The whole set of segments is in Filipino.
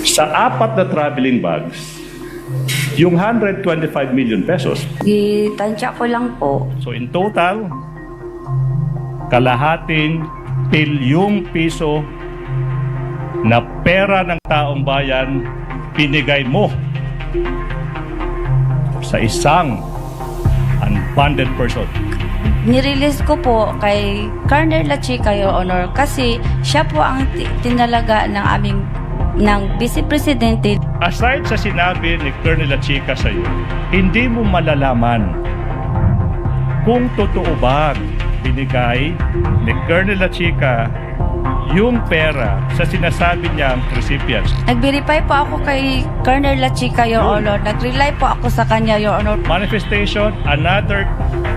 Sa 4 na traveling bags, yung 125 million pesos. Itansya ko lang po. So in total, kalahating bilyong piso na pera ng taong bayan pinigay mo sa isang unfunded person. Nirelease ko po kay Colonel La Chica, Your Honor, kasi siya po ang tinalaga ng Vice Presidente. Aside sa sinabi ni Colonel La Chica sa iyo, hindi mo malalaman kung totoo ba binigay ni Colonel La Chica yung pera sa sinasabi niyang recipients. Nag-verify po ako kay Colonel La Chica, Your Honor. Nag-rely po ako sa kanya, Your Honor. Manifestation, another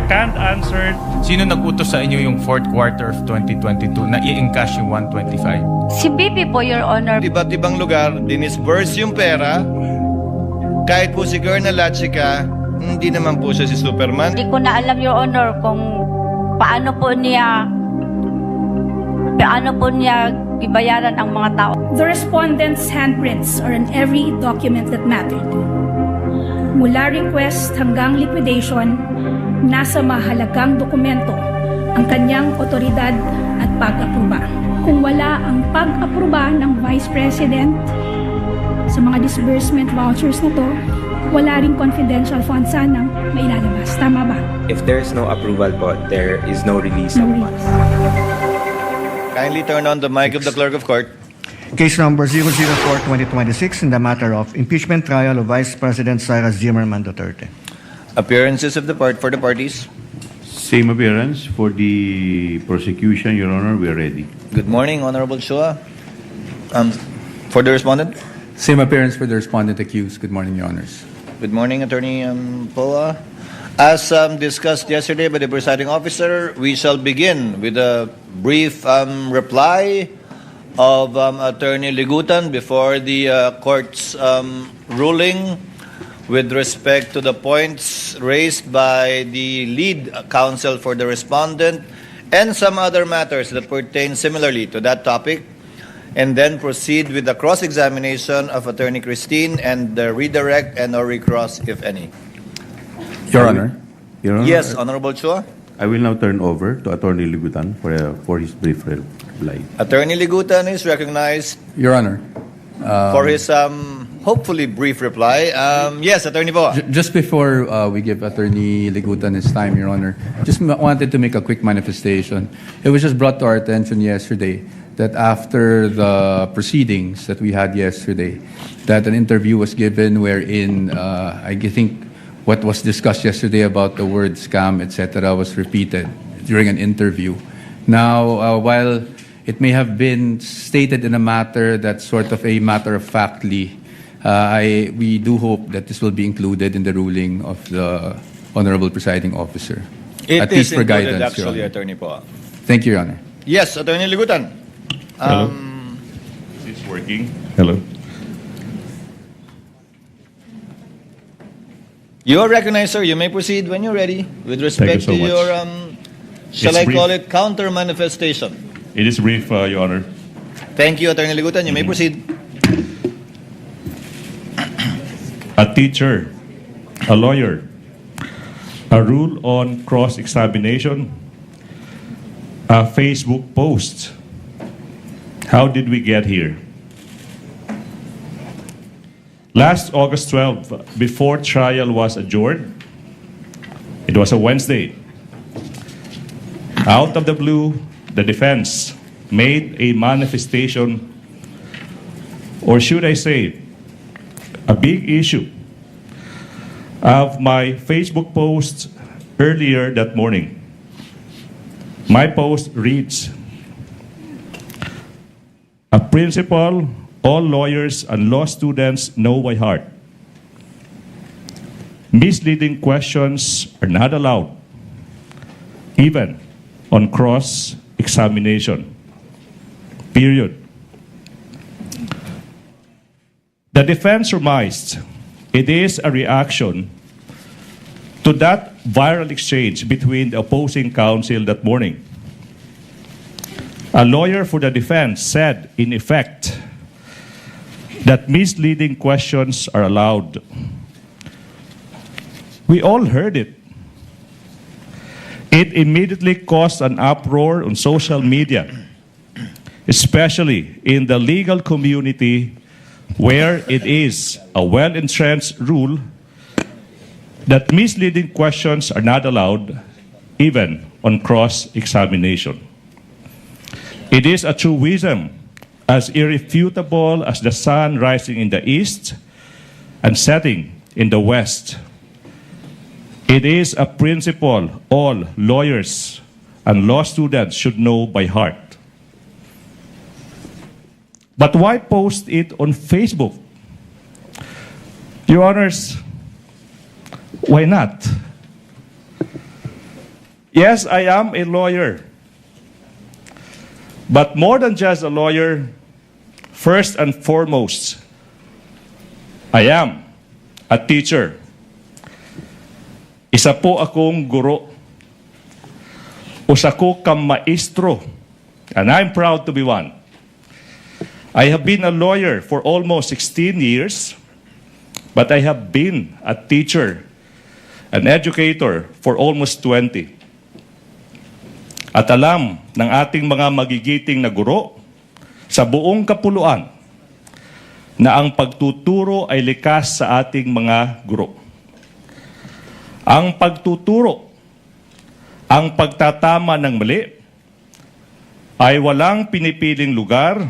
can't answer. Sino nag-utos sa inyo yung fourth quarter of 2022 na i-encash yung 125? Si BP po, Your Honor. Iba't ibang lugar, dinisburse yung pera. Kahit po si Colonel La Chica, hindi naman po siya si Superman. Hindi ko na alam, Your Honor, kung paano po niya ibayaran ang mga tao. The respondent's handprints are on every document that mattered. Mula request hanggang liquidation, nasa mahalagang dokumento ang kanyang otoridad at pag-aproba. Kung wala ang pag-aproba ng Vice President sa mga disbursement vouchers na to, wala ring confidential funds sanang mailalabas. Tama ba? If there is no approval po, there is no release of funds. Kindly turn on the mic of the Clerk of Court. Case number 004-2026 in the matter of impeachment trial of Vice President Sara Duterte. Appearances of the for the parties. Same appearance for the prosecution, Your Honor. We are ready. Good morning, Honorable Chua. For the respondent. Same appearance for the respondent accused. Good morning, Your Honors. Good morning, Attorney Poa. As discussed yesterday by the presiding officer, we shall begin with a brief reply of Attorney Ligutan before the court's ruling with respect to the points raised by the lead counsel for the respondent and some other matters that pertain similarly to that topic, and then proceed with the cross-examination of Attorney Christine and the redirect and or recross, if any. Your Honor. Your Honor. Yes, Honorable Chua. I will now turn over to Attorney Ligutan for his brief reply. Attorney Ligutan is recognized Your Honor. for his hopefully brief reply. Yes, Attorney Poa. Just before we give Attorney Ligutan his time, Your Honor, just wanted to make a quick manifestation. It was just brought to our attention yesterday that after the proceedings that we had yesterday, that an interview was given wherein I think what was discussed yesterday about the word scam, etc., was repeated during an interview. Now, while it may have been stated in a matter that's sort of a matter-of-factly, we do hope that this will be included in the ruling of the Honorable Presiding Officer. It at is least for included, guidance, Your actually, Honor. Attorney Poa. Thank you, Your Honor. Yes, Attorney Ligutan. Hello. Is this working? Hello. You are recognized, sir. You may proceed when you're ready with respect so to much. your, shall It's I call brief. it, counter-manifestation. It is brief, Your Honor. Thank you, Attorney Ligutan. You may proceed. A teacher, a lawyer, a rule on cross-examination, a Facebook post. How did we get here? Last August 12, before trial was adjourned, it was a Wednesday. Out of the blue, the defense made a manifestation, or should I say, a big issue of my Facebook post earlier that morning. My post reads, a principle all lawyers and law students know by heart. Misleading questions are not allowed, even on cross-examination. Period. The defense surmised it is a reaction to that viral exchange between the opposing counsel that morning. A lawyer for the defense said, in effect, that misleading questions are allowed. We all heard it. It immediately caused an uproar on social media, especially in the legal community, where it is a well-entrenched rule that misleading questions are not allowed, even on cross-examination. It is a truism as irrefutable as the sun rising in the east and setting in the west. It is a principle all lawyers and law students should know by heart. But why post it on Facebook? Your Honors, why not? Yes, I am a lawyer. But more than just a lawyer, first and foremost, I am a teacher. Isa po akong guro. Usa ko kang maestro, and I'm proud to be one. I have been a lawyer for almost 16 years, but I have been a teacher, an educator for almost 20. At alam ng ating mga magigiting na guro sa buong kapuluan na ang pagtuturo ay likas sa ating mga guro. Ang pagtuturo, ang pagtatama ng mali, ay walang pinipiling lugar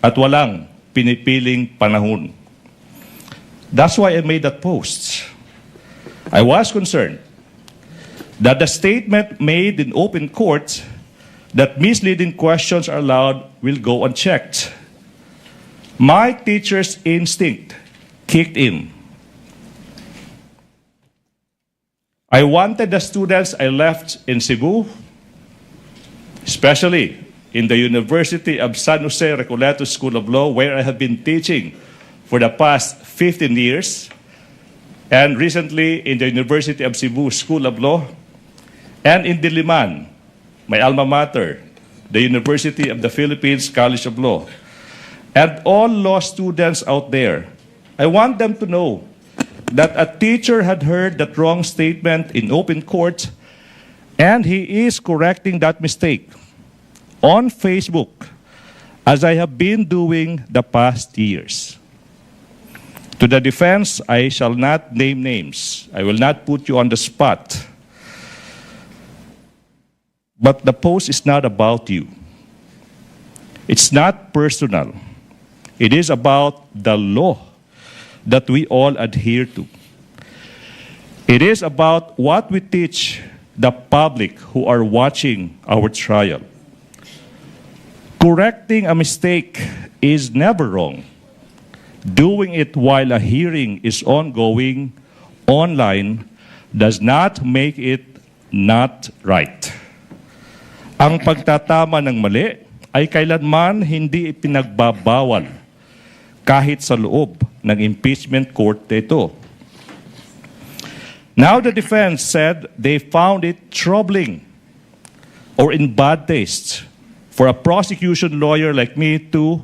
at walang pinipiling panahon. That's why I made that post. I was concerned that the statement made in open court that misleading questions are allowed will go unchecked. My teacher's instinct kicked in. I wanted the students I left in Cebu, especially in the University of San Jose Recoleto School of Law, where I have been teaching for the past 15 years, and recently in the University of Cebu School of Law, and in Diliman, my alma mater, the University of the Philippines College of Law, and all law students out there. I want them to know that a teacher had heard that wrong statement in open court, and he is correcting that mistake on Facebook, as I have been doing the past years. To the defense, I shall not name names. I will not put you on the spot. But the post is not about you. It's not personal. It is about the law that we all adhere to. It is about what we teach the public who are watching our trial. Correcting a mistake is never wrong. Doing it while a hearing is ongoing online does not make it not right. Ang pagtatama ng mali ay kailanman hindi ipinagbabawal kahit sa loob ng impeachment court ito. Now the defense said they found it troubling or in bad taste for a prosecution lawyer like me to,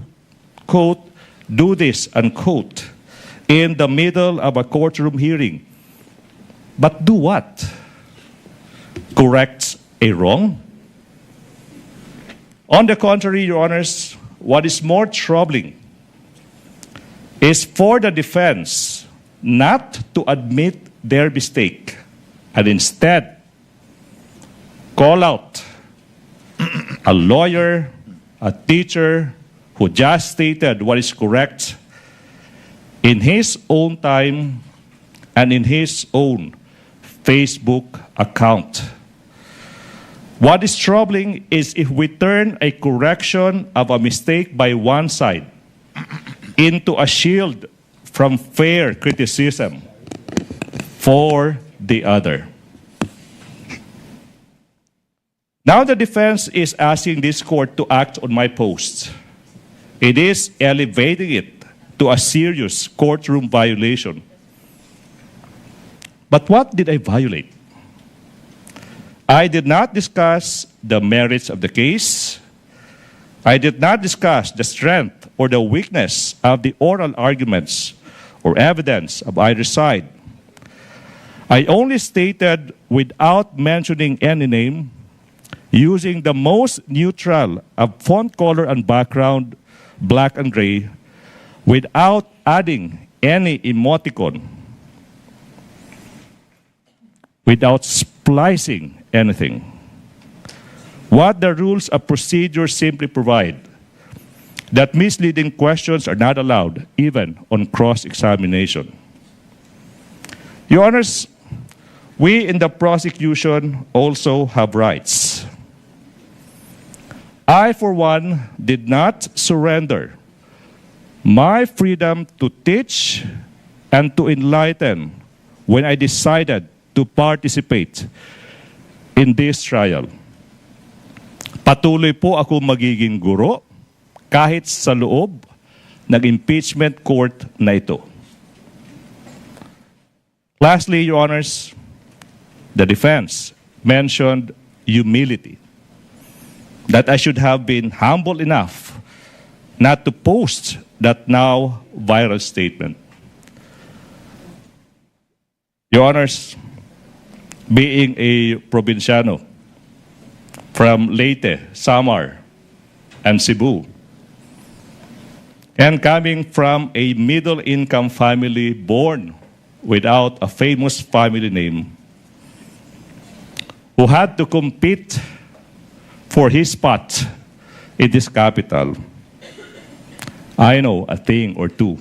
quote, do this, unquote, in the middle of a courtroom hearing. But do what? Correct a wrong? On the contrary, Your Honors, what is more troubling is for the defense not to admit their mistake and instead call out a lawyer, a teacher who just stated what is correct in his own time and in his own Facebook account. What is troubling is if we turn a correction of a mistake by one side into a shield from fair criticism for the other. Now the defense is asking this court to act on my post. It is elevating it to a serious courtroom violation. But what did I violate? I did not discuss the merits of the case. I did not discuss the strength or the weakness of the oral arguments or evidence of either side. I only stated, without mentioning any name, using the most neutral of font color and background, black and gray, without adding any emoticon, without splicing anything. What the rules of procedure simply provide, that misleading questions are not allowed, even on cross-examination. Your Honors, we in the prosecution also have rights. I, for one, did not surrender my freedom to teach and to enlighten when I decided to participate in this trial. Patuloy po ako magiging guro kahit sa loob ng impeachment court na ito. Lastly, Your Honors, the defense mentioned humility, that I should have been humble enough not to post that now viral statement. Your Honors, being a provinciano from Leyte, Samar, and Cebu, and coming from a middle-income family born without a famous family name, who had to compete for his spot in this capital, I know a thing or two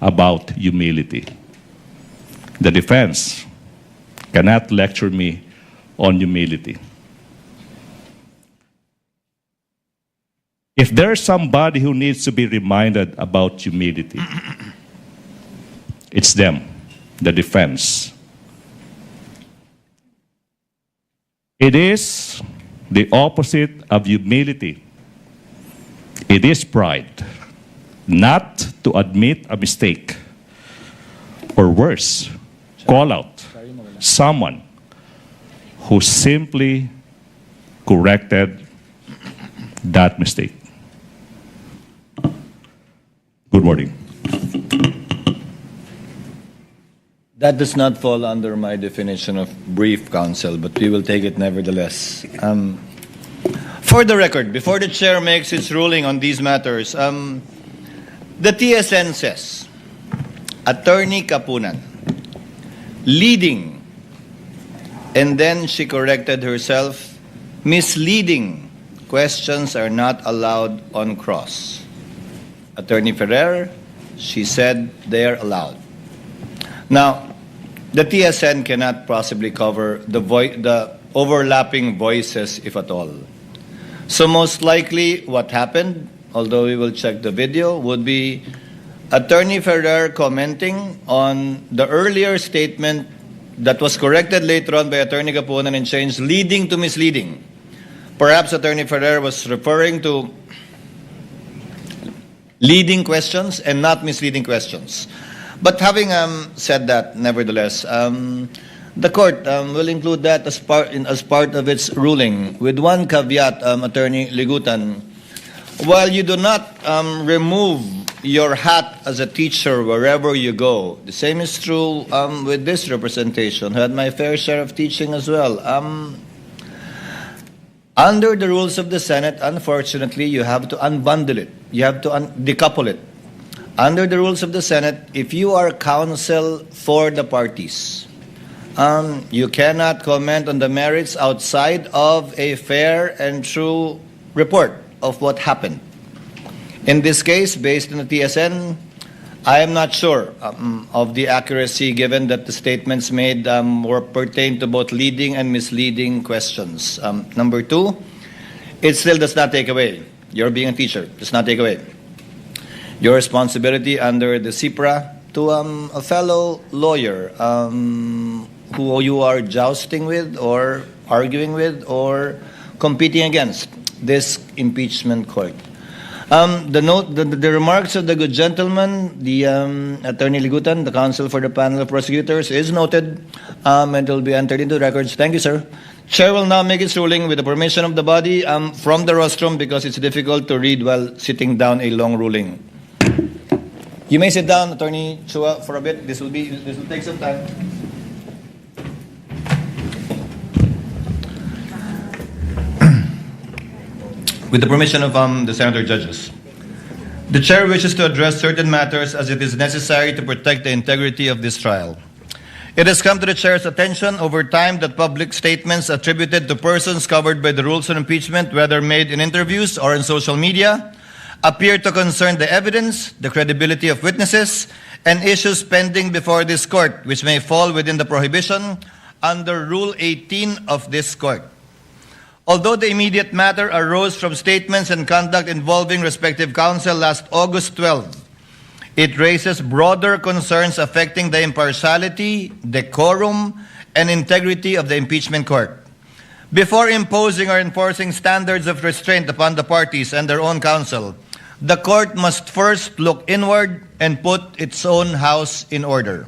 about humility. The defense cannot lecture me on humility. If there's somebody who needs to be reminded about humility, it's them, the defense. It is the opposite of humility. It is pride, not to admit a mistake, or worse, call out someone who simply corrected that mistake. Good morning. That does not fall under my definition of brief, counsel, but we will take it nevertheless. For the record, before the chair makes its ruling on these matters, the TSN says, Attorney Kapunan, leading, and then she corrected herself, misleading questions are not allowed on cross. Attorney Ferrer, she said they are allowed. Now, the TSN cannot possibly cover the overlapping voices, if at all. So most likely what happened, although we will check the video, would be Attorney Ferrer commenting on the earlier statement that was corrected later on by Attorney Kapunan and changed leading to misleading. Perhaps Attorney Ferrer was referring to leading questions and not misleading questions. But having said that, nevertheless, the court will include that as part of its ruling, with one caveat, Attorney Ligutan. While you do not remove your hat as a teacher wherever you go, the same is true with this representation. I had my fair share of teaching as well. Under the rules of the Senate, unfortunately, you have to unbundle it. You have to decouple it. Under the rules of the Senate, if you are counsel for the parties, you cannot comment on the merits outside of a fair and true report of what happened. In this case, based on the TSN, I am not sure of the accuracy, given that the statements made were pertain to both leading and misleading questions. Number two, it still does not take away, your being a teacher, does not take away your responsibility under the CIPRA to a fellow lawyer who you are jousting with or arguing with or competing against this impeachment court. The remarks of the good gentleman, the Attorney Ligutan, the counsel for the panel of prosecutors, is noted and will be entered into records. Thank you, sir. Chair will now make its ruling with the permission of the body from the rostrum because it's difficult to read while sitting down a long ruling. You may sit down, Attorney Chua, for a bit. This will take some time. With the permission of the Senator Judges. The Chair wishes to address certain matters as it is necessary to protect the integrity of this trial. It has come to the Chair's attention over time that public statements attributed to persons covered by the rules on impeachment, whether made in interviews or in social media, appear to concern the evidence, the credibility of witnesses, and issues pending before this court, which may fall within the prohibition under Rule 18 of this court. Although the immediate matter arose from statements and conduct involving respective counsel last August 12, it raises broader concerns affecting the impartiality, decorum, and integrity of the impeachment court. Before imposing or enforcing standards of restraint upon the parties and their own counsel, the court must first look inward and put its own house in order.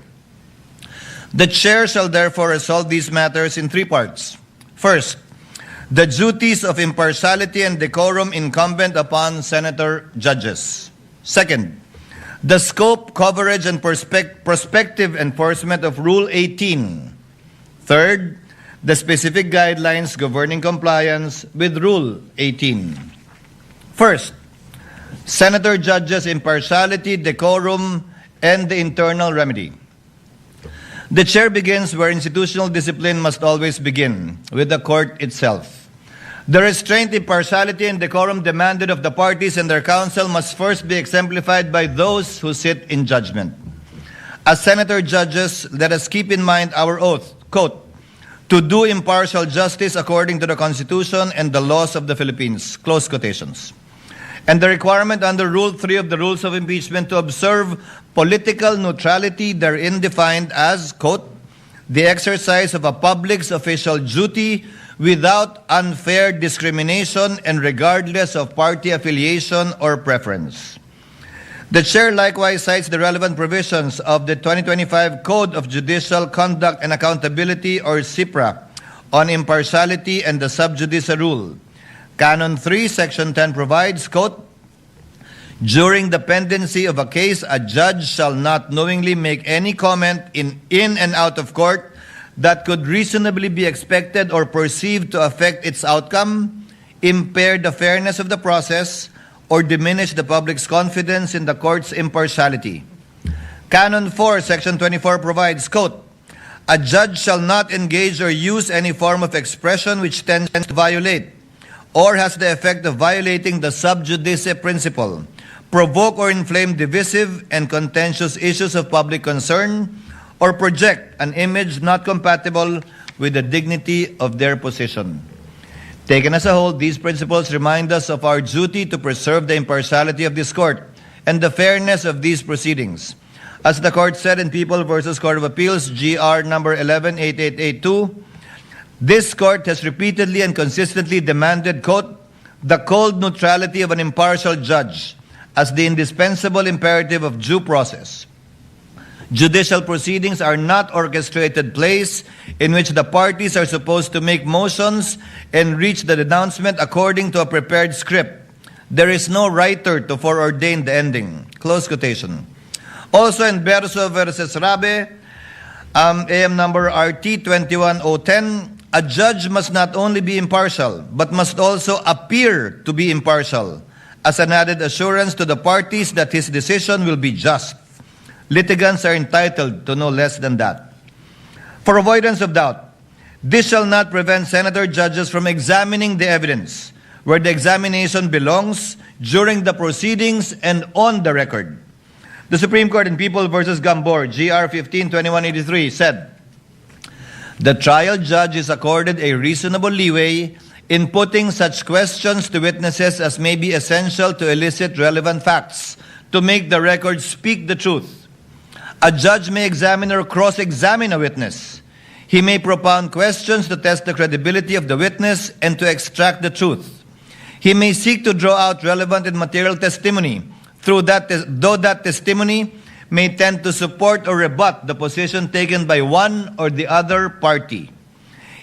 The Chair shall therefore resolve these matters in three parts. First, the duties of impartiality and decorum incumbent upon Senator Judges. Second, the scope, coverage, and prospective enforcement of Rule 18. Third, the specific guidelines governing compliance with Rule 18. First, Senator Judges' impartiality, decorum, and the internal remedy. The Chair begins where institutional discipline must always begin, with the court itself. The restraint, impartiality, and decorum demanded of the parties and their counsel must first be exemplified by those who sit in judgment. As Senator Judges, let us keep in mind our oath, quote, to do impartial justice according to the Constitution and the laws of the Philippines, close quotations. And the requirement under Rule 3 of the Rules of Impeachment to observe political neutrality therein defined as, quote, the exercise of a public's official duty without unfair discrimination and regardless of party affiliation or preference. The Chair likewise cites the relevant provisions of the 2025 Code of Judicial Conduct and Accountability, or CIPRA, on impartiality and the sub judice rule. Canon 3, Section 10 provides, quote, during the pendency of a case, a judge shall not knowingly make any comment in and out of court that could reasonably be expected or perceived to affect its outcome, impair the fairness of the process, or diminish the public's confidence in the court's impartiality. Canon 4, Section 24 provides, quote, a judge shall not engage or use any form of expression which tends to violate or has the effect of violating the sub judice principle, provoke or inflame divisive and contentious issues of public concern, or project an image not compatible with the dignity of their position. Taken as a whole, these principles remind us of our duty to preserve the impartiality of this court and the fairness of these proceedings. As the court said in People v. Court of Appeals, GR number 118882, this court has repeatedly and consistently demanded, quote, the cold neutrality of an impartial judge as the indispensable imperative of due process. Judicial proceedings are not orchestrated plays in which the parties are supposed to make motions and reach the denouncement according to a prepared script. There is no writer to foreordain the ending. Close quotation. Also in Berso versus Rabe, AM number RT 21010, a judge must not only be impartial, but must also appear to be impartial, as an added assurance to the parties that his decision will be just. Litigants are entitled to no less than that. For avoidance of doubt, this shall not prevent Senator Judges from examining the evidence where the examination belongs during the proceedings and on the record. The Supreme Court in People v. Gambor, GR 152183, said, the trial judge is accorded a reasonable leeway in putting such questions to witnesses as may be essential to elicit relevant facts, to make the record speak the truth. A judge may examine or cross-examine a witness. He may propound questions to test the credibility of the witness and to extract the truth. He may seek to draw out relevant and material testimony, though that testimony may tend to support or rebut the position taken by one or the other party.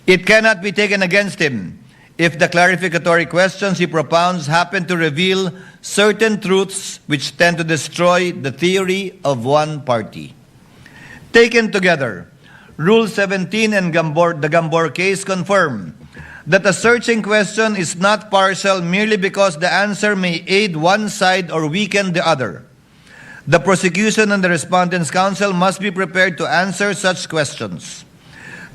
It cannot be taken against him if the clarificatory questions he propounds happen to reveal certain truths which tend to destroy the theory of one party. Taken together, Rule 17 and the Gambor case confirm that a searching question is not partial merely because the answer may aid one side or weaken the other. The prosecution and the respondent's counsel must be prepared to answer such questions.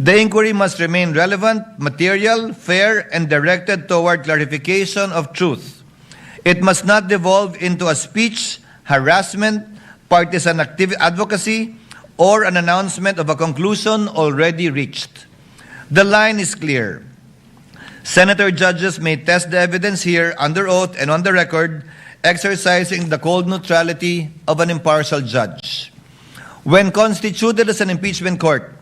The inquiry must remain relevant, material, fair, and directed toward clarification of truth. It must not devolve into a speech, harassment, partisan advocacy, or an announcement of a conclusion already reached. The line is clear. Senator judges may test the evidence here under oath and on the record, exercising the cold neutrality of an impartial judge. When constituted as an impeachment court,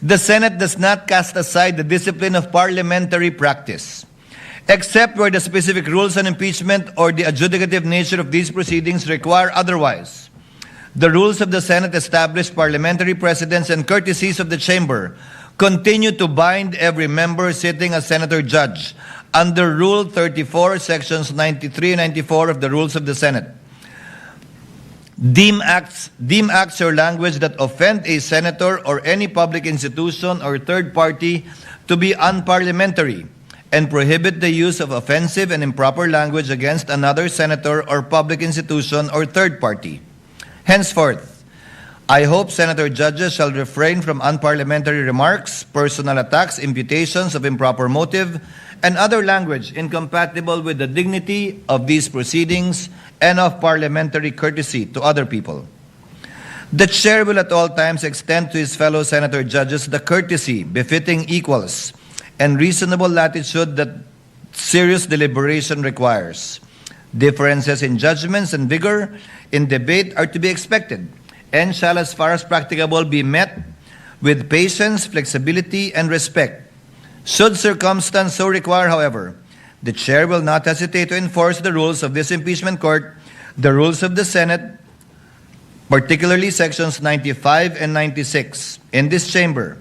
the Senate does not cast aside the discipline of parliamentary practice, except where the specific rules on impeachment or the adjudicative nature of these proceedings require otherwise. The rules of the Senate establish parliamentary precedents and courtesies of the chamber continue to bind every member sitting as senator judge under Rule 34, Sections 93 and 94 of the Rules of the Senate. Deem acts or language that offend a senator or any public institution or third party to be unparliamentary and prohibit the use of offensive and improper language against another senator or public institution or third party. Henceforth, I hope senator judges shall refrain from unparliamentary remarks, personal attacks, imputations of improper motive, and other language incompatible with the dignity of these proceedings and of parliamentary courtesy to other people. The chair will at all times extend to his fellow senator judges the courtesy befitting equals and reasonable latitude that serious deliberation requires. Differences in judgments and vigor in debate are to be expected and shall, as far as practicable, be met with patience, flexibility, and respect. Should circumstance so require, however, the chair will not hesitate to enforce the rules of this impeachment court, the rules of the Senate, particularly sections 95 and 96. In this chamber,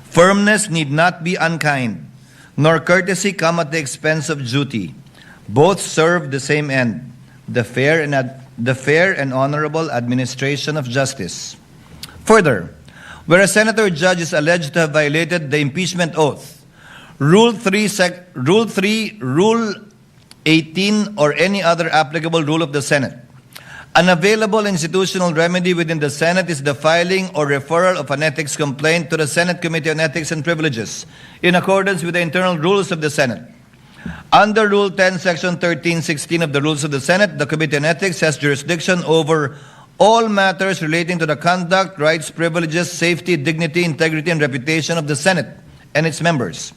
firmness need not be unkind, nor courtesy come at the expense of duty. Both serve the same end, the fair and honorable administration of justice. Further, where a senator judge is alleged to have violated the impeachment oath, Rule 3, Rule 18, or any other applicable rule of the Senate, an available institutional remedy within the Senate is the filing or referral of an ethics complaint to the Senate Committee on Ethics and Privileges in accordance with the internal rules of the Senate. Under Rule 10, Section 1316 of the Rules of the Senate, the Committee on Ethics has jurisdiction over all matters relating to the conduct, rights, privileges, safety, dignity, integrity, and reputation of the Senate and its members.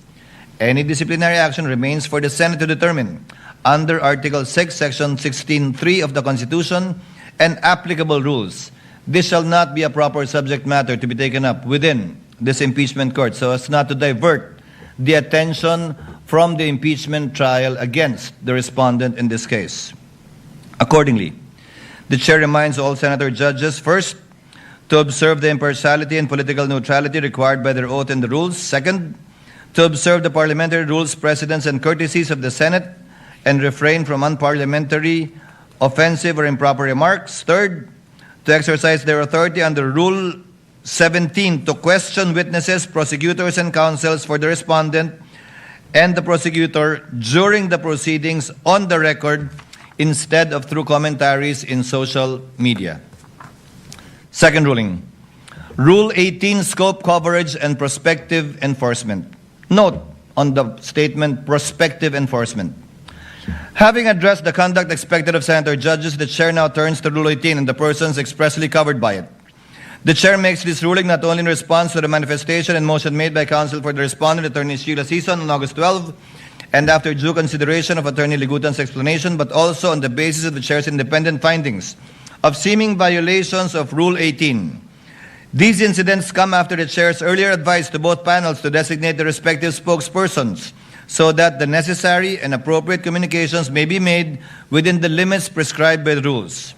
Any disciplinary action remains for the Senate to determine under Article 6, Section 16.3 of the Constitution and applicable rules. This shall not be a proper subject matter to be taken up within this impeachment court so as not to divert the attention from the impeachment trial against the respondent in this case. Accordingly, the chair reminds all senator judges, first, to observe the impartiality and political neutrality required by their oath and the rules. Second, to observe the parliamentary rules, precedents, and courtesies of the Senate and refrain from unparliamentary, offensive, or improper remarks. Third, to exercise their authority under Rule 17 to question witnesses, prosecutors, and counsels for the respondent and the prosecutor during the proceedings on the record instead of through commentaries in social media. Second ruling, Rule 18, scope, coverage, and prospective enforcement. Note on the statement, prospective enforcement. Having addressed the conduct expected of senator judges, the chair now turns to Rule 18 and the persons expressly covered by it. The chair makes this ruling not only in response to the manifestation and motion made by counsel for the respondent, Attorney Sheila Sison, on August 12, and after due consideration of Attorney Ligutan's explanation, but also on the basis of the chair's independent findings of seeming violations of Rule 18. These incidents come after the chair's earlier advice to both panels to designate the respective spokespersons so that the necessary and appropriate communications may be made within the limits prescribed by the rules.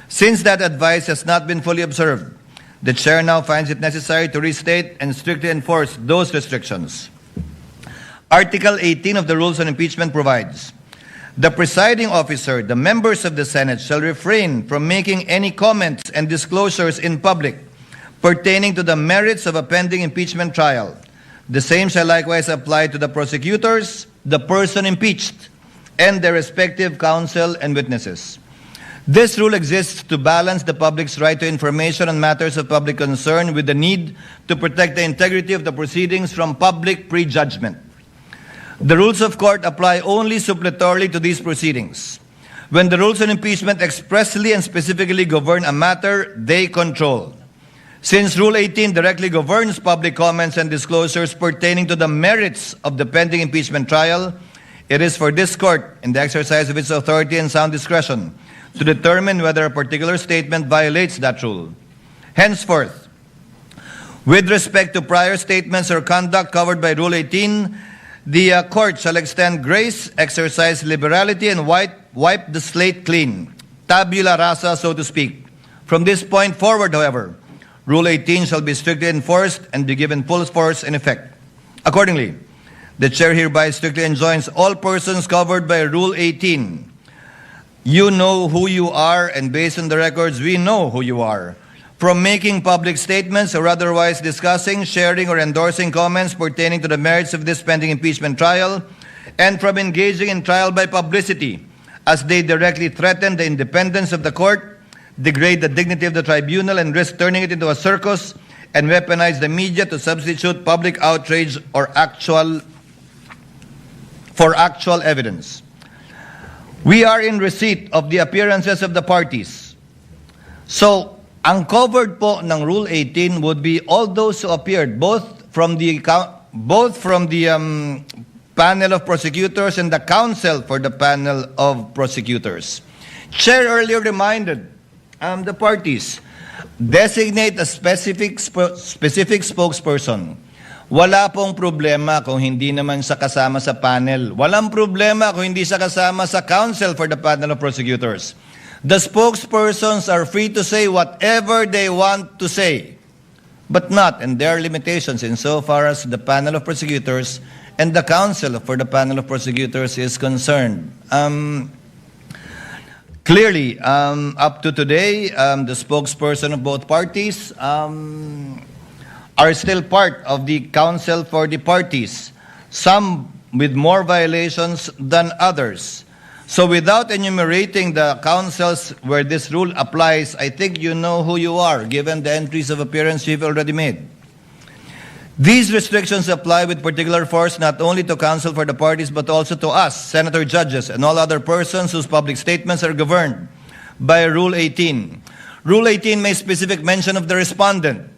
Since that advice has not been fully observed, the chair now finds it necessary to restate and strictly enforce those restrictions. Article 18 of the Rules on Impeachment provides, the presiding officer, the members of the Senate shall refrain from making any comments and disclosures in public pertaining to the merits of a pending impeachment trial. The same shall likewise apply to the prosecutors, the person impeached, and their respective counsel and witnesses. This rule exists to balance the public's right to information on matters of public concern with the need to protect the integrity of the proceedings from public prejudgment. The rules of court apply only suppletorily to these proceedings. When the rules on impeachment expressly and specifically govern a matter, they control. Since Rule 18 directly governs public comments and disclosures pertaining to the merits of the pending impeachment trial, it is for this court, in the exercise of its authority and sound discretion, to determine whether a particular statement violates that rule. Henceforth, with respect to prior statements or conduct covered by Rule 18, the court shall extend grace, exercise liberality, and wipe the slate clean, tabula rasa, so to speak. From this point forward, however, Rule 18 shall be strictly enforced and be given full force and effect. Accordingly, the chair hereby strictly enjoins all persons covered by Rule 18. You know who you are, and based on the records, we know who you are. From making public statements or otherwise discussing, sharing, or endorsing comments pertaining to the merits of this pending impeachment trial, and from engaging in trial by publicity, as they directly threaten the independence of the court, degrade the dignity of the tribunal, and risk turning it into a circus, and weaponize the media to substitute public outrage or actual evidence. We are in receipt of the appearances of the parties. So, ang covered po ng Rule 18 would be all those who appeared, both from the panel of prosecutors and the counsel for the panel of prosecutors. Chair earlier reminded the parties, designate a specific spokesperson. Wala pong problema kung hindi naman siya kasama sa panel. Walang problema kung hindi siya kasama sa counsel for the panel of prosecutors. The spokespersons are free to say whatever they want to say, but not, and there are limitations insofar as the panel of prosecutors and the counsel for the panel of prosecutors is concerned. Clearly, up to today, the spokesperson of both parties are still part of the counsel for the parties, some with more violations than others. So without enumerating the counsels where this rule applies, I think you know who you are, given the entries of appearance you've already made. These restrictions apply with particular force not only to counsel for the parties, but also to us, senator judges, and all other persons whose public statements are governed by Rule 18. Rule 18 makes specific mention of the respondent.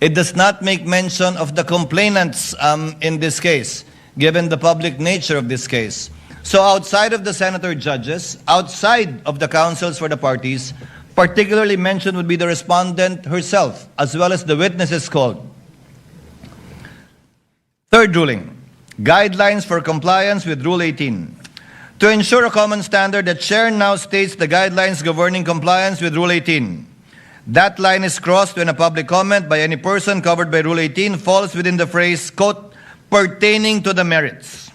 It does not make mention of the complainants in this case, given the public nature of this case. So outside of the senator judges, outside of the counsels for the parties, particularly mentioned would be the respondent herself, as well as the witnesses called. Third ruling, guidelines for compliance with Rule 18. To ensure a common standard, the chair now states the guidelines governing compliance with Rule 18. That line is crossed when a public comment by any person covered by Rule 18 falls within the phrase, quote, pertaining to the merits.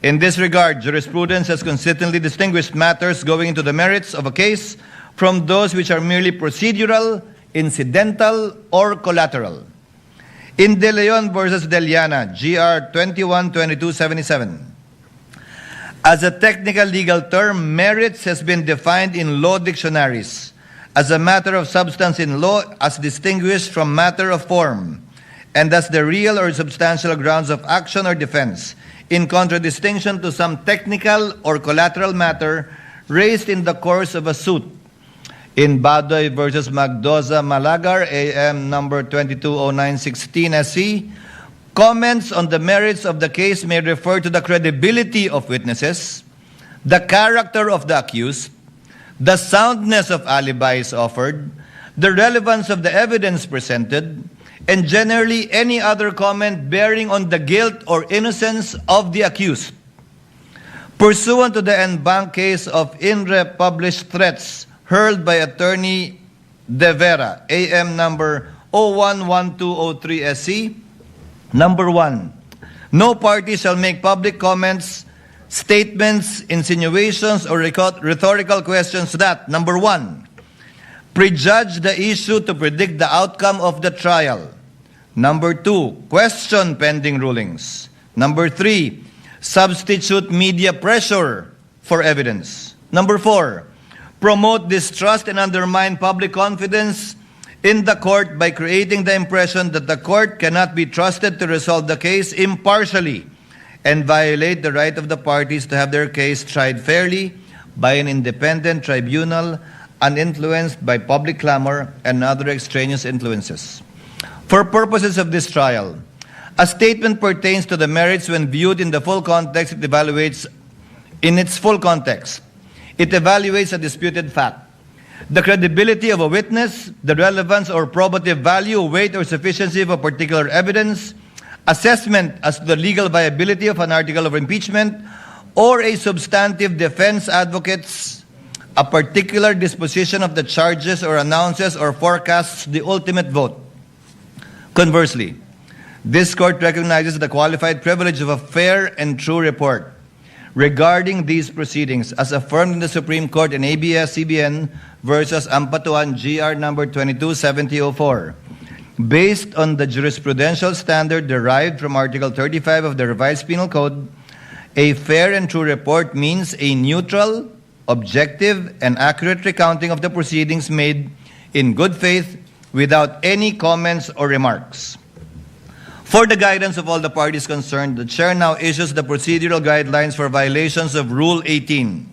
In this regard, jurisprudence has consistently distinguished matters going into the merits of a case from those which are merely procedural, incidental, or collateral. In De Leon versus Deliana, GR 21-2277, as a technical legal term, merits has been defined in law dictionaries as a matter of substance in law as distinguished from matter of form, and as the real or substantial grounds of action or defense, in contradistinction to some technical or collateral matter raised in the course of a suit. In Badoy versus Magdoza Malagar, AM number 220916 SC, comments on the merits of the case may refer to the credibility of witnesses, the character of the accused, the soundness of alibis offered, the relevance of the evidence presented, and generally any other comment bearing on the guilt or innocence of the accused. Pursuant to the en banc case of INRE published threats hurled by Attorney De Vera, AM number 011203 SC, number 1, No party shall make public comments, statements, insinuations, or rhetorical questions that, number one, prejudge the issue to predict the outcome of the trial. Number two, question pending rulings. Number three, substitute media pressure for evidence. Number four, promote distrust and undermine public confidence in the court by creating the impression that the court cannot be trusted to resolve the case impartially and violate the right of the parties to have their case tried fairly by an independent tribunal uninfluenced by public clamor and other extraneous influences. For purposes of this trial, a statement pertains to the merits when viewed in the full context. It evaluates in its full context. It evaluates a disputed fact, the credibility of a witness, the relevance or probative value, weight or sufficiency of a particular evidence, assessment as to the legal viability of an article of impeachment, or a substantive defense advocates a particular disposition of the charges or announces or forecasts the ultimate vote. Conversely, this court recognizes the qualified privilege of a fair and true report regarding these proceedings as affirmed in the Supreme Court in ABS-CBN versus Ampatuan GR number 227004. Based on the jurisprudential standard derived from Article 35 of the Revised Penal Code, a fair and true report means a neutral, objective, and accurate recounting of the proceedings made in good faith without any comments or remarks. For the guidance of all the parties concerned, the Chair now issues the procedural guidelines for violations of Rule 18.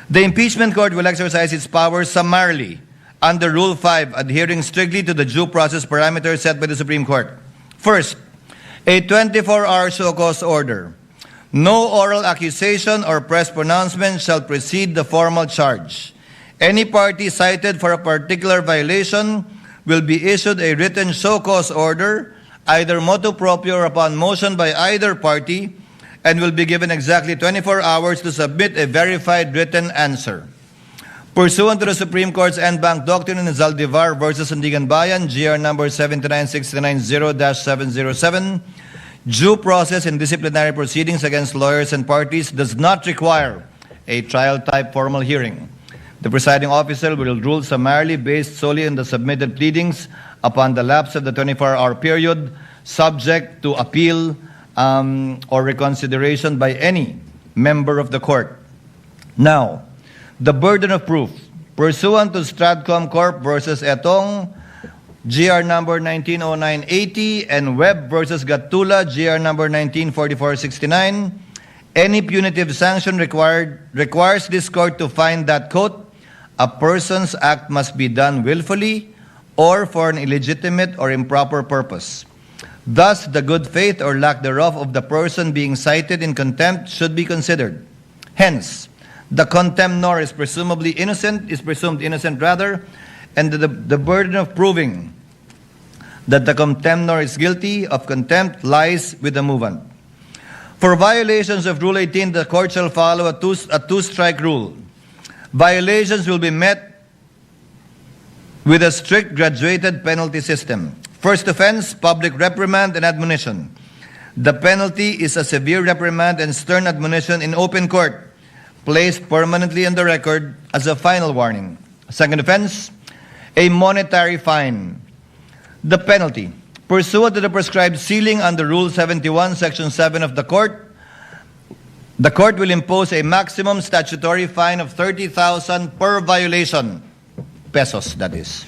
The impeachment court will exercise its powers summarily under Rule 5, adhering strictly to the due process parameters set by the Supreme Court. First, a 24-hour show cause order. No oral accusation or press pronouncement shall precede the formal charge. Any party cited for a particular violation will be issued a written show cause order, either motu proprio or upon motion by either party, and will be given exactly 24 hours to submit a verified written answer. Pursuant to the Supreme Court's en banc doctrine in Zaldivar versus Sandigan Bayan, GR number 79690-707, due process in disciplinary proceedings against lawyers and parties does not require a trial-type formal hearing. The presiding officer will rule summarily based solely on the submitted pleadings upon the lapse of the 24-hour period, subject to appeal or reconsideration by any member of the court. Now, the burden of proof. Pursuant to Stratcom Corp. versus Etong, GR number 190980, and Webb versus Gatula, GR number 194469, any punitive sanction requires this court to find that, quote, a person's act must be done willfully or for an illegitimate or improper purpose. Thus, the good faith or lack thereof of the person being cited in contempt should be considered. Hence, the contemnor is presumed innocent, and the burden of proving that the contemnor is guilty of contempt lies with the movant. For violations of Rule 18, the court shall follow a two-strike rule. Violations will be met with a strict graduated penalty system. First offense, public reprimand and admonition. The penalty is a severe reprimand and stern admonition in open court, placed permanently on the record as a final warning. Second offense, a monetary fine. The penalty, pursuant to the prescribed ceiling under Rule 71, Section 7 of the court will impose a maximum statutory fine of 30,000 per violation, pesos that is.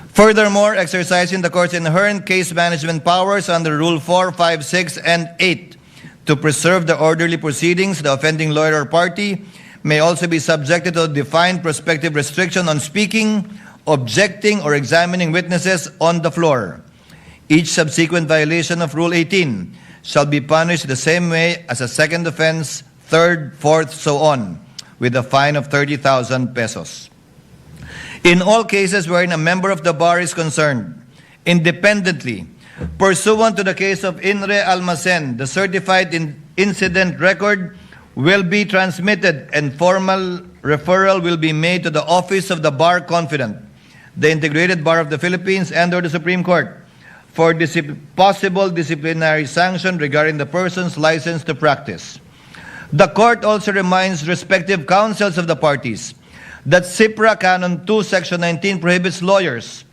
Furthermore, exercising the court's inherent case management powers under Rule 4, 5, 6, and 8 to preserve the orderly proceedings, the offending lawyer or party may also be subjected to a defined prospective restriction on speaking, objecting, or examining witnesses on the floor. Each subsequent violation of Rule 18 shall be punished the same way as a second offense, third, fourth, so on, with a fine of 30,000 pesos. In all cases wherein a member of the bar is concerned, independently, pursuant to the case of Inre Almacen, the certified incident record will be transmitted and formal referral will be made to the Office of the Bar Confidant, the Integrated Bar of the Philippines, and or the Supreme Court, for possible disciplinary sanction regarding the person's license to practice. The court also reminds respective counsels of the parties that CIPRA Canon 2, Section 19 prohibits lawyers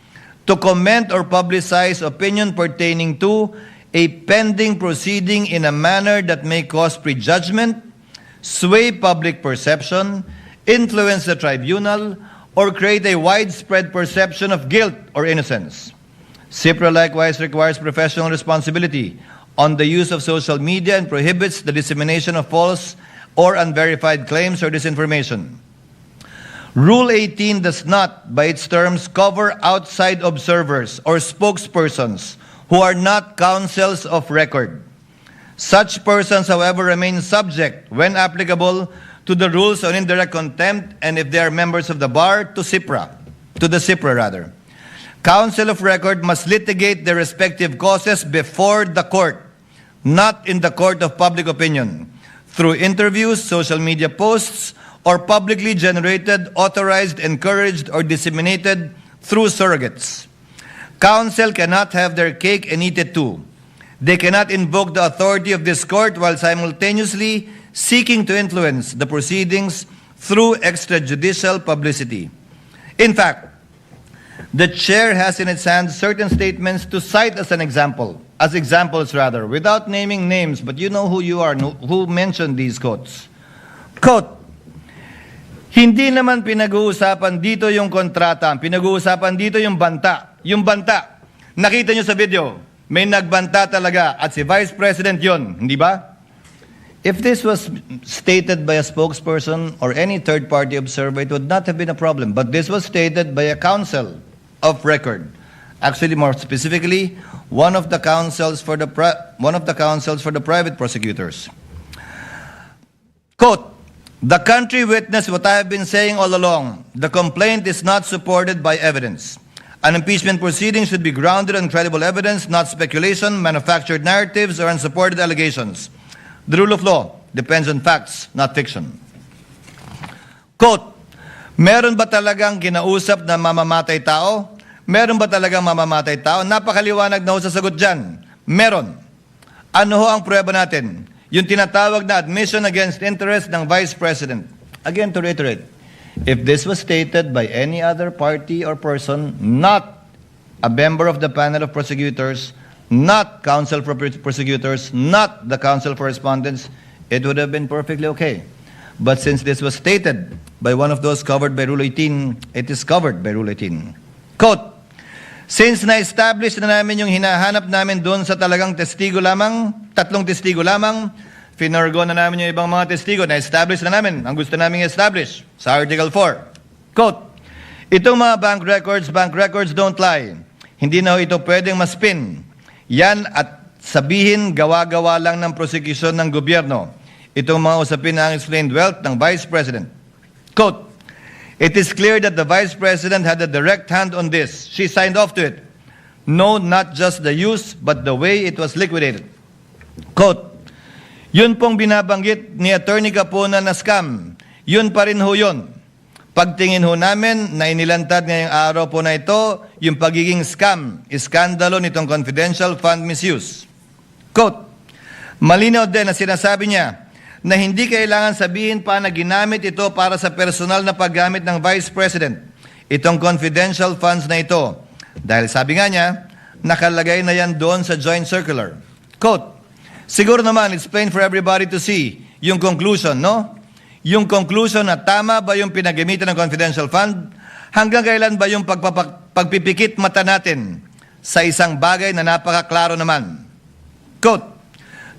to comment or publicize opinion pertaining to a pending proceeding in a manner that may cause prejudgment, sway public perception, influence the tribunal, or create a widespread perception of guilt or innocence. CIPRA likewise requires professional responsibility on the use of social media and prohibits the dissemination of false or unverified claims or disinformation. Rule 18 does not, by its terms, cover outside observers or spokespersons who are not counsels of record. Such persons, however, remain subject, when applicable, to the rules on indirect contempt and if they are members of the bar, to the CIPRA rather. Counsel of record must litigate their respective causes before the court, not in the court of public opinion, through interviews, social media posts, or publicly generated, authorized, encouraged, or disseminated through surrogates. Counsel cannot have their cake and eat it too. They cannot invoke the authority of this court while simultaneously seeking to influence the proceedings through extrajudicial publicity. In fact, the chair has in its hands certain statements to cite as examples, without naming names, but you know who you are, who mentioned these quotes. Quote, hindi naman pinag-uusapan dito yung kontrata, pinag-uusapan dito yung banta. Yung banta, nakita nyo sa video, may nagbanta talaga at si Vice President yon, hindi ba? If this was stated by a spokesperson or any third-party observer, it would not have been a problem. But this was stated by a counsel of record. Actually, more specifically, one of the counsels for the private prosecutors. Quote, the country witnessed what I have been saying all along. The complaint is not supported by evidence. An impeachment proceeding should be grounded on credible evidence, not speculation, manufactured narratives, or unsupported allegations. The rule of law depends on facts, not fiction. Quote, meron ba talagang kinausap na mamamatay tao? Meron ba talagang mamamatay tao? Napakaliwanag na ho sa sagot dyan. Meron. Ano ho ang prueba natin? Yung tinatawag na admission against interest ng Vice President. Again, to reiterate, if this was stated by any other party or person, not a member of the panel of prosecutors, not counsel for prosecutors, not the counsel for respondents, it would have been perfectly okay. But since this was stated by one of those covered by Rule 18, it is covered by Rule 18. Quote, since na-establish na namin yung hinahanap namin doon sa talagang testigo lamang, 3 testigo lamang, finorgo na namin yung ibang mga testigo, na-establish na namin ang gusto namin i-establish sa Article 4. Quote, itong mga bank records don't lie. Hindi na ito pwedeng maspin. Yan at sabihin gawa-gawa lang ng prosekusyon ng gobyerno. Itong mga usapin na ang explained wealth ng Vice President. Quote, it is clear that the Vice President had a direct hand on this. She signed off to it. No, not just the use, but the way it was liquidated. Quote, yun pong binabanggit ni Attorney Capona na scam. Yun pa rin ho yun. Pagtingin ho namin na inilantad ngayong araw po na ito, yung pagiging scam, iskandalo nitong confidential fund misuse. Quote, malinaw din na sinasabi niya na hindi kailangan sabihin pa na ginamit ito para sa personal na paggamit ng Vice President, itong confidential funds na ito. Dahil sabi nga niya, nakalagay na yan doon sa joint circular. Quote, siguro naman, it's plain for everybody to see yung conclusion, no? Yung conclusion na tama ba yung pinagamitan ng confidential fund? Hanggang kailan ba yung pagpipikit mata natin sa isang bagay na napakaklaro naman? Quote,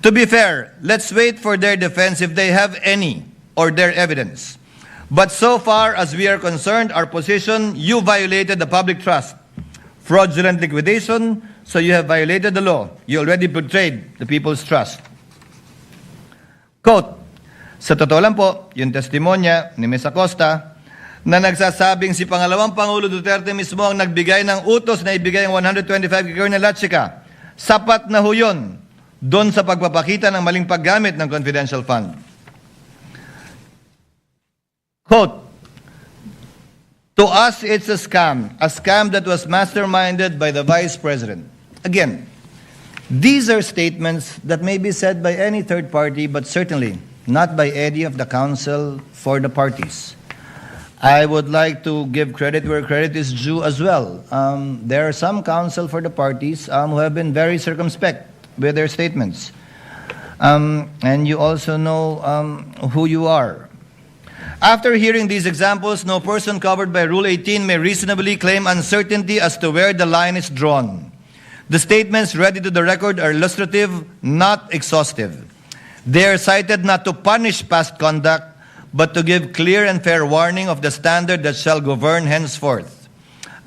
to be fair, let's wait for their defense if they have any or their evidence. But so far as we are concerned, our position, you violated the public trust. Fraudulent liquidation, so you have violated the law. You already betrayed the people's trust. Quote, sa totoo lang po, yung testimonya ni Ms. Acosta na nagsasabing si Pangalawang Pangulo Duterte mismo ang nagbigay ng utos na ibigay ang 125 kay Colonel Lachica. Sapat na ho yun doon sa pagpapakita ng maling paggamit ng confidential fund. Quote, to us, it's a scam that was masterminded by the Vice President. Again, these are statements that may be said by any third party, but certainly not by any of the counsel for the parties. I would like to give credit where credit is due as well. There are some counsel for the parties who have been very circumspect with their statements. And you also know who you are. After hearing these examples, no person covered by Rule 18 may reasonably claim uncertainty as to where the line is drawn. The statements read into the record are illustrative, not exhaustive. They are cited not to punish past conduct, but to give clear and fair warning of the standard that shall govern henceforth.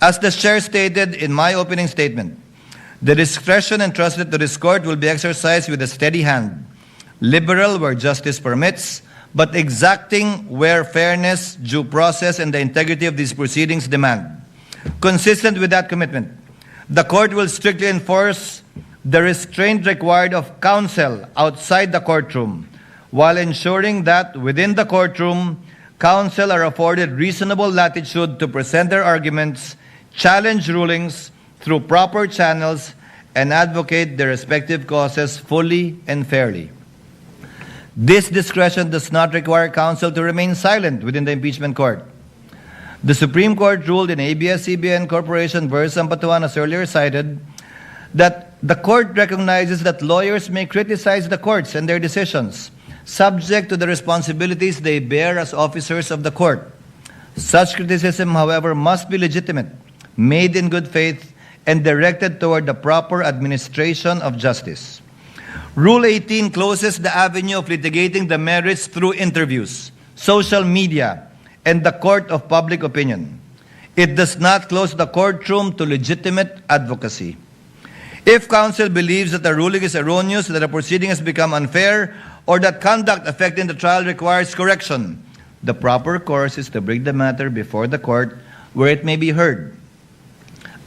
As the Chair stated in my opening statement, the discretion entrusted to this Court will be exercised with a steady hand, liberal where justice permits, but exacting where fairness, due process, and the integrity of these proceedings demand. Consistent with that commitment, the Court will strictly enforce the restraint required of counsel outside the courtroom, while ensuring that within the courtroom, counsel are afforded reasonable latitude to present their arguments, challenge rulings through proper channels, and advocate their respective causes fully and fairly. This discretion does not require counsel to remain silent within the impeachment court. The Supreme Court ruled in ABS-CBN Corporation v. Ampatuan, as earlier cited, that the court recognizes that lawyers may criticize the courts and their decisions, subject to the responsibilities they bear as officers of the court. Such criticism, however, must be legitimate, made in good faith, and directed toward the proper administration of justice. Rule 18 closes the avenue of litigating the merits through interviews, social media, and the court of public opinion. It does not close the courtroom to legitimate advocacy. If counsel believes that the ruling is erroneous, that a proceeding has become unfair, or that conduct affecting the trial requires correction, the proper course is to bring the matter before the court where it may be heard,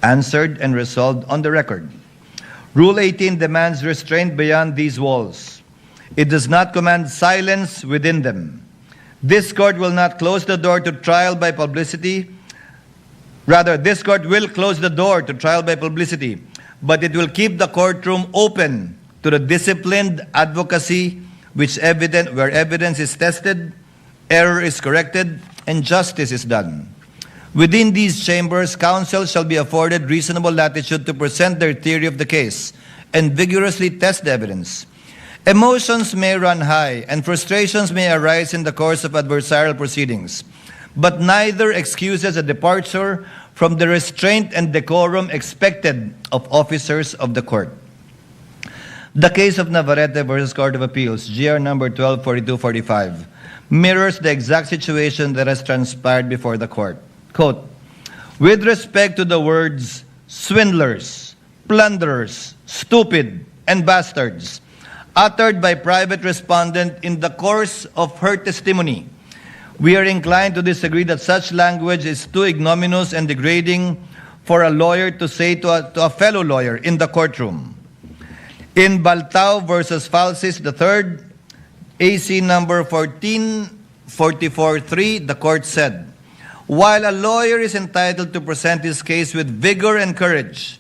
answered, and resolved on the record. Rule 18 demands restraint beyond these walls. It does not command silence within them. This court will not close the door to trial by publicity. Rather, this court will close the door to trial by publicity, but it will keep the courtroom open to the disciplined advocacy where evidence is tested, error is corrected, and justice is done. Within these chambers, counsel shall be afforded reasonable latitude to present their theory of the case and vigorously test the evidence. Emotions may run high and frustrations may arise in the course of adversarial proceedings, but neither excuses a departure from the restraint and decorum expected of officers of the court. The case of Navarrete versus Court of Appeals, GR number 124245, mirrors the exact situation that has transpired before the court. Quote, with respect to the words swindlers, plunderers, stupid, and bastards, uttered by private respondent in the course of her testimony, we are inclined to disagree that such language is too ignominious and degrading for a lawyer to say to a fellow lawyer in the courtroom. In Baltao versus Falsis III, AC number 14443, the court said, while a lawyer is entitled to present his case with vigor and courage,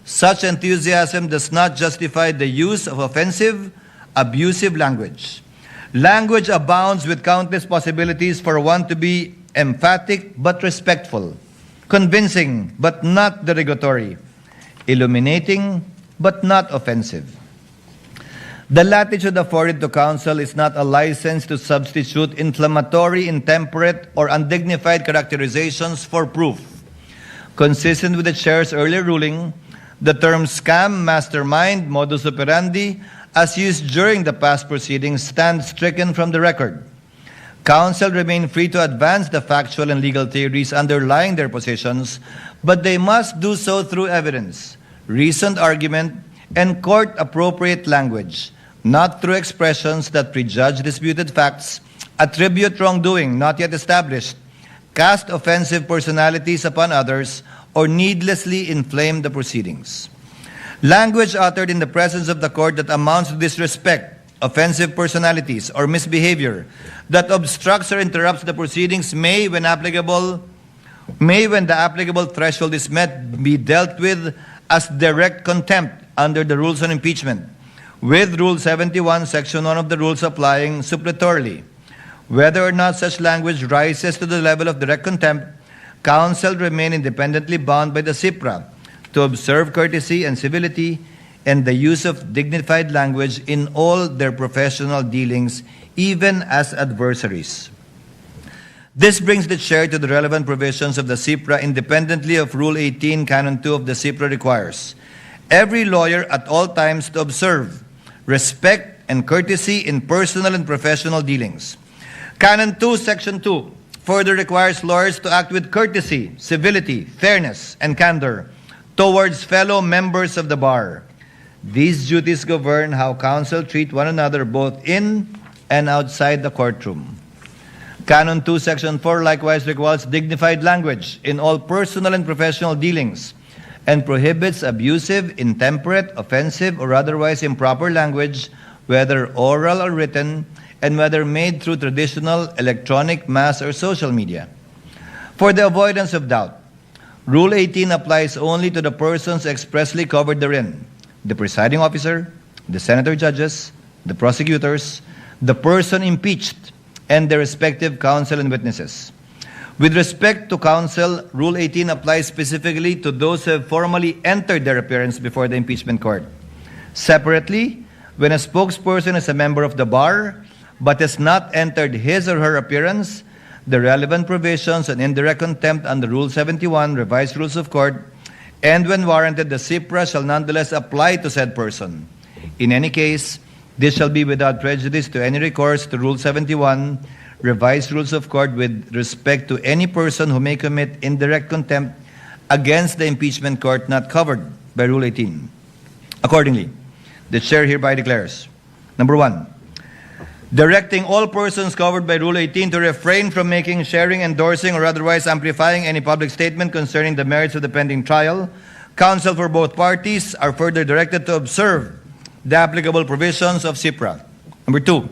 such enthusiasm does not justify the use of offensive, abusive language. Language abounds with countless possibilities for one to be emphatic but respectful, convincing but not derogatory, illuminating but not offensive. The latitude afforded to counsel is not a license to substitute inflammatory, intemperate, or undignified characterizations for proof. Consistent with the Chair's earlier ruling, the term scam, mastermind, modus operandi, as used during the past proceedings, stands stricken from the record. Counsel remain free to advance the factual and legal theories underlying their positions, but they must do so through evidence, reasoned argument, and court-appropriate language, not through expressions that prejudge disputed facts, attribute wrongdoing not yet established, cast offensive personalities upon others, or needlessly inflame the proceedings. Language uttered in the presence of the court that amounts to disrespect, offensive personalities, or misbehavior that obstructs or interrupts the proceedings may, when the applicable threshold is met, be dealt with as direct contempt under the rules on impeachment, with Rule 71, Section 1 of the rules applying suppletorily. Whether or not such language rises to the level of direct contempt, counsel remain independently bound by the CIPRA to observe courtesy and civility and the use of dignified language in all their professional dealings, even as adversaries. This brings the chair to the relevant provisions of the CIPRA independently of Rule 18, Canon 2 of the CIPRA requires every lawyer at all times to observe respect and courtesy in personal and professional dealings. Canon 2, Section 2 further requires lawyers to act with courtesy, civility, fairness, and candor towards fellow members of the bar. These duties govern how counsel treat one another both in and outside the courtroom. Canon 2, Section 4 likewise requires dignified language in all personal and professional dealings and prohibits abusive, intemperate, offensive, or otherwise improper language, whether oral or written, and whether made through traditional, electronic, mass, or social media. For the avoidance of doubt, Rule 18 applies only to the persons expressly covered therein: the presiding officer, the senator judges, the prosecutors, the person impeached, and their respective counsel and witnesses. With respect to counsel, Rule 18 applies specifically to those who have formally entered their appearance before the impeachment court. Separately, when a spokesperson is a member of the bar but has not entered his or her appearance, the relevant provisions on indirect contempt under Rule 71, Revised Rules of Court, and when warranted, the CIPRA shall nonetheless apply to said person. In any case, this shall be without prejudice to any recourse to Rule 71, Revised Rules of Court, with respect to any person who may commit indirect contempt against the impeachment court not covered by Rule 18. Accordingly, the chair hereby declares, number 1, directing all persons covered by Rule 18 to refrain from making, sharing, endorsing, or otherwise amplifying any public statement concerning the merits of the pending trial. Counsel for both parties are further directed to observe the applicable provisions of CIPRA. Number 2,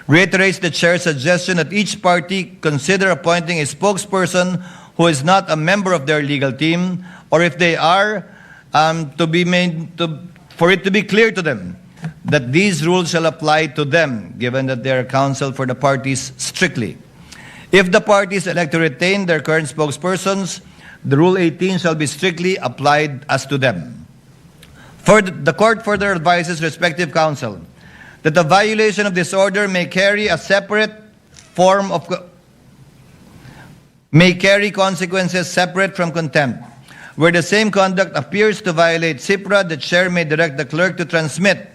reiterates the chair's suggestion that each party consider appointing a spokesperson who is not a member of their legal team, or if they are, for it to be clear to them that these rules shall apply to them, given that they are counsel for the parties strictly. If the parties elect to retain their current spokespersons, the Rule 18 shall be strictly applied as to them. The court further advises respective counsel that the violation of this order may carry consequences separate from contempt. Where the same conduct appears to violate CIPRA, the chair may direct the clerk to transmit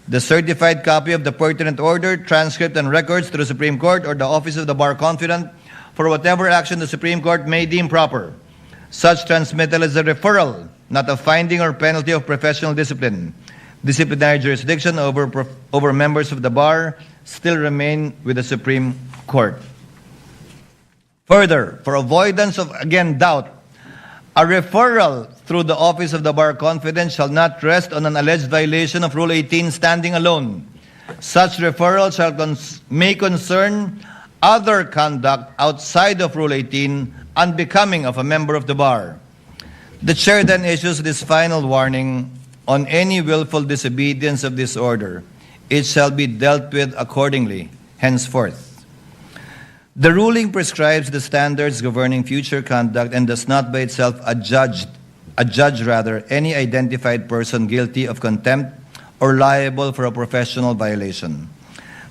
the certified copy of the pertinent order, transcript, and records to the Supreme Court or the Office of the Bar Confidant for whatever action the Supreme Court may deem proper. Such transmittal is a referral, not a finding or penalty of professional discipline. Disciplinary jurisdiction over members of the bar still remain with the Supreme Court. Further, for avoidance of, again, doubt, a referral through the Office of the Bar Confidant shall not rest on an alleged violation of Rule 18 standing alone. Such referral may concern other conduct outside of Rule 18 unbecoming of a member of the bar. The chair then issues this final warning: on any willful disobedience of this order, it shall be dealt with accordingly henceforth. The ruling prescribes the standards governing future conduct and does not by itself adjudge any identified person guilty of contempt or liable for a professional violation.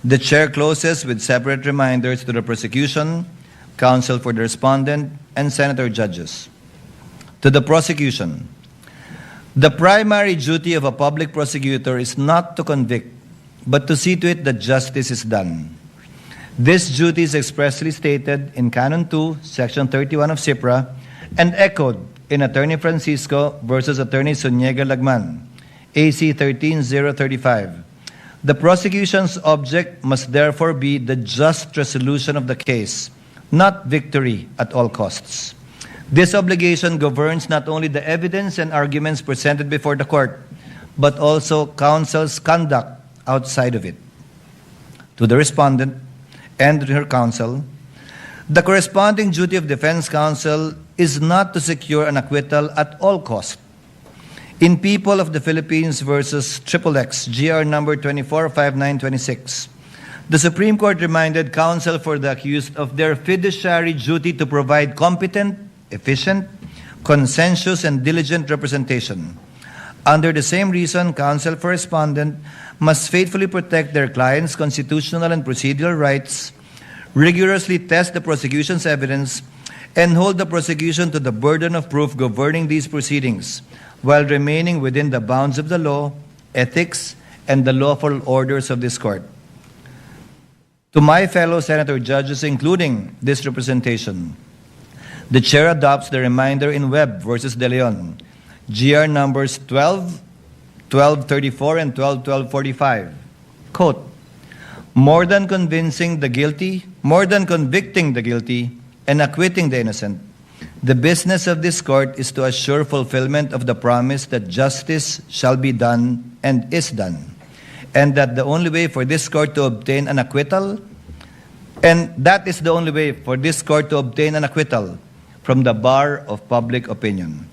The chair closes with separate reminders to the prosecution, counsel for the respondent, and senator judges. To the prosecution, the primary duty of a public prosecutor is not to convict, but to see to it that justice is done. This duty is expressly stated in Canon 2, Section 31 of CIPRA, and echoed in Attorney Francisco versus Attorney Zuniga Lagman, AC 13035. The prosecution's object must therefore be the just resolution of the case, not victory at all costs. This obligation governs not only the evidence and arguments presented before the court, but also counsel's conduct outside of it. To the respondent and her counsel, the corresponding duty of defense counsel is not to secure an acquittal at all costs. In People of the Philippines versus XXX, GR number 245926, the Supreme Court reminded counsel for the accused of their fiduciary duty to provide competent, efficient, consensuous, and diligent representation. Under the same reason, counsel for respondent must faithfully protect their client's constitutional and procedural rights, rigorously test the prosecution's evidence, and hold the prosecution to the burden of proof governing these proceedings, while remaining within the bounds of the law, ethics, and the lawful orders of this court. To my fellow senator judges, including this representation, the chair adopts the reminder in Webb versus De Leon, GR numbers 1234 and 1245. Quote, more than convicting the guilty and acquitting the innocent, the business of this court is to assure fulfillment of the promise that justice shall be done and is done, and that the only way for this court to obtain an acquittal, from the bar of public opinion.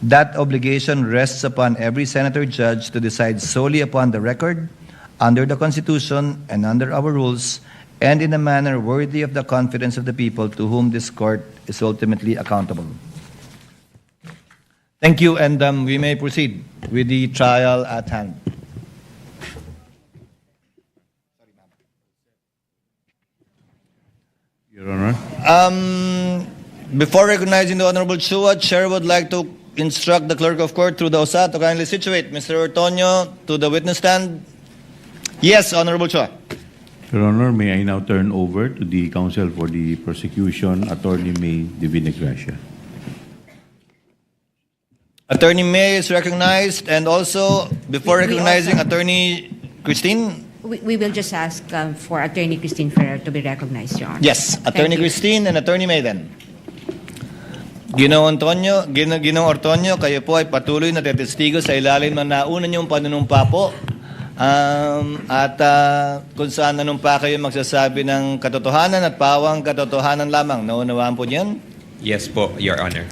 That obligation rests upon every senator judge to decide solely upon the record, under the Constitution and under our rules, and in a manner worthy of the confidence of the people to whom this court is ultimately accountable. Thank you, and we may proceed with the trial at hand. Your Honor. Before recognizing the Honorable Chua, Chair would like to instruct the Clerk of Court through the OSA to kindly situate Mr. Ortonio to the witness stand. Yes, Honorable Chua. Your Honor, may I now turn over to the counsel for the prosecution, Attorney May Divina Gracia. Attorney May is recognized, and also, before recognizing Attorney Christine. We will just ask for Attorney Christine Ferrer to be recognized, Your Honor. Yes, Attorney Christine and Attorney May then. Ginoong Ortonio, kayo po ay patuloy na tetestigo sa ilalim ng nauna niyong panunumpa po. Kung saan nanumpa kayo magsasabi ng katotohanan at pawang katotohanan lamang. Naunawaan po niyan? Yes po, Your Honor.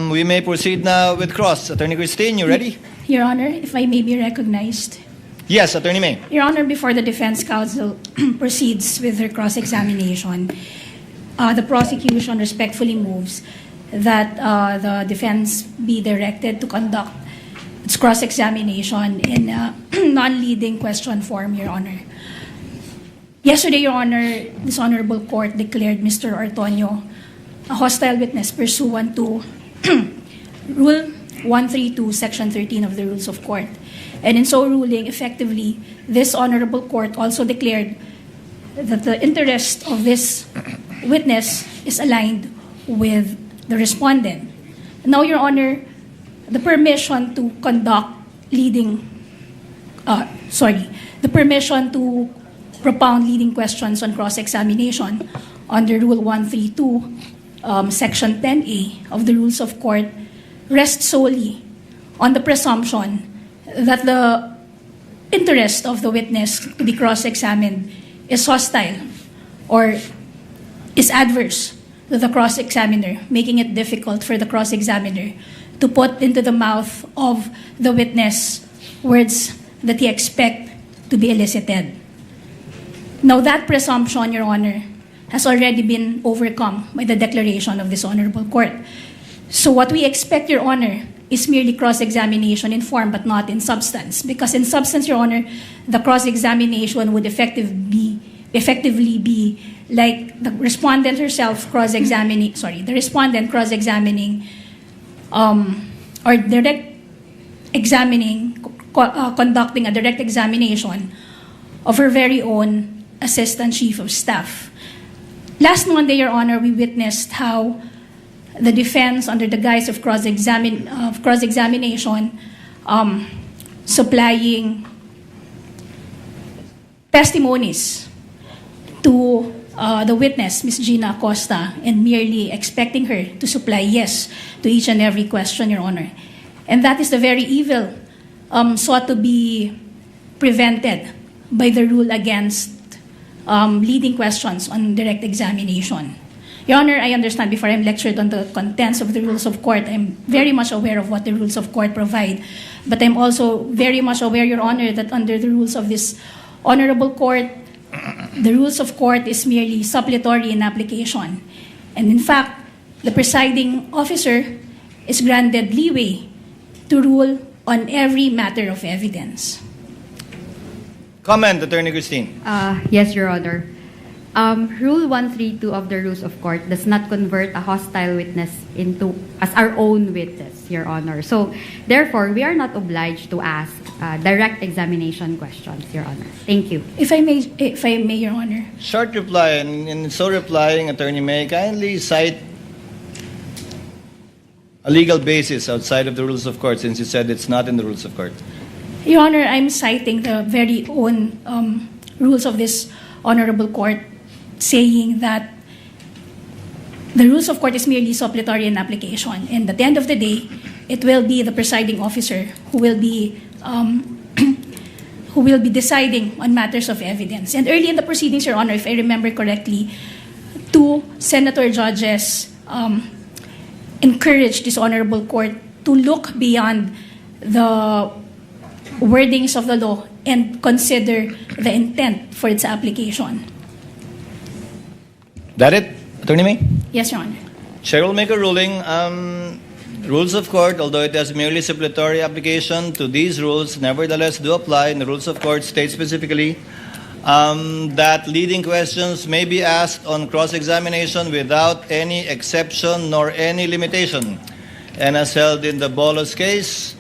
We may proceed now with cross. Attorney Christine, you ready? Your Honor, if I may be recognized. Yes, Attorney May. Your Honor, before the defense counsel proceeds with their cross-examination, the prosecution respectfully moves that the defense be directed to conduct its cross-examination in a non-leading question form, Your Honor. Yesterday, Your Honor, this Honorable Court declared Mr. Ortonio a hostile witness pursuant to Rule 132, Section 13 of the Rules of Court. And in so ruling, effectively, this Honorable Court also declared that the interest of this witness is aligned with the respondent. Now, Your Honor, the permission to conduct the permission to propound leading questions on cross-examination under Rule 132, Section 10A of the Rules of Court rests solely on the presumption that the interest of the witness to be cross-examined is hostile or is adverse to the cross-examiner, making it difficult for the cross-examiner to put into the mouth of the witness words that he expects to be elicited. Now, that presumption, Your Honor, has already been overcome by the declaration of this Honorable Court. So what we expect, Your Honor, is merely cross-examination in form but not in substance. Because in substance, Your Honor, the cross-examination would effectively be like the respondent herself cross-examining, the respondent cross-examining or direct examining, conducting a direct examination of her very own Assistant Chief of Staff. Last Monday, Your Honor, we witnessed how the defense, under the guise of cross-examination, supplying testimonies to the witness, Ms. Gina Acosta, and merely expecting her to supply yes to each and every question, Your Honor. And that is the very evil sought to be prevented by the rule against leading questions on direct examination. Your Honor, I understand before I'm lectured on the contents of the rules of court, I'm very much aware of what the rules of court provide. But I'm also very much aware, Your Honor, that under the rules of this honorable court, the rules of court is merely suppletory in application. And in fact, the presiding officer is granted leeway to rule on every matter of evidence. Comment, Attorney Christine. Yes, Your Honor. Rule 132 of the Rules of Court does not convert a hostile witness into as our own witness, Your Honor. So, therefore, we are not obliged to ask direct examination questions, Your Honor. Thank you. If I may, Your Honor. Short reply, and in so replying, Attorney May, kindly cite a legal basis outside of the rules of court, since you said it's not in the rules of court. Your Honor, I'm citing the very own rules of this honorable court, saying that the rules of court is merely suppletory in application, and at the end of the day, it will be the presiding officer who will be deciding on matters of evidence. And early in the proceedings, Your Honor, if I remember correctly, 2 senator judges encouraged this honorable court to look beyond the wordings of the law and consider the intent for its application. That it, Attorney May? Yes, Your Honor. Chair will make a ruling. Rules of court, although it has merely supplementary application to these rules, nevertheless do apply. And the rules of court state specifically that leading questions may be asked on cross-examination without any exception nor any limitation. And as held in the Bolos case,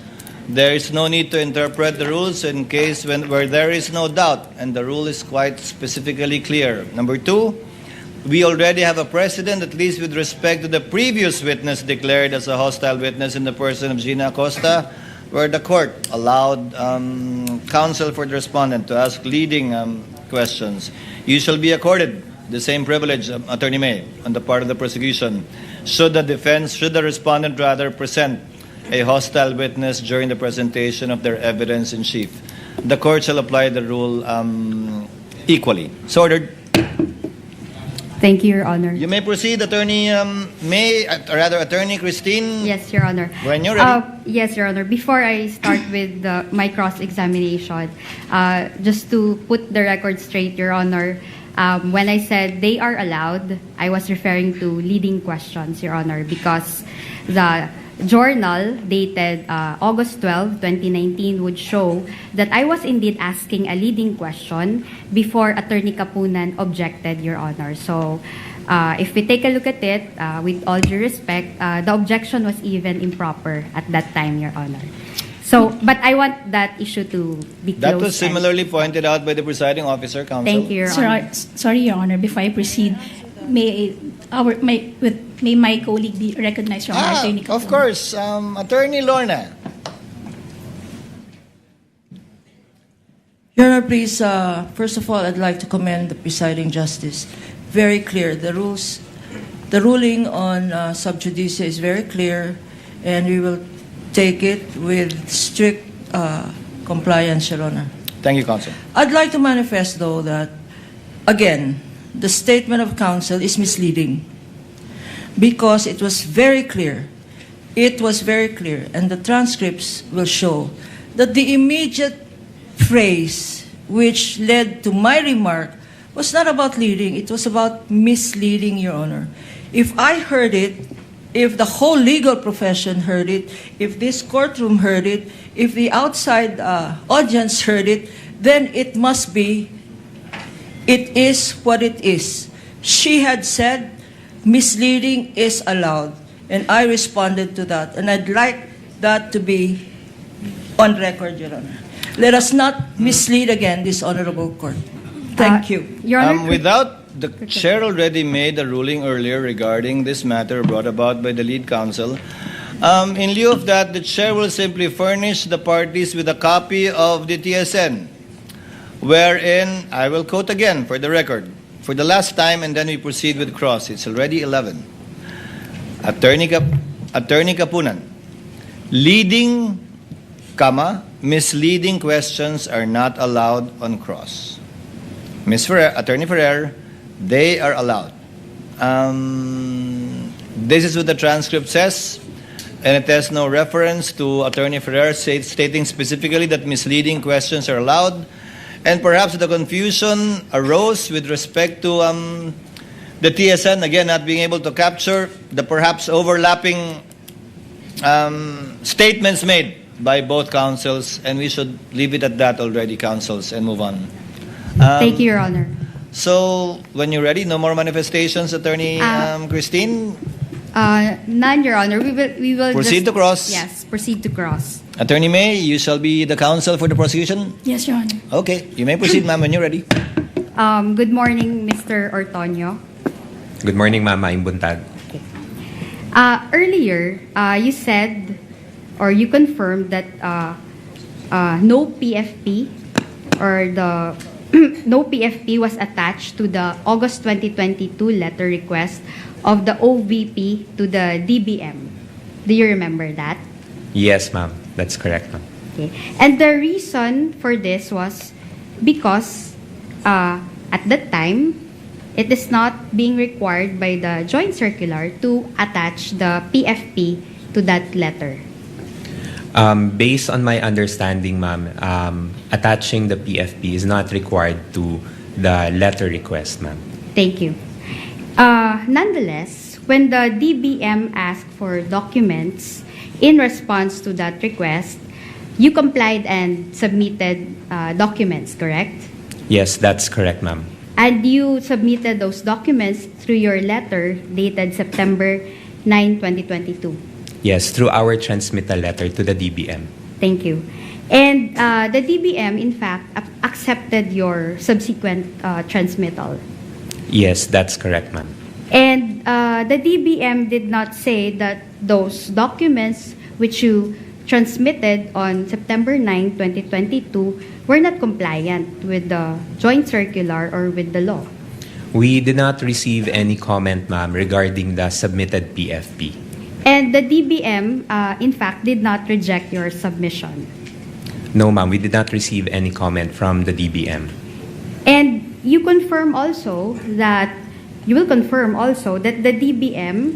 there is no need to interpret the rules in case where there is no doubt, and the rule is quite specifically clear. Number 2, we already have a precedent, at least with respect to the previous witness declared as a hostile witness in the person of Gina Acosta, where the court allowed counsel for the respondent to ask leading questions. You shall be accorded the same privilege, Attorney May, on the part of the prosecution, should the respondent rather present a hostile witness during the presentation of their evidence in chief. The court shall apply the rule equally. So ordered. Thank you, Your Honor. You may proceed, Attorney Attorney Christine. Yes, Your Honor. When you're ready. Yes, Your Honor. Before I start with my cross-examination, just to put the record straight, Your Honor, when I said they are allowed, I was referring to leading questions, Your Honor, because the journal dated August 12, 2019 would show that I was indeed asking a leading question before Attorney Kapunan objected, Your Honor. So if we take a look at it, with all due respect, the objection was even improper at that time, Your Honor. So, but I want that issue to be closed. That was similarly pointed out by the presiding officer, counsel. Thank you, Your Honor. Sorry, Your Honor, before I proceed, may my colleague be recognized, Your Honor? Attorney Of course. Attorney Lorna. Your Honor, please, first of all, I'd like to commend the presiding justice. Very clear. The ruling on sub judice is very clear, and we will take it with strict compliance, Your Honor. Thank you, counsel. I'd like to manifest, though, that, again, the statement of counsel is misleading because it was very clear. It was very clear, and the transcripts will show that the immediate phrase which led to my remark was not about leading, it was about misleading, Your Honor. If I heard it, if the whole legal profession heard it, if this courtroom heard it, if the outside audience heard it, then it must be, it is what it is. She had said misleading is allowed, and I responded to that, and I'd like that to be on record, Your Honor. Let us not mislead again this honorable court. Thank you. Your Honor, The chair already made a ruling earlier regarding this matter brought about by the lead counsel. In lieu of that, the chair will simply furnish the parties with a copy of the TSN, wherein, I will quote again for the record, for the last time, and then we proceed with cross. It's already 11. Attorney Kapunan, leading, misleading questions are not allowed on cross. Attorney Ferrer, they are allowed. This is what the transcript says, and it has no reference to Attorney Ferrer stating specifically that misleading questions are allowed, and perhaps the confusion arose with respect to the TSN, again, not being able to capture the perhaps overlapping statements made by both counsels, and we should leave it at that already, counsels, and move on. Thank you, Your Honor. So, when you're ready, no more manifestations, Attorney Christine? None, Your Honor. We will Proceed to cross. Yes, proceed to cross. Attorney May, you shall be the counsel for the prosecution? Yes, Your Honor. Okay, you may proceed, ma'am, when you're ready. Good morning, Mr. Ortonio. Good morning, Ma'am Maing Buntag. Earlier, you said or you confirmed that no PFP or the no PFP was attached to the August 2022 letter request of the OVP to the DBM. Do you remember that? Yes, ma'am. That's correct, ma'am. Okay. And the reason for this was because at that time, it is not being required by the joint circular to attach the PFP to that letter. Based on my understanding, ma'am, attaching the PFP is not required to the letter request, ma'am. Thank you. Nonetheless, when the DBM asked for documents in response to that request, you complied and submitted documents, correct? Yes, that's correct, ma'am. And you submitted those documents through your letter dated September 9, 2022. Yes, through our transmittal letter to the DBM. Thank you. And the DBM, in fact, accepted your subsequent transmittal. Yes, that's correct, ma'am. And the DBM did not say that those documents which you transmitted on September 9, 2022 were not compliant with the joint circular or with the law. We did not receive any comment, ma'am, regarding the submitted PFP. And the DBM, in fact, did not reject your submission. No, ma'am, we did not receive any comment from the DBM. And you will confirm also that the DBM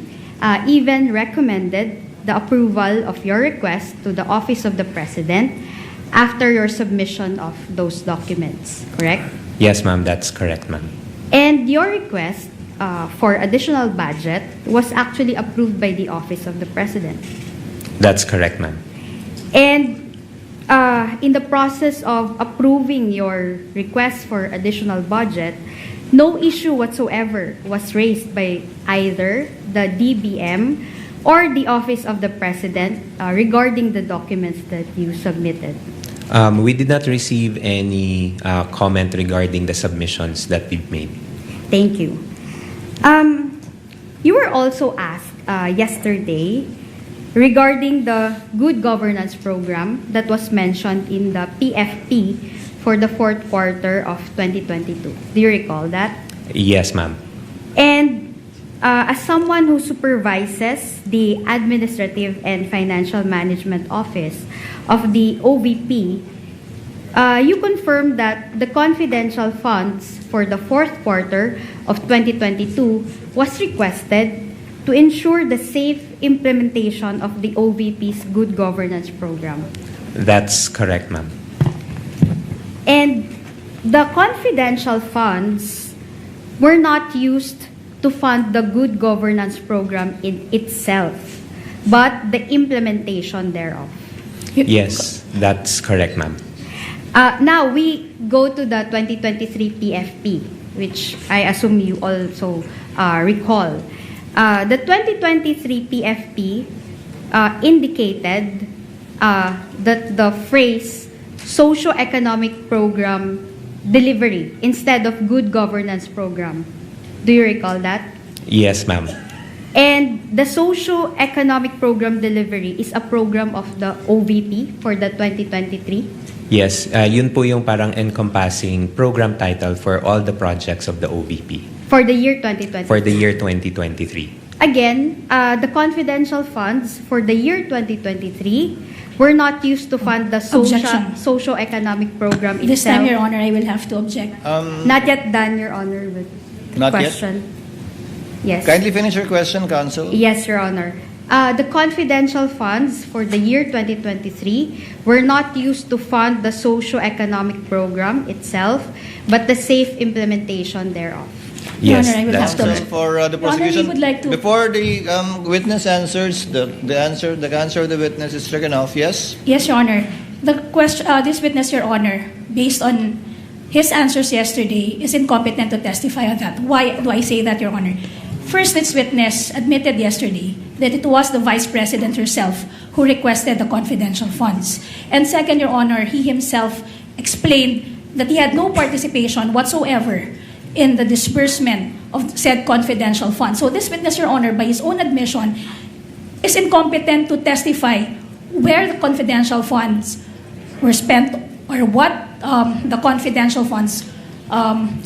even recommended the approval of your request to the Office of the President after your submission of those documents, correct? Yes, ma'am, that's correct, ma'am. And your request for additional budget was actually approved by the Office of the President. That's correct, ma'am. And in the process of approving your request for additional budget, no issue whatsoever was raised by either the DBM or the Office of the President regarding the documents that you submitted. We did not receive any comment regarding the submissions that we've made. Thank you. You were also asked yesterday regarding the good governance program that was mentioned in the PFP for the fourth quarter of 2022. Do you recall that? Yes, ma'am. And as someone who supervises the Administrative and Financial Management Office of the OVP, you confirmed that the confidential funds for the fourth quarter of 2022 was requested to ensure the safe implementation of the OVP's good governance program. That's correct, ma'am. And the confidential funds were not used to fund the good governance program in itself, but the implementation thereof. Yes, that's correct, ma'am. Now we go to the 2023 PFP, which I assume you also recall. The 2023 PFP indicated that the phrase socio-economic program delivery instead of good governance program. Do you recall that? Yes, ma'am. And the socio-economic program delivery is a program of the OVP for the 2023? Yes, yun po yung parang encompassing program title for all the projects of the OVP. For the year 2023? For the year 2023. Again, the confidential funds for the year 2023 were not used to fund the socio-economic program itself. This time, Your Honor, I will have to object. Not yet done, Your Honor, with Not question. Yet? Yes. Kindly finish your question, Counsel. Yes, Your Honor. The confidential funds for the year 2023 were not used to fund the socio-economic program itself, but the safe implementation thereof. Your Yes, Honor, I would that's have to- correct. For the Your Honor, we prosecution, would like to- before the witness answers, the answer of the witness is stricken off. Yes. Yes, Your Honor. The question, this witness, Your Honor, based on his answers yesterday, is incompetent to testify on that. Why do I say that, Your Honor? First, this witness admitted yesterday that it was the Vice President herself who requested the confidential funds. And second, Your Honor, he himself explained that he had no participation whatsoever in the disbursement of said confidential funds. So this witness, Your Honor, by his own admission, is incompetent to testify where the confidential funds were spent or what the confidential funds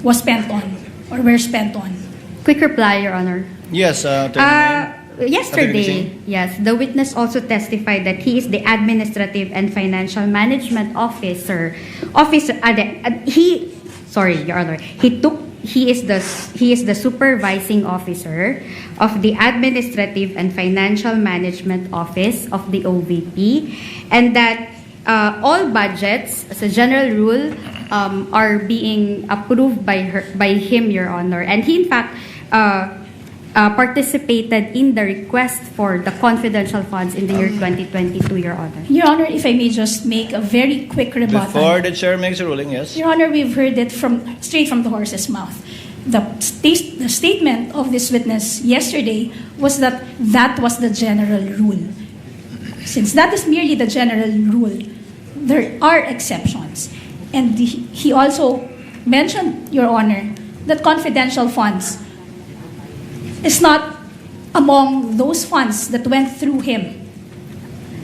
was spent on or were spent on. Quick reply, Your Honor. Yes. Attorney May. Yesterday, yes, the witness also testified that he is the Administrative and Financial Management Officer. Sorry, Your Honor. He is the supervising officer of the Administrative and Financial Management Office of the OVP, and that all budgets, as a general rule, are being approved by him, Your Honor. And he, in fact, participated in the request for the confidential funds in the year 2022, Your Honor. Your Honor, if I may just make a very quick rebuttal. Before the chair makes a ruling, yes. Your Honor, we've heard it straight from the horse's mouth. The statement of this witness yesterday was that that was the general rule. Since that is merely the general rule, there are exceptions. And he also mentioned, Your Honor, that confidential funds is not among those funds that went through him.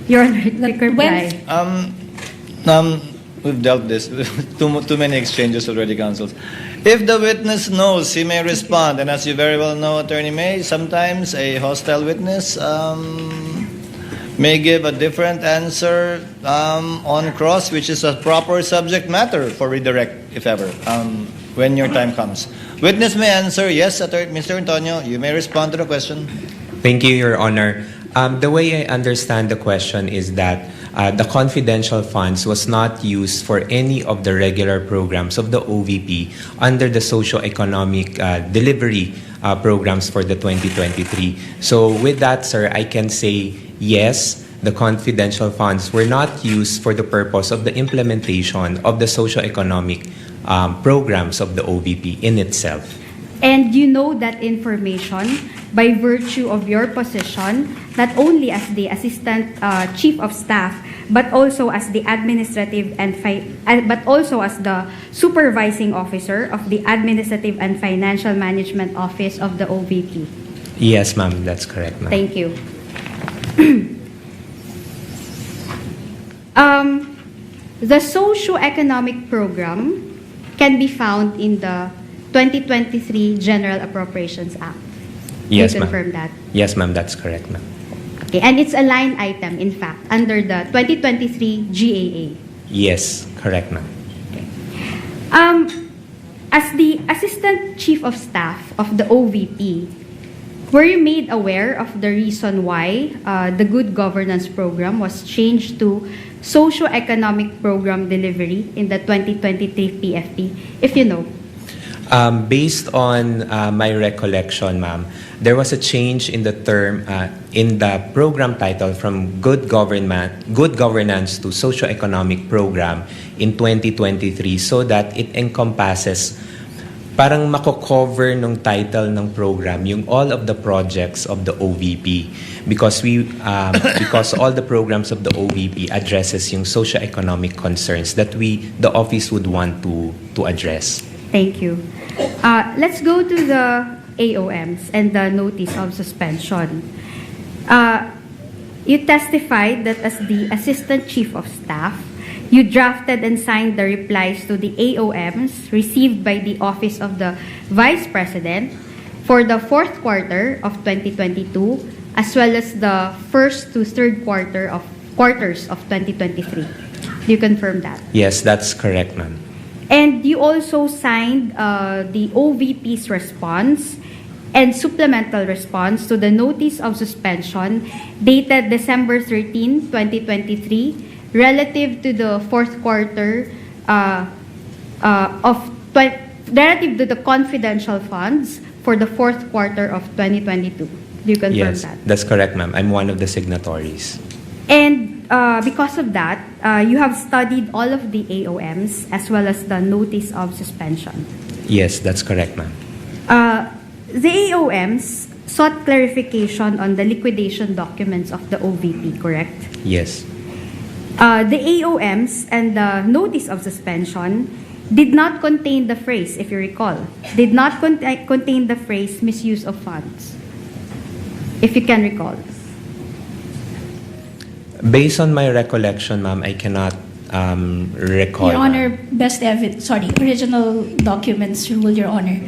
Your Honor, quick reply. We've dealt this. too many exchanges already, counsels. If the witness knows, he may respond. And as you very well know, Attorney May, sometimes a hostile witness may give a different answer on cross, which is a proper subject matter for redirect, if ever, when your time comes. Witness may answer. Yes, Mr. Antonio, you may respond to the question. Thank you, Your Honor. The way I understand the question is that the confidential funds was not used for any of the regular programs of the OVP under the socio-economic delivery programs for the 2023. So with that, sir, I can say yes, the confidential funds were not used for the purpose of the implementation of the socio-economic programs of the OVP in itself. And you know that information by virtue of your position, not only as the Assistant Chief of Staff, but also as the Administrative and but also as the Supervising Officer of the Administrative and Financial Management Office of the OVP. Yes, ma'am, that's correct, ma'am. Thank you. The socio-economic program can be found in the 2023 General Appropriations Act. Yes, you ma'am. confirm that? Yes, ma'am, that's correct, ma'am. Okay, and it's a line item, in fact, under the 2023 GAA. Yes, correct, ma'am. As the Assistant Chief of Staff of the OVP, were you made aware of the reason why the Good Governance Program was changed to Socio-Economic Program Delivery in the 2023 PFP, if you know? Based on my recollection, ma'am, there was a change in the term, in the program title from Good Governance to Socio-Economic Program in 2023 so that it encompasses, parang mako-cover nung title ng program yung all of the projects of the OVP because because all the programs of the OVP addresses yung socio-economic concerns that the office would want to address. Thank you. Let's go to the AOMs and the notice of suspension. You testified that as the Assistant Chief of Staff, you drafted and signed the replies to the AOMs received by the Office of the Vice President for the fourth quarter of 2022 as well as the first to third quarters of 2023. Do you confirm that? Yes, that's correct, ma'am. And you also signed the OVP's response and supplemental response to the notice of suspension dated December 13, 2023, relative to the fourth quarter relative to the confidential funds for the fourth quarter of 2022. Do you confirm Yes, that? that's correct, ma'am. I'm one of the signatories. And because of that, you have studied all of the AOMs as well as the notice of suspension. Yes, that's correct, ma'am. The AOMs sought clarification on the liquidation documents of the OVP, correct? Yes. The AOMs and the notice of suspension did not contain the phrase, if you recall, did not contain the phrase misuse of funds, if you can recall. Based on my recollection, ma'am, I cannot recall. Your Honor, best evidence, original documents rule, Your Honor.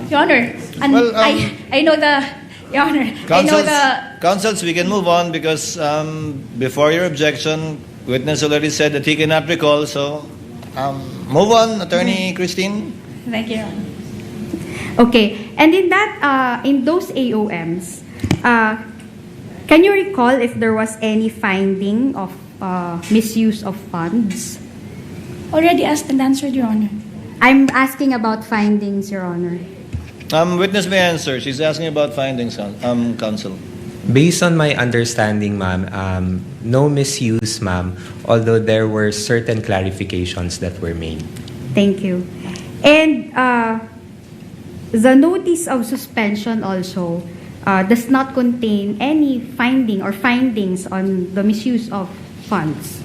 Your Honor, and Well, I know the, Your Honor, I know the... Counsels, we can move on because before your objection, witness already said that he cannot recall, so move on, Attorney Christine. Thank you, Your Honor. Okay, and in that, in those AOMs, can you recall if there was any finding of misuse of funds? Already asked and answered, Your Honor. I'm asking about findings, Your Honor. Witness may answer. She's asking about findings, counsel. Based on my understanding, ma'am, no misuse, ma'am, although there were certain clarifications that were made. Thank you. And the notice of suspension also does not contain any finding or findings on the misuse of funds.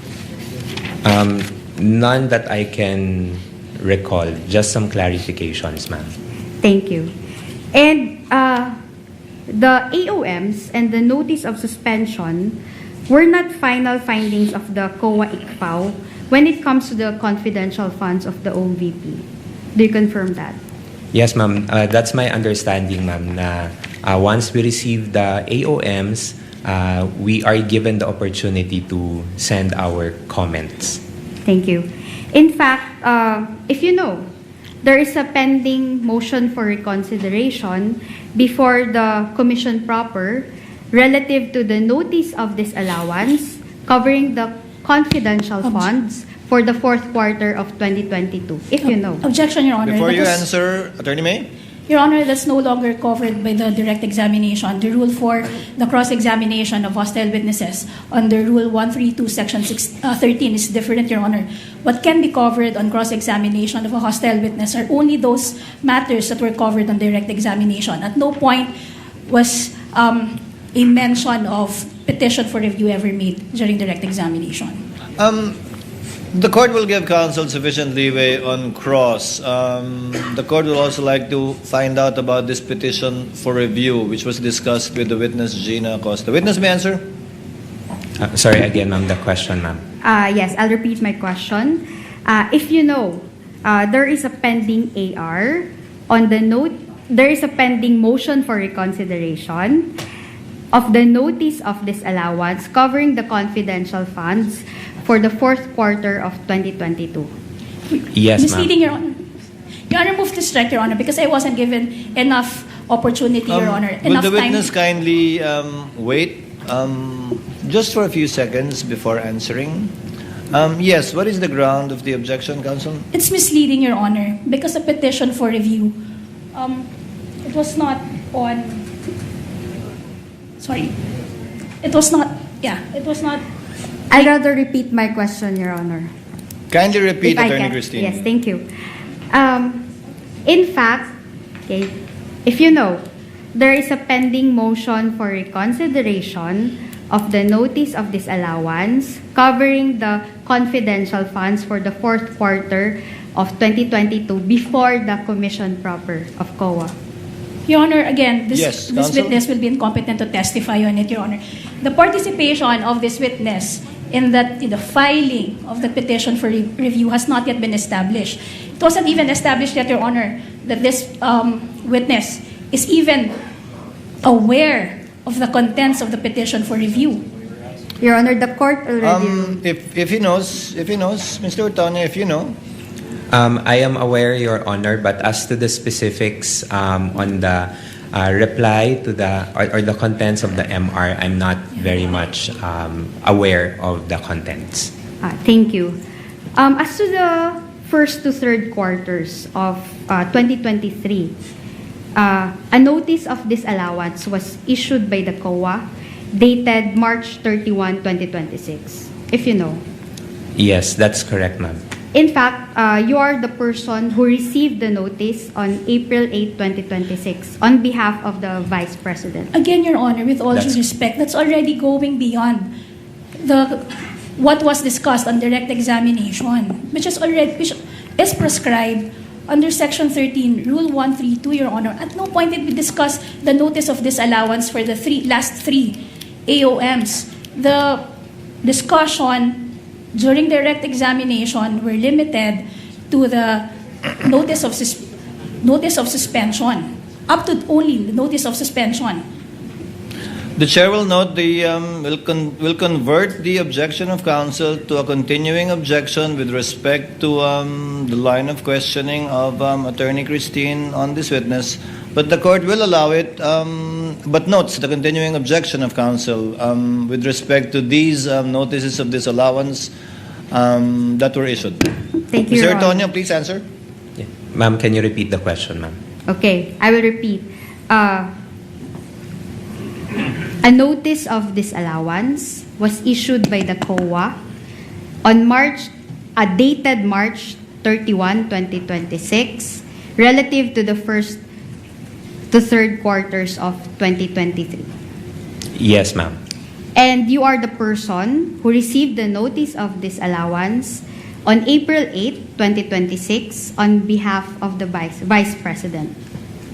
None that I can recall, just some clarifications, ma'am. Thank you. And the AOMs and the notice of suspension were not final findings of the COA-ICFAO when it comes to the confidential funds of the OVP. Do you confirm that? Yes, ma'am. That's my understanding, ma'am, na once we receive the AOMs, we are given the opportunity to send our comments. Thank you. In fact, if you know, there is a pending motion for reconsideration before the Commission proper relative to the notice of disallowance covering the confidential funds for the fourth quarter of 2022, if you know. Objection, Your Honor. Before you answer, Attorney May? Your Honor, that's no longer covered by the direct examination. The rule for the cross-examination of hostile witnesses under Rule 132, Section 13 is different, Your Honor. What can be covered on cross-examination of a hostile witness are only those matters that were covered on direct examination. At no point was a mention of petition for review ever made during direct examination. The court will give counsel sufficient leeway on cross. The court will also like to find out about this petition for review, which was discussed with the witness, Gina Acosta. Witness may answer? Sorry, again, ma'am, the question, ma'am. Yes, I'll repeat my question. If you know, there is a pending AR on the note, there is a pending motion for reconsideration of the notice of disallowance covering the confidential funds for the fourth quarter of 2022. Yes, ma'am. Misleading, Your Honor. Your Honor, move to strike, Your Honor, because I wasn't given enough opportunity, Your Honor. Will Enough the witness time. kindly wait just for a few seconds before answering? Yes, what is the ground of the objection, counsel? It's misleading, Your Honor, because a petition for review, it was not on, sorry, it was not, it was not. I'd rather repeat my question, Your Honor. Kindly repeat, If I Attorney can. Christine. Yes, thank you. In fact, okay, if you know, there is a pending motion for reconsideration of the notice of disallowance covering the confidential funds for the fourth quarter of 2022 before the commission proper of COA. Your Honor, again, Yes, this counsel? witness will be incompetent to testify on it, Your Honor. The participation of this witness in the filing of the petition for review has not yet been established. It wasn't even established yet, Your Honor, that this witness is even aware of the contents of the petition for review. Your Honor, the court already... If he knows, Mr. Otoño, if you know, I am aware, Your Honor, but as to the specifics on the reply to or the contents of the MR, I'm not very much aware of the contents. Thank you. As to the first to third quarters of 2023, a notice of disallowance was issued by the COA dated March 31, 2026, if you know. Yes, that's correct, ma'am. In fact, you are the person who received the notice on April 8, 2026 on behalf of the Vice President. Again, Your Honor, with all due respect, that's already going beyond what was discussed on direct examination, which is prescribed under Section 13, Rule 132, Your Honor. At no point did we discuss the notice of disallowance for the last three AOMs. The discussion during direct examination were limited to the notice of suspension, up to only the notice of suspension. The chair will note will convert the objection of counsel to a continuing objection with respect to the line of questioning of Attorney Christine on this witness, but the court will allow it, but notes the continuing objection of counsel with respect to these notices of disallowance that were issued. Thank you, Mr. Your Honor. Antonio, please answer. Yeah. Ma'am, can you repeat the question, ma'am? Okay, I will repeat. A notice of disallowance was issued by the COA on dated March 31, 2026, relative to the first to third quarters of 2023. Yes, ma'am. And you are the person who received the notice of disallowance on April 8, 2026 on behalf of the Vice President.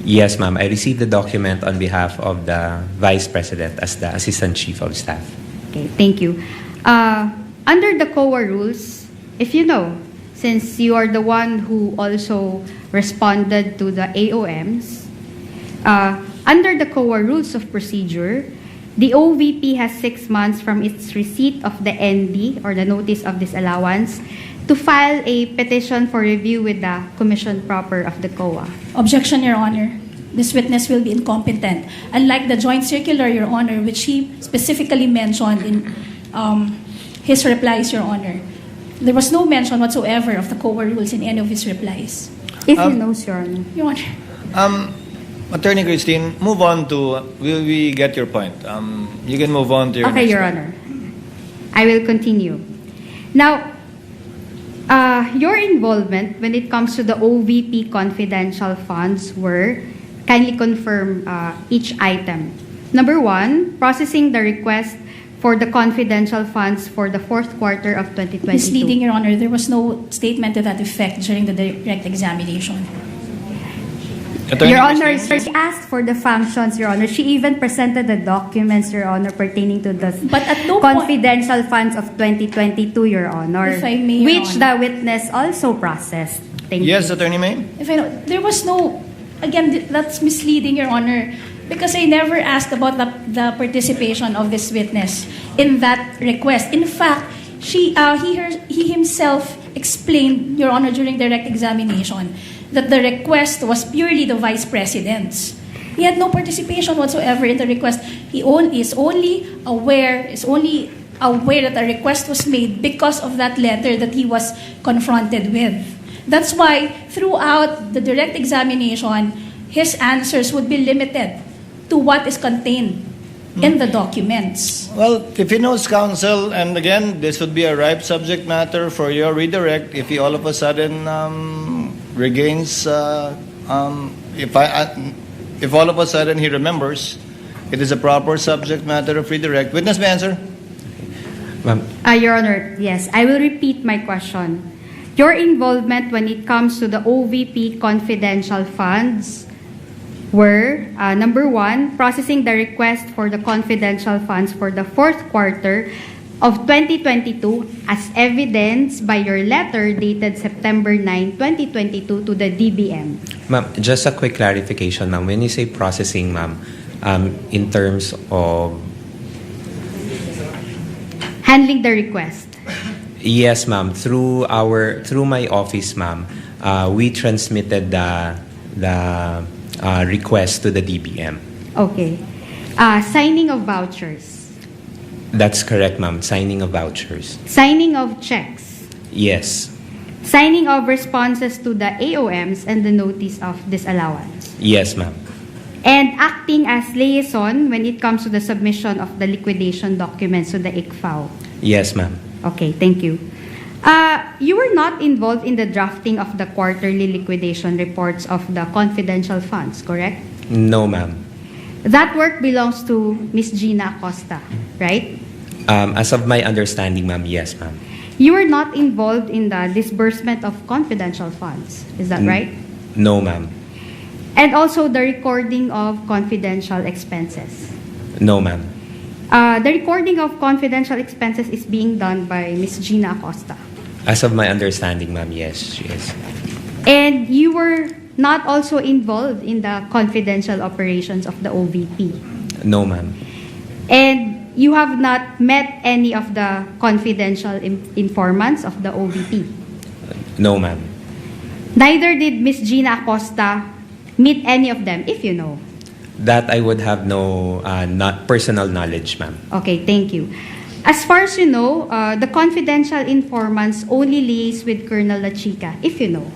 Yes, ma'am. I received the document on behalf of the Vice President as the Assistant Chief of Staff. Okay, thank you. Under the COA rules, if you know, since you are the one who also responded to the AOMs, under the COA rules of procedure, the OVP has 6 months from its receipt of the ND or the notice of disallowance to file a petition for review with the Commission proper of the COA. Objection, Your Honor. This witness will be incompetent. Unlike the joint circular, Your Honor, which he specifically mentioned in his replies, Your Honor, there was no mention whatsoever of the COA rules in any of his replies. If you know, Your Honor. Your Honor. Attorney Christine, move on to, we get your point. You can move on to your Okay, next Your point. Honor. I will continue. Now, your involvement when it comes to the OVP confidential funds were, kindly confirm each item. Number 1, processing the request for the confidential funds for the fourth quarter of 2022. Misleading, Your Honor. There was no statement to that effect during the direct examination. Your Honor, she asked for the functions, Your Honor. She even presented the documents, Your Honor, pertaining to the confidential funds of 2022, Your Honor, If I may, Your which Honor. the witness also processed. Thank Yes, you. Attorney May? If I know, there was no, again, that's misleading, Your Honor, because I never asked about the participation of this witness in that request. In fact, he himself explained, Your Honor, during direct examination, that the request was purely the Vice President's. He had no participation whatsoever in the request. He is only aware that a request was made because of that letter that he was confronted with. That's why throughout the direct examination, his answers would be limited to what is contained in the documents. Well, if he knows counsel, and again, this would be a ripe subject matter for your redirect if he all of a sudden regains, if all of a sudden he remembers, it is a proper subject matter of redirect. Witness may answer. Your Honor, yes, I will repeat my question. Your involvement when it comes to the OVP confidential funds were, number 1, processing the request for the confidential funds for the fourth quarter of 2022 as evidenced by your letter dated September 9, 2022 to the DBM. Ma'am, just a quick clarification, ma'am. When you say processing, ma'am, in terms of... Handling the request. Yes, ma'am. Through my office, ma'am, we transmitted the request to the DBM. Okay. Signing of vouchers. That's correct, ma'am. Signing of vouchers. Signing of checks. Yes. Signing of responses to the AOMs and the notice of disallowance. Yes, ma'am. And acting as liaison when it comes to the submission of the liquidation documents to the ICFAO. Yes, ma'am. Okay, thank you. You were not involved in the drafting of the quarterly liquidation reports of the confidential funds, correct? No, ma'am. That work belongs to Ms. Gina Acosta, right? As of my understanding, ma'am, yes, ma'am. You were not involved in the disbursement of confidential funds, is that right? No, ma'am. And also the recording of confidential expenses. No, ma'am. The recording of confidential expenses is being done by Ms. Gina Acosta. As of my understanding, ma'am, yes, she is. And you were not also involved in the confidential operations of the OVP. No, ma'am. And you have not met any of the confidential informants of the OVP. No, ma'am. Neither did Ms. Gina Acosta meet any of them, if you know. That I would have no not personal knowledge, ma'am. Okay, thank you. As far as you know, the confidential informants only liaise with Colonel La Chica, if you know.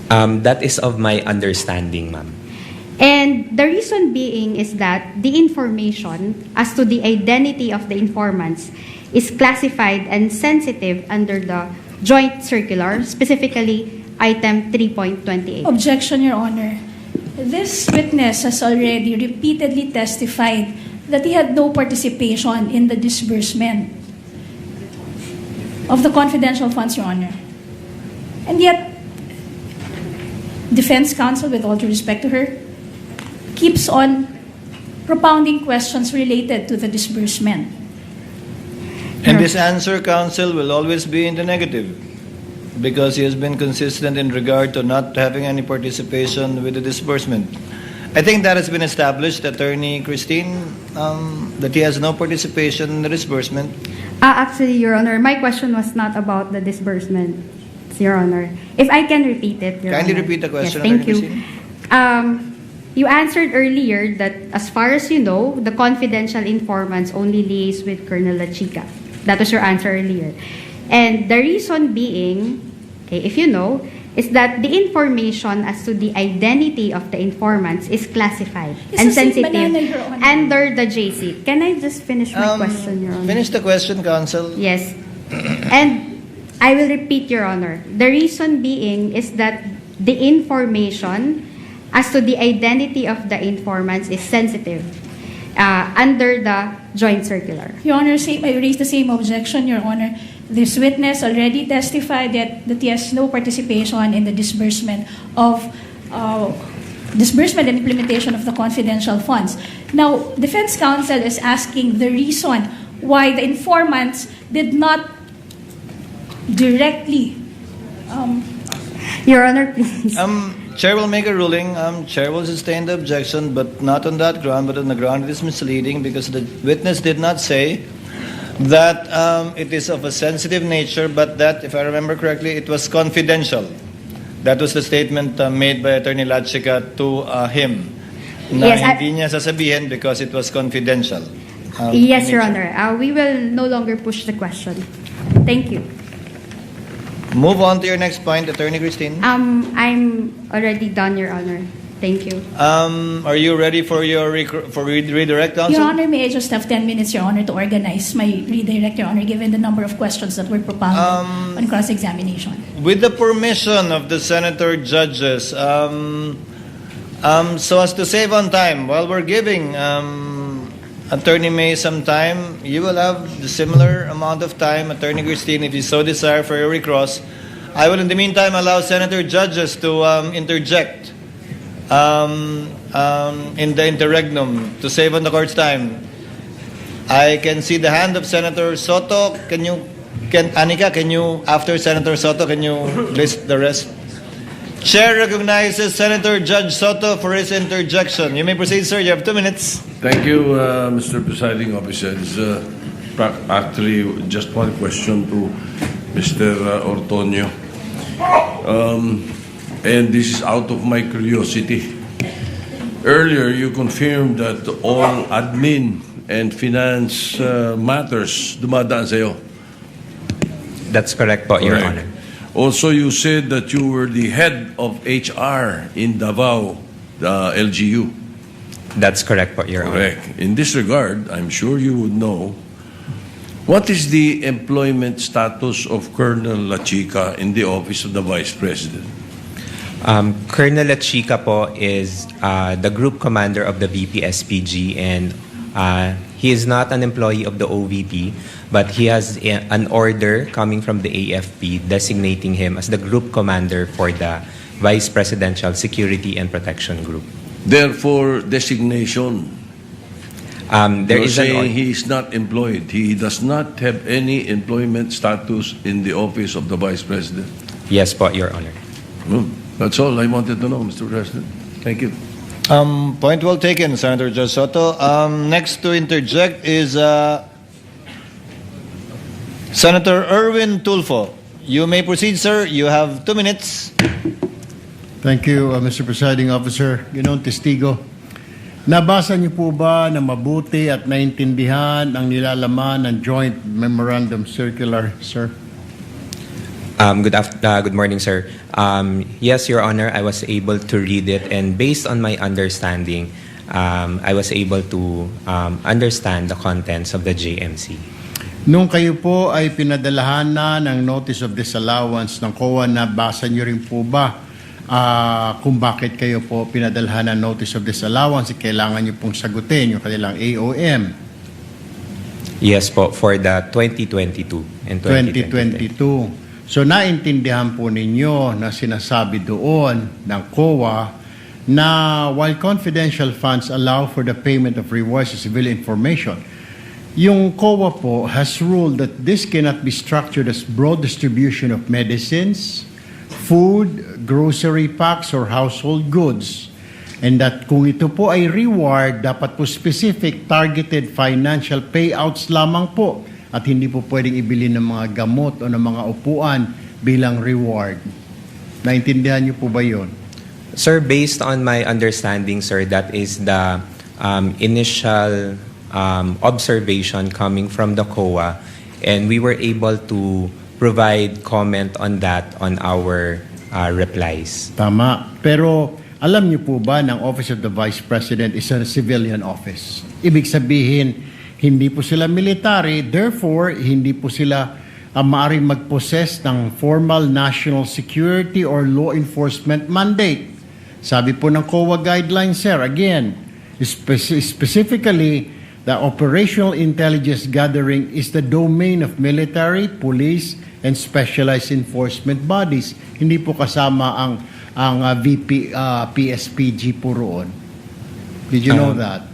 That is of my understanding, ma'am. And the reason being is that the information as to the identity of the informants is classified and sensitive under the joint circular, specifically item 3.28. Objection, Your Honor. This witness has already repeatedly testified that he had no participation in the disbursement of the confidential funds, Your Honor. And yet, defense counsel, with all due respect to her, keeps on propounding questions related to the disbursement. And this answer, counsel, will always be in the negative, because he has been consistent in regard to not having any participation with the disbursement. I think that has been established, Attorney Christine, that he has no participation in the disbursement. Actually, Your Honor, my question was not about the disbursement, Your Honor. If I can repeat it, Your Kindly Honor. repeat the question, Yes, thank Attorney you. Christine. You answered earlier that as far as you know, the confidential informants only liaise with Colonel La Chica. That was your answer earlier. And the reason being, okay, if you know, is that the information as to the identity of the informants is classified It's and the same sensitive banana, Your Honor. under the JC. Can I just finish my question, Your Honor? Finish the question, counsel. Yes. And I will repeat, Your Honor. The reason being is that the information as to the identity of the informants is sensitive under the joint circular. Your Honor, I raised the same objection, Your Honor. This witness already testified that he has no participation in the disbursement and implementation of the confidential funds. Now, defense counsel is asking the reason why the informants did not directly. Your Honor, please. Chair will make a ruling. Chair will sustain the objection, but not on that ground, but on the ground it is misleading, because the witness did not say that it is of a sensitive nature, but that, if I remember correctly, it was confidential. That was the statement made by Attorney La Chica to him. Na Yes, hindi niya sasabihin because it was confidential. Yes, Your Honor. We will no longer push the question. Thank you. Move on to your next point, Attorney Christine. I'm already done, Your Honor. Thank you. Are you ready for your redirect, counsel? Your Honor, may I just have 10 minutes, Your Honor, to organize my redirect, Your Honor, given the number of questions that were propounded on cross-examination. With the permission of the senator judges, so as to save on time, while we're giving Attorney May some time, you will have the similar amount of time, Attorney Christine, if you so desire, for your recross. I will, in the meantime, allow senator judges to interject in the interregnum to save on the court's time. I can see the hand of Senator Soto. Anika, can you, after Senator Soto, can you list the rest? Chair recognizes Senator Judge Soto for his interjection. You may proceed, sir. You have 2 minutes. Thank you, Mr. Presiding Officer. It's actually just one question to Mr. Ortonio. and this is out of my curiosity. Earlier, you confirmed that all admin and finance matters dumadaan sa'yo. That's correct po, Your Correct. Honor. Also, you said that you were the head of HR in Davao, the LGU. That's correct po, Your Honor. Correct. In this regard, I'm sure you would know, what is the employment status of Colonel Lachica in the office of the Vice President? Colonel Lachica po is the group commander of the VP-SPG, and he is not an employee of the OVP, but he has an order coming from the AFP designating him as the group commander for the Vice Presidential Security and Protection Group. Therefore, designation. There You're is an saying he is not employed. He does not have any employment status in the office of the Vice President. Yes po, Your Honor. That's all I wanted to know, Mr. President. Thank you. Point well taken, Senator Judge Soto. Next to interject is Senator Erwin Tulfo. You may proceed, sir. You have 2 minutes. Thank you, Mr. Presiding Officer. Ginoong Testigo, nabasa niyo po ba na mabuti at naintindihan ang nilalaman ng Joint Memorandum Circular, sir? Good morning, sir. Yes, Your Honor, I was able to read it, and based on my understanding, I was able to understand the contents of the JMC. Nung kayo po ay pinadalahan na ng Notice of Disallowance ng COA, nabasa niyo rin po ba kung bakit kayo po pinadalahan ng Notice of Disallowance? Kailangan niyo pong sagutin yung kanilang AOM. Yes po, for the 2022 and 2023. 2022. So naintindihan po ninyo na sinasabi doon ng COA na while confidential funds allow for the payment of rewards to civilian information, yung COA po has ruled that this cannot be structured as broad distribution of medicines, food, grocery packs, or household goods. And that kung ito po ay reward, dapat po specific targeted financial payouts lamang po at hindi po pwedeng ibili ng mga gamot o ng mga upuan bilang reward. Naintindihan niyo po ba yun? Sir, based on my understanding, sir, that is the initial observation coming from the COA, and we were able to provide comment on that on our replies. Tama. Pero alam niyo po ba ng Office of the Vice President is a civilian office? Ibig sabihin, hindi po sila military, therefore, hindi po sila maaaring mag-possess ng formal national security or law enforcement mandate. Sabi po ng COA guidelines, sir, again, specifically, the operational intelligence gathering is the domain of military, police, and specialized enforcement bodies. Hindi po kasama ang VP, PSPG po roon. Did you know that?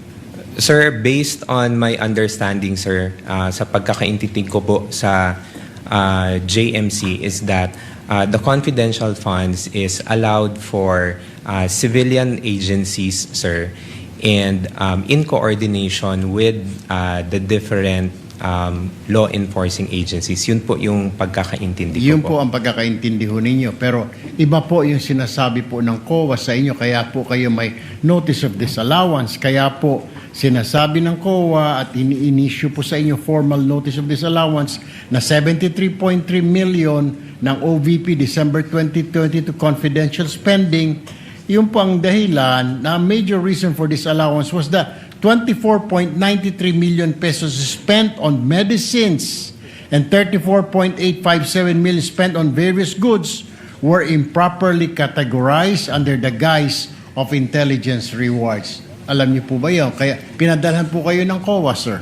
Sir, based on my understanding, sir, sa pagkakaintindi ko po sa JMC is that the confidential funds is allowed for civilian agencies, sir, and in coordination with the different law enforcing agencies. Yun po yung pagkakaintindi ko Yun po. po ang pagkakaintindi ho ninyo. Pero iba po yung sinasabi po ng COA sa inyo, kaya po kayo may notice of disallowance. Kaya po sinasabi ng COA at ini-issue po sa inyo formal notice of disallowance na 73.3 million ng OVP December 2020 to confidential spending. Yun po ang dahilan na major reason for this allowance was the 24.93 million pesos spent on medicines and 34.857 million spent on various goods were improperly categorized under the guise of intelligence rewards. Alam niyo po ba yun? Kaya pinadalhan po kayo ng COA, sir.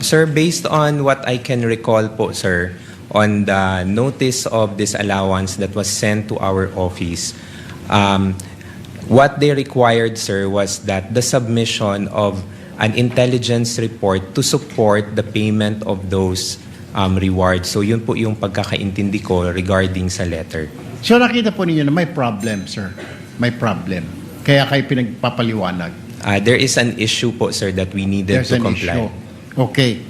Sir, based on what I can recall po, sir, on the notice of disallowance that was sent to our office, what they required, sir, was that the submission of an intelligence report to support the payment of those rewards. So yun po yung pagkakaintindi ko regarding sa letter. So nakita po ninyo na may problem, sir. May problem. Kaya kayo pinagpapaliwanag. There is an issue po, sir, that we needed There's to an comply. issue. Okay.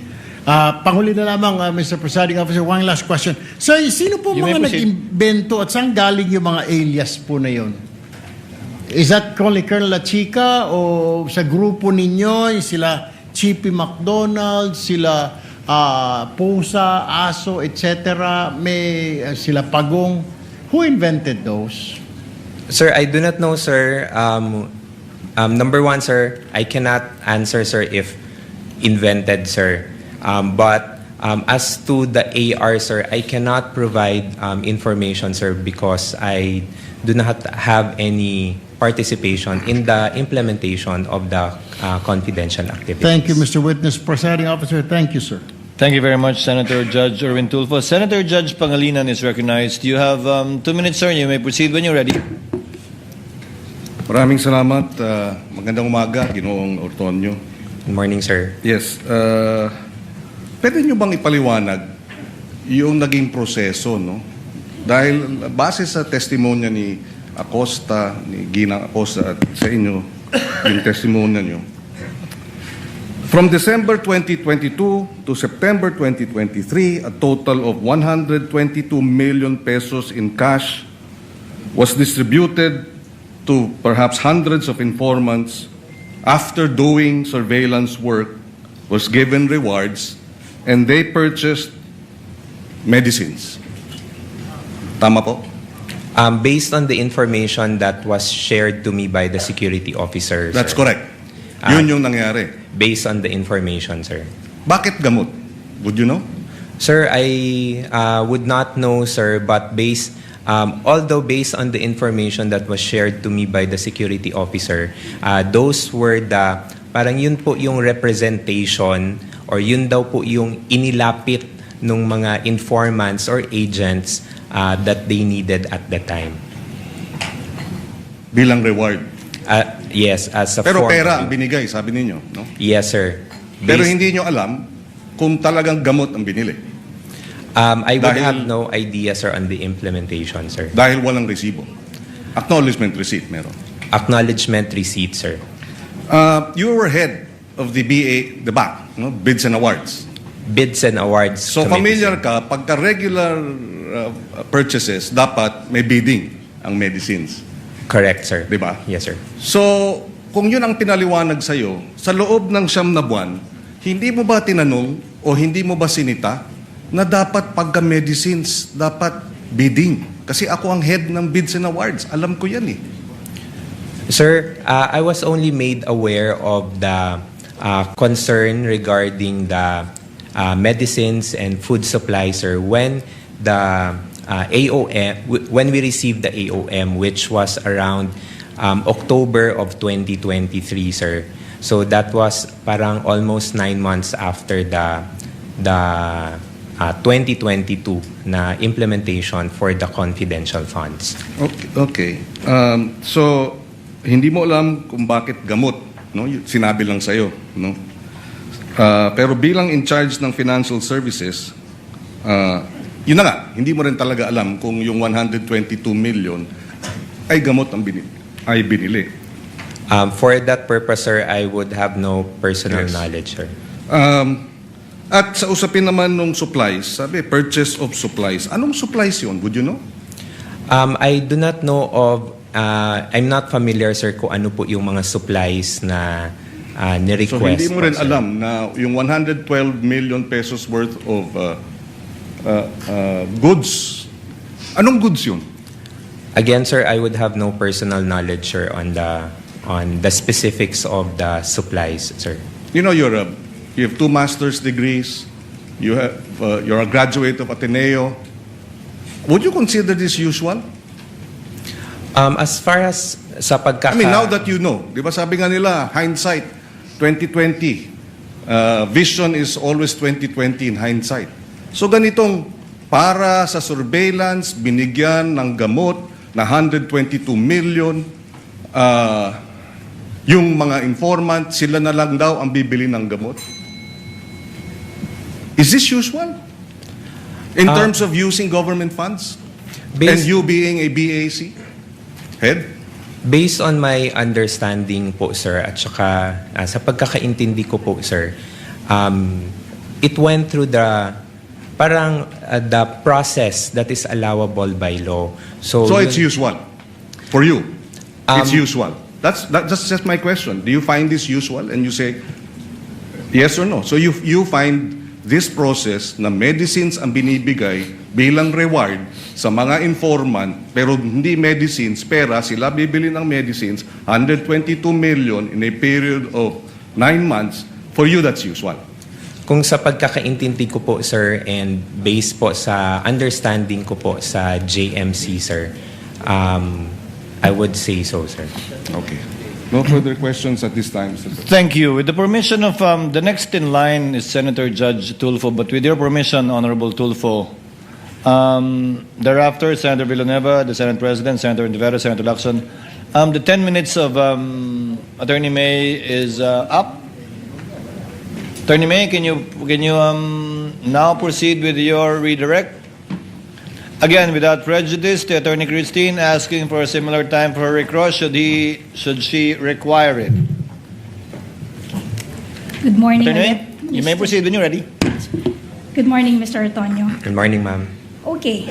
Panghuli na lamang, Mr. Presiding Officer, one last question. Sir, sino po You may mga proceed. nag-invento at saan galing yung mga alias po na yun? Is that only Colonel La Chica o sa grupo ninyo, sila Chippy McDonald, sila Pusa, Aso, etc. May sila Pagong. Who invented those? Sir, I do not know, sir. Number one, sir, I cannot answer, sir, if invented, sir. But as to the AR, sir, I cannot provide information, sir, because I do not have any participation in the implementation of the confidential activities. Thank you, Mr. Witness. Presiding Officer, thank you, sir. Thank you very much, Senator Judge Erwin Tulfo. Senator Judge Pangilinan is recognized. You have 2 minutes, sir. You may proceed when you're ready. Maraming salamat. Magandang umaga, Ginoong Ortonio. Good morning, sir. Yes. Pwede nyo bang ipaliwanag yung naging proseso, no? Dahil base sa testimonya ni Acosta, ni Ginang Acosta at sa inyo, yung testimonya nyo, from December 2022 to September 2023, a total of 122 million pesos in cash was distributed to perhaps hundreds of informants after doing surveillance work, was given rewards, and they purchased medicines. Tama po? Based on the information that was shared to me by the security officer, That's sir. correct. Yun yung nangyari. Based on the information, sir. Bakit gamot? Would you know? Sir, I would not know, sir, but although based on the information that was shared to me by the security officer, those were parang yun po yung representation or yun daw po yung inilapit ng mga informants or agents that they needed at the time. Bilang reward? Yes, as a Pero form pera of- ang binigay, sabi ninyo, no? Yes, sir. Pero Based- hindi nyo alam kung talagang gamot ang binili. I would Dahil- have no idea, sir, on the implementation, sir. Dahil walang resibo. Acknowledgement receipt meron. Acknowledgement receipt, sir. You were head of the BAC, no? Bids and Awards. Bids and Awards So Committee, familiar ka, pagka regular purchases, dapat may bidding ang medicines. Correct, sir. Di ba? Yes, sir. So, kung yun ang pinaliwanag sa'yo, sa loob ng 9 na buwan, hindi mo ba tinanong o hindi mo ba sinita na dapat pagka medicines, dapat bidding? Kasi ako ang head ng Bids and Awards. Alam ko yan eh. Sir, I was only made aware of the concern regarding the medicines and food supplies, sir, when the AOM, when we received the AOM, which was around October of 2023, sir. So that was parang almost 9 months after the 2022 na implementation for the confidential funds. Okay. So, hindi mo alam kung bakit gamot, no? Sinabi lang sa'yo, no? Pero bilang in charge ng financial services, yun na nga, hindi mo rin talaga alam kung yung 122 million ay gamot ang binili. For that purpose, sir, I would have no personal knowledge, sir. At sa usapin naman nung supplies, sabi, purchase of supplies. Anong supplies yun? Would you know? I do not know of, I'm not familiar, sir, kung ano po yung mga supplies na ni-request. So hindi mo rin po, sir. alam na yung 112 million pesos worth of goods. Anong goods yun? Again, sir, I would have no personal knowledge, sir, on the specifics of the supplies, sir. You know, you have 2 master's degrees. You're a graduate of Ateneo. Would you consider this usual? As far as sa pagkaka... I mean, now that you know, di ba sabi nga nila, hindsight, 2020. Vision is always 2020 in hindsight. So ganitong, para sa surveillance, binigyan ng gamot na 122 million, yung mga informant, sila na lang daw ang bibili ng gamot. Is this usual? In terms of using government funds? And you being a BAC head? Based on my understanding po, sir, at saka sa pagkakaintindi ko po, sir, it went through the process that is allowable by law. So it's usual for you. It's usual. That's just my question. Do you find this usual? And you say yes or no. So you find this process na medicines ang binibigay bilang reward sa mga informant, pero hindi medicines, pera, sila bibili ng medicines, 122 million in a period of 9 months. For you, that's usual. Kung sa pagkakaintindi ko po, sir, and based po sa understanding ko po sa JMC, sir, I would say so, sir. Okay. No further questions at this time, Sir. Thank you. With the permission of the next in line is Senator Judge Tulfo, but with your permission, Honorable Tulfo, thereafter, Senator Villanueva, the Senate President, Senator Rivera, Senator Lacson. The 10 minutes of Attorney May is up. Attorney May, can you now proceed with your redirect? Again, without prejudice, to Attorney Christine asking for a similar time for her recross should she require it. Good morning. Attorney, you may proceed when you're ready. Good morning, Mr. Antonio. Good morning, ma'am. Okay.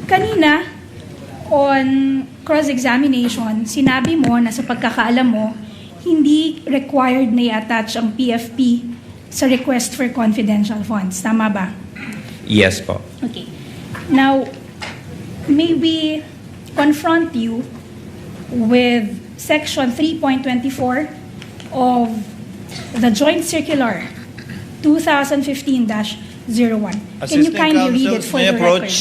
Kanina, on cross-examination, sinabi mo na sa pagkakaalam mo, hindi required na i-attach ang PFP sa request for confidential funds. Tama ba? Yes po. Okay. Now, may we confront you with Section 3.24 of the Joint Circular 2015-01. Can you kindly read it for the record?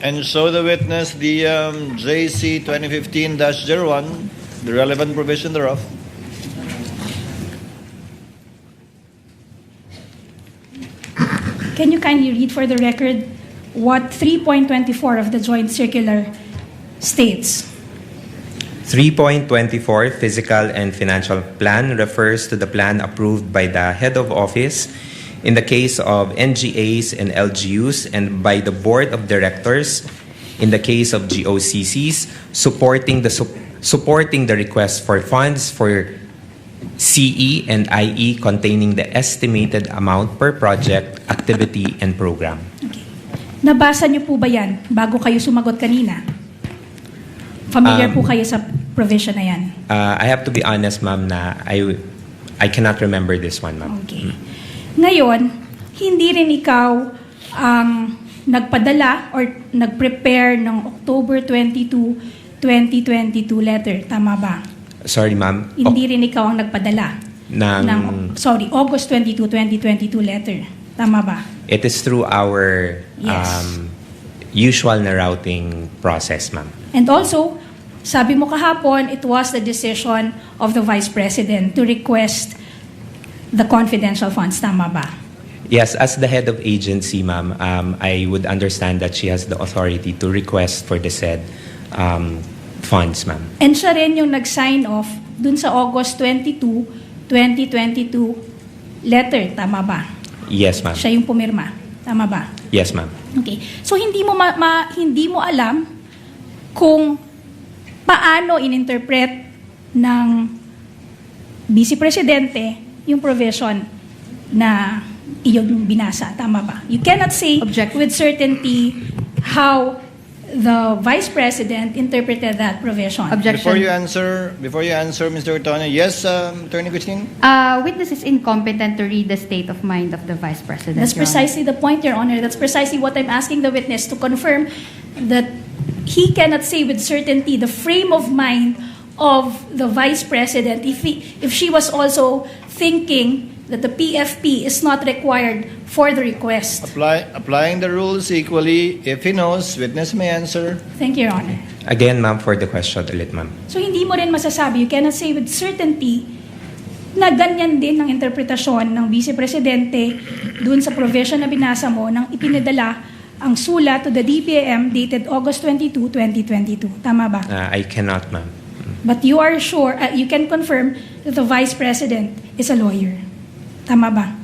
And show the witness the JC 2015-01, the relevant provision thereof. Can you kindly read for the record what 3.24 of the Joint Circular states? 3.24 Physical and Financial Plan refers to the plan approved by the head of office in the case of NGAs and LGUs and by the Board of Directors in the case of GOCCs, supporting the request for funds for CE and IE containing the estimated amount per project, activity, and program. Okay. Nabasa niyo po ba yan bago kayo sumagot kanina? Familiar po kayo sa provision na yan? I have to be honest, ma'am, na I cannot remember this one, ma'am. Okay. Ngayon, hindi rin ikaw ang nagpadala or nag-prepare ng October 22, 2022 letter. Tama ba? Sorry, ma'am. Hindi rin ikaw ang nagpadala ng August 22, 2022 letter. Tama ba? It is through our Yes. usual na routing process, ma'am. And also, sabi mo kahapon, it was the decision of the Vice President to request the confidential funds. Tama ba? Yes, as the head of agency, ma'am, I would understand that she has the authority to request for the said funds, ma'am. And siya rin yung nag-sign off dun sa August 22, 2022 letter. Tama ba? Yes, ma'am. Siya yung pumirma. Tama ba? Yes, ma'am. Okay. So hindi mo hindi mo alam kung paano ininterpret ng Vice Presidente yung provision na iyong binasa. Tama ba? You cannot say with certainty how the Vice President interpreted that provision. Before you answer, Mr. Antonio, yes, Attorney Christine? Witness is incompetent to read the state of mind of the Vice President. That's precisely the point, Your Honor. That's precisely what I'm asking the witness to confirm, that he cannot say with certainty the frame of mind of the Vice President if she was also thinking that the PFP is not required for the request. Applying the rules equally, if he knows, witness may answer. Thank you, Your Honor. Again, ma'am, for the question ulit, ma'am. So hindi mo rin masasabi, you cannot say with certainty na ganyan din ang interpretasyon ng Vice Presidente dun sa provision na binasa mo nang ipinadala ang sulat to the DBM dated August 22, 2022. Tama ba? I cannot, ma'am. But you are sure, you can confirm that the Vice President is a lawyer. Tama ba?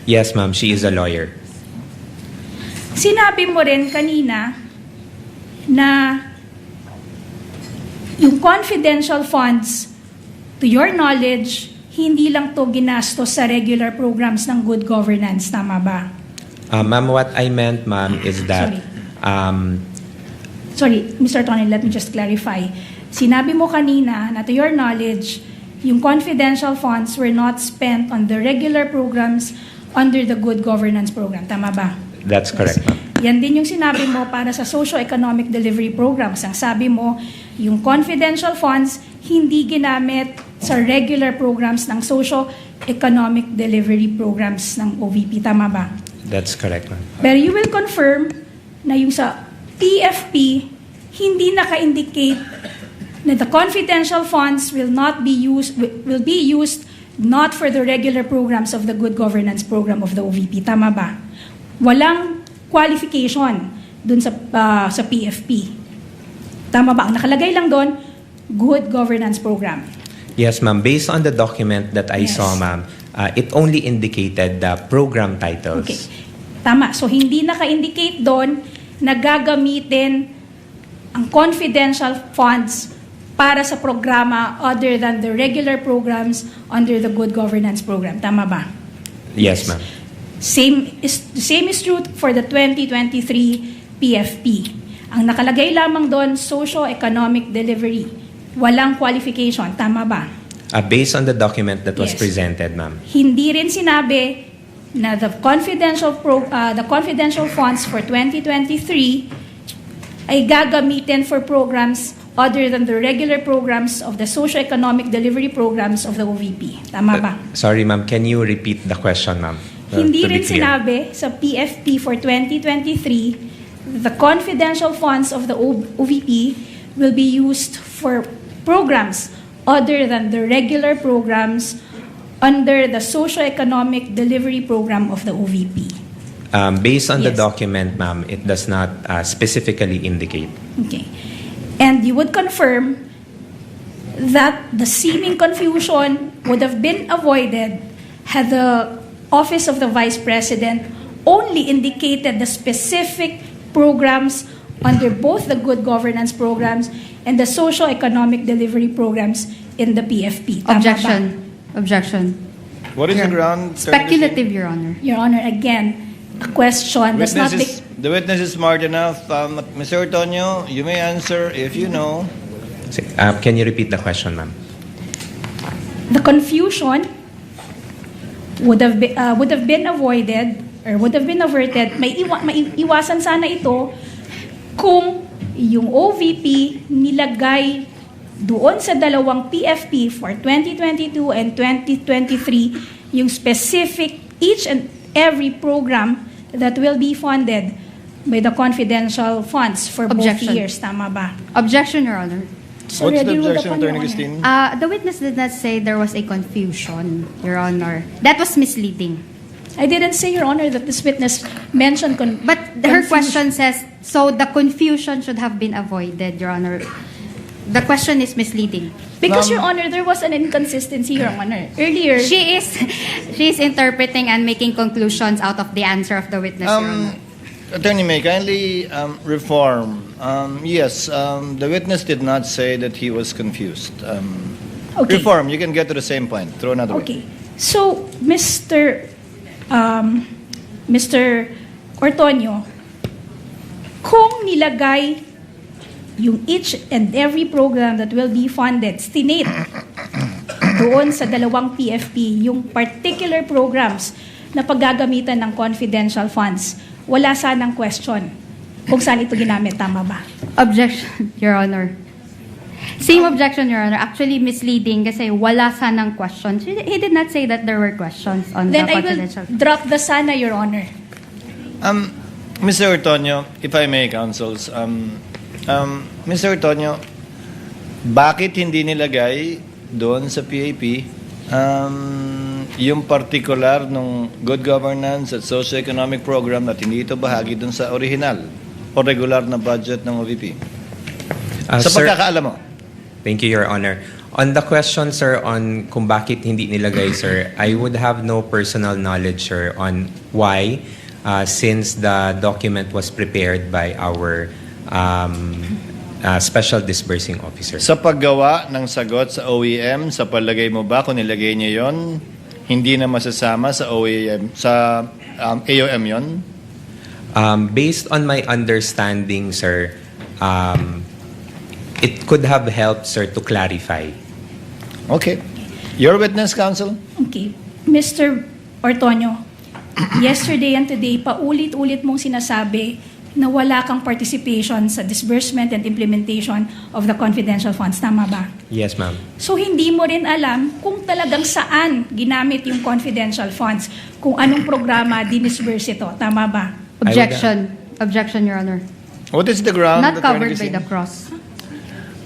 Yes, ma'am. She is a lawyer. Sinabi mo rin kanina na yung confidential funds, to your knowledge, hindi lang to ginastos sa regular programs ng good governance. Tama ba? Ma'am, what I meant, ma'am, is that... Sorry, Mr. Tony, let me just clarify. Sinabi mo kanina na to your knowledge, yung confidential funds were not spent on the regular programs under the good governance program. Tama ba? That's correct, ma'am. Yan din yung sinabi mo para sa socio-economic delivery programs. Ang sabi mo, yung confidential funds hindi ginamit sa regular programs ng socio-economic delivery programs ng OVP. Tama ba? That's correct, ma'am. Pero you will confirm na yung sa PFP, hindi naka-indicate na the confidential funds will be used not for the regular programs of the good governance program of the OVP. Tama ba? Walang qualification dun sa PFP. Tama ba? Ang nakalagay lang doon, good governance program. Yes, ma'am. Based on the document that I saw, ma'am, it only indicated the program titles. Okay. Tama. So, hindi naka-indicate doon na gagamitin ang confidential funds para sa programa other than the regular programs under the good governance program. Tama ba? Yes, ma'am. The same is true for the 2023 PFP. Ang nakalagay lamang doon, socio-economic delivery. Walang qualification. Tama ba? Based on the document that was presented, ma'am. Hindi rin sinabi na the confidential funds for 2023 ay gagamitin for programs other than the regular programs of the socio-economic delivery programs of the OVP. Tama ba? Sorry, ma'am. Can you repeat the question, ma'am? Hindi rin sinabi sa PFP for 2023 the confidential funds of the OVP will be used for programs other than the regular programs under the socio-economic delivery program of the OVP. Based on the document, ma'am, it does not specifically indicate. Okay. And you would confirm that the seeming confusion would have been avoided had the Office of the Vice President only indicated the specific programs under both the good governance programs and the socio-economic delivery programs in the PFP. Tama Objection. ba? Objection. What is the ground? Speculative, Your Honor. Your Honor, again, a question does not be... The witness is smart enough. Mr. Antonio, you may answer if you know. Can you repeat the question, ma'am? The confusion would have been avoided or would have been averted. May iwasan sana ito kung yung OVP nilagay doon sa dalawang PFP for 2022 and 2023 yung specific each and every program that will be funded by the confidential funds for both years. Tama ba? Objection, Your Honor. So What's the ready with objection, Attorney Christine? The witness did not say there was a confusion, Your Honor. That was misleading. I didn't say, Your Honor, that this witness mentioned But her question says, so the confusion should have been avoided, Your Honor. The question is misleading. Because, Your Honor, there was an inconsistency, Your Honor. Earlier... She is interpreting and making conclusions out of the answer of the witness, Your Honor. Attorney May, kindly reform. Yes, the witness did not say that he was confused. Okay. Reform, you can get to the same point. Throw another Okay. So, Mr. Ortonio, kung nilagay yung each and every program that will be funded, stinate doon sa dalawang PFP, yung particular programs na paggagamitan ng confidential funds, wala sanang question kung saan ito ginamit. Tama ba? Objection, Your Honor. Same objection, Your Honor. Actually misleading kasi wala sanang questions. He did not say that there were questions on Then the I will confidential. drop the sana, Your Honor. Mr. Ortonio, if I may, counsels, Mr. Ortonio, bakit hindi nilagay doon sa PAP yung particular ng good governance at socio-economic program na hindi ito bahagi doon sa original o regular na budget ng OVP? Sa pagkakaalam mo. Thank you, Your Honor. On the question, sir, on kung bakit hindi nilagay, sir, I would have no personal knowledge, sir, on why, since the document was prepared by our special disbursing officer. Sa paggawa ng sagot sa OEM, sa palagay mo ba kung nilagay niya yon, hindi na masasama sa OEM, sa AOM yon? Based on my understanding, sir, it could have helped, sir, to clarify. Okay. Your witness, counsel? Okay. Mr. Ortonio, yesterday and today, paulit-ulit mong sinasabi na wala kang participation sa disbursement and implementation of the confidential funds. Tama ba? Yes, ma'am. So, hindi mo rin alam kung talagang saan ginamit yung confidential funds, kung anong programa dinisburse ito. Tama ba? Objection. Objection, Your Honor. What is the ground? Not Attorney covered by Christine? the cross.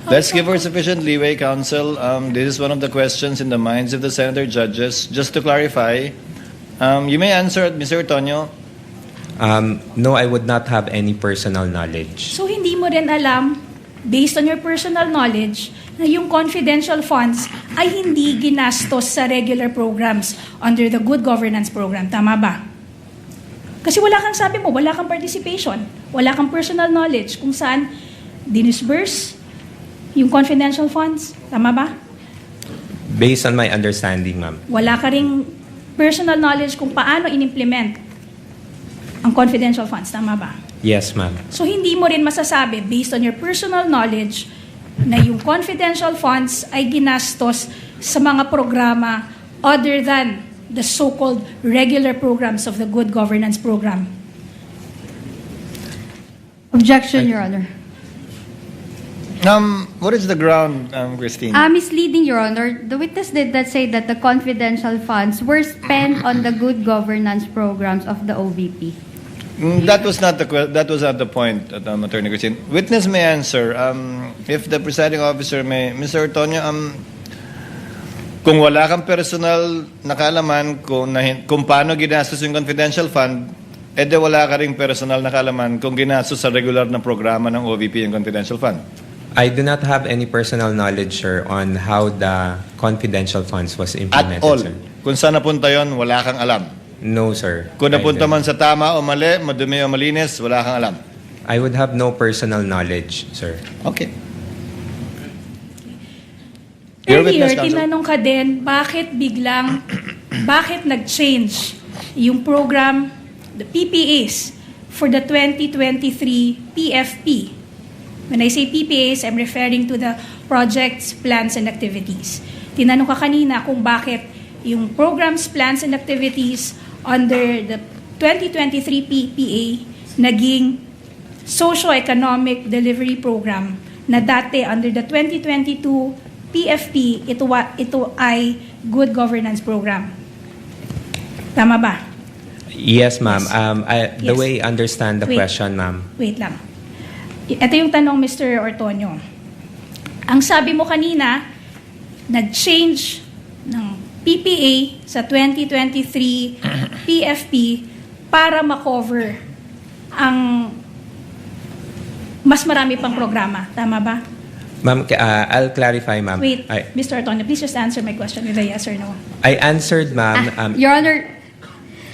Let's give her sufficient leeway, counsel. This is one of the questions in the minds of the senator judges. Just to clarify, you may answer, Mr. Ortonio. No, I would not have any personal knowledge. So, hindi mo rin alam, based on your personal knowledge, na yung confidential funds ay hindi ginastos sa regular programs under the Good Governance Program. Tama ba? Kasi wala kang, sabi mo, wala kang participation, wala kang personal knowledge kung saan dinisburse yung confidential funds. Tama ba? Based on my understanding, ma'am. Wala ka ring personal knowledge kung paano in-implement ang confidential funds. Tama ba? Yes, ma'am. So, hindi mo rin masasabi, based on your personal knowledge, na yung confidential funds ay ginastos sa mga programa other than the so-called regular programs of the Good Governance Program. Objection, Your Honor. What is the ground, Christine? Misleading, Your Honor. The witness did not say that the confidential funds were spent on the good governance programs of the OVP. That was not the point, Attorney Christine. Witness may answer. If the presiding officer may, Mr. Ortonio, kung wala kang personal na kaalaman kung paano ginastos yung confidential fund, edi wala ka ring personal na kaalaman kung ginastos sa regular na programa ng OVP yung confidential fund. I do not have any personal knowledge, sir, on how the confidential funds was implemented, At all. sir. Kung saan napunta yon, wala kang alam. No, sir. Kung napunta man sa tama o mali, madumi o malinis, wala kang alam. I would have no personal knowledge, sir. Okay. Your Earlier, witness, counsel. tinanong ka din, bakit nag-change yung program, the PPAs, for the 2023 PFP? When I say PPAs, I'm referring to the projects, plans, and activities. Tinanong ka kanina kung bakit yung programs, plans, and activities under the 2023 PPA naging socio-economic delivery program na dati under the 2022 PFP, ito ay good governance program. Tama ba? Yes, ma'am. The Yes. way I understand the Wait. question, ma'am. Wait lang. Ito yung tanong, Mr. Ortonio. Ang sabi mo kanina, nag-change ng PPA sa 2023 PFP para makover ang mas marami pang programa. Tama ba? Ma'am, I'll clarify, ma'am. Wait, Mr. Ortonio, please just answer my question with a yes or no. I answered, ma'am. Your Honor.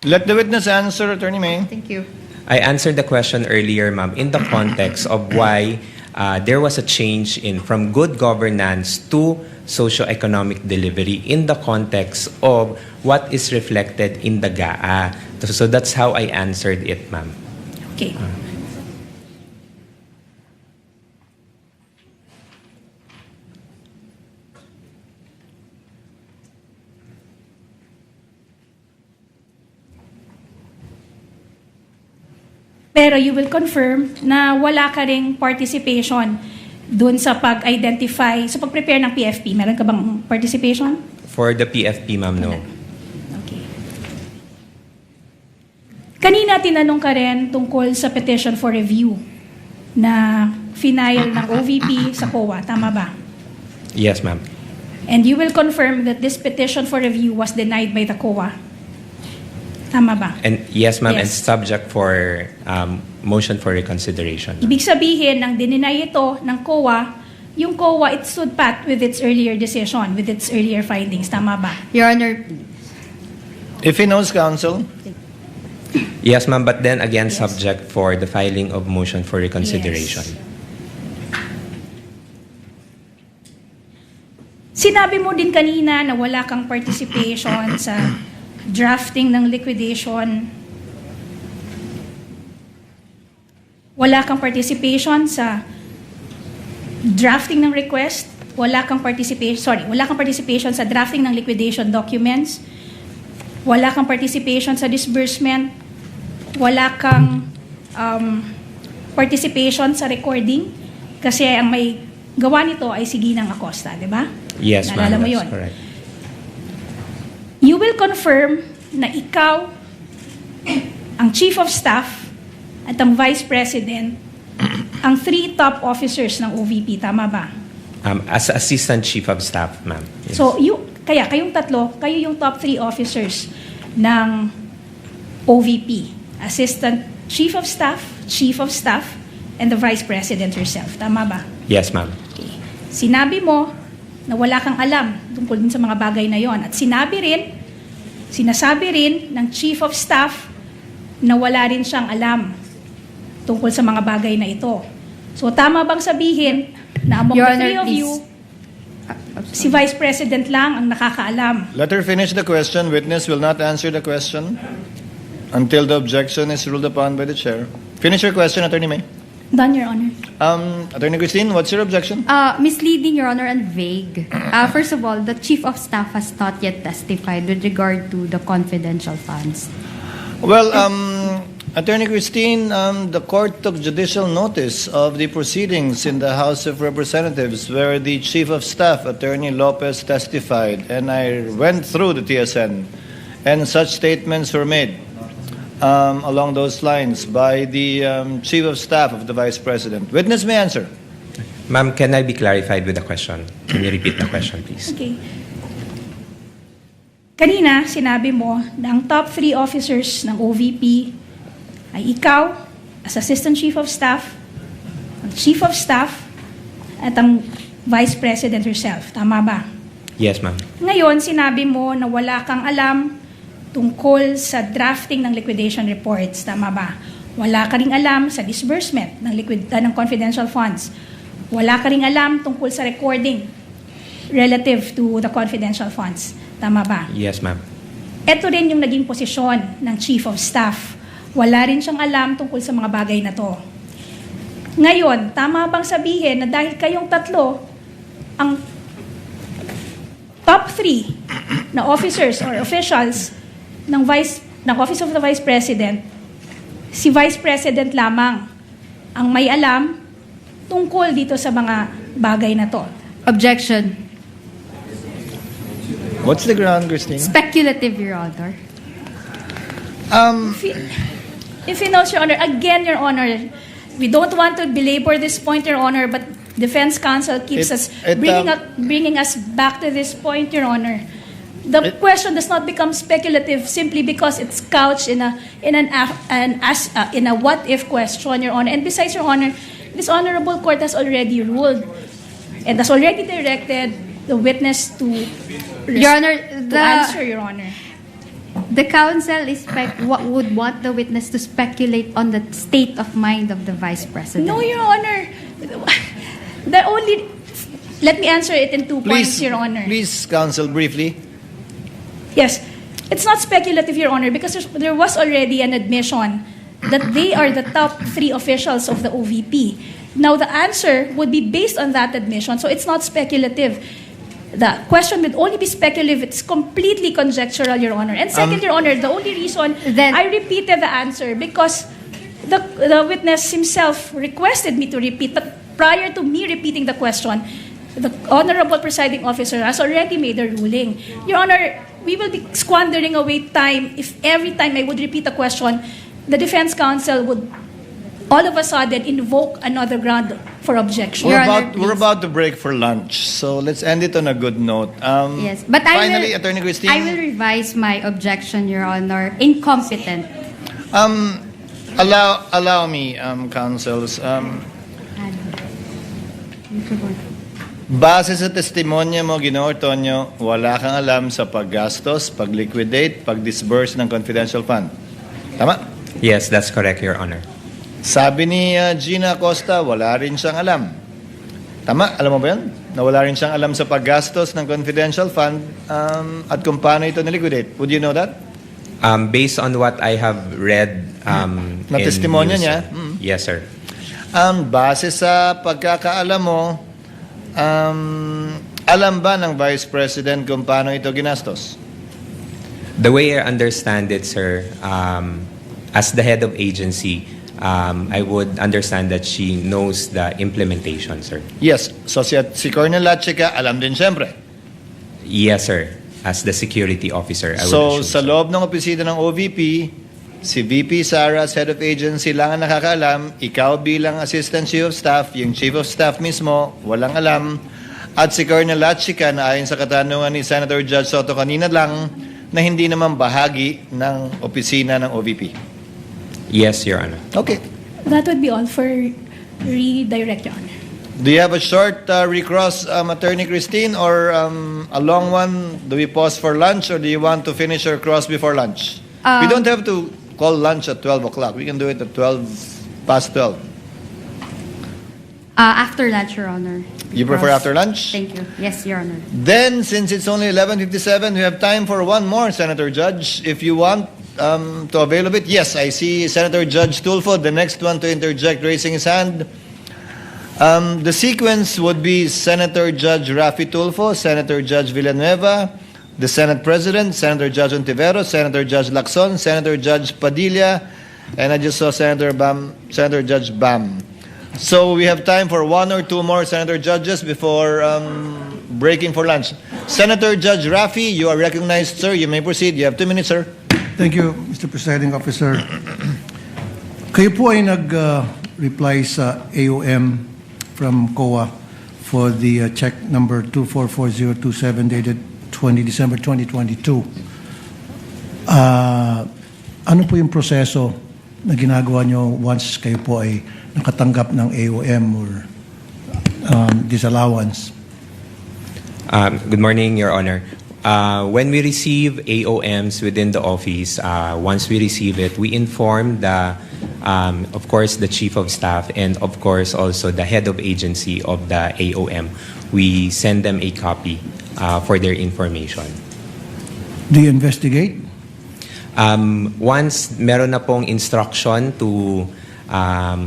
Let the witness answer, Attorney May. Thank you. I answered the question earlier, ma'am, in the context of why there was a change from good governance to socio-economic delivery in the context of what is reflected in the GAA. So that's how I answered it, ma'am. Okay. Pero you will confirm na wala ka ring participation dun sa pag-identify, sa pag-prepare ng PFP. Meron ka bang participation? For the PFP, ma'am, no. Okay. Kanina tinanong ka rin tungkol sa petition for review na final ng OVP sa COA. Tama ba? Yes, ma'am. And you will confirm that this petition for review was denied by the COA. Tama ba? And yes, ma'am, and Yes. subject for motion for reconsideration. Ibig sabihin, nang dininay ito ng COA, yung COA, it stood pat with its earlier decision, with its earlier findings. Tama ba? Your Honor. If he knows, counsel. Yes, ma'am, but then again, subject for the filing of motion for reconsideration. Sinabi mo din kanina na wala kang participation sa drafting ng liquidation. Wala kang participation sa drafting ng request. Wala kang participation sa drafting ng liquidation documents. Wala kang participation sa disbursement. Wala kang participation sa recording. Kasi ang may gawa nito ay si Ginang Acosta, di ba? Yes, ma'am. Naalala mo That's yun? correct. You will confirm na ikaw, ang Chief of Staff, at ang Vice President, ang 3 top officers ng OVP, tama ba? As Assistant Chief of Staff, ma'am. Yes. So, kayong tatlo, kayo yung top 3 officers ng OVP. Assistant Chief of Staff, and the Vice President herself. Tama ba? Yes, ma'am. Okay. Sinabi mo na wala kang alam tungkol din sa mga bagay na yon. At sinasabi rin ng Chief of Staff na wala rin siyang alam tungkol sa mga bagay na ito. So, tama bang sabihin na among Your the 3 Honor, of you, si Vice President lang ang nakakaalam? Let her finish the question. Witness will not answer the question until the objection is ruled upon by the chair. Finish your question, Attorney May. Done, Your Honor. Attorney Christine, what's your objection? Misleading, Your Honor, and vague. First of all, the Chief of Staff has not yet testified with regard to the confidential funds. Well, Attorney Christine, the court took judicial notice of the proceedings in the House of Representatives where the Chief of Staff, Attorney Lopez, testified, and I went through the TSN, and such statements were made along those lines by the Chief of Staff of the Vice President. Witness may answer. Ma'am, can I be clarified with the question? Can you repeat the question, please? Okay. Kanina, sinabi mo na ang top 3 officers ng OVP ay ikaw, as Assistant Chief of Staff, ang Chief of Staff, at ang Vice President herself. Tama ba? Yes, ma'am. Ngayon, sinabi mo na wala kang alam tungkol sa drafting ng liquidation reports. Tama ba? Wala ka ring alam sa disbursement ng confidential funds. Wala ka ring alam tungkol sa recording relative to the confidential funds. Tama ba? Yes, ma'am. Ito rin yung naging posisyon ng Chief of Staff. Wala rin siyang alam tungkol sa mga bagay na to. Ngayon, tama bang sabihin na dahil kayong tatlo, ang top 3 na officers or officials ng Office of the Vice President, si Vice President lamang ang may alam tungkol dito sa mga bagay na to? Objection. What's the ground, Christine? Speculative, Your Honor. If you know, Your Honor, again, Your Honor, we don't want to belabor this point, Your Honor, but Defense Counsel keeps bringing us back to this point, Your Honor. The question does not become speculative simply because it's couched in a what-if question, Your Honor. And besides, Your Honor, this honorable court has already ruled and has already directed the witness to Your Honor, answer, Your Honor. The counsel would want the witness to speculate on the state of mind of the Vice President. No, Your Honor. Let me answer it in 2 points, Your Honor. Please, counsel, briefly. Yes. It's not speculative, Your Honor, because there was already an admission that they are the top 3 officials of the OVP. Now, the answer would be based on that admission, so it's not speculative. The question would only be speculative. It's completely conjectural, Your Honor. And second, Your Honor, the only reason I repeated the answer because the witness himself requested me to repeat, but prior to me repeating the question, the Honorable Presiding Officer has already made a ruling. Your Honor, we will be squandering away time if every time I would repeat a question, the Defense Counsel would all of a sudden invoke another ground for objection. We're about to break for lunch, so let's end it on a good note. Yes, but finally, Attorney Christine, I will revise my objection, Your Honor. Incompetent. Allow me, counsels. Base sa testimonya mo, Ginoong Ortonio, wala kang alam sa paggastos, pag-liquidate, pag-disburse ng confidential fund. Tama? Yes, that's correct, Your Honor. Sabi ni Gina Acosta, wala rin siyang alam. Tama? Alam mo ba yan? na wala rin siyang alam sa paggastos ng confidential fund at kung paano ito niliquidate. Would you know that? Based on what I have read Na in testimonya news, niya? Yes, sir. Base sa pagkakaalam mo, alam ba ng Vice President kung paano ito ginastos? The way I understand it, sir, as the head of agency, I would understand that she knows the implementation, sir. Yes. So si Colonel Lachica, alam din siyempre. Yes, sir. As the security officer, I would So assume sa loob ng opisina ng OVP, si VP Sara, as head of agency, lang ang nakakaalam. Ikaw bilang assistant chief of staff, yung chief of staff mismo, walang alam. At si Colonel Lachica, na ayon sa katanungan ni Senator Judge Soto kanina lang, na hindi naman bahagi ng opisina ng OVP. Yes, Your Honor. Okay. That would be all for redirect, Your Honor. Do you have a short recross, Attorney Christine, or a long one? Do we pause for lunch, or do you want to finish your cross before lunch? We don't have to call lunch at 12 o'clock. We can do it at 12 past 12. After lunch, Your Honor. You prefer after lunch? Thank you. Yes, Your Honor. Then, since it's only 11:57, we have time for one more, Senator Judge. If you want to avail of it. Yes, I see Senator Judge Tulfo, the next one to interject, raising his hand. The sequence would be Senator Judge Rafi Tulfo, Senator Judge Villanueva, the Senate President, Senator Judge Ontiveros, Senator Judge Lacson, Senator Judge Padilla, and I just saw Senator Judge Bam. So we have time for one or two more Senator Judges before breaking for lunch. Senator Judge Rafi, you are recognized, sir. You may proceed. You have 2 minutes, sir. Thank you, Mr. Presiding Officer. Kayo po ay nag-reply sa AOM from COA for the check number 244027 dated 20 December 2022. Ano po yung proseso na ginagawa nyo once kayo po ay nakatanggap ng AOM or disallowance? Good morning, Your Honor. When we receive AOMs within the office, once we receive it, we inform of course, the Chief of Staff and, of course, also the head of agency of the AOM. We send them a copy for their information. Do you investigate? Once meron na pong instruction to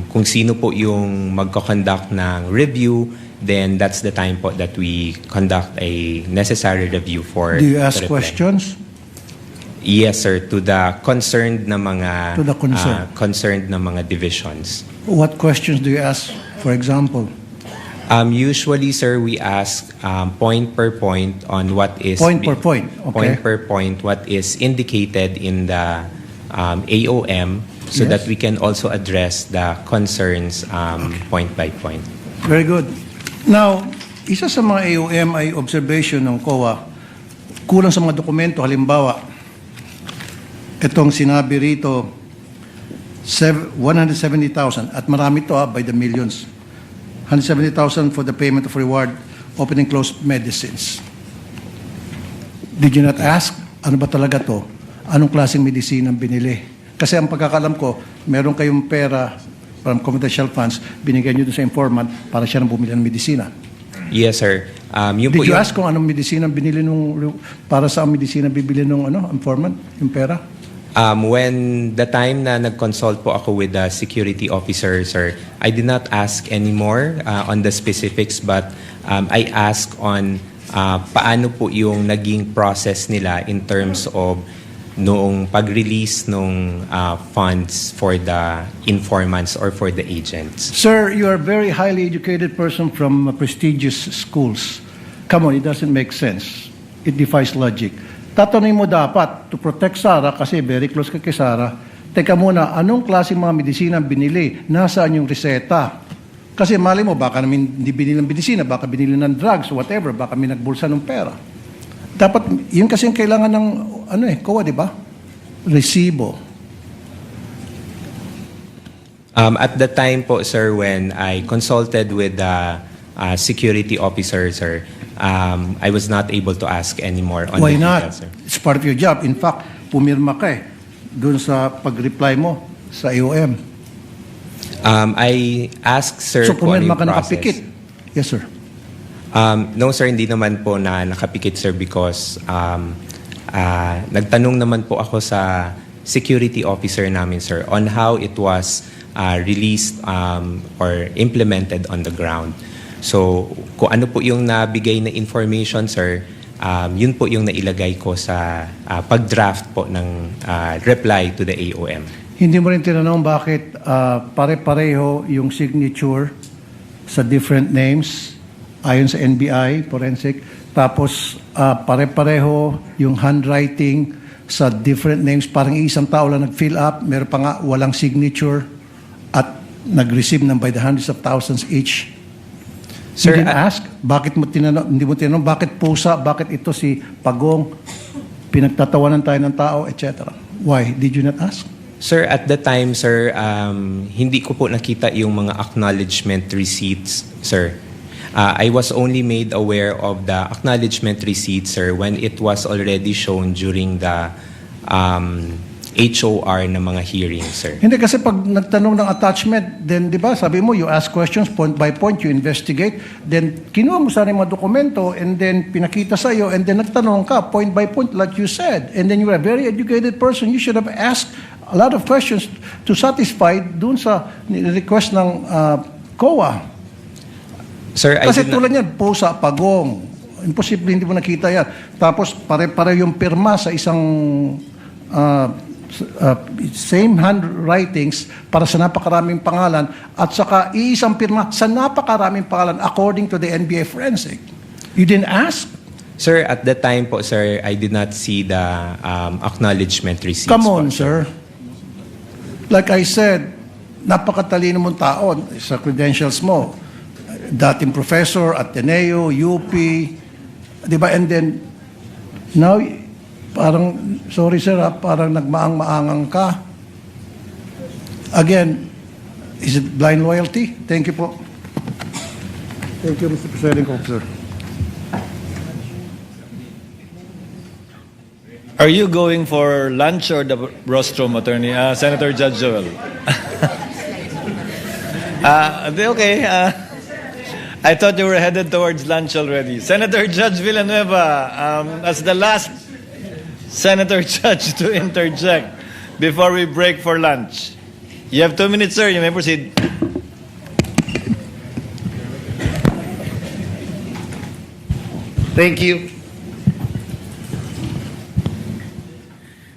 kung sino po yung magko-conduct ng review, then that's the time po that we conduct a necessary review for. Do you ask questions? Yes, sir, to the concerned na mga concerned na mga divisions. What questions do you ask, for example? Usually, sir, we ask point per point on what is point per point. Okay. Point per point what is indicated in the AOM, so that we can also address the concerns point by point. Very good. Now, isa sa mga AOM ay observation ng COA, kulang sa mga dokumento. Halimbawa, itong sinabi rito, 170,000, at marami to by the millions. 170,000 for the payment of reward, open and close medicines. Did you not ask, ano ba talaga to? Anong klaseng medicine ang binili? Kasi ang pagkakalam ko, meron kayong pera from confidential funds, binigyan nyo doon sa informant para siya nang bumili ng medisina. Yes, sir. Did you ask kung anong medisina binili para sa medisina bibili ng informant, yung pera? When the time na nag-consult po ako with the security officer, sir, I did not ask anymore on the specifics, but I asked on paano po yung naging process nila in terms of noong pag-release ng funds for the informants or for the agents. Sir, you are a very highly educated person from prestigious schools. Come on, it doesn't make sense. It defies logic. Tatanungin mo dapat, to protect Sara, kasi very close ka kay Sara, teka muna, anong klaseng mga medisina binili? Nasaan yung reseta? Kasi mali mo, baka namin hindi binili ng medisina, baka binili ng drugs, whatever, baka may nagbulsa ng pera. Dapat, yun kasi yung kailangan ng, COA, di ba? Resibo. At the time po, sir, when I consulted with the security officer, sir, I was not able to ask anymore on Why the not? details, sir. It's part of your job. In fact, pumirma ka doon sa pag-reply mo sa AOM. I asked, sir, So, pumirma ka process. nakapikit. Yes, sir. No sir, hindi naman po na nakapikit sir because nagtanong naman po ako sa security officer namin sir on how it was released or implemented on the ground. So kung ano po yung nabigay na information sir, yun po yung nailagay ko sa pag-draft po ng reply to the AOM. Hindi mo rin tinanong bakit pare-pareho yung signature sa different names ayon sa NBI, forensic, tapos pare-pareho yung handwriting sa different names, parang isang tao lang nag-fill up, meron pa nga walang signature at nag-receive ng by the hundreds of thousands each. Sir, you didn't ask? Bakit mo tinanong, hindi mo tinanong, bakit pusa, bakit ito si Pagong, pinagtatawanan tayo ng tao, etc. Why? Did you not ask? Sir, at the time, sir, hindi ko po nakita yung mga acknowledgement receipts, sir. I was only made aware of the acknowledgement receipts, sir, when it was already shown during the HOR na mga hearings, sir. Hindi kasi pag nagtanong ng attachment, then di ba, sabi mo, you ask questions point by point, you investigate, then kinuha mo sa mga dokumento, and then pinakita sa iyo, and then nagtanong ka point by point like you said, and then you are a very educated person, you should have asked a lot of questions to satisfy dun sa request ng COA. Sir, kasi tulad niyan, pusa, Pagong, imposible hindi mo nakita yan. Tapos pare-pare yung pirma sa isang same handwritings para sa napakaraming pangalan at saka iisang pirma sa napakaraming pangalan according to the NBA forensic. You didn't ask? Sir, at that time po, sir, I did not see the acknowledgement receipts. Come on, po, sir. Like I said, napakatalino mong tao sa credentials mo. Dating professor, Ateneo, UP, di ba? And then, now, parang, sorry sir, parang nagmaang-maangang ka. Again, is it blind loyalty? Thank you po. Thank you, Mr. Presiding Officer. Are you going for lunch or the rostrum, Attorney? Senator Judge Joel. Okay. I thought you were headed towards lunch already. Senator Judge Villanueva, as the last Senator Judge to interject before we break for lunch. You have 2 minutes, sir. You may proceed. Thank you.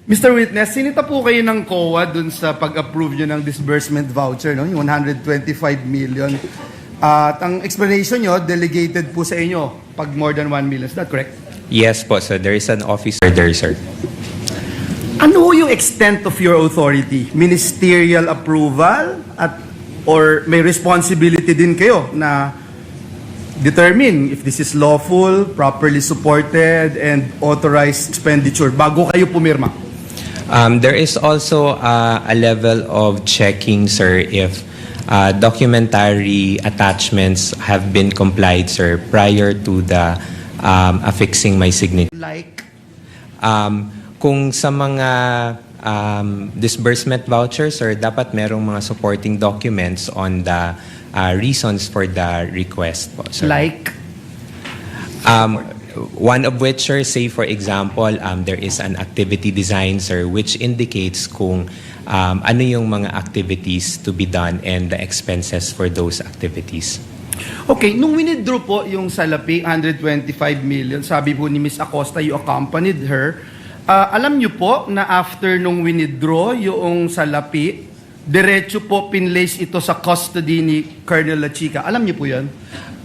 Mr. Witness, sinita po kayo ng COA dun sa pag-approve nyo ng disbursement voucher, no? Yung 125 million. At ang explanation nyo, delegated po sa inyo pag more than 1 million. Is that correct? Yes po, sir. There is an officer there, sir. Ano yung extent of your authority? Ministerial approval? Or may responsibility din kayo na determine if this is lawful, properly supported, and authorized expenditure bago kayo pumirma? There is also a level of checking, sir, if documentary attachments have been complied, sir, prior to the affixing my signature. Like? Kung sa mga disbursement vouchers, sir, dapat merong mga supporting documents on the reasons for the request po, sir. Like? One of which, sir, say for example, there is an activity design, sir, which indicates kung ano yung mga activities to be done and the expenses for those activities. Okay, nung winidraw po yung salapi, 125 million, sabi po ni Ms. Acosta, you accompanied her. Alam niyo po na after nung winidraw yung salapi, diretso po pinlace ito sa custody ni Colonel Lachica. Alam niyo po yan?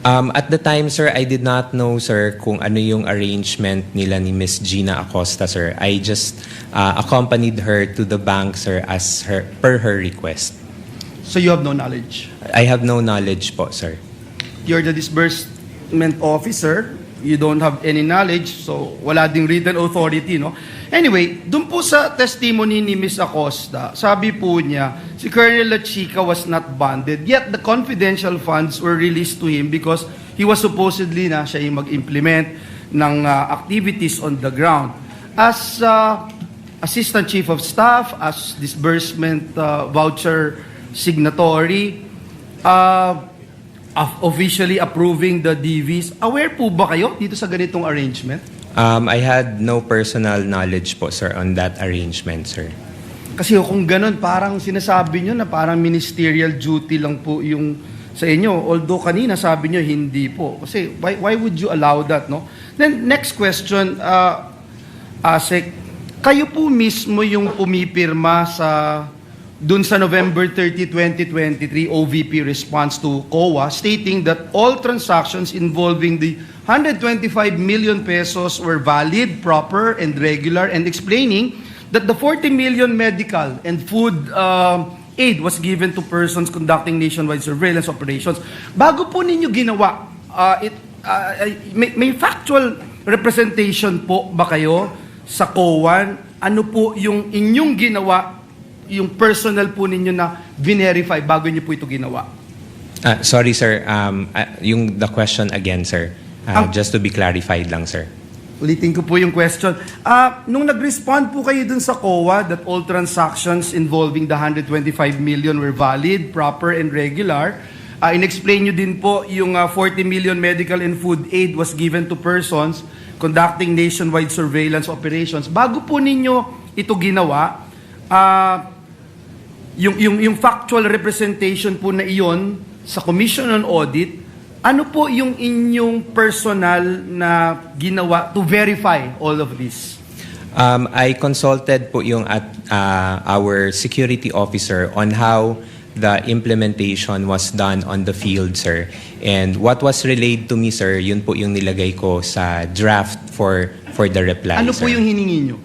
At the time, sir, I did not know, sir, kung ano yung arrangement nila ni Ms. Gina Acosta, sir. I just accompanied her to the bank, sir, as per her request. So you have no knowledge? I have no knowledge po, sir. You're the disbursement officer. You don't have any knowledge, so wala ding written authority, no? Anyway, dun po sa testimony ni Ms. Acosta, sabi po niya, si Colonel Lachica was not bonded, yet the confidential funds were released to him because he was supposedly na siya yung mag-implement ng activities on the ground. As Assistant Chief of Staff, as disbursement voucher signatory, officially approving the DVs. Aware po ba kayo dito sa ganitong arrangement? I had no personal knowledge po, sir, on that arrangement, sir. Kasi kung ganun, parang sinasabi nyo na parang ministerial duty lang po yung sa inyo. Although kanina sabi nyo, hindi po. Kasi why would you allow that, no? Then, next question, Asek, kayo po mismo yung pumipirma dun sa November 30, 2023 OVP response to COA stating that all transactions involving the 125 million pesos were valid, proper, and regular, and explaining that the 40 million medical and food aid was given to persons conducting nationwide surveillance operations. Bago po ninyo ginawa, may factual representation po ba kayo sa COA? Ano po yung inyong ginawa, yung personal po ninyo na verify bago niyo po ito ginawa? Sorry, sir. The question again, sir. Just to be clarified lang, sir. Ulitin ko po yung question. Nung nag-respond po kayo dun sa COA that all transactions involving the 125 million were valid, proper, and regular, in-explain nyo din po yung 40 million medical and food aid was given to persons conducting nationwide surveillance operations. Bago po ninyo ito ginawa, yung factual representation po na iyon sa Commission on Audit, ano po yung inyong personal na ginawa to verify all of this? I consulted po yung our security officer on how the implementation was done on the field, sir. And what was relayed to me, sir, yun po yung nilagay ko sa draft for the reply, Ano sir. po yung hiningi nyo?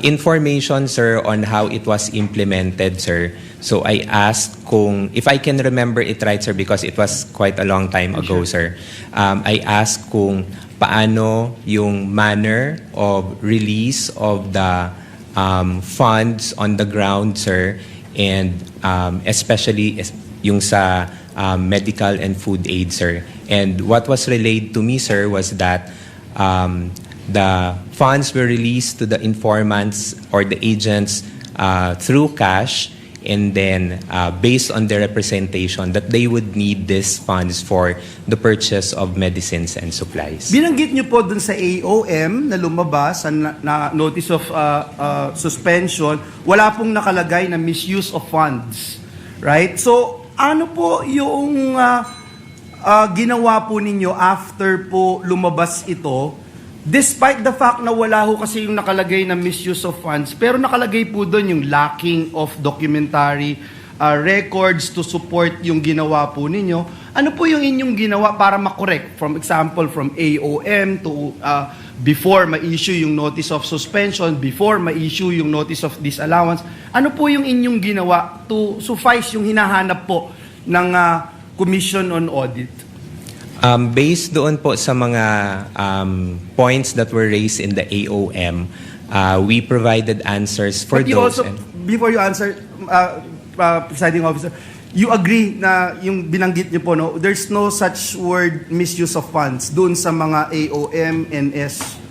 Information, sir, on how it was implemented, sir. So I asked if I can remember it right, sir, because it was quite a long time ago, sir. I asked kung paano yung manner of release of the funds on the ground, sir, and especially yung sa medical and food aid, sir. And what was relayed to me, sir, was that the funds were released to the informants or the agents through cash, and then based on their representation that they would need these funds for the purchase of medicines and supplies. Binanggit nyo po dun sa AOM na lumabas na notice of suspension, wala pong nakalagay na misuse of funds. Right? So, ano po yung ginawa po ninyo after po lumabas ito? Despite the fact na wala ho kasi yung nakalagay na misuse of funds, pero nakalagay po doon yung lacking of documentary records to support yung ginawa po ninyo. Ano po yung inyong ginawa para makorek? From example, from AOM to before ma-issue yung notice of suspension, before ma-issue yung notice of disallowance. Ano po yung inyong ginawa to suffice yung hinahanap po ng Commission on Audit? Based doon po sa mga points that were raised in the AOM, we provided answers for But you those. also, before you answer, Presiding Officer, you agree na yung binanggit niyo po, no, there's no such word misuse of funds doon sa mga AOM, NS,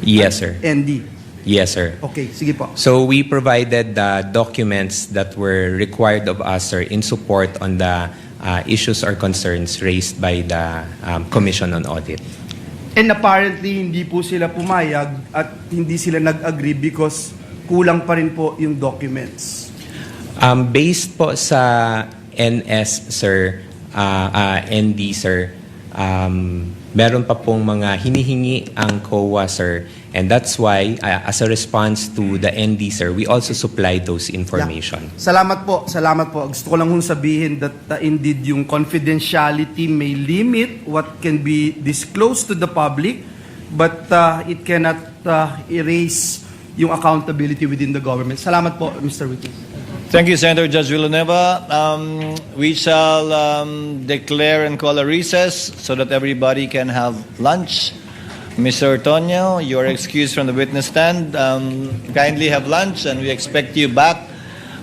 Yes, sir. ND? Yes, sir. Okay, sige po. So we provided the documents that were required of us, sir, in support on the issues or concerns raised by the Commission on Audit. And apparently, hindi po sila pumayag at hindi sila nag-agree because kulang pa rin po yung documents. Based po sa NS, sir, ND, sir, meron pa pong mga hinihingi ang COA, sir. And that's why, as a response to the ND, sir, we also supplied those information. Yeah. Salamat po, salamat po. Gusto ko lang hong sabihin that indeed yung confidentiality may limit what can be disclosed to the public, but it cannot erase yung accountability within the government. Salamat po, Mr. Witty. Thank you, Senator Judge Villanueva. We shall declare and call a recess so that everybody can have lunch. Mr. Tonyo, you are excused from the witness stand. Kindly have lunch, and we expect you back.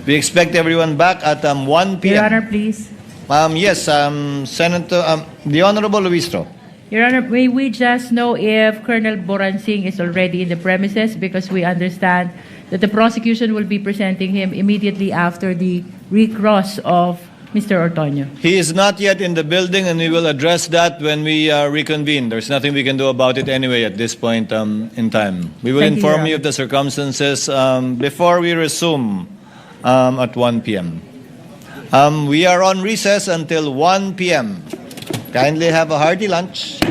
We expect everyone back at 1 p.m. Your Honor, please. Yes, Senator, the Honorable Luistro. Your Honor, may we just know if Colonel Boransing is already in the premises, because we understand that the prosecution will be presenting him immediately after the recross of Mr. Ortonio. He is not yet in the building, and we will address that when we reconvene. There's nothing we can do about it anyway at this point in time. We will Thank you, inform Your you of the circumstances before we resume at 1 p.m. We are on recess until 1 p.m. Kindly have a hearty lunch.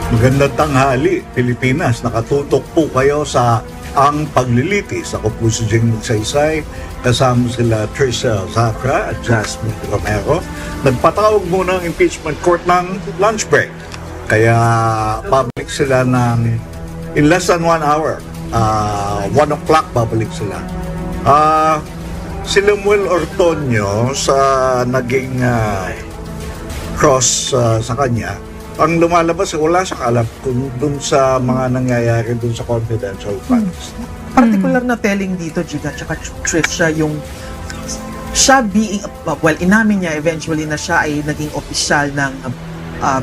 Magandang tanghali, Pilipinas. Nakatutok po kayo sa Ang Paglilitis. Ako po si Jing Magsaysay. Kasama sila Trisha Zafra at Jasmine Romero. Nagpatawag muna ang impeachment court ng lunch break. Kaya public sila ng in less than 1 hour. 1 o'clock babalik sila. Si Lemuel Ortonio sa naging cross sa kanya, ang lumalabas, wala siyang alam kung dun sa mga nangyayari dun sa confidential funds. Particular na telling dito, Giga, tsaka Trisha, yung siya being, well, inamin niya eventually na siya ay naging opisyal ng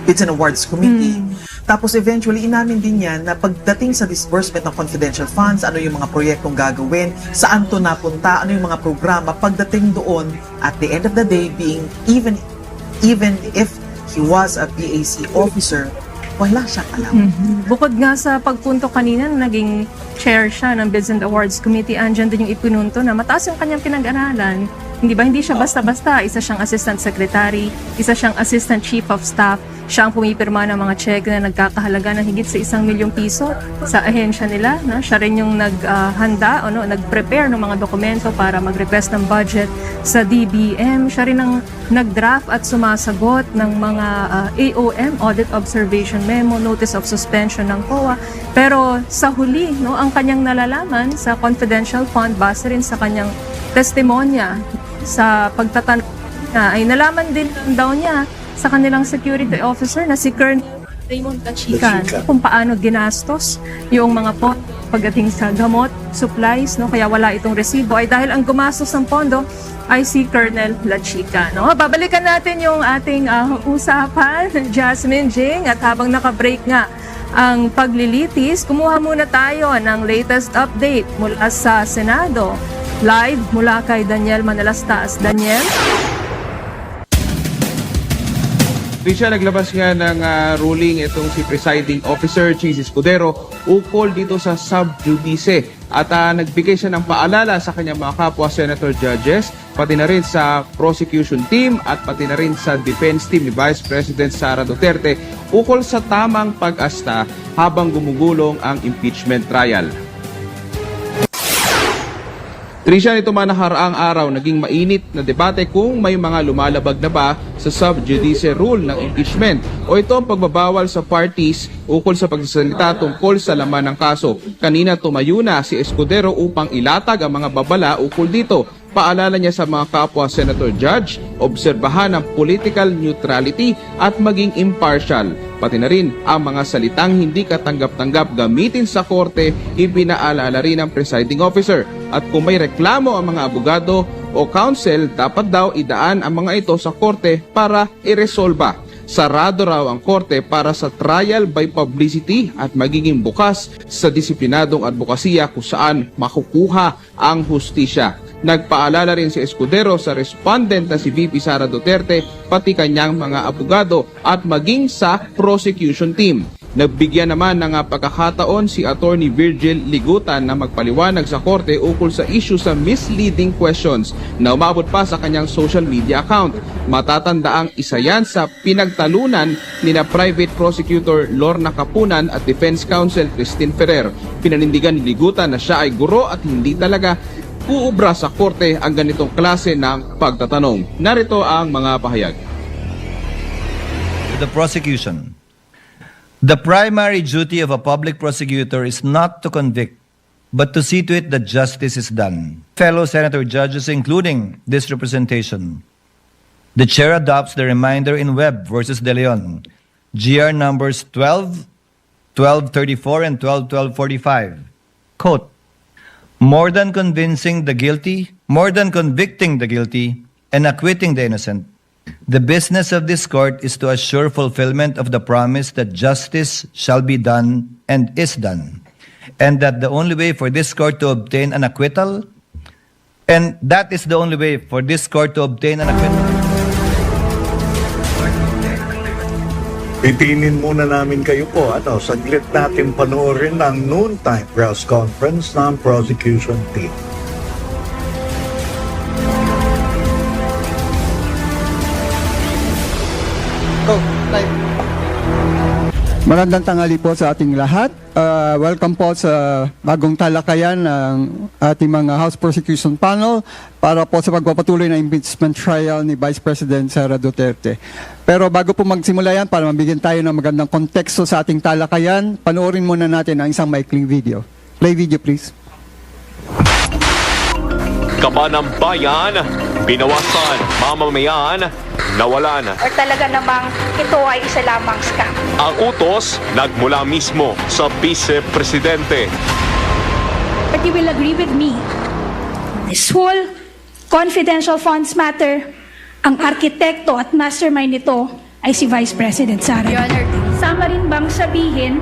Bids and Awards Committee. Tapos eventually, inamin din niya na pagdating sa disbursement ng confidential funds, ano yung mga proyektong gagawin, saan to napunta, ano yung mga programa, pagdating doon, at the end of the day, being even if he was a PAC officer, wala siyang alam. Bukod nga sa pagpunto kanina, naging chair siya ng Bids and Awards Committee, andyan din yung ipinunto na mataas yung kanyang pinag-aralan. Hindi ba? Hindi siya basta-basta. Isa siyang assistant secretary, isa siyang assistant chief of staff. Siya ang pumipirma ng mga check na nagkakahalaga ng higit sa 1 milyong piso sa ahensya nila. No? Siya rin yung naghanda, nag-prepare ng mga dokumento para mag-request ng budget sa DBM. Siya rin ang nag-draft at sumasagot ng mga AOM, Audit Observation Memo, Notice of Suspension ng COA. Pero sa huli, ang kanyang nalalaman sa confidential fund, base rin sa kanyang testimonya sa pagtatanong niya, ay nalaman din daw niya sa kanilang security officer na si Colonel Raymond Lachican kung paano ginastos yung mga pondo pagdating sa gamot, supplies, kaya wala itong resibo ay dahil ang gumastos ng pondo ay si Colonel Lachican. Babalikan natin yung ating usapan, Jasmine, Jing, at habang naka-break nga ang paglilitis, kumuha muna tayo ng latest update mula sa Senado. Live mula kay Daniel Manalastas. Daniel? Trisha, naglabas nga ng ruling itong si Presiding Officer Chis Escudero ukol dito sa sub-judice at nagbigay siya ng paalala sa kanyang mga kapwa Senator Judges, pati na rin sa prosecution team at pati na rin sa defense team ni Vice President Sara Duterte ukol sa tamang pag-asta habang gumugulong ang impeachment trial. Trisha, nito man nakaraang araw, naging mainit na debate kung may mga lumalabag na ba sa sub-judice rule ng impeachment o ito ang pagbabawal sa parties ukol sa pagsasalita tungkol sa laman ng kaso. Kanina tumayo na si Escudero upang ilatag ang mga babala ukol dito. Paalala niya sa mga kapwa Senator Judge, obserbahan ang political neutrality at maging impartial. Pati na rin ang mga salitang hindi katanggap-tanggap gamitin sa korte, ipinaalala rin ng presiding officer. At kung may reklamo ang mga abogado o counsel, dapat daw idaan ang mga ito sa korte para iresolba. Sarado raw ang korte para sa trial by publicity at magiging bukas sa disiplinadong advokasya kung saan makukuha ang hustisya. Nagpaalala rin si Escudero sa respondent na si VP Sara Duterte, pati kanyang mga abogado at maging sa prosecution team. Nagbigyan naman ng pagkakataon si Attorney Virgil Ligutan na magpaliwanag sa korte ukol sa issue sa misleading questions na umabot pa sa kanyang social media account. Matatandaang isa yan sa pinagtalunan ni na Private Prosecutor Lorna Capunan at Defense Counsel Christine Ferrer. Pinanindigan ni Ligutan na siya ay guro at hindi talaga uubra sa korte ang ganitong klase ng pagtatanong. Narito ang mga pahayag. The prosecution. The primary duty of a public prosecutor is not to convict, but to see to it that justice is done. Fellow Senator Judges, including this representation, the Chair adopts the reminder in Webb versus De Leon, GR numbers 12, 1234, and 1245. Quote, more than convicting the guilty and acquitting the innocent, the business of this court is to assure fulfillment of the promise that justice shall be done and is done. and that the only way for this court to obtain an acquittal, and that is the only way for this court to obtain an acquittal. Titinin muna namin kayo po. Saglit natin panoorin ang noontime press conference ng prosecution team. Magandang tanghali po sa ating lahat. Welcome po sa bagong talakayan ng ating mga House Prosecution Panel para po sa pagpapatuloy ng impeachment trial ni Vice President Sara Duterte. Pero bago po magsimula yan, para mabigyan tayo ng magandang konteksto sa ating talakayan, panoorin muna natin ang isang maikling video. Play video please. Kaba ng bayan, binawasan, mamamayan, nawalan. Or talaga namang ito ay isa lamang scam. Ang utos nagmula mismo sa Bise Presidente. But you will agree with me, this whole confidential funds matter, ang arkitekto at mastermind nito ay si Vice President Sara Duterte. Sama rin bang sabihin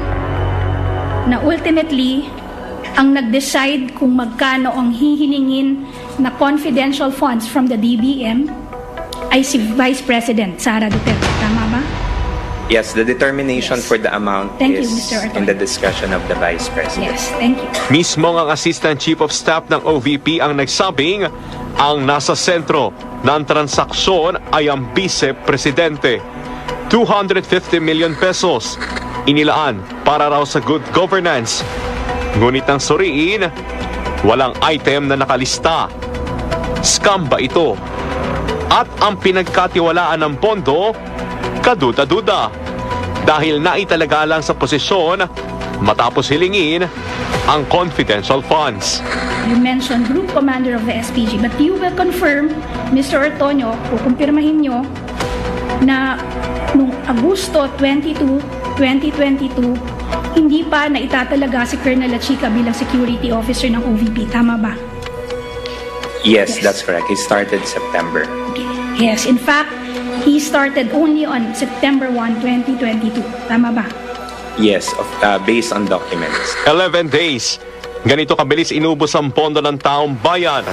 na ultimately, ang nag-decide kung magkano ang hihilingin na confidential funds from the DBM ay si Vice President Sara Duterte. Tama ba? Yes, the determination for the amount Thank you, is Mr. Orton. in the discretion of the Vice President. Yes, thank you. Mismo ang Assistant Chief of Staff ng OVP ang nagsabing ang nasa sentro ng transaksyon ay ang Bise Presidente. 250 million pesos inilaan para raw sa good governance. Ngunit ang suriin, walang item na nakalista. Scam ba ito? At ang pinagkatiwalaan ng pondo, kaduda-duda. Dahil naitalaga lang sa posisyon matapos hilingin ang confidential funds. You mentioned Group Commander of the SPG, but you will confirm, Mr. Ortonio, kukumpirmahin nyo na noong Agosto 22, 2022, hindi pa na itatalaga si Colonel Lachica bilang security officer ng OVP. Tama ba? Yes, that's correct. He started September. Yes, in fact, he started only on September 1, 2022. Tama ba? Yes, based on documents. 11 days. Ganito kabilis inubos ang pondo ng taong bayan.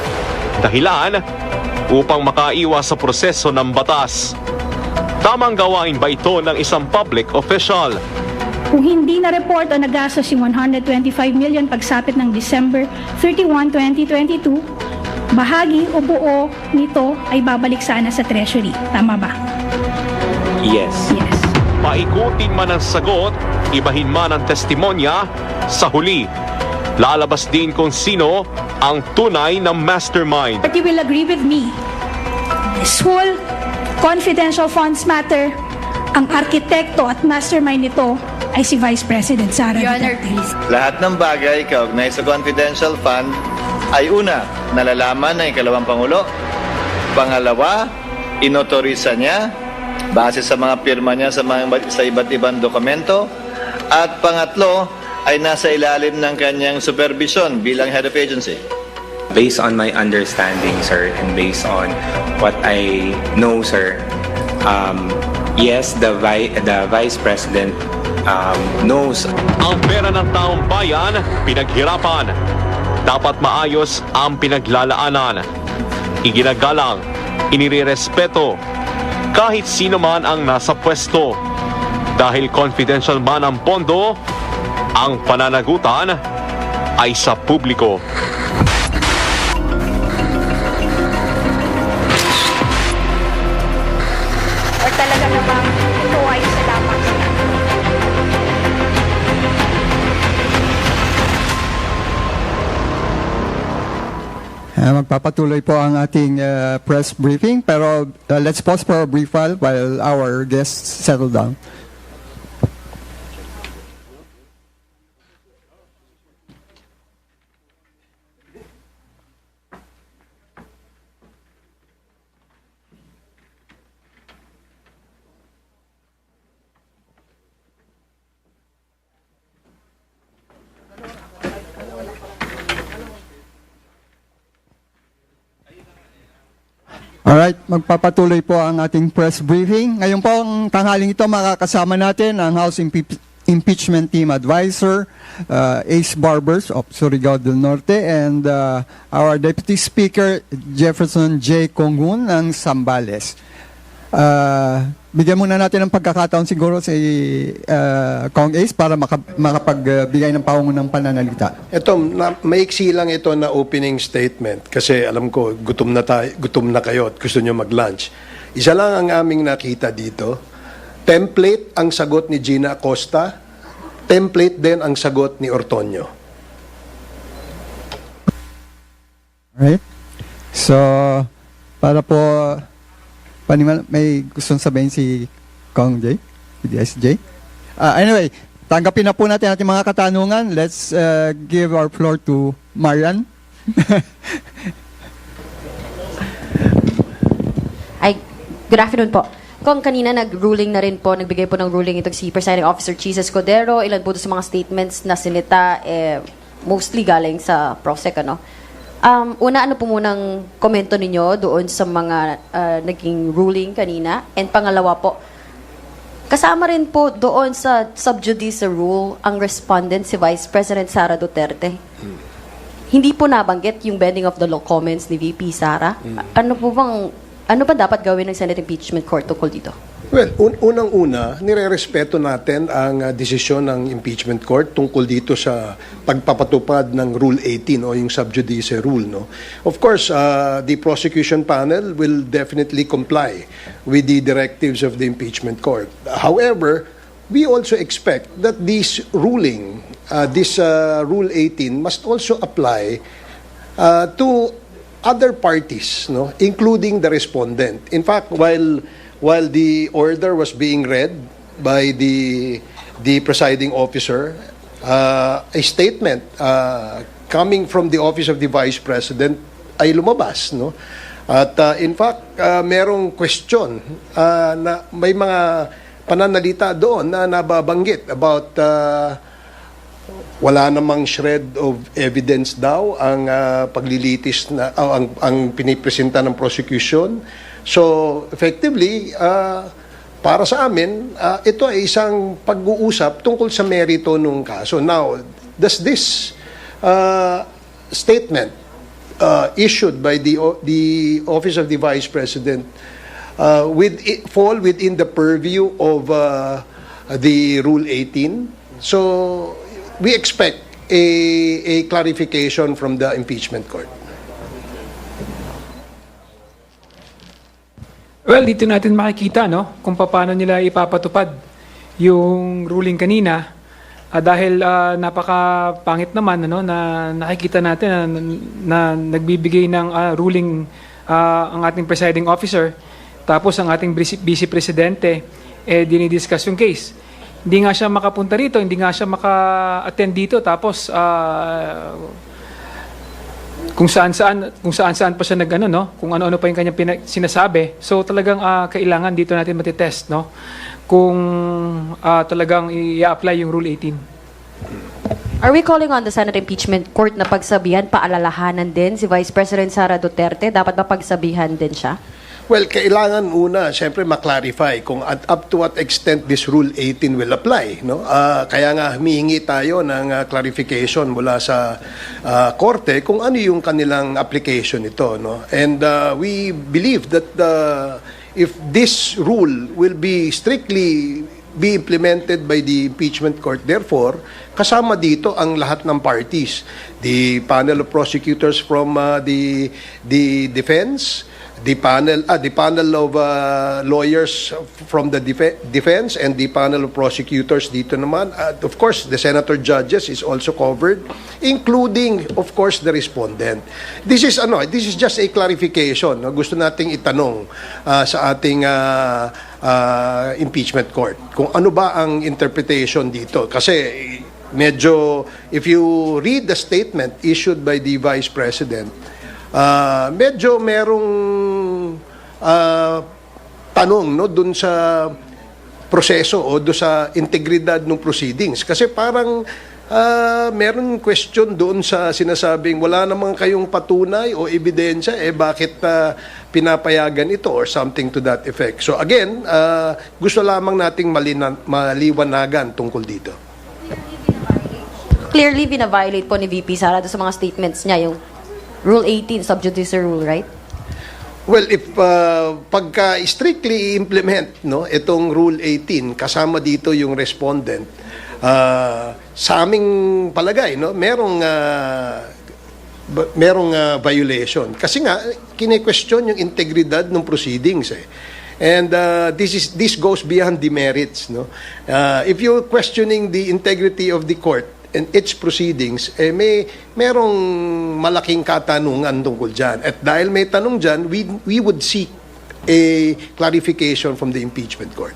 Dahilan upang makaiwas sa proseso ng batas. Tamang gawain ba ito ng isang public official? Kung hindi na-report o nagastos yung 125 million pagsapit ng December 31, 2022, bahagi o buo nito ay babalik sana sa Treasury. Tama ba? Yes. Yes. Paikutin man ang sagot, ibahin man ang testimonya, sa huli, lalabas din kung sino ang tunay na mastermind. But you will agree with me, this whole confidential funds matter, ang arkitekto at mastermind nito ay si Vice President Sara Duterte. Lahat ng bagay kaugnay sa confidential fund ay una, nalalaman ng ikalawang Pangulo. Pangalawa, inotorisa niya base sa mga pirma niya sa iba't ibang dokumento. At pangatlo, ay nasa ilalim ng kanyang supervision bilang head of agency. Based on my understanding, sir, and based on what I know, sir, yes, the Vice President knows. Ang pera ng taong bayan, pinaghirapan. Dapat maayos ang pinaglalaanan. Iginagalang, inirerespeto, kahit sino man ang nasa pwesto. Dahil confidential man ang pondo, ang pananagutan ay sa publiko. Or talaga namang ito ay isa lamang scam. Magpapatuloy po ang ating press briefing, pero let's pause for a brief while our guests settle down. Alright, magpapatuloy po ang ating press briefing. Ngayon po ang tanghaling ito makakasama natin ang House impeachment team advisor, Ace Barbers of Surigao del Norte, and our Deputy Speaker, Jefferson J. Congun ng Zambales. Bigyan muna natin ng pagkakataon siguro si Kong Ace para makapagbigay ng paungunang pananalita. Ito, maiksi lang ito na opening statement kasi alam ko gutom na kayo at gusto nyo mag-lunch. Isa lang ang aming nakita dito. Template ang sagot ni Gina Acosta, template din ang sagot ni Ortonio. Alright. So, para po may gustong sabihin si Kong J, si DSJ. Anyway, tanggapin na po natin ating mga katanungan. Let's give our floor to Marian. Good afternoon po. Kung kanina nagbigay po ng ruling itong si Presiding Officer Chis Escudero, ilan po sa mga statements na sinita, mostly galing sa PROSEC, ano? Una, ano po munang komento ninyo doon sa mga naging ruling kanina? And pangalawa po, kasama rin po doon sa sub-judice rule ang respondent si Vice President Sara Duterte. Hindi po nabanggit yung bending of the law comments ni VP Sara. Ano ba dapat gawin ng Senate Impeachment Court tungkol dito? Well, unang-una, nire-respeto natin ang desisyon ng impeachment court tungkol dito sa pagpapatupad ng Rule 18 o yung sub judice rule. No? Of course, the prosecution panel will definitely comply with the directives of the impeachment court. However, we also expect that this ruling, this Rule 18 must also apply to other parties, no? Including the respondent. In fact, while the order was being read by the presiding officer, a statement coming from the office of the Vice President ay lumabas, no? At in fact, merong question na may mga pananalita doon na nababanggit about wala namang shred of evidence daw ang paglilitis na ang pinipresenta ng prosecution. So effectively, para sa amin, ito ay isang pag-uusap tungkol sa merito ng kaso. Now, does this statement issued by the Office of the Vice President fall within the purview of the Rule 18? So we expect a clarification from the impeachment court. Well, dito natin makikita, no, kung paano nila ipapatupad yung ruling kanina. Dahil napakapangit naman, ano, na nakikita natin na nagbibigay ng ruling ang ating presiding officer, tapos ang ating Vice Presidente dinidiscuss yung case. Hindi nga siya makapunta rito, hindi nga siya maka-attend dito, tapos kung saan pa siya kung ano-ano pa yung kanyang sinasabi. So talagang kailangan dito natin matitest, no, kung talagang i-apply yung Rule 18. Are we calling on the Senate Impeachment Court na pagsabihan, paalalahanan din si Vice President Sara Duterte? Dapat ba pagsabihan din siya? Well, kailangan una, siyempre, maklarify kung up to what extent this Rule 18 will apply. No? Kaya nga, humihingi tayo ng clarification mula sa korte kung ano yung kanilang application ito. No? And we believe that if this rule will be strictly be implemented by the impeachment court, therefore, kasama dito ang lahat ng parties. The panel of prosecutors from the defense, the panel of lawyers from the defense, and the panel of prosecutors dito naman. Of course, the senator judges is also covered, including, of course, the respondent. This is just a clarification. No? Gusto nating itanong sa ating impeachment court kung ano ba ang interpretation dito. Kasi medyo, if you read the statement issued by the Vice President, medyo merong tanong, no, dun sa proseso o dun sa integridad ng proceedings. Kasi parang meron question doon sa sinasabing wala namang kayong patunay o ebidensya, bakit pinapayagan ito or something to that effect. So again, gusto lamang nating maliwanagan tungkol dito. Clearly, bina-violate po ni VP Sara sa mga statements niya, yung Rule 18, subjudice rule, right? Well, if pagka strictly i-implement itong Rule 18, kasama dito yung respondent, sa aming palagay, merong violation. Kasi nga, kine-question yung integridad ng proceedings. And this goes beyond the merits. If you're questioning the integrity of the court and its proceedings, merong malaking katanungan tungkol dyan. At dahil may tanong dyan, we would seek a clarification from the impeachment court.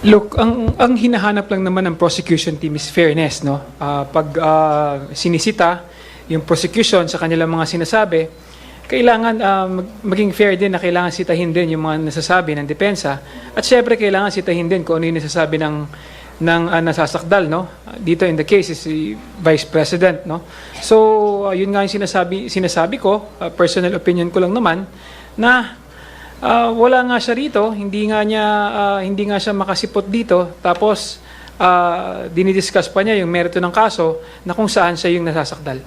Look, ang hinahanap lang naman ng prosecution team is fairness, no? Pag sinisita yung prosecution sa kanilang mga sinasabi, kailangan maging fair din na kailangan sitahin din yung mga nasasabi ng depensa. At syempre, kailangan sitahin din kung ano yung nasasabi ng nasasakdal, no? Dito in the case is si Vice President, no? So, yun nga yung sinasabi ko, personal opinion ko lang naman, na wala nga siya rito, hindi nga siya makasipot dito, tapos dinidiscuss pa niya yung merito ng kaso na kung saan siya yung nasasakdal.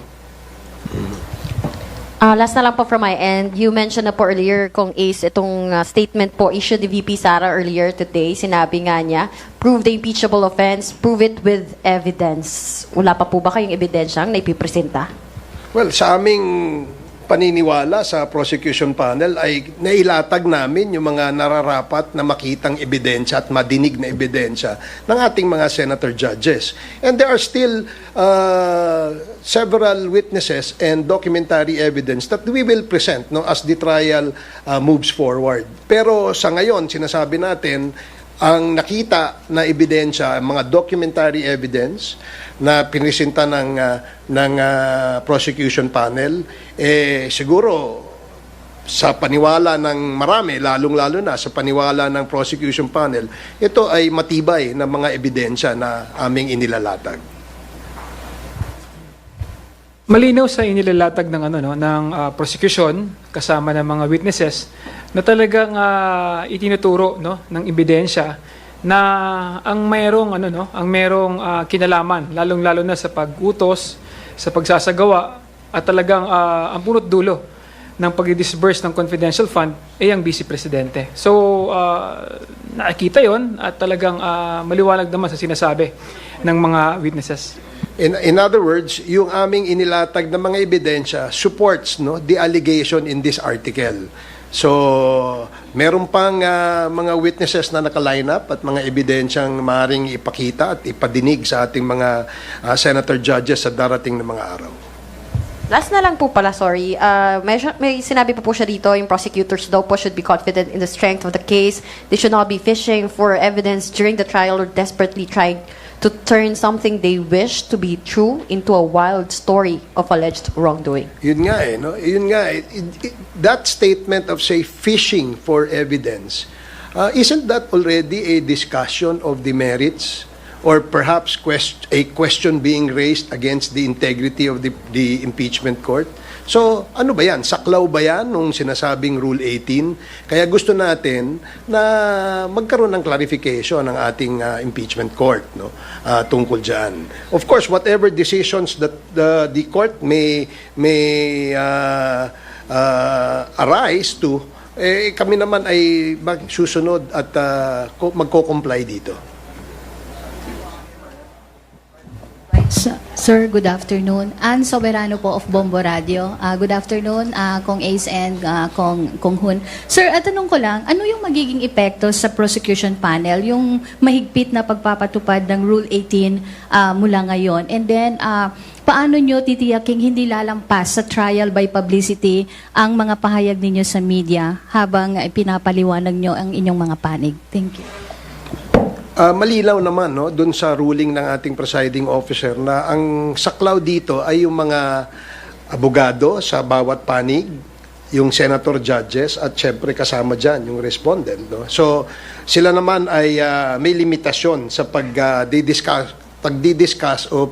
Last na lang po from my end, you mentioned na po earlier kung itong statement po issued ni VP Sara earlier today, sinabi nga niya, prove the impeachable offense, prove it with evidence. Wala pa po ba kayong ebidensyang naipipresenta? Well, sa aming paniniwala sa prosecution panel ay nailatag namin yung mga nararapat na makitang ebidensya at madinig na ebidensya ng ating mga senator judges. And there are still several witnesses and documentary evidence that we will present as the trial moves forward. Pero sa ngayon, sinasabi natin, ang nakita na ebidensya, mga documentary evidence na pinisenta ng prosecution panel, siguro sa paniwala ng marami, lalong-lalo na sa paniwala ng prosecution panel, ito ay matibay na mga ebidensya na aming inilalatag. Malinaw sa inilalatag ng prosecution kasama ng mga witnesses na talagang itinuturo ng ebidensya na ang mayroong kinalaman, lalong-lalo na sa pag-utos, sa pagsasagawa at talagang ang punot dulo ng pag-disburse ng confidential fund ay ang Bise Presidente. So nakikita 'yon at talagang maliwanag naman sa sinasabi ng mga witnesses. In other words, yung aming inilatag na mga ebidensya supports the allegation in this article. So, meron pang mga witnesses na naka-line up at mga ebidensyang maaaring ipakita at ipadinig sa ating mga senator judges sa darating na mga araw. Last na lang po pala, sorry. May sinabi po siya dito, yung prosecutors daw po should be confident in the strength of the case. They should not be fishing for evidence during the trial or desperately trying to turn something they wish to be true into a wild story of alleged wrongdoing. Yun nga that statement of, say, fishing for evidence, isn't that already a discussion of the merits or perhaps a question being raised against the integrity of the impeachment court? So, ano ba yan? Saklaw ba yan nung sinasabing Rule 18? Kaya gusto natin na magkaroon ng clarification ng ating impeachment court tungkol dyan. Of course, whatever decisions that the court may arise to, kami naman ay magsusunod at magko-comply dito. Sir, good afternoon. Ann Soberano po of Bombo Radio. Good afternoon, Kong Ace and Kong Hun. Sir, tanong ko lang, ano yung magiging epekto sa prosecution panel, yung mahigpit na pagpapatupad ng Rule 18 mula ngayon? And then, paano nyo titiyaking hindi lalampas sa trial by publicity ang mga pahayag ninyo sa media habang pinapaliwanag nyo ang inyong mga panig? Thank you. Malinaw naman doon sa ruling ng ating presiding officer na ang saklaw dito ay yung mga abogado sa bawat panig, yung senator judges at syempre kasama dyan yung respondent. So sila naman ay may limitasyon sa pagdi-discuss o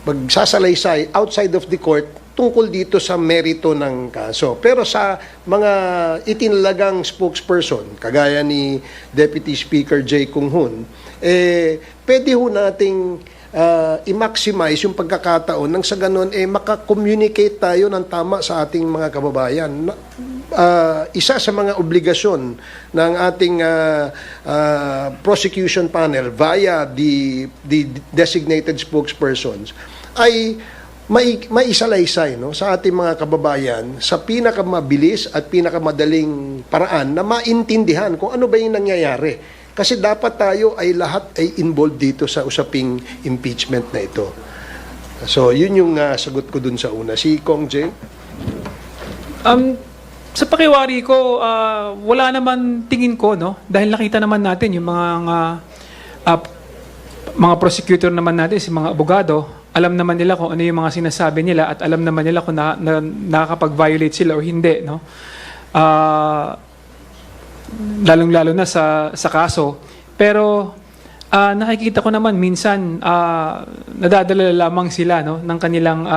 pagsasalaysay outside of the court tungkol dito sa merito ng kaso. Pero sa mga itinalagang spokesperson, kagaya ni Deputy Speaker Jay Kung-hun, pwede ho nating i-maximize yung pagkakataon nang sa ganun maka-communicate tayo ng tama sa ating mga kababayan. Isa sa mga obligasyon ng ating prosecution panel via the designated spokespersons ay may isalaysay sa ating mga kababayan sa pinakamabilis at pinakamadaling paraan na maintindihan kung ano ba yung nangyayari. Kasi dapat tayo ay lahat ay involved dito sa usaping impeachment na ito. So, yun yung sagot ko dun sa una. Si Kong J? Sa pakiwari ko, wala naman tingin ko, no? Dahil nakita naman natin yung mga prosecutor naman natin, si mga abogado, alam naman nila kung ano yung mga sinasabi nila at alam naman nila kung nakakapag-violate sila o hindi, no? Lalong-lalo na sa kaso. Pero nakikita ko naman minsan nadadala lamang sila, no, ng kanilang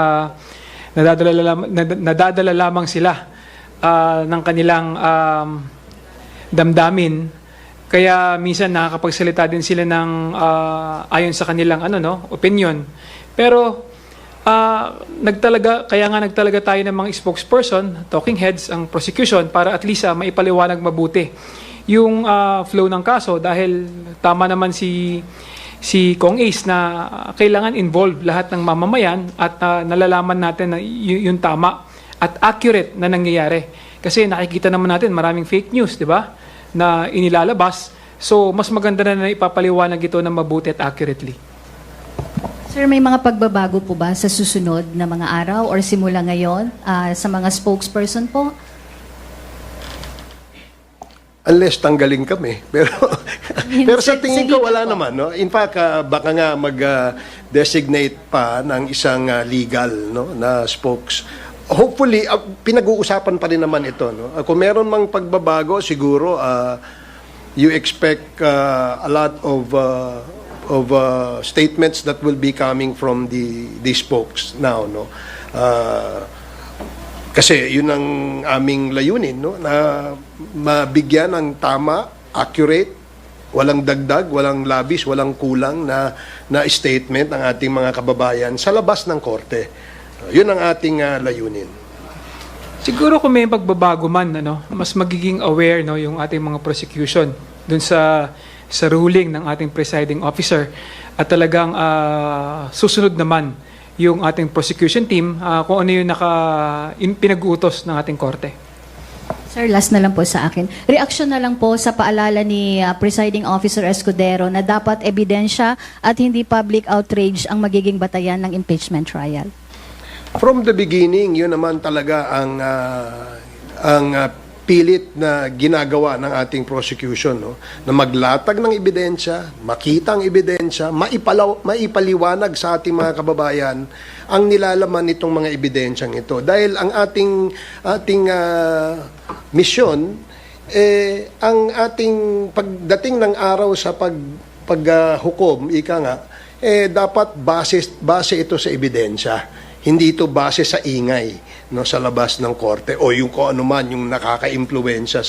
nadadala lamang sila ng kanilang damdamin. Kaya minsan nakakapagsalita din sila ng ayon sa kanilang opinion. Pero kaya nga nagtalaga tayo ng mga spokesperson, talking heads, ang prosecution para at least maipaliwanag mabuti yung flow ng kaso, dahil tama naman si Kong Ace na kailangan involved lahat ng mamamayan at nalalaman natin na yung tama at accurate na nangyayari. Kasi nakikita naman natin maraming fake news, di ba, na inilalabas. So mas maganda na ipapaliwanag ito ng mabuti at accurately. Sir, may mga pagbabago po ba sa susunod na mga araw or simula ngayon sa mga spokesperson po? Unless tanggalin kami. Pero sa tingin ko wala naman. No? In fact, baka nga mag-designate pa ng isang legal na spokes. Hopefully, pinag-uusapan pa rin naman ito. No? Kung meron mang pagbabago, siguro you expect a lot of statements that will be coming from the spokes now, no? Kasi yun ang aming layunin, no? Na mabigyan ng tama, accurate, walang dagdag, walang labis, walang kulang na statement ng ating mga kababayan sa labas ng korte. Yun ang ating layunin. Siguro kung may pagbabago man, mas magiging aware, no, yung ating mga prosecution dun sa ruling ng ating presiding officer, at talagang susunod naman yung ating prosecution team kung ano yung pinag-uutos ng ating korte. Sir, last na lang po sa akin. Reaksyon na lang po sa paalala ni Presiding Officer Escudero na dapat ebidensya at hindi public outrage ang magiging batayan ng impeachment trial. From the beginning, yun naman talaga ang pilit na ginagawa ng ating prosecution, no? Na maglatag ng ebidensya, makita ang ebidensya, maipaliwanag sa ating mga kababayan ang nilalaman nitong mga ebidensyang ito. Dahil ang ating misyon, ang ating pagdating ng araw sa paghukom, ika nga, dapat base ito sa ebidensya. Hindi ito base sa ingay, no, sa labas ng korte o yung kung ano man yung nakaka-impluwensya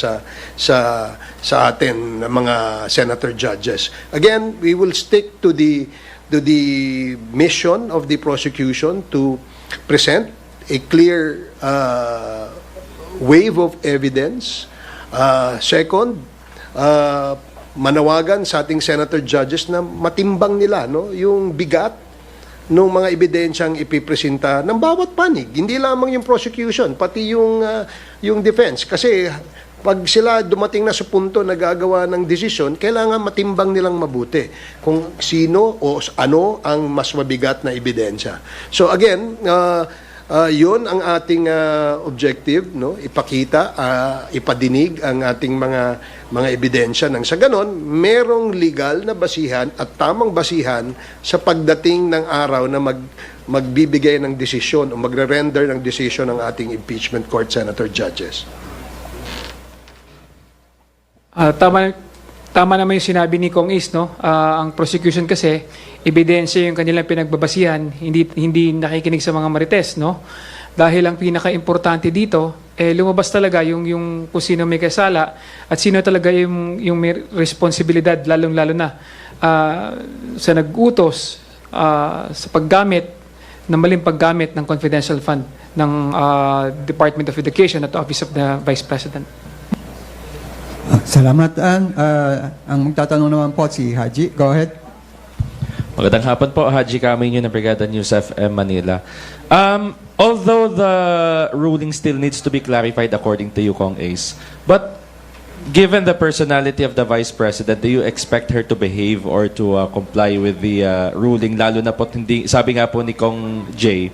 sa atin ng mga senator judges. Again, we will stick to the mission of the prosecution to present a clear wave of evidence. Second, manawagan sa ating senator judges na matimbang nila, no, yung bigat ng mga ebidensyang ipipresenta ng bawat panig. Hindi lamang yung prosecution, pati yung defense. Kasi pag sila dumating na sa punto na gagawa ng desisyon, kailangan matimbang nilang mabuti kung sino o ano ang mas mabigat na ebidensya. So again, yun ang ating objective, no? Ipakita, ipadinig ang ating mga ebidensya nang sa ganon, merong legal na basihan at tamang basihan sa pagdating ng araw na magbibigay ng desisyon o magre-render ng desisyon ng ating impeachment court senator judges. Tama tama naman yung sinabi ni Kong Is, no? Ang prosecution kasi, ebidensya yung kanilang pinagbabasihan, hindi nakikinig sa mga marites, no? Dahil ang pinaka-importante dito, lumabas talaga yung kung sino may kasala at sino talaga yung may responsibilidad, lalong-lalo na sa nag-utos sa paggamit, ng maling paggamit ng confidential fund ng Department of Education at Office of the Vice President. Salamat, Ann. Ang magtatanong naman po si Haji. Go ahead. Magandang hapon po, Haji Kamin yun ng Brigada News FM Manila. Although the ruling still needs to be clarified according to you, Kong Ace, but given the personality of the Vice President, do you expect her to behave or to comply with the ruling? Lalo na po, sabi nga po ni Kong J,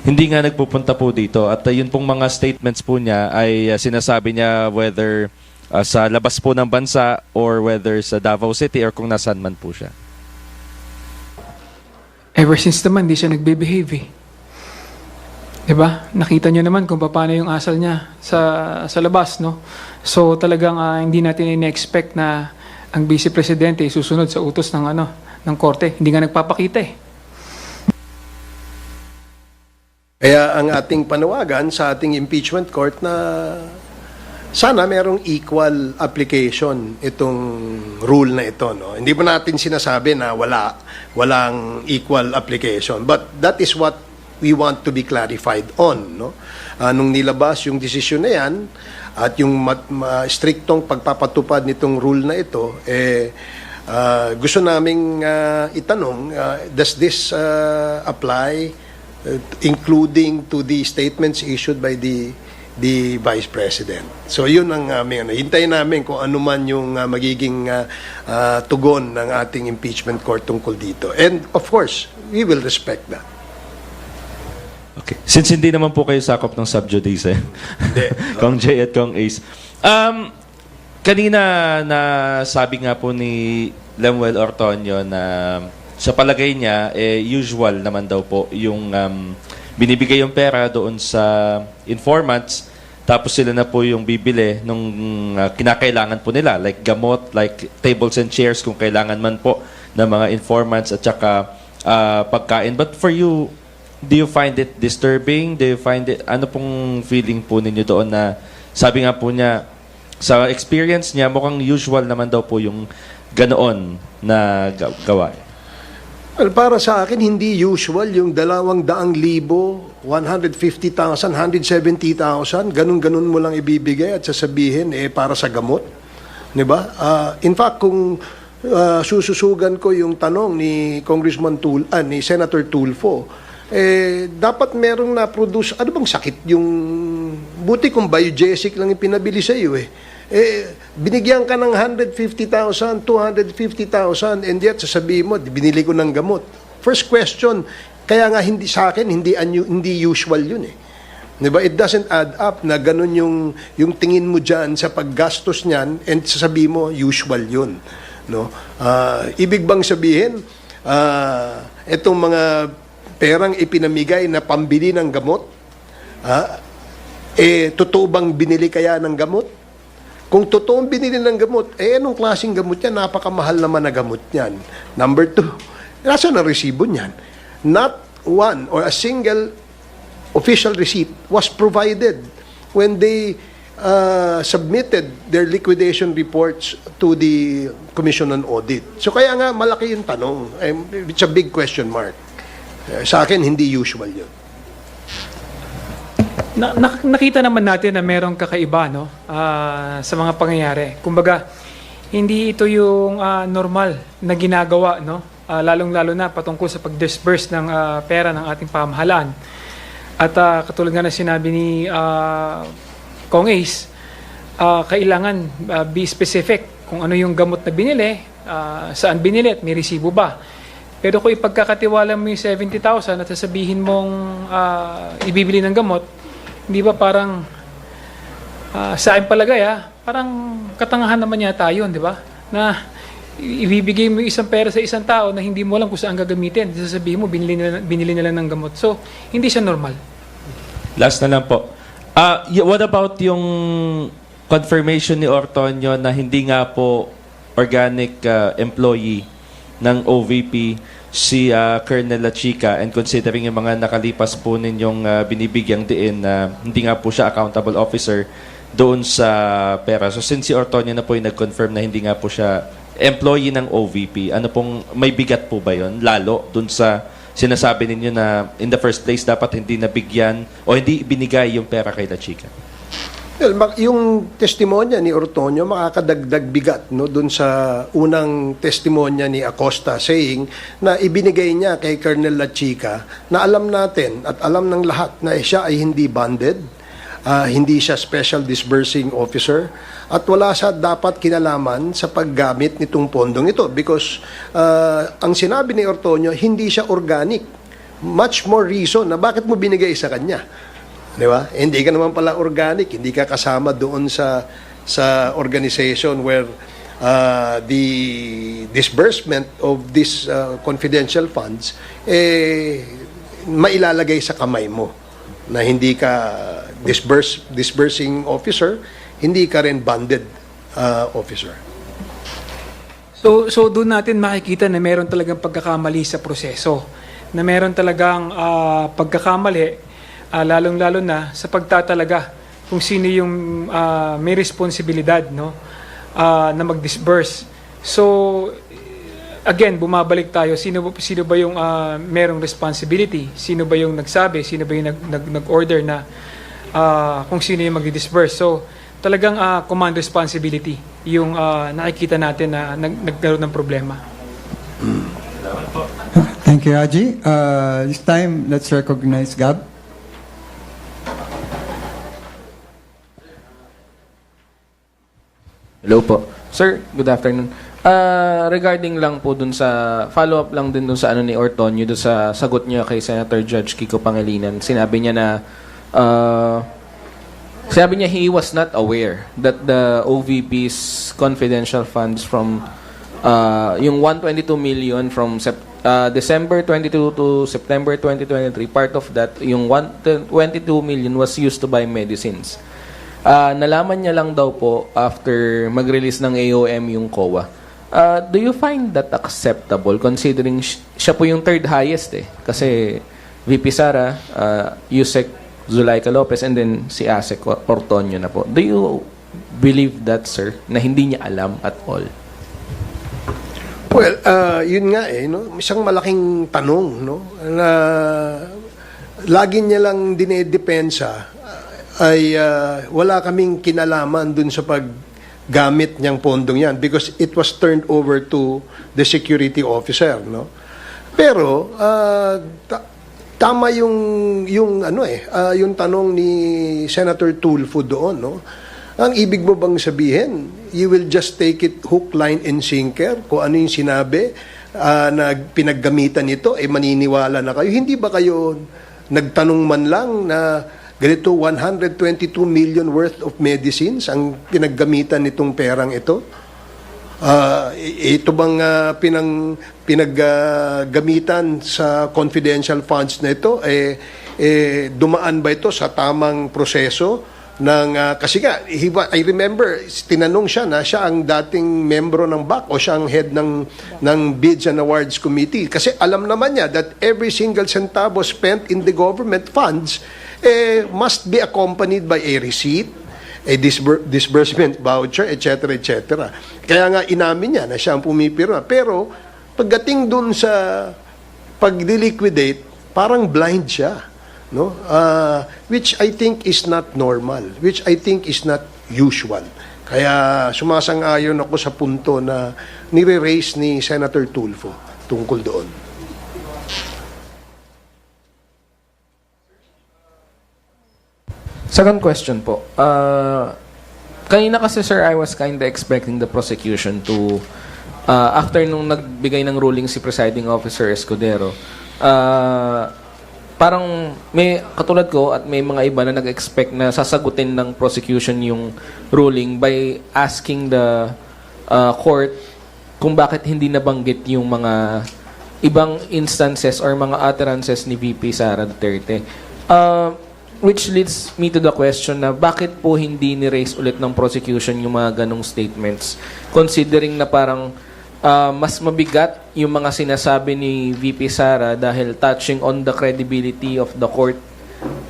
hindi nga nagpupunta po dito. At yun pong mga statements po niya ay sinasabi niya whether sa labas po ng bansa or whether sa Davao City or kung nasaan man po siya. Ever since naman, hindi siya nagbe-behave eh. Diba? Nakita niyo naman kung paano yung asal niya sa labas, no? So talagang hindi natin in-expect na ang Bise Presidente susunod sa utos ng korte. Hindi nga nagpapakita eh. Kaya ang ating panawagan sa ating impeachment court na sana merong equal application itong rule na ito, no? Hindi mo natin sinasabi na walang equal application, but that is what we want to be clarified on, no? Nung nilabas yung desisyon na yan at yung striktong pagpapatupad nitong rule na ito, gusto naming itanong, does this apply including to the statements issued by the Vice President? So yun ang hintayin namin kung ano man yung magiging tugon ng ating impeachment court tungkol dito. And of course, we will respect that. Okay. Since hindi naman po kayo sakop ng subjudice, Kong J at Kong Ace. Kanina na sabi nga po ni Lemuel Ortonio na sa palagay niya, usual naman daw po yung binibigay yung pera doon sa informants, tapos sila na po yung bibili nung kinakailangan po nila, like gamot, like tables and chairs kung kailangan man po ng mga informants at saka pagkain. But for you, do you find it disturbing? Do you find it, ano pong feeling po ninyo doon na sabi nga po niya, sa experience niya, mukhang usual naman daw po yung ganoon na gawain? Well, para sa akin, hindi usual yung 200,000, 150,000, 170,000, ganun-ganun mo lang ibibigay at sasabihin, para sa gamot. Diba? In fact, kung sususugan ko yung tanong ni ni Senator Tulfo, dapat merong na-produce, ano bang sakit yung, buti kung biogesic lang yung pinabili sa iyo binigyan ka ng 150,000, 250,000 and yet sasabihin mo, binili ko ng gamot. First question, kaya nga hindi sa akin, hindi usual yun Diba? It doesn't add up na ganun yung tingin mo dyan sa paggastos niyan and sasabihin mo, usual yun. No? Ibig bang sabihin, itong mga perang ipinamigay na pambili ng gamot, totoo bang binili kaya ng gamot? Kung totoong binili ng gamot, anong klaseng gamot yan? Napakamahal naman na gamot yan. Number 2, nasa na resibo niyan? Not one or a single official receipt was provided when they submitted their liquidation reports to the Commission on Audit. So kaya nga malaki yung tanong. It's a big question mark. Sa akin, hindi usual yun. Nakita naman natin na merong kakaiba sa mga pangyayari. Kumbaga, hindi ito yung normal na ginagawa, lalong-lalo na patungkol sa pag-disburse ng pera ng ating pamahalaan. At katulad nga na sinabi ni Kong Ace, kailangan be specific kung ano yung gamot na binili, saan binili at may resibo ba. Pero kung ipagkakatiwala mo yung 70,000 at sasabihin mong ibibili ng gamot, hindi ba parang sa akin palagay parang katangahan naman yata yun, di ba? Na ibibigay mo isang pera sa isang tao na hindi mo alam kung saan gagamitin. Sasabihin mo, binili nila ng gamot. So, hindi siya normal. Last na lang po. What about yung confirmation ni Ortonio na hindi nga po organic employee ng OVP, si Colonel Lachica, and considering yung mga nakalipas po ninyong binibigyang diin na hindi nga po siya accountable officer doon sa pera. So since si Ortonio na po yung nag-confirm na hindi nga po siya employee ng OVP, ano pong may bigat po ba yun? Lalo doon sa sinasabi ninyo na in the first place dapat hindi nabigyan o hindi binigay yung pera kay Lachica. Well, yung testimonya ni Ortonio makakadagdag bigat no doon sa unang testimonya ni Acosta saying na ibinigay niya kay Colonel Lachica na alam natin at alam ng lahat na siya ay hindi bonded, hindi siya special disbursing officer at wala siya dapat kinalaman sa paggamit nitong pondong ito because ang sinabi ni Ortonio hindi siya organic. Much more reason na bakit mo binigay sa kanya. Di ba? Hindi ka naman pala organic, hindi ka kasama doon sa organization where the disbursement of these confidential funds mailalagay sa kamay mo na hindi ka disbursing officer, hindi ka rin bonded officer. So doon natin makikita na meron talagang pagkakamali sa proseso, na meron talagang pagkakamali lalong-lalo na sa pagtatalaga kung sino yung may responsibilidad no na mag-disburse. So again, bumabalik tayo, sino ba yung merong responsibility, sino ba yung nagsabi, sino ba yung nag-order na kung sino yung mag-disburse. So talagang command responsibility yung nakikita natin na nagkaroon ng problema. Thank you, Haji. This time, let's recognize Gab. Hello po. Sir, good afternoon. Regarding lang po dun sa, follow-up lang din dun sa ano ni Ortonio, dun sa sagot niya kay Senator Judge Kiko Pangilinan, sinabi niya na, he was not aware that the OVP's confidential funds from, yung 122 million from December 22 to September 2023, part of that, yung 22 million was used to buy medicines. Nalaman niya lang daw po after mag-release ng AOM yung COA. Do you find that acceptable considering siya po yung third highest Kasi VP Sara, Yusek Zulaika Lopez, and then si Asek Ortonio na po. Do you believe that, sir, na hindi niya alam at all? Well, yun nga no? Isang malaking tanong, no? Na lagi niya lang dinedepensa ay wala kaming kinalaman dun sa paggamit niyang pondong yan because it was turned over to the security officer, no? Pero tama yung tanong ni Senator Tulfo doon, no? Ang ibig mo bang sabihin, you will just take it hook, line, and sinker kung ano yung sinabi na pinaggamitan nito, maniniwala na kayo? Hindi ba kayo nagtanong man lang na ganito 122 million worth of medicines ang pinaggamitan nitong perang ito? Ito bang pinaggamitan sa confidential funds na ito dumaan ba ito sa tamang proseso ng kasi nga I remember tinanong siya na siya ang dating membro ng BAC o siya ang head ng Bids and Awards Committee kasi alam naman niya that every single centavo spent in the government funds must be accompanied by a receipt, a disbursement voucher, etc., etc. Kaya nga inamin niya na siya ang pumipirma. Pero pagdating dun sa pag-liquidate, parang blind siya, no? Which I think is not normal, which I think is not usual. Kaya sumasang-ayon ako sa punto na nire-raise ni Senator Tulfo tungkol doon. Second question po. Kanina kasi, sir, I was kind of expecting the prosecution to, after nung nagbigay ng ruling si Presiding Officer Escudero, parang may katulad ko at may mga iba na nag-expect na sasagutin ng prosecution yung ruling by asking the court kung bakit hindi nabanggit yung mga ibang instances or mga utterances ni VP Sara Duterte. which leads me to the question na bakit po hindi ni-raise ulit ng prosecution yung mga ganong statements? Considering na parang mas mabigat yung mga sinasabi ni VP Sara dahil touching on the credibility of the court,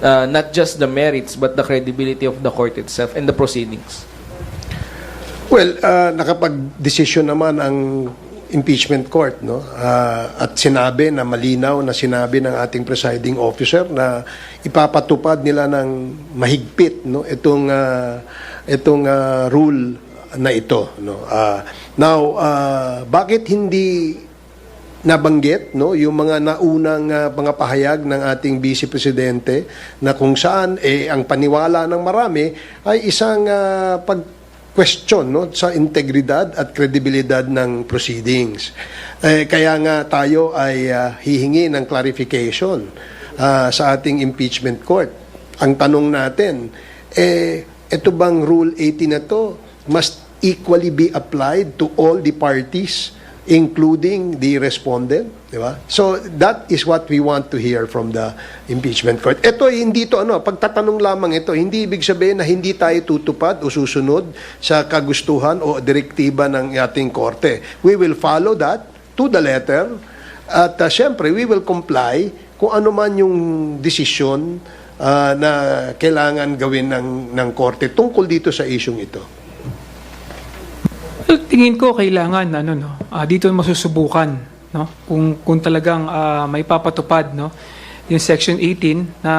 not just the merits but the credibility of the court itself and the proceedings. Well, nakapag-desisyon naman ang impeachment court, no? At sinabi na malinaw na sinabi ng ating presiding officer na ipapatupad nila ng mahigpit, no, itong rule na ito, no. Now, bakit hindi nabanggit, no, yung mga naunang mga pahayag ng ating Vice Presidente na kung saan ang paniwala ng marami ay isang question, no, sa integridad at kredibilidad ng proceedings. Kaya nga tayo ay hihingi ng clarification sa ating impeachment court. Ang tanong natin, ito bang Rule 18 na to must equally be applied to all the parties, including the respondent, di ba? So that is what we want to hear from the impeachment court. Ito hindi to pagtatanong lamang ito, hindi ibig sabihin na hindi tayo tutupad o susunod sa kagustuhan o direktiba ng ating korte. We will follow that to the letter at syempre we will comply kung ano man yung desisyon na kailangan gawin ng korte tungkol dito sa isyung ito. Tingin ko kailangan dito masusubukan, no, kung talagang may papatupad, no, yung section 18 na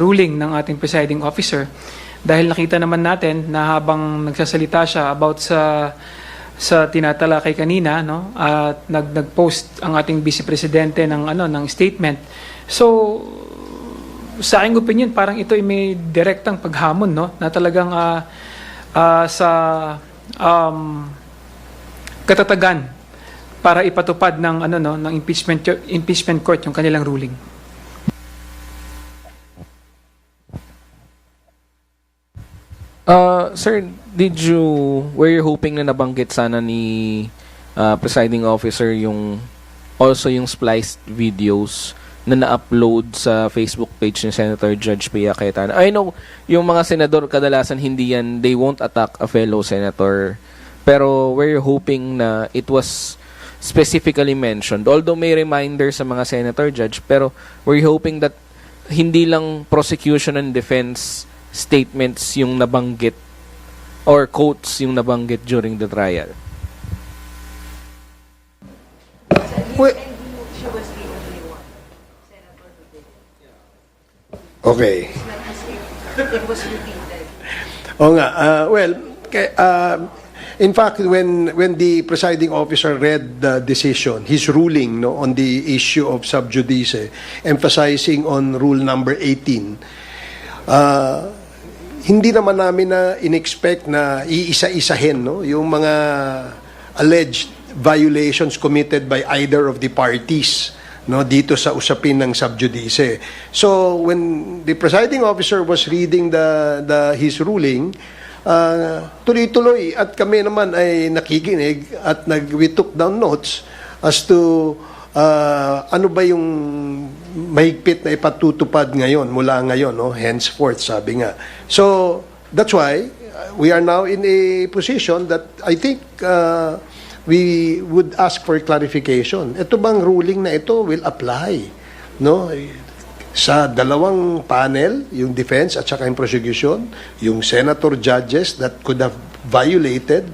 ruling ng ating presiding officer, dahil nakita naman natin na habang nagsasalita siya about sa tinatalakay kanina, no, at nag-post ang ating Bise Presidente ng statement. So sa aking opinion parang ito ay may direktang paghamon, no, na talagang sa katatagan para ipatupad ng ng impeachment court yung kanilang ruling. Sir, were you hoping na nabanggit sana ni presiding officer yung spliced videos na na-upload sa Facebook page ni Senator Judge Pia Cayetano? I know yung mga senador kadalasan hindi yan, they won't attack a fellow senator. Pero we're hoping na it was specifically mentioned. Although may reminder sa mga senator judge, pero we're hoping that hindi lang prosecution and defense statements yung nabanggit or quotes yung nabanggit during the trial. Okay. In fact, when the presiding officer read the decision, his ruling, no, on the issue of sub judice, emphasizing on rule number 18, hindi naman namin na in-expect na iisa-isahin, no, yung mga alleged violations committed by either of the parties, no, dito sa usapin ng sub judice. So when the presiding officer was reading his ruling, tuloy-tuloy at kami naman ay nakikinig at we took down notes as to ano ba yung mahigpit na ipatutupad ngayon, mula ngayon, no, henceforth, sabi nga. So that's why we are now in a position that I think we would ask for clarification. Ito bang ruling na ito will apply, no, sa dalawang panel, yung defense at saka yung prosecution, yung senator judges that could have violated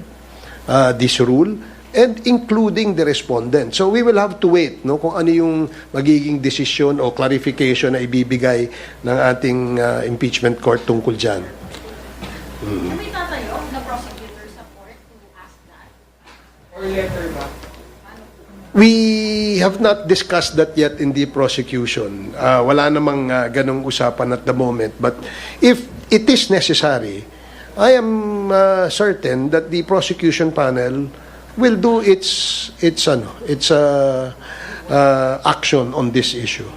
this rule, and including the respondent. So we will have to wait, no, kung ano yung magiging desisyon o clarification na ibibigay ng ating impeachment court tungkol dyan. May tatayo na prosecutor sa court to ask that? Or letter ba? We have not discussed that yet in the prosecution. Wala namang ganong usapan at the moment. But if it is necessary, I am certain that the prosecution panel will do its action on this issue.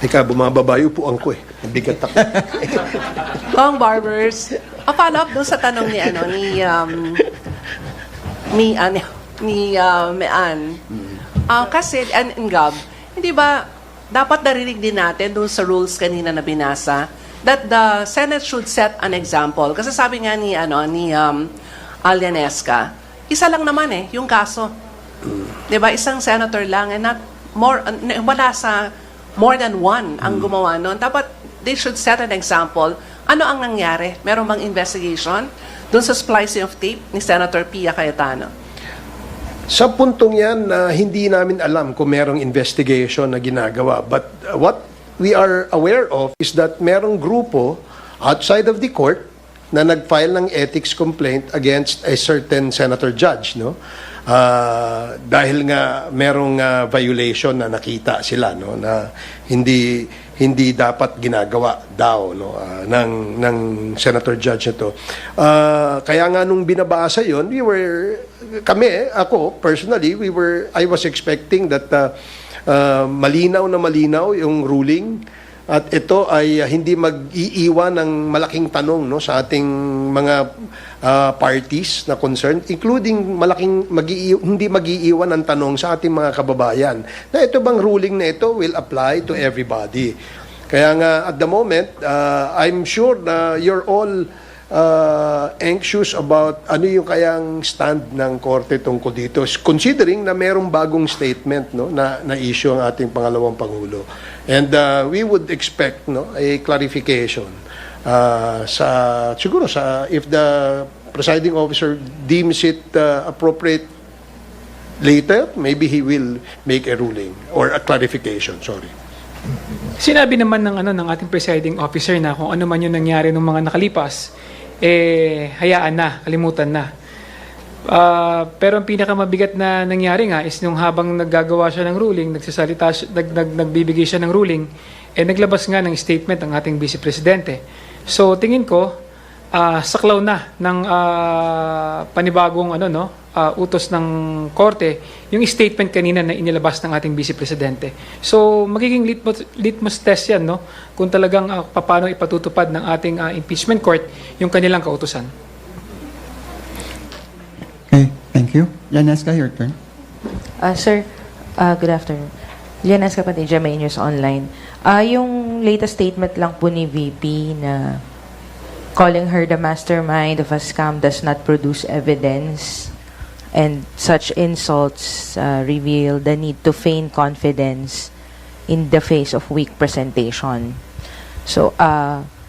Ika, bumababayo po ang ko eh. Bigat ako. Kong Barbers, a follow-up doon sa tanong ni Mean. Kasi, and Gab, hindi ba, dapat narinig din natin doon sa rules kanina na binasa that the Senate should set an example. Kasi sabi nga ni Alianesca, isa lang naman yung kaso. 'Di ba? Isang senator lang and not more, wala sa more than one ang gumawa noon. Dapat they should set an example. Ano ang nangyari? Meron bang investigation doon sa splicing of tape ni Senator Pia Cayetano? Sa puntong yan, hindi namin alam kung merong investigation na ginagawa. But what we are aware of is that merong grupo outside of the court na nag-file ng ethics complaint against a certain senator judge, no? Dahil nga merong violation na nakita sila, no, na hindi dapat ginagawa daw, no, ng senator judge na to. Kaya nga nung binabasa yon, ako personally, I was expecting that malinaw na malinaw yung ruling at ito ay hindi mag-iiwan ng malaking tanong, no, sa ating mga parties na concerned, including hindi mag-iiwan ng tanong sa ating mga kababayan na ito bang ruling na ito will apply to everybody. Kaya nga at the moment, I'm sure na you're all anxious about ano yung kayang stand ng korte tungkol dito, considering na merong bagong statement, no, na issue ang ating pangalawang Pangulo. And we would expect, no, a clarification siguro if the presiding officer deems it appropriate later, maybe he will make a ruling or a clarification. Sorry. Sinabi naman ng ating presiding officer na kung ano man yung nangyari ng mga nakalipas, hayaan na, kalimutan na. Pero ang pinakamabigat na nangyari nga is nung habang naggagawa siya ng ruling, nagbibigay siya ng ruling, naglabas nga ng statement ang ating Vice Presidente. So tingin ko, saklaw na ng panibagong utos ng korte yung statement kanina na inilabas ng ating Vice Presidente. So magiging litmus test yan, no, kung talagang paano ipatutupad ng ating impeachment court yung kanilang kautusan. Okay, thank you. Yaneska, your turn. Sir, good afternoon. Yaneska Patidja, May News Online. Yung latest statement lang po ni VP na calling her the mastermind of a scam does not produce evidence, and such insults reveal the need to feign confidence in the face of weak presentation. So,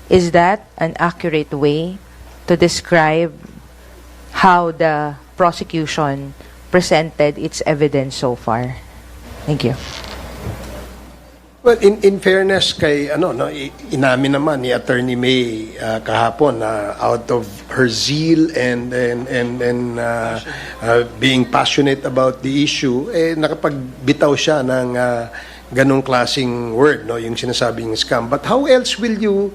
is that an accurate way to describe how the prosecution presented its evidence so far? Thank you. Well, in fairness kay inamin naman ni Attorney May kahapon na out of her zeal and being passionate about the issue, nakapagbitaw siya ng ganong klaseng word, no, yung sinasabing scam. But how else will you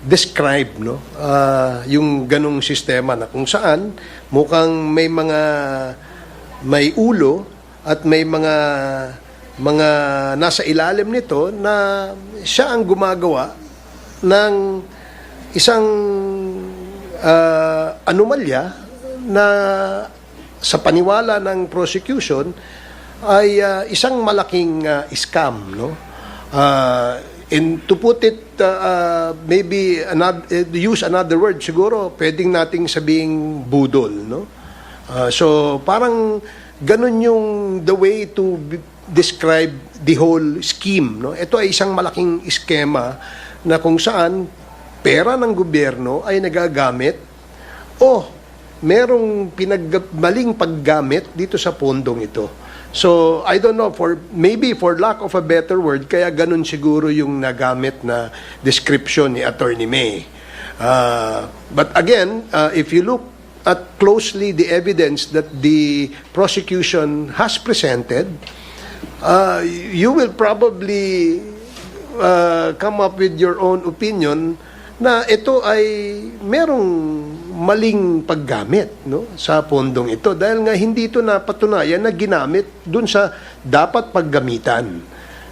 describe, no, yung ganong sistema na kung saan mukhang may ulo at may mga nasa ilalim nito na siya ang gumagawa ng isang anomalya na sa paniwala ng prosecution ay isang malaking scam, no? And to put it maybe use another word, siguro pwedeng nating sabing budol, no? So parang ganun yung the way to describe the whole scheme, no? Ito ay isang malaking eskema na kung saan pera ng gobyerno ay nagagamit o merong maling paggamit dito sa pondong ito. So, I don't know, maybe for lack of a better word, kaya ganun siguro yung nagamit na description ni Attorney May. But again, if you look at closely the evidence that the prosecution has presented, you will probably come up with your own opinion na ito ay merong maling paggamit, no, sa pondong ito dahil nga hindi ito napatunayan na ginamit dun sa dapat paggamitan.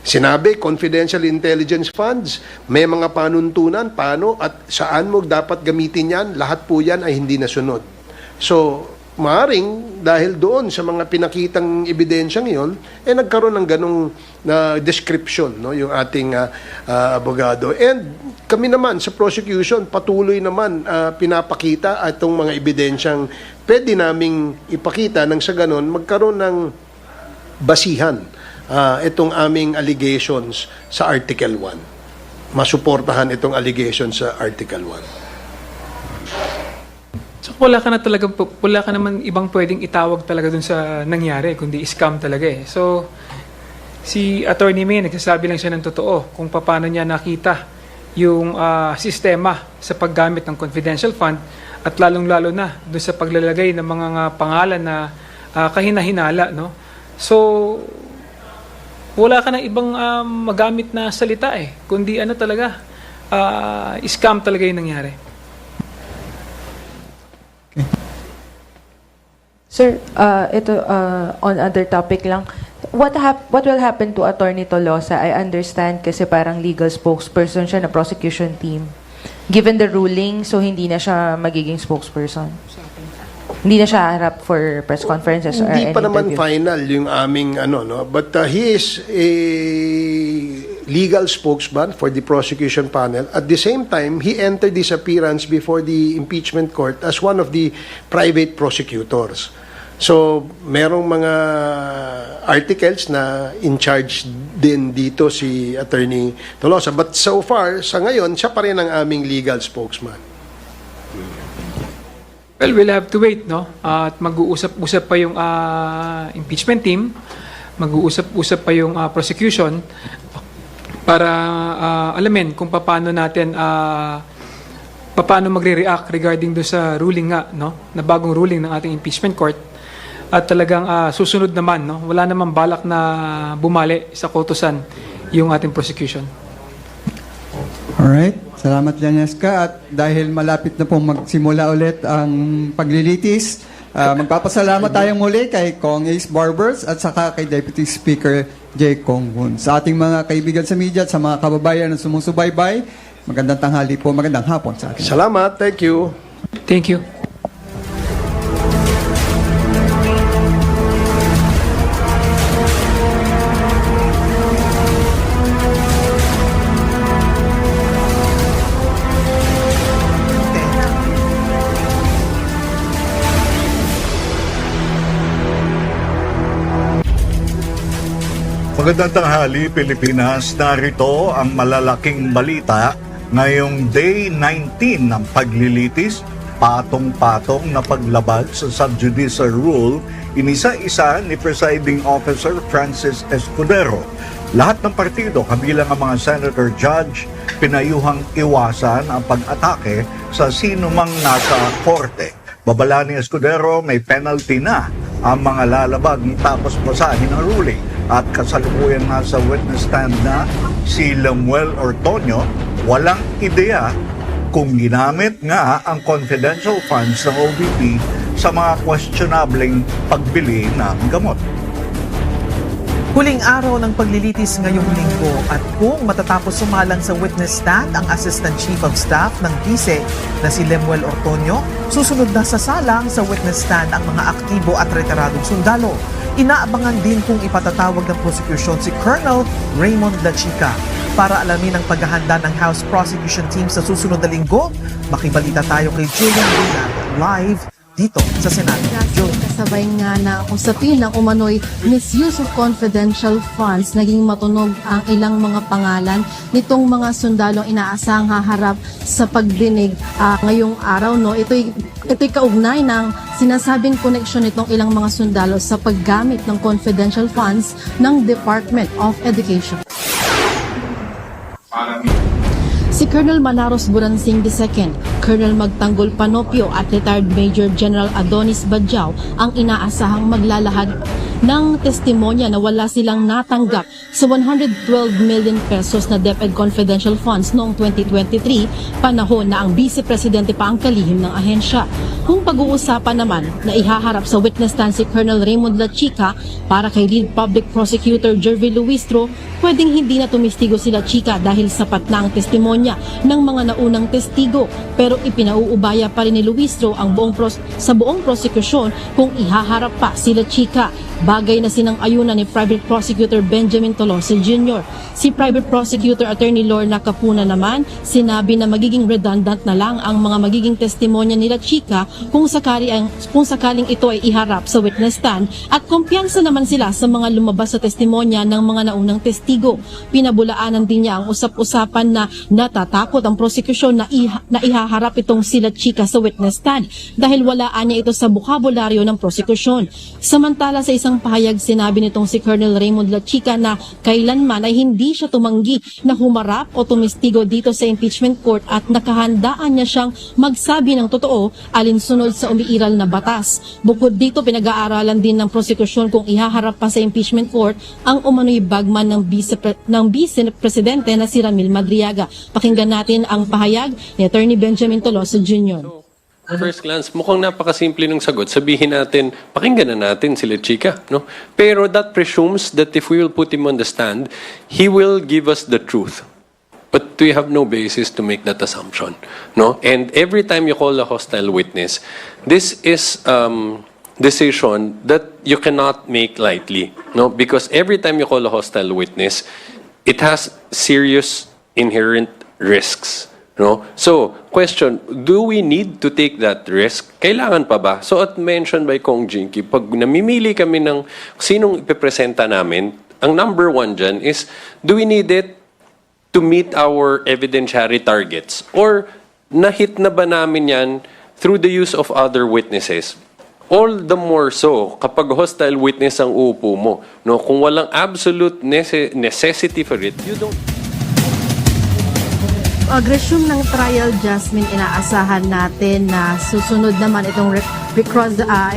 Sinabi, confidential intelligence funds, may mga panuntunan, paano at saan mo dapat gamitin yan, lahat po yan ay hindi nasunod. So, maaring dahil doon sa mga pinakitang ebidensyang yon, nagkaroon ng ganong na description, no, yung ating abogado. And kami naman sa prosecution, patuloy naman pinapakita itong mga ebidensyang pwede naming ipakita nang sa ganon magkaroon ng basihan itong aming allegations sa Article 1. Masuportahan itong allegations sa Article 1. So wala ka naman ibang pwedeng itawag talaga dun sa nangyari, kundi scam talaga eh. So si Attorney May nagsasabi lang siya ng totoo kung paano niya nakita yung sistema sa paggamit ng confidential fund at lalong-lalo na dun sa paglalagay ng mga pangalan na kahina-hinala, no? So wala ka ng ibang magamit na salita eh, kundi ano talaga, scam talaga yung nangyari. Sir, ito on other topic lang. What will happen to Attorney Tolosa? I understand kasi parang legal spokesperson siya na prosecution team. Given the ruling, so hindi na siya magiging spokesperson. Hindi na siya harap for press conferences or Hindi any pa naman interview. final yung aming no, but he is a legal spokesman for the prosecution panel. At the same time, he entered this appearance before the impeachment court as one of the private prosecutors. So, merong mga articles na in charge din dito si Attorney Tolosa. But so far, sa ngayon, siya pa rin ang aming legal spokesman. Well, we'll have to wait, no? At mag-uusap-usap pa yung impeachment team, mag-uusap-usap pa yung prosecution para alamin kung paano natin paano magre-react regarding do sa ruling nga, no? Na bagong ruling ng ating impeachment court. At talagang susunod naman, no? Wala namang balak na bumali sa kautusan yung ating prosecution. Alright, salamat Janeska. At dahil malapit na pong magsimula ulit ang paglilitis, magpapasalamat tayong muli kay Kong Ace Barbers at saka kay Deputy Speaker J. Kong Hun. Sa ating mga kaibigan sa media at sa mga kababayan na sumusubaybay, magandang tanghali po, magandang hapon sa atin. Salamat, thank you. Thank you. Magandang tanghali, Pilipinas. Narito ang malalaking balita ngayong Day 19 ng paglilitis, patong-patong na paglabag sa subjudice rule, inisa-isa ni Presiding Officer Francis Escudero. Lahat ng partido, kabilang ang mga senator judge, pinayuhang iwasan ang pag-atake sa sino mang nasa korte. Babala ni Escudero, may penalty na ang mga lalabag tapos basahin ang ruling. At kasalukuyan nga sa witness stand na si Lemuel Ortonio, walang ideya kung ginamit nga ang confidential funds ng OVP sa mga questionableng pagbili ng gamot. Huling araw ng paglilitis ngayong linggo at kung matatapos sumalang sa witness stand ang Assistant Chief of Staff ng Bise na si Lemuel Ortonio, susunod na sa salang sa witness stand ang mga aktibo at retiradong sundalo. Inaabangan din kung ipatatawag ng prosecution si Colonel Raymond Lachica. Para alamin ang paghahanda ng House Prosecution Team sa susunod na linggo, makibalita tayo kay Julian Binag live dito sa Senado. Kasabay nga na usapin ng umano'y misuse of confidential funds, naging matunog ang ilang mga pangalan nitong mga sundalong inaasahang haharap sa pagdinig ngayong araw. No? Ito'y kaugnay ng sinasabing koneksyon nitong ilang mga sundalo sa paggamit ng confidential funds ng Department of Education. Si Colonel Manaros Buransing II, Colonel Magtanggol Panopio at retired Major General Adonis Badjao ang inaasahang maglalahad ng testimonya na wala silang natanggap sa 112 million pesos na DepEd confidential funds noong 2023, panahon na ang Vice Presidente pa ang kalihim ng ahensya. Kung pag-uusapan naman na ihaharap sa witness stand si Colonel Raymond Lachica para kay Lead Public Prosecutor Jervy Luistro, pwedeng hindi na tumistigo si Lachica dahil sapat na ang testimonya ng mga naunang testigo. Pero Pero ipinauubaya pa rin ni Luistro ang sa buong prosekusyon kung ihaharap pa sila Chika. Bagay na sinang-ayunan ni Private Prosecutor Benjamin Tolosa Jr. Si Private Prosecutor Attorney Lorna Capuna naman, sinabi na magiging redundant na lang ang mga magiging testimonya nila Chika kung sakaling ito ay iharap sa witness stand at kumpiyansa naman sila sa mga lumabas sa testimonya ng mga naunang testigo. Pinabulaanan din niya ang usap-usapan na natatakot ang prosekusyon na ihaharap itong sila Chika sa witness stand dahil walaan niya ito sa bokabularyo ng prosekusyon. Samantala sa isang pahayag, sinabi nitong si Colonel Raymond La Chica na kailanman ay hindi siya tumanggi na humarap o tumistigo dito sa impeachment court at nakahandaan niya siyang magsabi ng totoo alinsunod sa umiiral na batas. Bukod dito, pinag-aaralan din ng prosekusyon kung ihaharap pa sa impeachment court ang umano'y bagman ng Vice Presidente na si Ramil Madriaga. Pakinggan natin ang pahayag ni Attorney Benjamin Tolosa Jr. First glance, mukhang napakasimple ng sagot. Sabihin natin, pakinggan na natin sila Chika, no? Pero that presumes that if we will put him on the stand, he will give us the truth. But we have no basis to make that assumption, no? And every time you call a hostile witness, this is decision that you cannot make lightly, no? Because every time you call a hostile witness, it has serious inherent risks. No? So, question, do we need to take that risk? Kailangan pa ba? So, at mentioned by Kong Jinky, pag namimili kami ng sinong ipipresenta namin, ang number one dyan is, do we need it to meet our evidentiary targets? Or, nahit na ba namin yan through the use of other witnesses? All the more so, kapag hostile witness ang uupo mo, no? Kung walang absolute necessity for it, you don't... Resume ng trial, Jasmine, inaasahan natin na susunod naman itong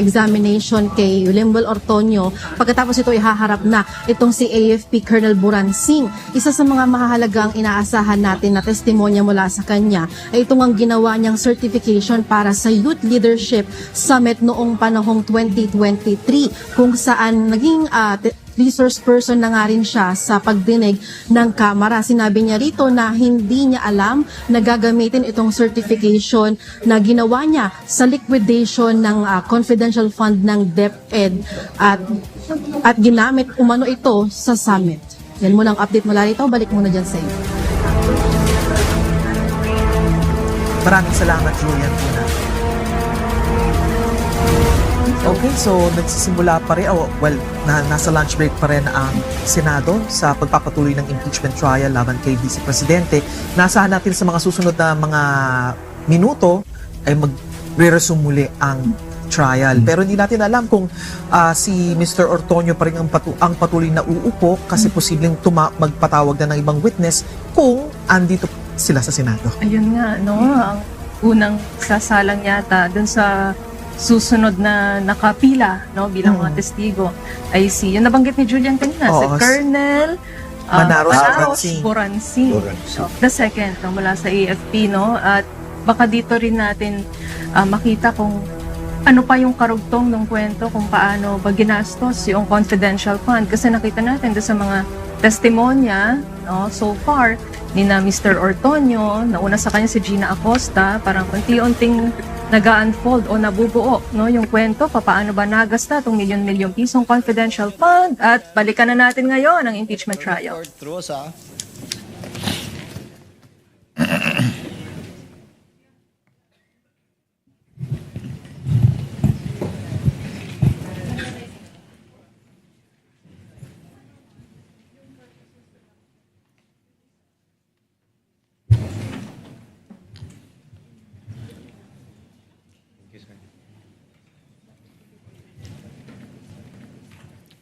examination kay Limbal Ortonio. Pagkatapos ito ihaharap na itong si AFP Colonel Buransing. Isa sa mga mahahalagang inaasahan natin na testimonya mula sa kanya ay itong ang ginawa niyang certification para sa Youth Leadership Summit noong panahong 2023 kung saan naging resource person na nga rin siya sa pagdinig ng Kamara. Sinabi niya rito na hindi niya alam na gagamitin itong certification na ginawa niya sa liquidation ng confidential fund ng DepEd at ginamit umano ito sa summit. Yan muna ang update mula rito. Balik muna dyan sa iyo. Maraming salamat, Julian. Okay, so nagsisimula pa rin, nasa lunch break pa rin ang Senado sa pagpapatuloy ng impeachment trial laban kay Bise Presidente. Naasahan natin sa mga susunod na mga minuto ay magre-resume muli ang trial. Pero hindi natin alam kung si Mr. Ortonio pa rin ang patuloy na uupo kasi posibleng magpatawag na ng ibang witness kung andito sila sa Senado. Ayun nga, no? Ang unang sasalang yata dun sa susunod na nakapila, no, bilang mga testigo ay yung nabanggit ni Julian kanina, si Colonel Manaros Buransing. The second, no, mula sa AFP, no, at baka dito rin natin makita kung ano pa yung karugtong ng kwento kung paano ba ginastos yung confidential fund. Kasi nakita natin doon sa mga testimonya, no, so far, ni na Mr. Ortonio, nauna sa kanya si Gina Acosta, parang unti-unting nag-unfold o nabubuo, no, yung kwento, paano ba nagasta itong milyon-milyong pisong confidential fund, at balikan na natin ngayon ang impeachment trial.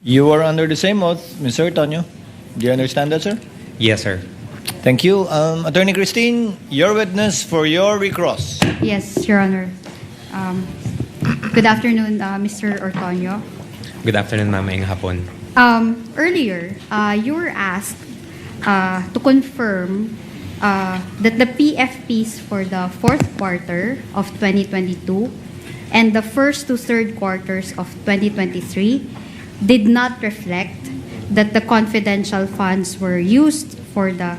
You are under the same oath, Mr. Ortonio. Do you understand that, sir? Yes, sir. Thank you. Attorney Christine, your witness for your recross. Yes, Your Honor. Good afternoon, Mr. Ortonio. Good afternoon, ma'am. Ngayong hapon. Earlier, you were asked to confirm that the PFPs for the fourth quarter of 2022 and the first to third quarters of 2023 did not reflect that the confidential funds were used for the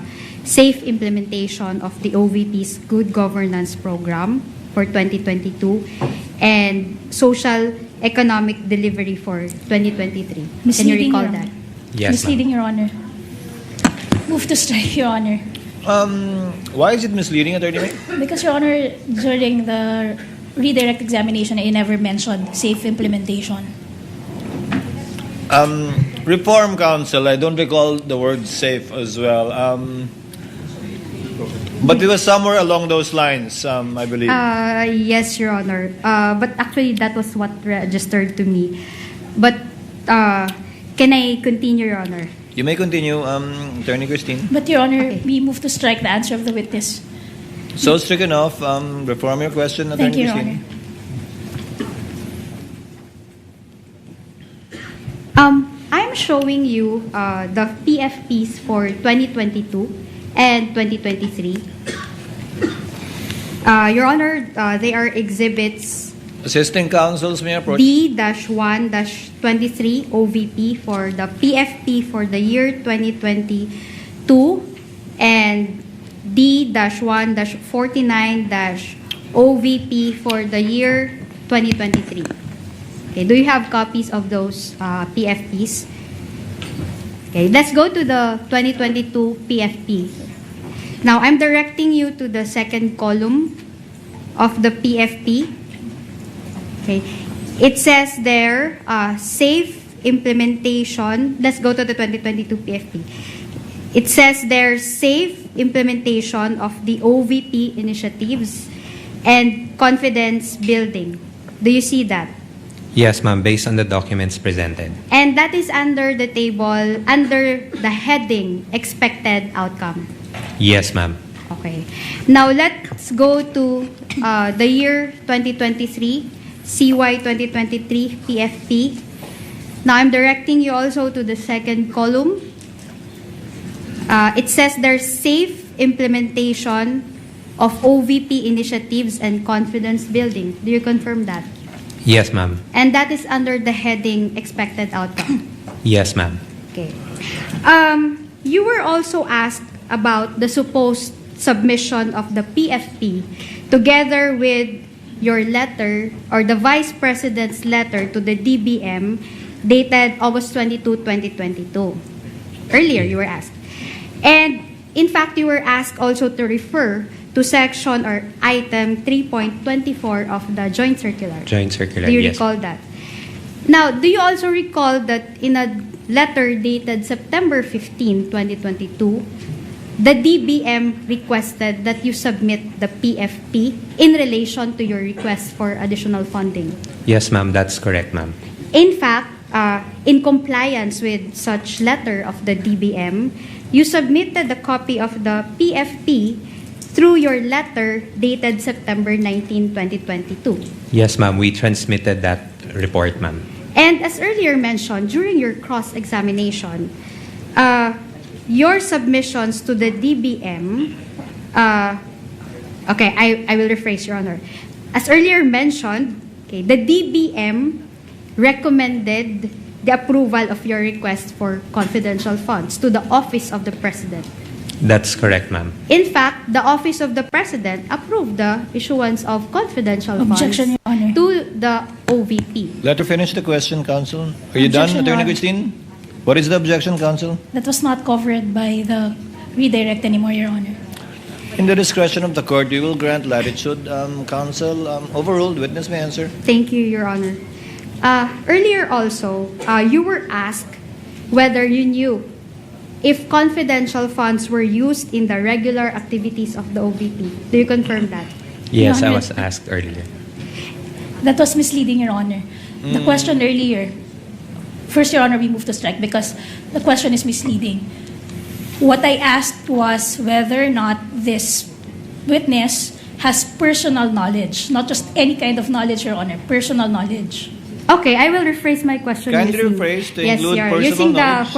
safe implementation of the OVP's Good Governance Program for 2022 and social economic delivery for 2023. Can you Misleading, recall Your that? Yes, ma'am. Misleading, Your Honor. Move to strike, Your Honor. Why is it misleading, Attorney May? Because, Your Honor, during the redirect examination, I never mentioned safe implementation. Reform Council, I don't recall the word safe as well. But it was somewhere along those lines, I believe. Yes, Your Honor. But actually, that was what registered to me. But can I continue, Your Honor? You may continue, Attorney Christine. But, Your Honor, we move to strike the answer of the witness. So stricken off. Reform your question, Attorney Thank you, Your Christine. Honor. I'm showing you the PFPs for 2022 and 2023. Your Honor, they are exhibits Assisting counsels may approach. D-1-23 OVP for the PFP for the year 2022 and D-1-49 OVP for the year 2023. Okay, do you have copies of those PFPs? Okay, let's go to the 2022 PFP. Now, I'm directing you to the second column of the PFP. Okay, it says there, safe implementation. Let's go to the 2022 PFP. It says there, safe implementation of the OVP initiatives and confidence building. Do you see that? Yes, ma'am, based on the documents presented. And that is under the table, under the heading, expected outcome. Yes, ma'am. Okay. Now, let's go to the year 2023, CY 2023 PFP. Now, I'm directing you also to the second column. It says there's safe implementation of OVP initiatives and confidence building. Do you confirm that? Yes, ma'am. And that is under the heading expected outcome. Yes, ma'am. Okay. You were also asked about the supposed submission of the PFP together with your letter or the Vice President's letter to the DBM dated August 22, 2022. Earlier, you were asked. And in fact, you were asked also to refer to section or item 3.24 of the Joint Circular. Joint Circular, Do you yes. recall that? Now, do you also recall that in a letter dated September 15, 2022, the DBM requested that you submit the PFP in relation to your request for additional funding? Yes, ma'am, that's correct, ma'am. In fact, in compliance with such letter of the DBM, you submitted a copy of the PFP through your letter dated September 19, 2022. Yes, ma'am, we transmitted that report, ma'am. And as earlier mentioned, during your cross-examination, your submissions to the DBM, okay, I will rephrase, Your Honor. As earlier mentioned, okay, the DBM recommended the approval of your request for confidential funds to the Office of the President. That's correct, ma'am. In fact, the Office of the President approved the issuance of confidential Objection, Your Honor. funds to the OVP. Let her finish the question, counsel. Are you done, Objection, Attorney Your Honor. Christine? What is the objection, counsel? That was not covered by the redirect anymore, Your Honor. In the discretion of the court, we will grant latitude. Counsel, overruled. Witness may answer. Thank you, Your Honor. Earlier also, you were asked whether you knew if confidential funds were used in the regular activities of the OVP. Do you confirm that? Yes, Your I Honor. was asked earlier. That was misleading, Your Honor. The question earlier, first, Your Honor, we move to strike because the question is misleading. What I asked was whether or not this witness has personal knowledge, not just any kind of knowledge, Your Honor, personal knowledge. Okay, I will rephrase my question. Kindly using- rephrase to yes, include Your Honor, personal using knowledge.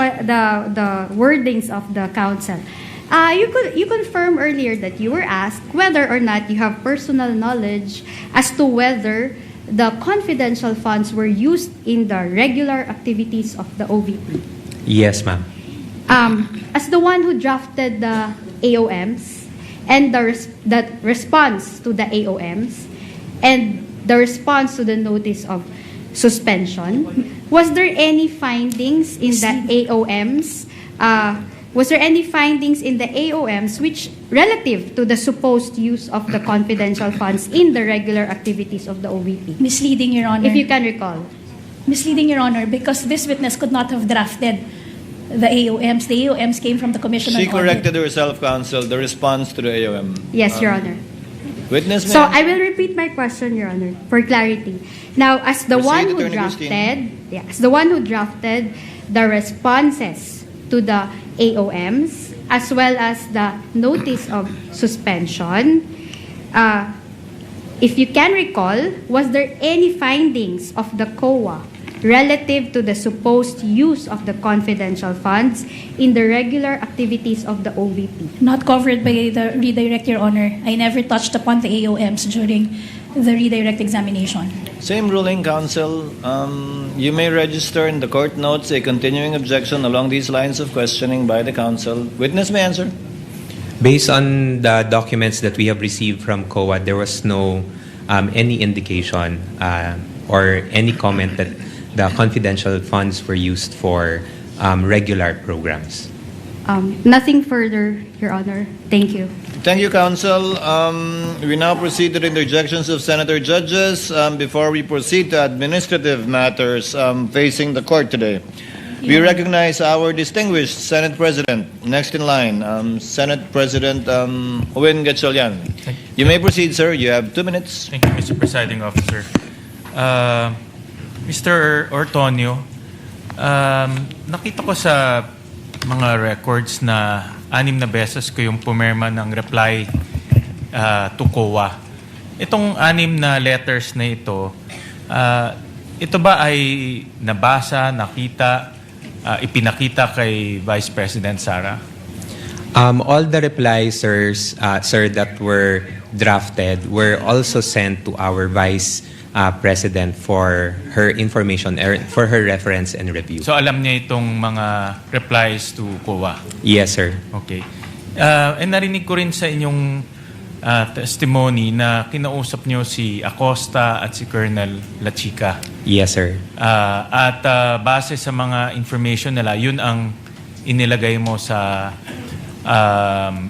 the wordings of the counsel. You confirmed earlier that you were asked whether or not you have personal knowledge as to whether the confidential funds were used in the regular activities of the OVP. Yes, ma'am. As the one who drafted the AOMs and the response to the AOMs and the response to the notice of suspension, was there any findings in the AOMs? Was there any findings in the AOMs which relative to the supposed use of the confidential funds in the regular activities of the OVP? Misleading, Your Honor. If you can recall. Misleading, Your Honor, because this witness could not have drafted the AOMs. The AOMs came from the Commission on She Audit. corrected herself, counsel, the response to the AOM. Yes, Your Honor. Witness, So ma'am. I will repeat my question, Your Honor, for clarity. Now, as the Proceed, one who Attorney drafted, as the one who drafted the responses to the AOMs, as well as the notice of suspension, if you can recall, was there any findings of the COA relative to the supposed use of the confidential funds in the regular activities of the OVP? Not covered by the redirect, Your Honor. I never touched upon the AOMs during the redirect examination. Same ruling, counsel. You may register in the court notes a continuing objection along these lines of questioning by the counsel. Witness may answer. Based on the documents that we have received from COA, there was no any indication or any comment that the confidential funds were used for regular programs. Nothing further, Your Honor. Thank you. Thank you, counsel. We now proceed to the interjections of senator judges. Before we proceed to administrative matters facing the court today, we recognize our distinguished Senate President. Next in line, Senate President Owen Gatchalian. You may proceed, sir. You have 2 minutes. Thank you, Mr. Presiding Officer. Mr. Ortonio, nakita ko sa mga records na 6 na beses ko yung pumirma ng reply to COA. Itong 6 na letters na ito, ito ba ay nabasa, nakita, ipinakita kay Vice President Sara? All the replies, sir, that were drafted were also sent to our Vice President for her information, for her reference and review. So alam niya itong mga replies to COA? Yes, sir. Okay. Narinig ko rin sa inyong testimony na kinausap niyo si Acosta at si Colonel La Chica. Yes, sir. At base sa mga information nila, yun ang inilagay mo sa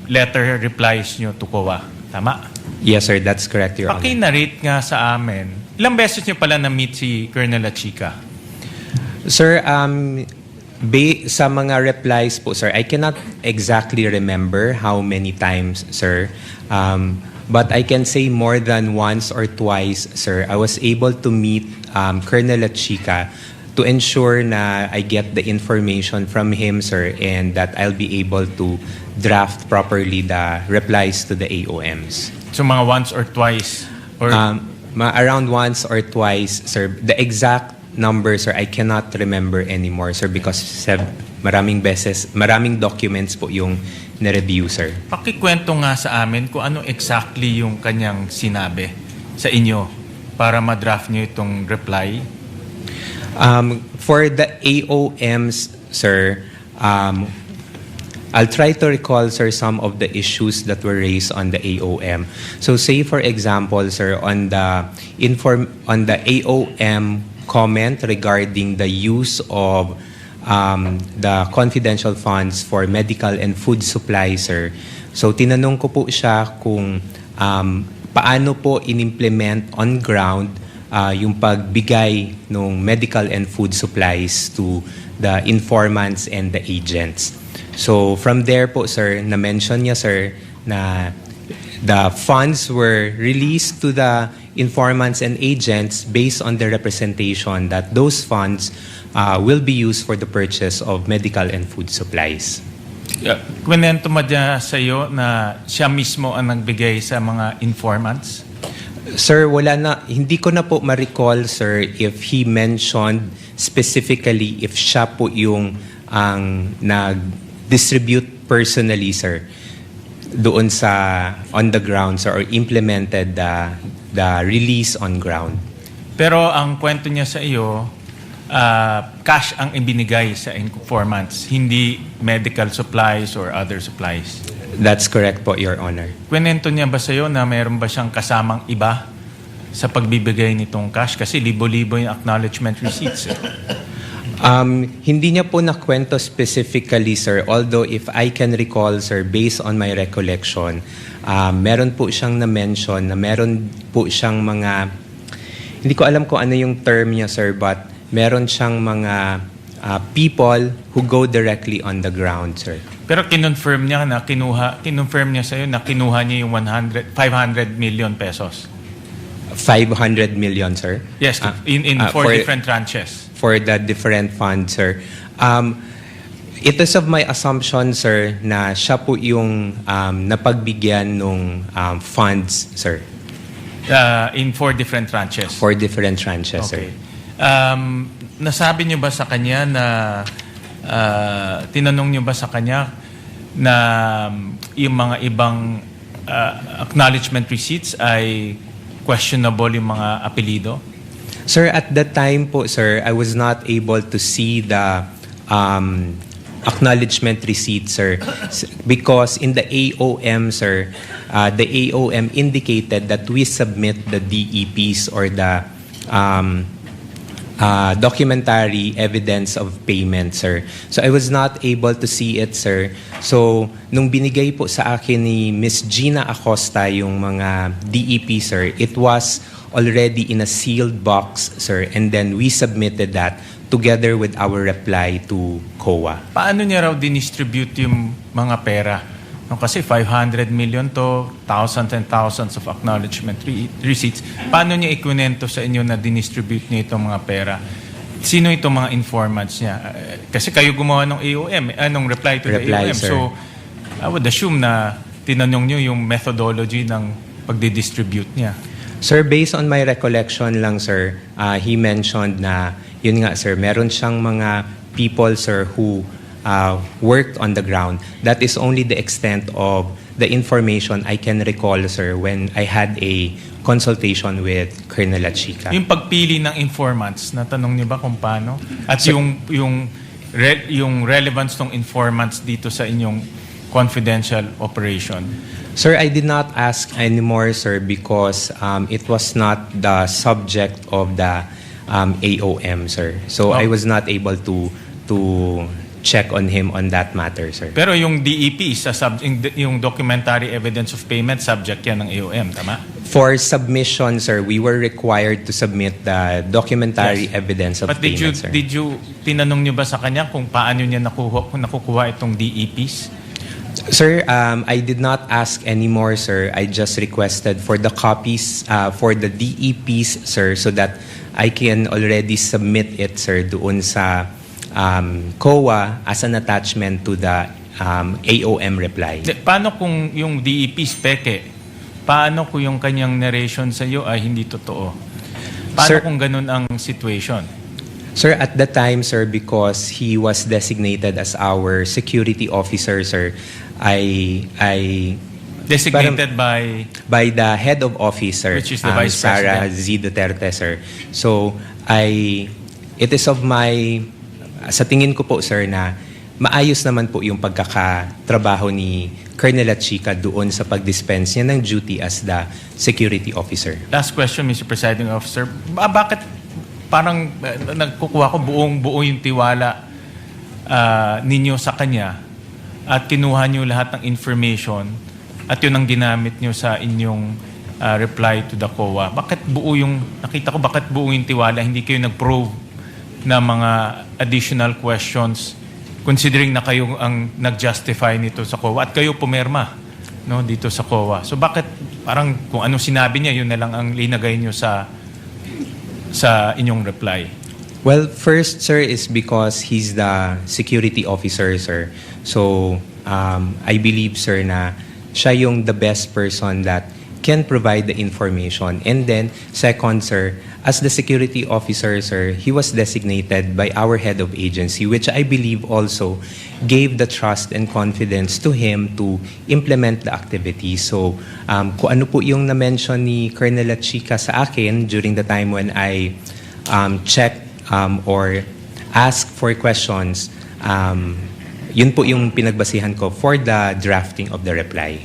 letter replies niyo to COA. Tama? Yes, sir. That's correct, Your Honor. Paki-narrate nga sa amin, ilang beses niyo pala na-meet si Colonel La Chica? Sir, sa mga replies po, sir, I cannot exactly remember how many times, sir. But I can say more than once or twice, sir, I was able to meet Colonel La Chica to ensure na I get the information from him, sir, and that I'll be able to draft properly the replies to the AOMs. So mga once or twice? Or around once or twice, sir. The exact number, sir, I cannot remember anymore, sir, because maraming documents po yung na-review, sir. Pakikwento nga sa amin kung ano exactly yung kanyang sinabi sa inyo para ma-draft niyo itong reply. For the AOMs, sir, I'll try to recall, sir, some of the issues that were raised on the AOM. So say, for example, sir, on the AOM comment regarding the use of the confidential funds for medical and food supply, sir. So tinanong ko po siya kung paano po in-implement on ground yung pagbigay ng medical and food supplies to the informants and the agents. So from there po, sir, na-mention niya, sir, na the funds were released to the informants and agents based on the representation that those funds will be used for the purchase of medical and food supplies. Kwento mo dyan sa iyo na siya mismo ang nagbigay sa mga informants? Sir, hindi ko na po ma-recall, sir, if he mentioned specifically if siya po yung ang nag-distribute personally, sir, doon sa on the ground, sir, or implemented the release on ground. Pero ang kwento niya sa iyo, cash ang ibinigay sa informants, hindi medical supplies or other supplies. That's correct po, Your Honor. Kwento niya ba sa'yo na mayroon ba siyang kasamang iba sa pagbibigay nitong cash? Kasi libo-libo yung acknowledgement receipts. Hindi niya po nakwento specifically, sir. Although if I can recall, sir, based on my recollection, meron po siyang na-mention na meron po siyang mga, hindi ko alam kung ano yung term niya, sir, but meron siyang mga people who go directly on the ground, sir. Pero kinonfirm niya na kinonfirm niya sa'yo na kinuha niya yung 500 million pesos. 500 million, sir? Yes, in four different tranches. For the different funds, sir. It is of my assumption, sir, na siya po yung napagbigyan ng funds, sir. In 4 different tranches? 4 different tranches, okay, sir. Nasabi niyo ba sa kanya na tinanong niyo ba sa kanya na yung mga ibang acknowledgement receipts ay questionable yung mga apelido? Sir, at that time po, sir, I was not able to see the acknowledgement receipt, sir, because in the AOM, sir, the AOM indicated that we submit the DEPs or the documentary evidence of payment, sir. So I was not able to see it, sir. So nung binigay po sa akin ni Miss Gina Acosta yung mga DEP, sir, it was already in a sealed box, sir, and then we submitted that together with our reply to COA. Paano niya raw dinistribute yung mga pera? No, kasi 500 million to, thousands and thousands of acknowledgement receipts. Paano niya ikunento sa inyo na dinistribute niya itong mga pera? Sino itong mga informants niya? Kasi kayo gumawa ng AOM, anong reply to the AOM. Sir. So, I would assume na tinanong niyo yung methodology ng pagdidistribute niya. Sir, based on my recollection lang, sir, he mentioned na, yun nga, sir, meron siyang mga people, sir, who worked on the ground. That is only the extent of the information I can recall, sir, when I had a consultation with Colonel Achica. Yung pagpili ng informants, natanong niyo ba kung paano? At Sir, yung relevance ng informants dito sa inyong confidential operation? Sir, I did not ask anymore, sir, because it was not the subject of the AOM, sir. So I was not able to check on him on that matter, sir. Pero yung DEP, yung documentary evidence of payment, subject yan ng AOM, tama? For submission, sir, we were required to submit the documentary evidence of But payment, sir. Did you, tinanong niyo ba sa kanya kung paano niya nakukuha itong DEPs? Sir, I did not ask anymore, sir. I just requested for the copies for the DEPs, sir, so that I can already submit it, sir, doon sa COA as an attachment to the AOM reply. Paano kung yung DEPs peke? Paano kung yung kanyang narration sa iyo ay hindi totoo? Paano Sir, kung ganun ang situation? Sir, at the time, sir, because he was designated as our security officer, sir, I designated by the head of office, sir, which is the Vice Sara President. Duterte, sir. So it is of my, sa tingin ko po, sir, na maayos naman po yung pagkakatrabaho ni Colonel Achica doon sa pag-dispense niya ng duty as the security officer. Last question, Mr. Presiding Officer. Bakit parang nagkukuha ko buo yung tiwala ninyo sa kanya at kinuha nyo lahat ng information at yun ang ginamit nyo sa inyong reply to the COA? Nakita ko bakit buo yung tiwala, hindi kayo nag-probe na mga additional questions considering na kayo ang nag-justify nito sa COA at kayo pumirma, no, dito sa COA. So bakit parang kung ano sinabi niya, yun na lang ang linagay nyo sa inyong reply? Well, first, sir, is because he's the security officer, sir. So, I believe, sir, na siya yung the best person that can provide the information. And then, second, sir, as the security officer, sir, he was designated by our head of agency, which I believe also gave the trust and confidence to him to implement the activity. So, kung ano po yung na-mention ni Colonel Achica sa akin during the time when I checked or ask for questions, yun po yung pinagbasihan ko for the drafting of the reply.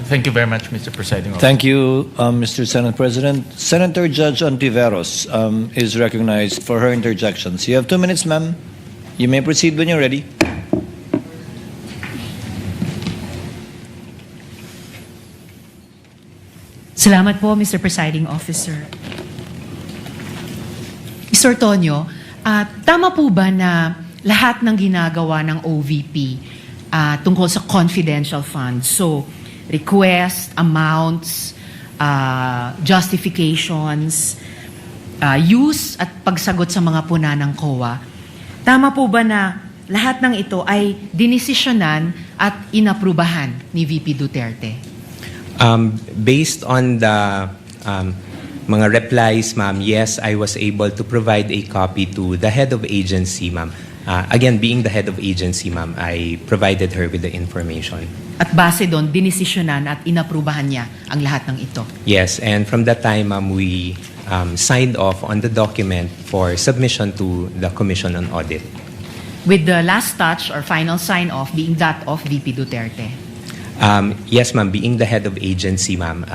Thank you very much, Mr. Presiding Officer. Thank you, Mr. Senate President. Senator Judge Ontiveros is recognized for her interjections. You have 2 minutes, ma'am. You may proceed when you're ready. Salamat po, Mr. Presiding Officer. Mr. Tonyo, tama po ba na lahat ng ginagawa ng OVP tungkol sa confidential funds, so request, amounts, justifications, use at pagsagot sa mga puna ng COA, tama po ba na lahat ng ito ay dinesisyonan at inaprubahan ni VP Duterte? Based on the mga replies, ma'am, yes, I was able to provide a copy to the head of agency, ma'am. Again, being the head of agency, ma'am, I provided her with the information. At base doon, dinesisyonan at inaprubahan niya ang lahat ng ito? Yes, and from that time, ma'am, we signed off on the document for submission to the Commission on Audit. With the last touch or final sign-off being that of VP Duterte? Yes, ma'am, being the head of agency, ma'am,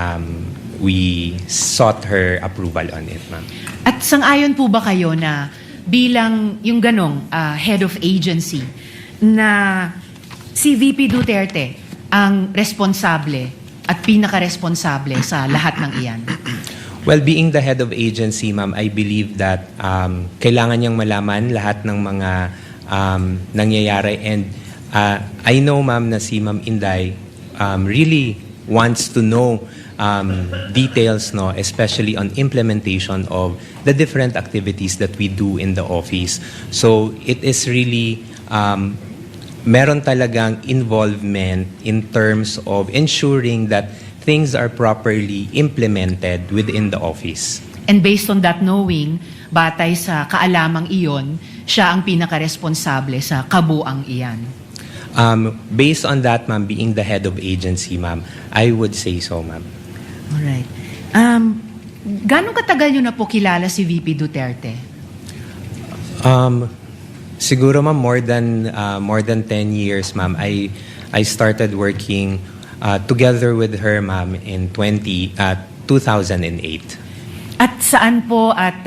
we sought her approval on it, ma'am. At sang-ayon po ba kayo na bilang yung ganong head of agency na si VP Duterte ang responsable at pinaka-responsable sa lahat ng iyan? Well, being the head of agency, ma'am, I believe that kailangan niyang malaman lahat ng mga nangyayari, and I know, ma'am, na si Ma'am Inday really wants to know details, no, especially on implementation of the different activities that we do in the office. So it is really meron talagang involvement in terms of ensuring that things are properly implemented within the office. And based on that knowing, batay sa kaalamang iyon, siya ang pinaka-responsable sa kabuang iyan. Based on that, ma'am, being the head of agency, ma'am, I would say so, ma'am. Alright. Gano'ng katagal nyo na po kilala si VP Duterte? Siguro, ma'am, more than 10 years, ma'am. I started working together with her, ma'am, in 2008. At saan po at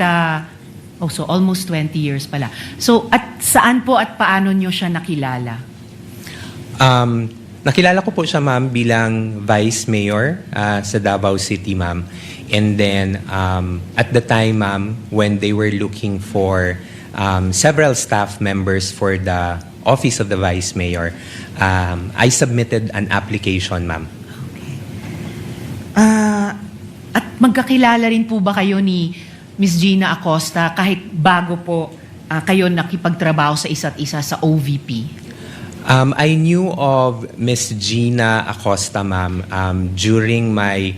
so almost 20 years pala. So at saan po at paano nyo siya nakilala? Nakilala ko po siya, ma'am, bilang Vice Mayor sa Davao City, ma'am. And then at the time, ma'am, when they were looking for several staff members for the office of the Vice Mayor, I submitted an application, ma'am. At magkakilala rin po ba kayo ni Ms. Gina Acosta kahit bago po kayo nakipagtrabaho sa isa't isa sa OVP? I knew of Ms. Gina Acosta, ma'am, during my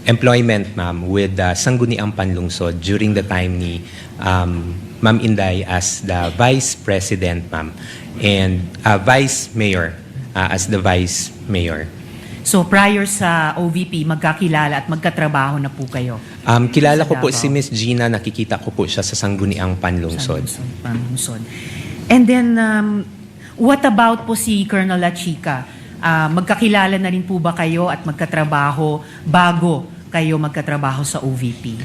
employment, ma'am, with Sangguniang Panlungsod during the time ni Ma'am Inday as the Vice President, ma'am, and Vice Mayor as the Vice Mayor. So prior sa OVP, magkakilala at magkatrabaho na po kayo? Kilala ko po si Ms. Gina, nakikita ko po siya sa Sangguniang Panlungsod. And then, what about po si Colonel La Chica? Magkakilala na rin po ba kayo at magkatrabaho bago kayo magkatrabaho sa OVP?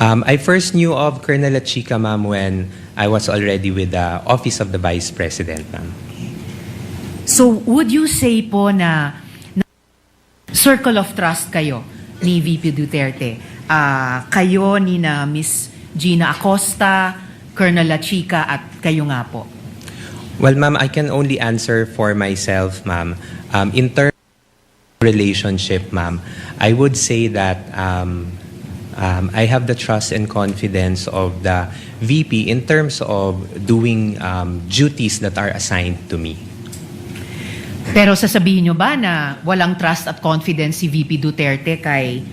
I first knew of Colonel La Chica, ma'am, when I was already with the Office of the Vice President, ma'am. So, would you say po na circle of trust kayo ni VP Duterte? Kayo ni na Ms. Gina Acosta, Colonel La Chica, at kayo nga po? Well, ma'am, I can only answer for myself, ma'am. In terms of relationship, ma'am, I would say that I have the trust and confidence of the VP in terms of doing duties that are assigned to me. Pero sasabihin nyo ba na walang trust at confidence si VP Duterte kay...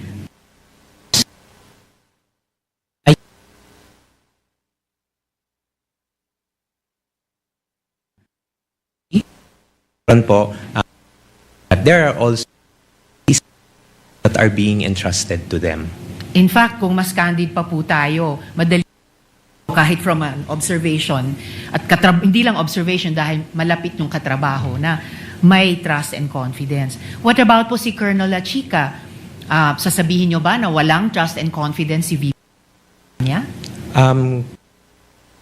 Po, there are also that are being entrusted to them. In fact, kung mas candid pa po tayo, madali kahit from an observation, at hindi lang observation dahil malapit yung katrabaho na may trust and confidence. What about po si Colonel La Chica? Sasabihin nyo ba na walang trust and confidence si VP niya?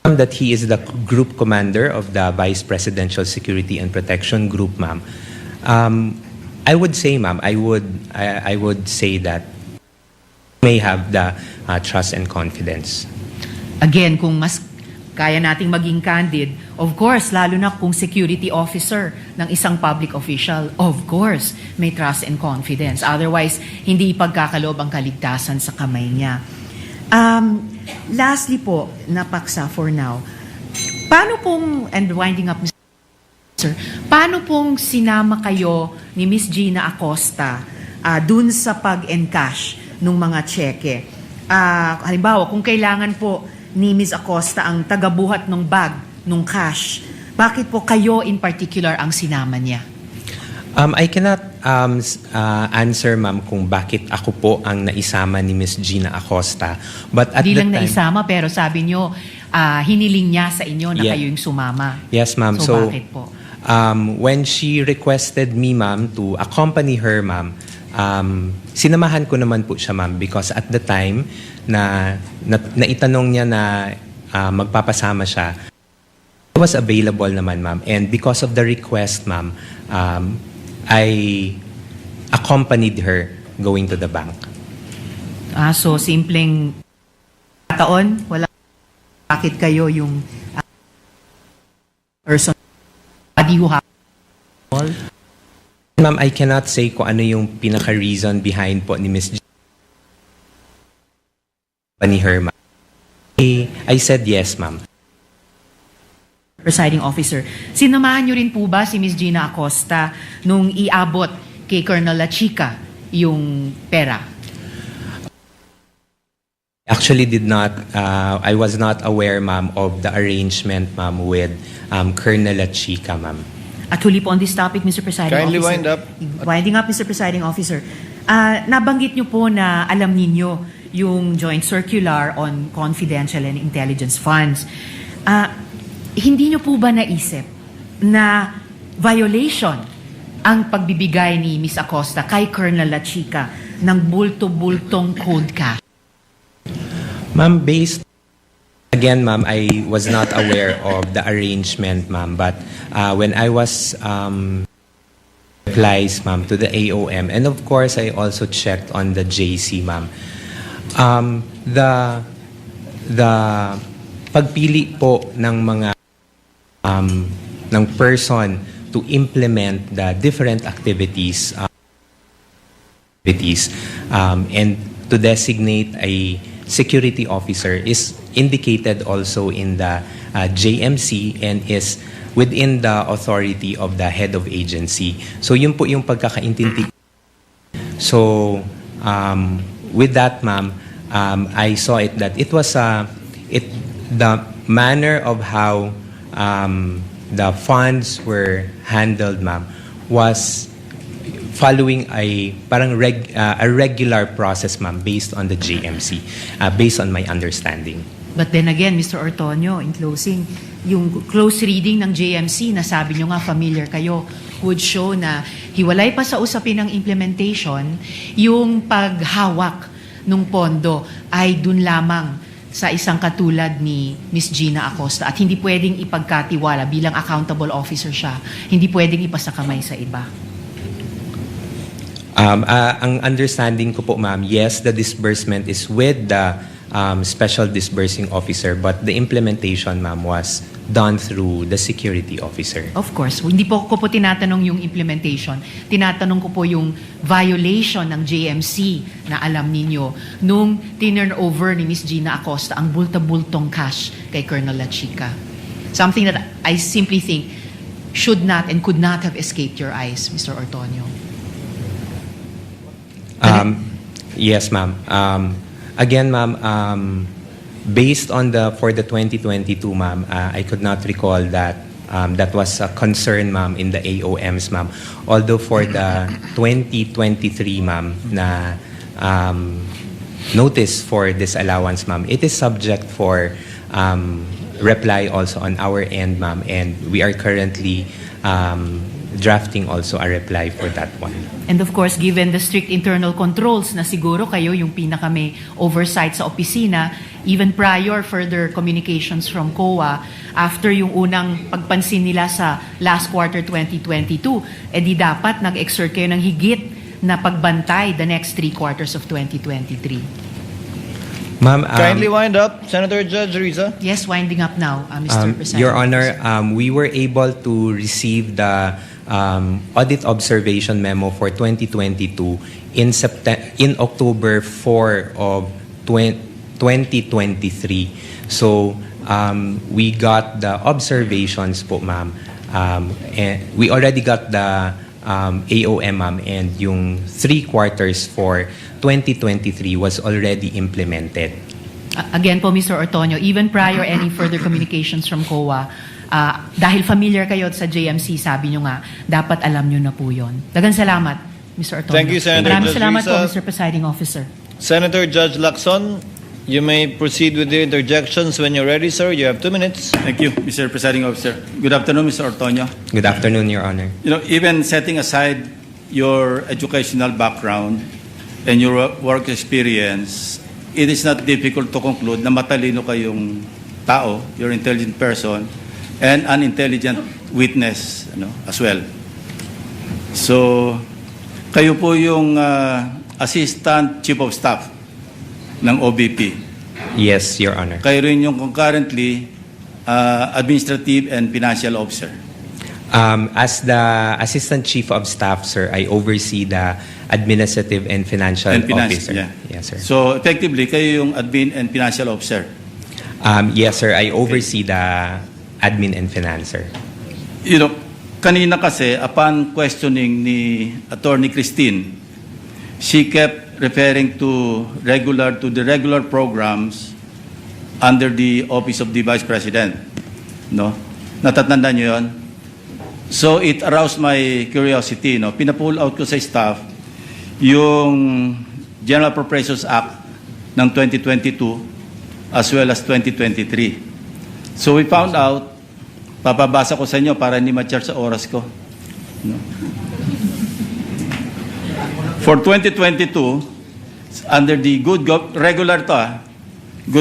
That he is the group commander of the Vice Presidential Security and Protection Group, ma'am. I would say, ma'am, I would say that may have the trust and confidence. Again, kung mas kaya nating maging candid, of course, lalo na kung security officer ng isang public official, of course, may trust and confidence. Otherwise, hindi ipagkakaloob ang kaligtasan sa kamay niya. Lastly po, napaksa for now, paano pong, and winding up, Sir, paano pong sinama kayo ni Miss Gina Acosta dun sa pag-encash ng mga cheque? Halimbawa, kung kailangan po ni Ms. Acosta ang tagabuhat ng bag, ng cash, bakit po kayo in particular ang sinama niya? I cannot answer, ma'am, kung bakit ako po ang naisama ni Miss Gina Acosta. But at Di the lang time, naisama, pero sabi nyo, hiniling niya sa inyo na Yeah. kayo yung sumama. Yes, ma'am. So, bakit po? When she requested me, ma'am, to accompany her, ma'am, sinamahan ko naman po siya, ma'am, because at the time na itanong niya na magpapasama siya, I was available naman, ma'am. And because of the request, ma'am, I accompanied her going to the bank. So simpleng taon, wala bakit kayo yung person who Ma'am, I cannot say kung ano yung pinaka-reason behind po ni Miss ni her, ma'am. I said yes, ma'am. Presiding officer, sinamahan nyo rin po ba si Miss Gina Acosta nung iabot kay Colonel La Chica yung pera? Actually did not, I was not aware, ma'am, of the arrangement, ma'am, with Colonel La Chica, ma'am. At huli po on this topic, Mr. Presiding Kindly Officer. wind up. Winding up, Mr. Presiding Officer. Nabanggit nyo po na alam ninyo yung joint circular on confidential and intelligence funds. Hindi nyo po ba naisip na violation ang pagbibigay ni Ms. Acosta kay Colonel La Chica ng bulto-bultong code cash? Ma'am, again, ma'am, I was not aware of the arrangement, ma'am, but when I was replies, ma'am, to the AOM, and of course, I also checked on the JC, ma'am, the pagpili po ng mga ng person to implement the different activities and to designate a security officer is indicated also in the JMC and is within the authority of the head of agency. So yun po yung pagkakaintindi. So with that, ma'am, I saw it that it was the manner of how the funds were handled, ma'am, was following a regular process, ma'am, based on the JMC, based on my understanding. But then again, Mr. Ortonio, in closing, yung close reading ng JMC na sabi nyo nga familiar kayo would show na hiwalay pa sa usapin ng implementation, yung paghawak ng pondo ay dun lamang sa isang katulad ni Ms. Gina Acosta at hindi pwedeng ipagkatiwala bilang accountable officer siya. Hindi pwedeng ipasakamay sa iba. Ang understanding ko po, ma'am, yes, the disbursement is with the special disbursing officer, but the implementation, ma'am, was done through the security officer. Of course. Hindi po ko po tinatanong yung implementation. Tinatanong ko po yung violation ng JMC na alam ninyo nung tinurn over ni Ms. Gina Acosta ang bulta-bultong cash kay Colonel La Chica. Something that I simply think should not and could not have escaped your eyes, Mr. Ortonio. Yes, ma'am. Again, ma'am, based on for the 2022, ma'am, I could not recall that that was a concern, ma'am, in the AOMs, ma'am. Although for the 2023, ma'am, na notice for disallowance, ma'am, it is subject for reply also on our end, ma'am, and we are currently drafting also a reply for that one. And of course, given the strict internal controls na siguro kayo yung pinaka may oversight sa opisina, even prior further communications from COA, after yung unang pagpansin nila sa last quarter 2022, edi dapat nag-exert kayo ng higit na pagbantay the next 3 quarters of 2023. Ma'am, Kindly wind up, Senator Judge Riza. Yes, winding up now, Mr. President. Your Honor, we were able to receive the audit observation memo for 2022 in October 4 of 2023. So we got the observations po, ma'am. And we already got the AOM, ma'am, and yung 3 quarters for 2023 was already implemented. Again po, Mr. Ortonio, even prior any further communications from COA, dahil familiar kayo sa JMC, sabi nyo nga, dapat alam nyo na po yun. Dagang salamat, Mr. Ortonio. Thank you, Senator Maraming Judge salamat po, Risa. Mr. Presiding Officer. Senator Judge Lacson, you may proceed with the interjections when you're ready, sir. You have 2 minutes. Thank you, Mr. Presiding Officer. Good afternoon, Mr. Ortonio. Good afternoon, Your Honor. Even setting aside your educational background and your work experience, it is not difficult to conclude na matalino kayong tao, you're an intelligent person, and an intelligent witness as well. So, kayo po yung Assistant Chief of Staff ng OBP. Yes, Your Honor. Kayo rin yung concurrently Administrative and Financial Officer. As the Assistant Chief of Staff, sir, I oversee the Administrative and Financial Officer. Yeah. Yes, sir. So, effectively, kayo yung Admin and Financial Officer. Yes, sir. I oversee the Admin and Financer. Kanina kasi, upon questioning ni Attorney Christine, she kept referring to the regular programs under the Office of the Vice President. No? Natatanda niyo yun? So it aroused my curiosity. No? Pina-pull out ko sa staff yung General Appropriations Act ng 2022 as well as 2023. So we found out, papabasa ko sa inyo para hindi ma-charge sa oras ko. No? For 2022, under the Good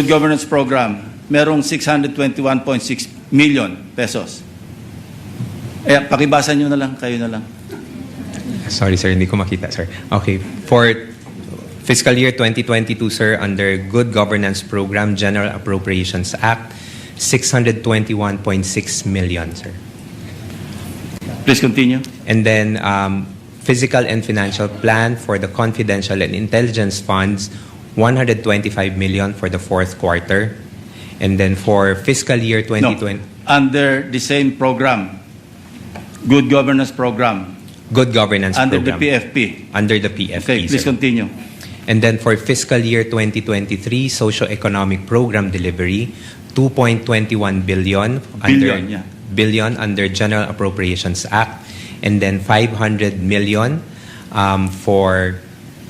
Governance Program, merong 621.6 million pesos. Pakibasa nyo na lang, kayo na lang. Sorry, sir. Hindi ko makita, sir. Okay. For fiscal year 2022, sir, under Good Governance Program, General Appropriations Act, 621.6 million, sir. Please continue. And then, Physical and Financial Plan for the Confidential and Intelligence Funds, 125 million for the 4th quarter. And then for fiscal year 2020... Under the same program, Good Governance Program. Good Governance Under Program. the PFP. Under the PFP, Okay, please sir. continue. And then for fiscal year 2023, Socio-Economic Program Delivery, 2.21 billion billion under General Appropriations Act, and then 500 million for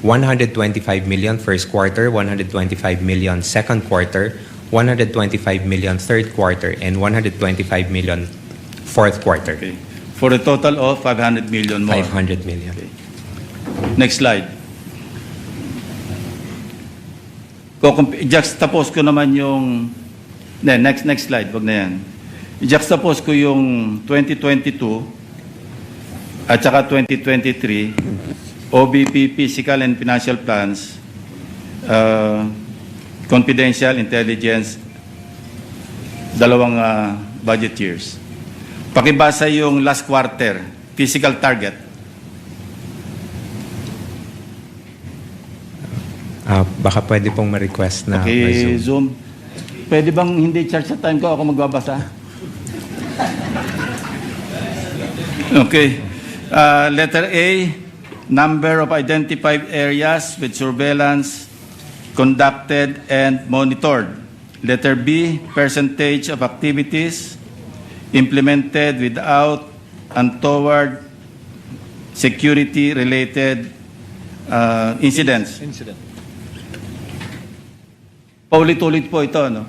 125 million first quarter, 125 million second quarter, 125 million third quarter, and 125 million fourth quarter. Okay. For a total of 500 million more. 500 million. Okay. Next slide. I-juxtapose ko naman yung... Next slide, wag na yan. I-juxtapose ko yung 2022 at saka 2023 OBP Physical and Financial Plans, Confidential Intelligence, dalawang budget years. Pakibasa yung last quarter, physical target. Baka pwede pong ma-request na Okay, ma-zoom. Zoom. Pwede bang hindi charge sa time ko? Ako magbabasa. Okay. Letter A, number of identified areas with surveillance conducted and monitored. Letter B, percentage of activities implemented without untoward security-related incidents. Paulit-ulit po ito, no?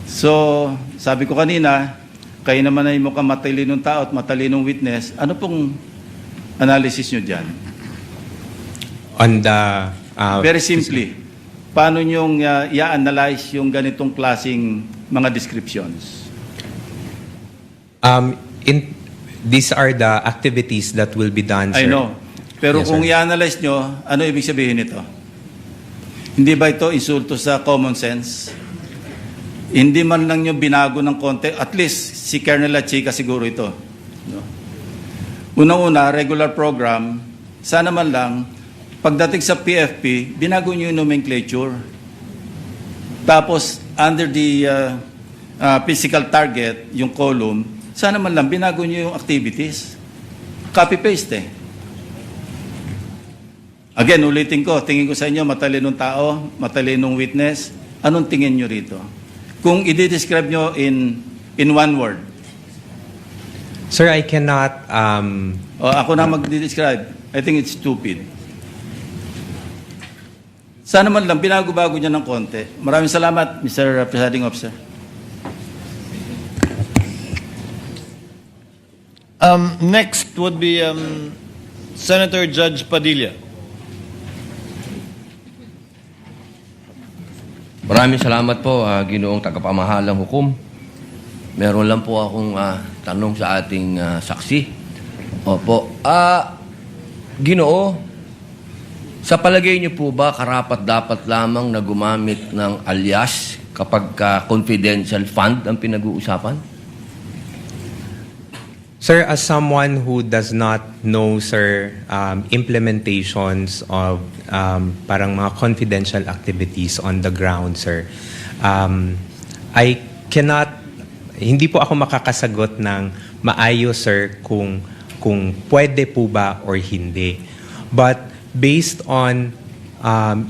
So, sabi ko kanina, kayo naman ay mukhang matalinong tao at matalinong witness. Ano pong analysis nyo dyan? On the... Very simply, paano nyo i-analyze yung ganitong klaseng mga descriptions? These are the activities that will be done, sir. I know. Pero Yes, kung sir. i-analyze nyo, ano ibig sabihin nito? Hindi ba ito insulto sa common sense? Hindi man lang nyo binago ng konti, at least si Colonel Chica siguro ito. No? Unang-una, regular program, sana man lang, pagdating sa PFP, binago nyo yung nomenclature. Tapos, under the physical target, yung column, sana man lang, binago nyo yung activities. Copy-paste eh. Again, ulitin ko, tingin ko sa inyo, matalinong tao, matalinong witness, anong tingin nyo rito? Kung i-describe nyo in one word. Sir, I cannot... Ako na mag-describe. I think it's stupid. Sana man lang, binago-bago niya ng konti. Maraming salamat, Mr. Presiding Officer. Next would be Senator Judge Padilla. Maraming salamat po, Ginoong Tagapamahalang Hukom. Meron lang po akong tanong sa ating saksi. Opo. Ginoo, sa palagay niyo po ba karapat-dapat lamang na gumamit ng alias kapag confidential fund ang pinag-uusapan? Sir, as someone who does not know, sir, implementations of parang mga confidential activities on the ground, sir, I cannot, hindi po ako makakasagot ng maayos, sir, kung pwede po ba or hindi. But based on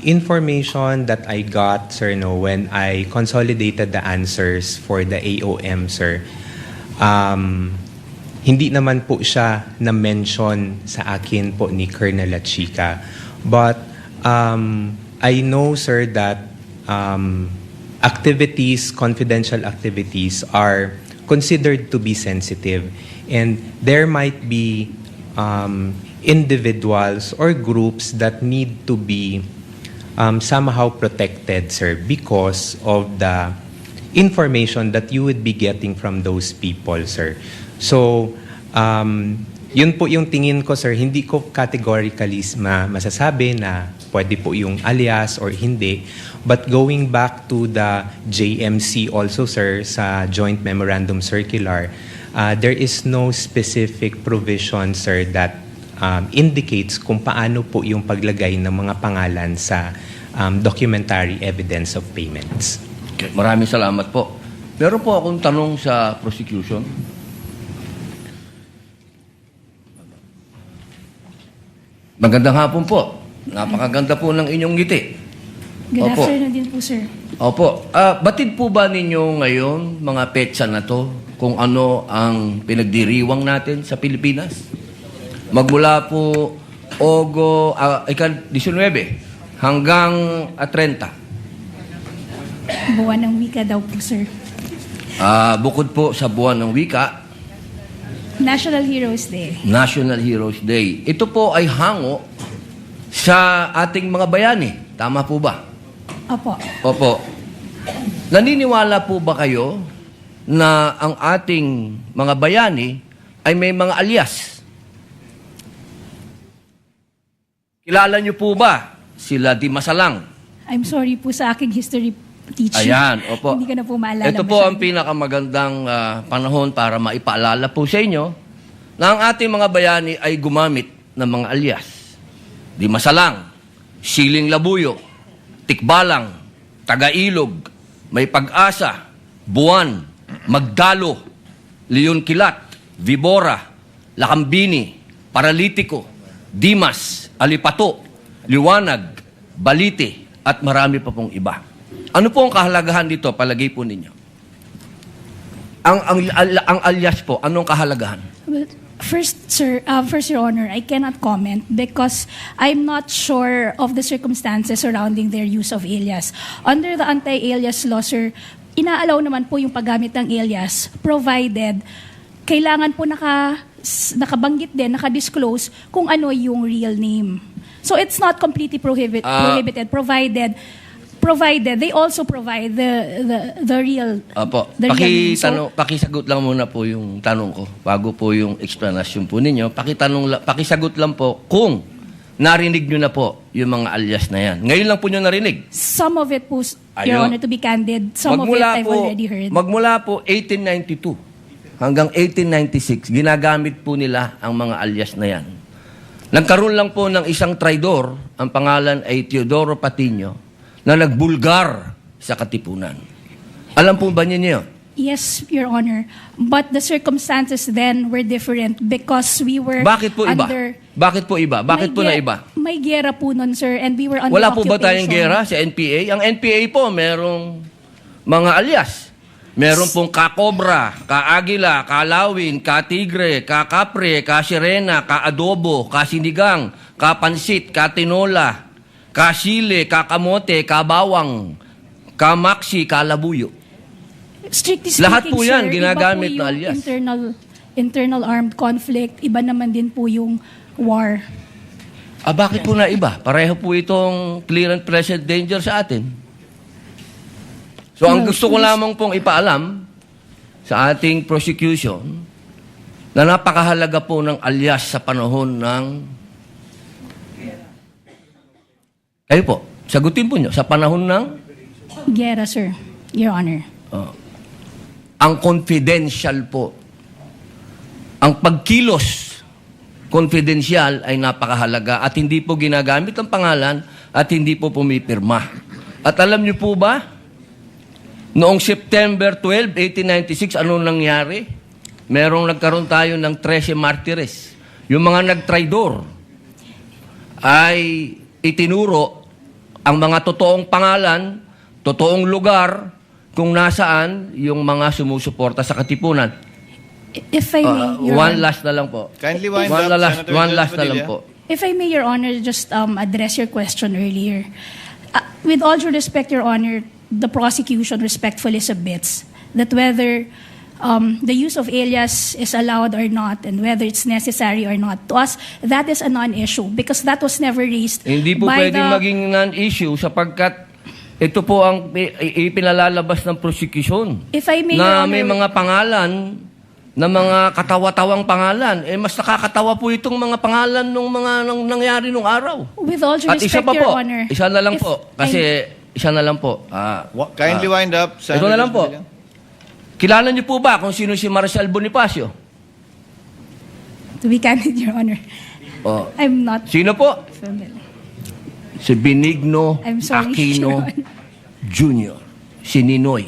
information that I got, sir, when I consolidated the answers for the AOM, sir, hindi naman po siya na-mention sa akin po ni Colonel Chica. But I know, sir, that activities, confidential activities are considered to be sensitive. And there might be individuals or groups that need to be somehow protected, sir, because of the information that you would be getting from those people, sir. So, yun po yung tingin ko, sir. Hindi ko categorically masasabi na pwede po yung alias or hindi. But going back to the JMC also, sir, sa Joint Memorandum Circular, there is no specific provision, sir, that indicates kung paano po yung paglagay ng mga pangalan sa documentary evidence of payments. Okay. Maraming salamat po. Meron po akong tanong sa prosecution. Magandang hapon po. Napakaganda po ng inyong ngiti. Good Opo. afternoon din po, sir. Opo. Batid po ba ninyo ngayon, mga petsa na to, kung ano ang pinagdiriwang natin sa Pilipinas? Magmula po Ogo, 19 hanggang 30. Buwan ng wika daw po, sir. Bukod po sa buwan ng wika, National Heroes Day. National Heroes Day. Ito po ay hango sa ating mga bayani. Tama po ba? Opo. Opo. Naniniwala po ba kayo na ang ating mga bayani ay may mga alias? Kilala niyo po ba sila di masalang? I'm sorry po sa aking history teacher. Ayan, opo. Hindi ko na po maalala. Ito po ang pinakamagandang panahon para maipaalala po sa inyo na ang ating mga bayani ay gumamit ng mga alias. Di masalang, siling labuyo, tikbalang, taga-ilog, may pag-asa, buwan, magdalo, leon kilat, vibora, lakambini, paralitiko, dimas, alipato, liwanag, balite, at marami pa pong iba. Ano po ang kahalagahan dito, palagay po ninyo? Ang alias po, anong kahalagahan? Well, first, sir, first, Your Honor, I cannot comment because I'm not sure of the circumstances surrounding their use of alias. Under the anti-alias law, sir, inaalaw naman po yung paggamit ng alias provided kailangan po nakabanggit din, nakadisclose kung ano yung real name. So it's not completely prohibited provided they also provide the real Opo. the real name. So, Pakisagot lang muna po yung tanong ko bago po yung explanation po ninyo. Pakisagot lang po kung narinig nyo na po yung mga alias na yan. Ngayon lang po nyo narinig. some of it po, Your Honor, to be candid, some of it I've already heard. Magmula po 1892 hanggang 1896, ginagamit po nila ang mga alias na yan. Nagkaroon lang po ng isang traidor, ang pangalan ay Teodoro Patiño, na nagbulgar sa Katipunan. Alam po ba niyo? Yes, Your Honor. But the circumstances then were different because we were Bakit po iba? under... Bakit po iba? Bakit po na iba? May gera po nun, sir, and we were under Wala po ba occupation. tayong gera sa NPA? Ang NPA po, merong mga alias. Meron pong kakobra, kaagila, kalawin, katigre, kakapre, kasirena, kaadobo, kasinigang, kapansit, katinola, kasile, kakamote, kabawang, kamaksi, kalabuyo. Strictly speaking, Lahat po yan sir, ginagamit iba po na yung alias. internal armed conflict, iba naman din po yung war. Bakit po na iba? Pareho po itong clear and present danger sa atin. So, ang gusto ko lamang pong ipaalam sa ating prosecution na napakahalaga po ng alias sa panahon ng... Kayo po, sagutin po nyo, sa panahon ng... Gera, sir, Your Honor. Ang confidential po, ang pagkilos confidential ay napakahalaga at hindi po ginagamit ang pangalan at hindi po pumipirma. At alam niyo po ba, noong September 12, 1896, anong nangyari? Nagkaroon tayo ng 13 martires. Yung mga nagtraidor ay itinuro ang mga totoong pangalan, totoong lugar, kung nasaan yung mga sumusuporta sa Katipunan. If I may, Your One Honor. last na lang po. Kindly wind One up, last, Senator one Judge last na lang Padilla. po. If I may, Your Honor, just address your question earlier. With all due respect, Your Honor, the prosecution respectfully submits that whether the use of alias is allowed or not and whether it's necessary or not, to us, that is a non-issue because that was never raised Hindi po by pwedeng maging non-issue sapagkat ito po ang ipinalalabas ng prosecution. If I may, Na Your may Honor, mga pangalan, na mga katawa-tawang pangalan. Mas nakakatawa po itong mga pangalan ng mga nangyari nung araw. with all due At isa respect, pa Your po, Honor, isa na lang if po. Kasi isa na lang po. Kindly wind up, Ito Senator na lang Judge po. Padilla. Kilala niyo po ba kung sino si Marcial Bonifacio? to be candid, Your Honor, I'm not Sino po? familiar. Si Benigno I'm sorry, Aquino Your Honor. Jr. Si Ninoy.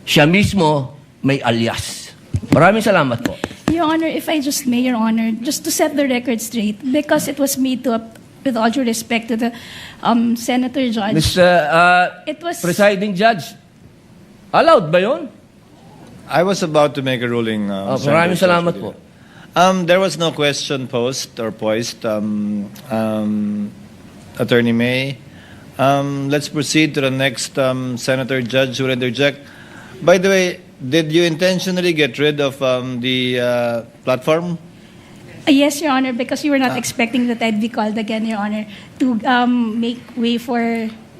Siya mismo may alias. Maraming salamat po. Your Honor, if I just may, Your Honor, just to set the record straight, because it was made to, with all due respect to the Senator Judge. Mr. It was- Presiding Judge, allowed ba yun? I was about to make a ruling. Maraming Senator salamat Judge po. Padilla. There was no question posed or poised. Attorney May. Let's proceed to the next Senator Judge who will interject. By the way, did you intentionally get rid of the platform? Yes, Your Honor, because you were not expecting that I'd be called again, Your Honor, to make way for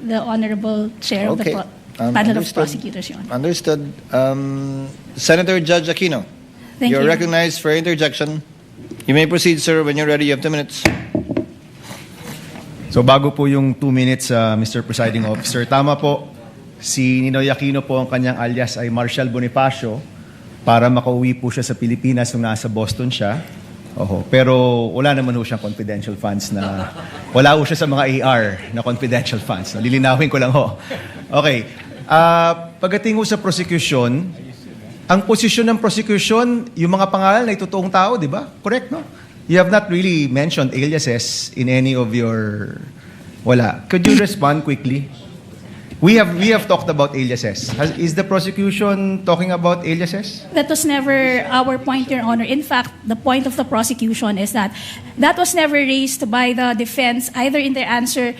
the Honorable Chair of the panel of prosecutors, Your Honor. Understood. Senator Judge Aquino, Thank you're you. recognized for interjection. You may proceed, sir. When you're ready, you have 2 minutes. So bago po yung 2 minutes, Mr. Presiding Officer, tama po, si Ninoy Aquino po ang kanyang alias ay Marcial Bonifacio para makauwi po siya sa Pilipinas nung nasa Boston siya. Oho. Pero wala naman ho siyang confidential funds na, wala ho siya sa mga AR na confidential funds. Lilinawin ko lang ho. Okay. Pagdating ho sa prosecution, ang posisyon ng prosecution, yung mga pangalan ay totoong tao, di ba? Correct, no? You have not really mentioned aliases in any of your... Wala. Could you respond quickly? We have talked about aliases. Is the prosecution talking about aliases? That was never our point, Your Honor. In fact, the point of the prosecution is that that was never raised by the defense, either in their answer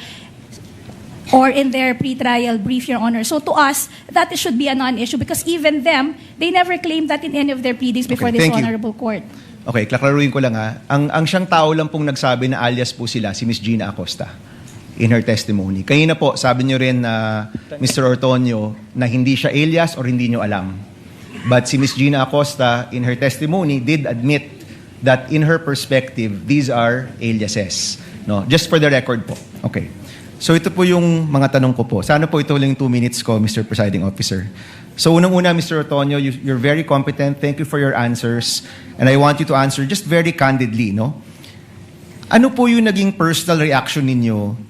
or in their pre-trial brief, Your Honor. So to us, that should be a non-issue because even them, they never claimed that in any of their pleadings before this thank you. honorable court. Okay, klaklaruin ko lang ha. Ang siyang tao lang pong nagsabi na alias po sila, si Ms. Gina Acosta, in her testimony. Kanina po, sabi niyo rin na Mr. Ortonio na hindi siya alias or hindi niyo alam. But si Ms. Gina Acosta, in her testimony, did admit that in her perspective, these are aliases. No? Just for the record po. Okay. So ito po yung mga tanong ko po. Sana po ito lang 2 minutes ko, Mr. Presiding Officer. So unang-una, Mr. Ortonio, you're very competent. Thank you for your answers. And I want you to answer just very candidly, no? Ano po yung naging personal reaction ninyo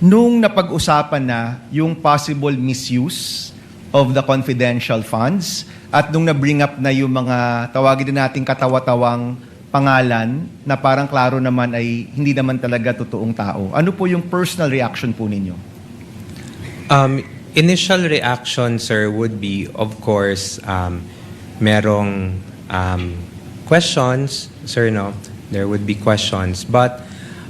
nung napag-usapan na yung possible misuse of the confidential funds at nung na-bring up na yung mga tawagin din nating katawa-tawang pangalan na parang klaro naman ay hindi naman talaga totoong tao? Ano po yung personal reaction po ninyo? Initial reaction, sir, would be, of course, merong questions, sir, no? There would be questions. But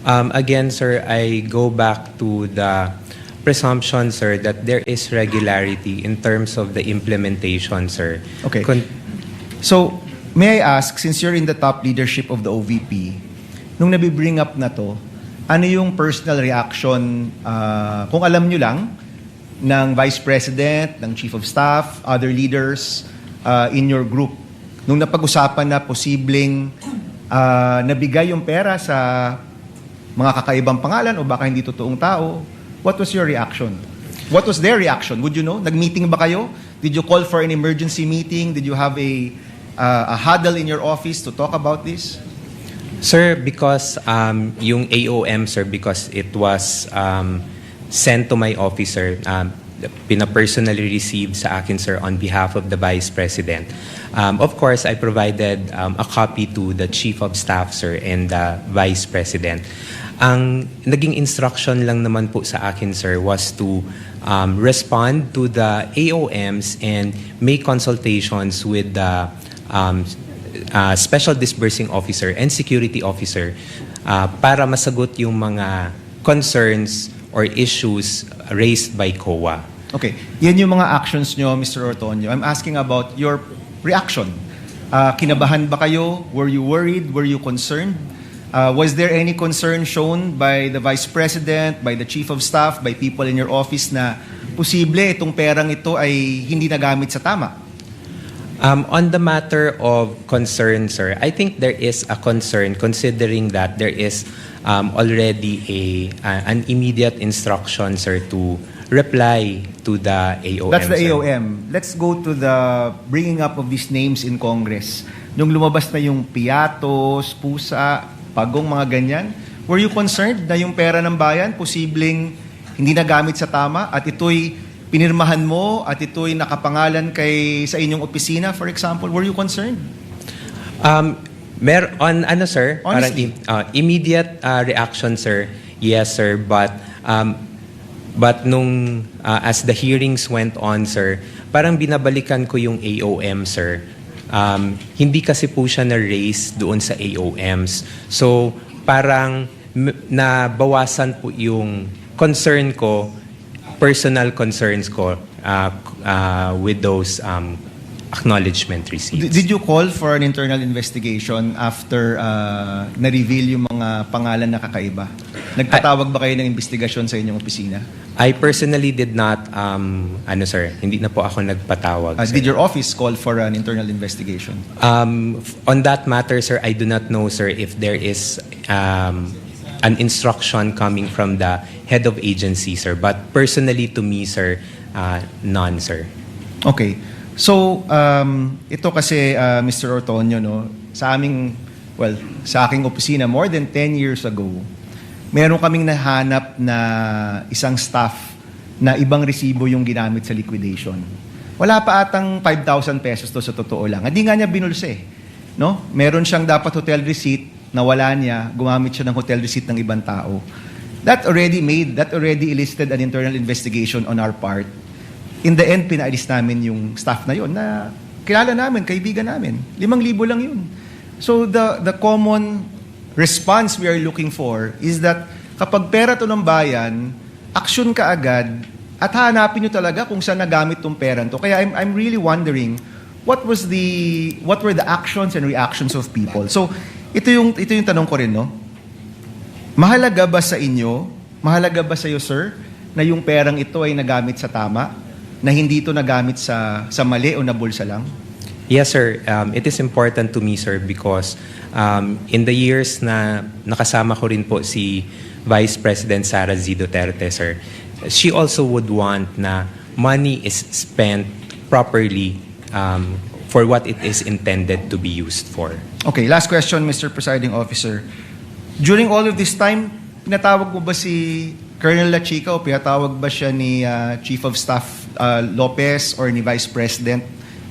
again, sir, I go back to the presumption, sir, that there is regularity in terms of the implementation, sir. Okay. So, may I ask, since you're in the top leadership of the OVP, nung nabibring up na to, ano yung personal reaction, kung alam nyo lang, ng Vice President, ng Chief of Staff, other leaders in your group, nung napag-usapan na posibleng nabigay yung pera sa mga kakaibang pangalan o baka hindi totoong tao, what was your reaction? What was their reaction? Would you know? Nag-meeting ba kayo? Did you call for an emergency meeting? Did you have a huddle in your office to talk about this? Sir, because yung AOM, sir, because it was sent to my office, sir, pina-personally received sa akin, sir, on behalf of the Vice President. Of course, I provided a copy to the Chief of Staff, sir, and the Vice President. Ang naging instruction lang naman po sa akin, sir, was to respond to the AOMs and make consultations with the Special Disbursing Officer and Security Officer para masagot yung mga concerns or issues raised by COA. Okay. Yan yung mga actions nyo, Mr. Ortonio. I'm asking about your reaction. Kinabahan ba kayo? Were you worried? Were you concerned? Was there any concern shown by the Vice President, by the Chief of Staff, by people in your office na posible itong perang ito ay hindi nagamit sa tama? On the matter of concern, sir, I think there is a concern considering that there is already an immediate instruction, sir, to reply to the AOM. That's the sir. AOM. Let's go to the bringing up of these names in Congress. Nung lumabas na yung piatos, pusa, pagong, mga ganyan, were you concerned na yung pera ng bayan posibleng hindi nagamit sa tama at ito'y pinirmahan mo at ito'y nakapangalan sa inyong opisina, for example? Were you concerned? Sir, Honestly. parang immediate reaction, sir, yes, sir, but nung as the hearings went on, sir, parang binabalikan ko yung AOM, sir. Hindi kasi po siya na-raise doon sa AOMs. So, parang nabawasan po yung concern ko, personal concerns ko with those acknowledgement receipts. Did you call for an internal investigation after na-reveal yung mga pangalan na kakaiba? Nagpatawag ba kayo ng investigasyon sa inyong opisina? I personally did not, sir, hindi na po ako nagpatawag. Did your office call for an internal investigation? On that matter, sir, I do not know, sir, if there is an instruction coming from the head of agency, sir. But personally to me, sir, none, sir. Okay. So, ito kasi, Mr. Ortonio, no, sa aking opisina, more than 10 years ago, meron kaming nahanap na isang staff na ibang resibo yung ginamit sa liquidation. Wala pa atang 5,000 pesos to sa totoo lang. Hindi nga niya binulse. No? Meron siyang dapat hotel receipt na wala niya, gumamit siya ng hotel receipt ng ibang tao. That already elicited an internal investigation on our part. In the end, pinaalis namin yung staff na yun na kilala namin, kaibigan namin. 5,000 lang yun. So the common response we are looking for is that kapag pera to ng bayan aksyon ka agad at hanapin nyo talaga kung saan nagamit tong pera to. Kaya I'm really wondering what were the actions and reactions of people. So ito yung tanong ko rin, no? Mahalaga ba sa inyo, mahalaga ba sa iyo, sir, na yung perang ito ay nagamit sa tama, na hindi ito nagamit sa mali o nabulsa lang? Yes, sir. It is important to me, sir, because in the years na nakasama ko rin po si Vice President Sara Duterte, sir, she also would want na money is spent properly for what it is intended to be used for. Okay, last question, Mr. Presiding Officer. During all of this time, pinatawag mo ba si Colonel La Chica o pinatawag ba siya ni Chief of Staff Lopez or ni Vice President?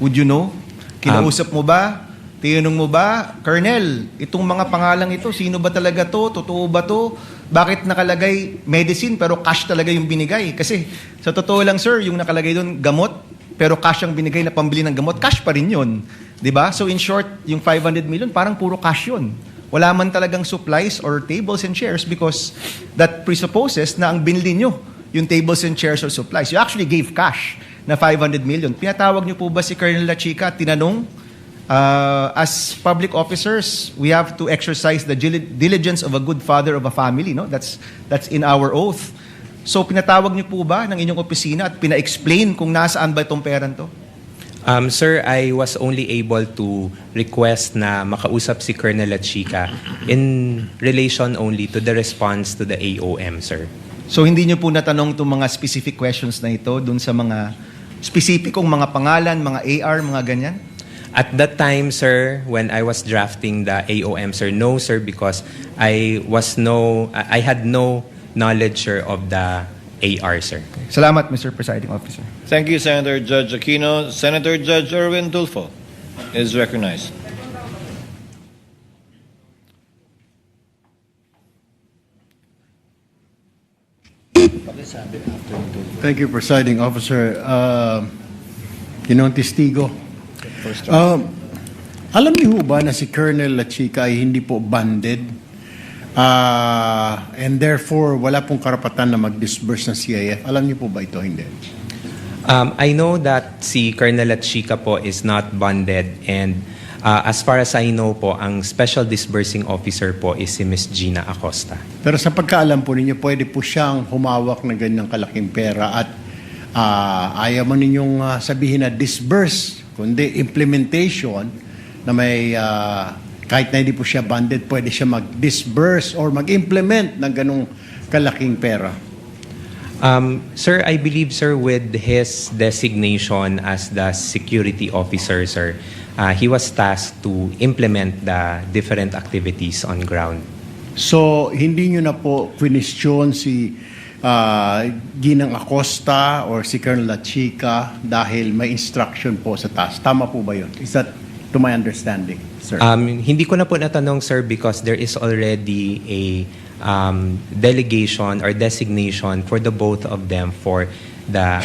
Would you know? Kinausap mo ba? Tinanong mo ba? Colonel, itong mga pangalang ito, sino ba talaga to? Totoo ba to? Bakit nakalagay medicine pero cash talaga yung binigay? Kasi sa totoo lang, sir, yung nakalagay doon gamot pero cash ang binigay na pambili ng gamot, cash pa rin yun. Diba? So in short, yung 500 million, parang puro cash yun. Wala man talagang supplies or tables and chairs because that presupposes na ang binili nyo yung tables and chairs or supplies. You actually gave cash na 500 million. Pinatawag nyo po ba si Colonel La Chica at tinanong, as public officers, we have to exercise the diligence of a good father of a family. No? That's in our oath. So pinatawag niyo po ba ng inyong opisina at pina-explain kung nasaan ba itong peran to? Sir, I was only able to request na makausap si Colonel La Chica in relation only to the response to the AOM, sir. So hindi niyo po natanong itong mga specific questions na ito dun sa mga specificong mga pangalan, mga AR, mga ganyan? At that time, sir, when I was drafting the AOM, sir, no, sir, because I had no knowledge, sir, of the AR, sir. Salamat, Mr. Presiding Officer. Thank you, Senator Judge Aquino. Senator Judge Erwin Tulfo is recognized. Thank you, Presiding Officer. Ginoong Testigo. Alam niyo ba na si Colonel La Chica ay hindi po banded and therefore wala pong karapatan na mag-disburse ng CIF? Alam niyo po ba ito? Hindi. I know that si Colonel La Chica po is not bonded and as far as I know po, ang special disbursing officer po is si Ms. Gina Acosta. Pero sa pagkaalam po ninyo, pwede po siyang humawak ng ganyang kalaking pera at ayaw man ninyong sabihin na disburse, kundi implementation na may kahit na hindi po siya banded, pwede siya mag-disburse or mag-implement ng ganong kalaking pera. Sir, I believe, sir, with his designation as the security officer, sir, he was tasked to implement the different activities on ground. So, hindi nyo na po question si Ginang Acosta or si Colonel La Chica dahil may instruction po sa task. Tama po ba yun? Is that to my understanding, sir? Hindi ko na po natanong, sir, because there is already a delegation or designation for the both of them for the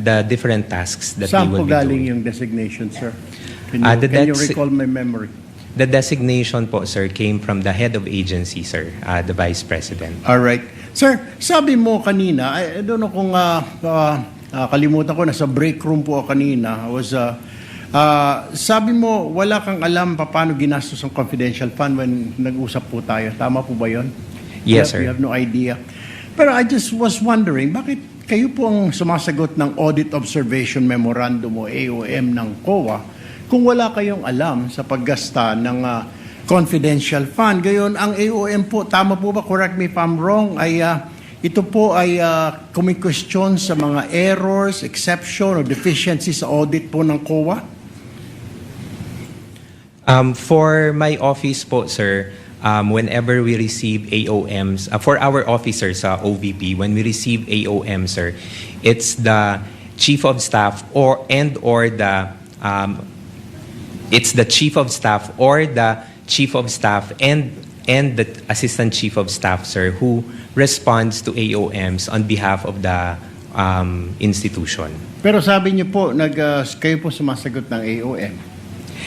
the different tasks that Saan they will po be galing doing. yung designation, sir? Can you recall my memory? The designation po, sir, came from the head of agency, sir, the Vice President. All right. Sir, sabi mo kanina, I don't know kung kalimutan ko, nasa break room po kanina. Sabi mo, wala kang alam paano ginastos ang confidential fund when nag-usap po tayo. Tama po ba yun? Yes, sir. You have no idea. Pero I just was wondering, bakit kayo po ang sumasagot ng Audit Observation Memorandum o AOM ng COA kung wala kayong alam sa paggasta ng confidential fund? Gayon, ang AOM po, tama po ba, correct me if I'm wrong, ay ito po ay kumikwestiyon sa mga errors, exception, or deficiencies sa audit po ng COA? For my office po, sir, whenever we receive AOMs, for our officers sa OVP, when we receive AOM, sir, it's the Chief of Staff it's the Chief of Staff or the Chief of Staff and the Assistant Chief of Staff, sir, who responds to AOMs on behalf of the institution. Pero sabi niyo po, kayo po sumasagot ng AOM.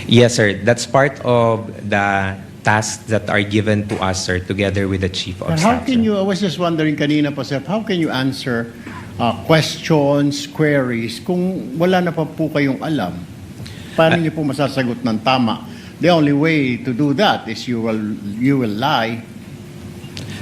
Yes, sir. That's part of the tasks that are given to us, sir, together with the Chief of But how Staff. can you, I was just wondering kanina po, sir, how can you answer questions, queries, kung wala na pa po kayong alam? Paano niyo po masasagot ng tama? The only way to do that is you will lie.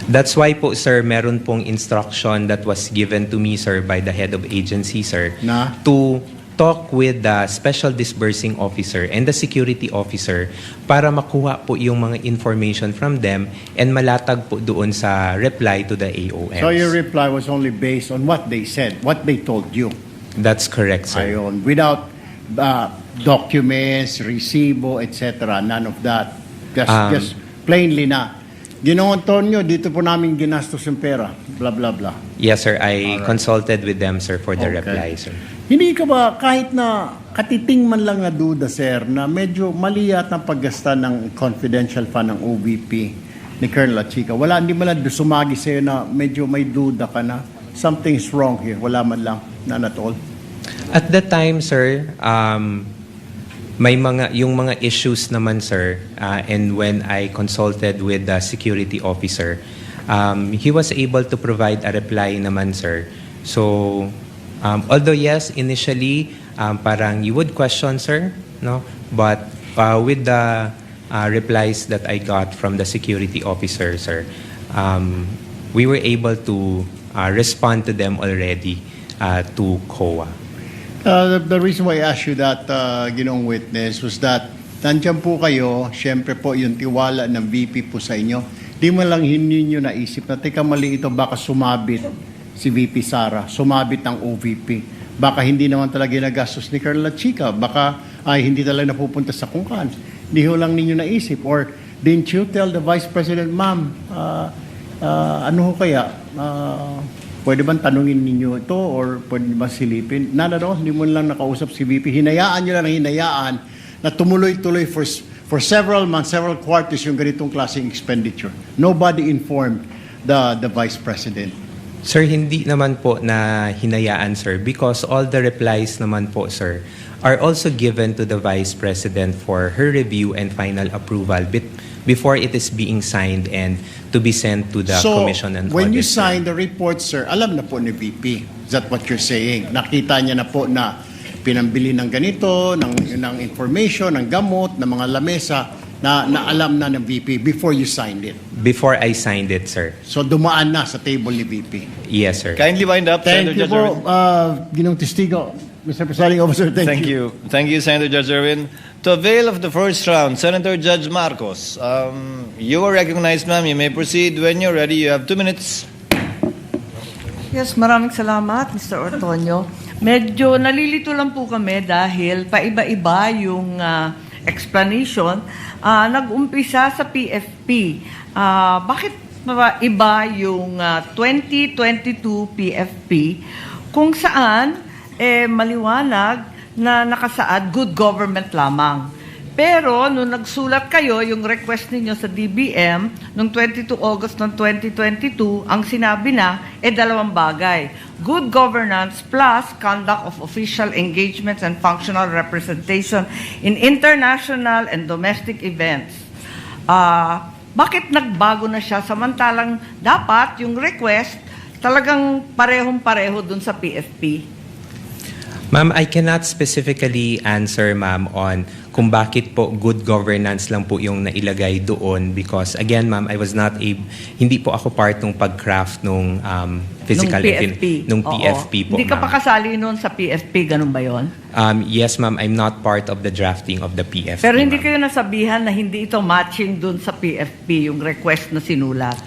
That's why po, sir, meron pong instruction that was given to me, sir, by the head of agency, sir, Na? to talk with the special disbursing officer and the security officer para makuha po yung mga information from them and malatag po doon sa reply to the AOMs. So your reply was only based on what they said, what they told you. That's correct, sir. Ayon, without documents, resibo, etc. None of that. Just plainly na. Ginoong Antonio, dito po namin ginastos yung pera. Blah, blah, blah. Yes, sir. I consulted with them, sir, for the reply, sir. Hindi ka ba, kahit na katiting man lang na duda, sir, na medyo mali yata ang paggasta ng confidential fund ng OVP ni Colonel Chica, wala, hindi mo lang sumagi sa'yo na medyo may duda ka na something's wrong here. Wala man lang, none at all. At the time, sir, may yung mga issues naman, sir, and when I consulted with the security officer, he was able to provide a reply naman, sir. So, although yes, initially, parang you would question, sir, no? But with the replies that I got from the security officer, sir, we were able to respond to them already to COA. The reason why I asked you that, Ginoong Witness, was that nandiyan po kayo, syempre po yung tiwala ng VP po sa inyo. Di mo lang ninyo naisip na, teka mali ito, baka sumabit si VP Sara, sumabit ang OVP. Baka hindi naman talaga nagastos ni Colonel Chica, baka ay hindi talaga napupunta sa kungkan. Hindi ho lang ninyo naisip. Or didn't you tell the Vice President, ma'am, ano ho kaya? Pwede bang tanungin ninyo ito or pwede ba silipin? Nada daw, hindi mo lang nakausap si VP. Hinayaan nyo lang hinayaan na tumuloy-tuloy for several months, several quarters yung ganitong klaseng expenditure. Nobody informed the Vice President. Sir, hindi naman po na hinayaan, sir, because all the replies naman po, sir, are also given to the Vice President for her review and final approval before it is being signed and to be sent to the Commission and when you Audit, sign the report, sir, alam na po ni VP. Is that what you're saying? Nakita niya na po na pinambili ng ganito, ng information, ng gamot, ng mga lamesa, na alam na ng VP before you signed it. Before I signed it, sir. So dumaan na sa table ni VP. Yes, sir. Kindly wind up, Thank Senator you Judge po, Erwin. Ginong Testigo. Mr. Presiding Officer, thank you. Thank you, Senator Judge Erwin. To avail of the first round, Senator Judge Marcos, you are recognized, ma'am. You may proceed when you're ready. You have 2 minutes. Yes, maraming salamat, Mr. Ortonio. Medyo nalilito lang po kami dahil paiba-iba yung explanation. Nag-umpisa sa PFP. Bakit iba yung 2022 PFP kung saan maliwanag na nakasaad good government lamang. Pero nung nagsulat kayo, yung request ninyo sa DBM, noong 22 August ng 2022, ang sinabi na, dalawang bagay. Good governance plus conduct of official engagements and functional representation in international and domestic events. Bakit nagbago na siya samantalang dapat yung request talagang parehong-pareho dun sa PFP? Ma'am, I cannot specifically answer, ma'am, on kung bakit po good governance lang po yung nailagay doon because, again, ma'am, I was not hindi po ako part ng pag-craft nung physical nung PFP po, Hindi ka ma'am. pa kasali noon sa PFP, ganun ba yon? Yes, ma'am, I'm not part of the drafting of the PFP. Pero hindi ma'am. kayo nasabihan na hindi ito matching dun sa PFP, yung request na sinulat.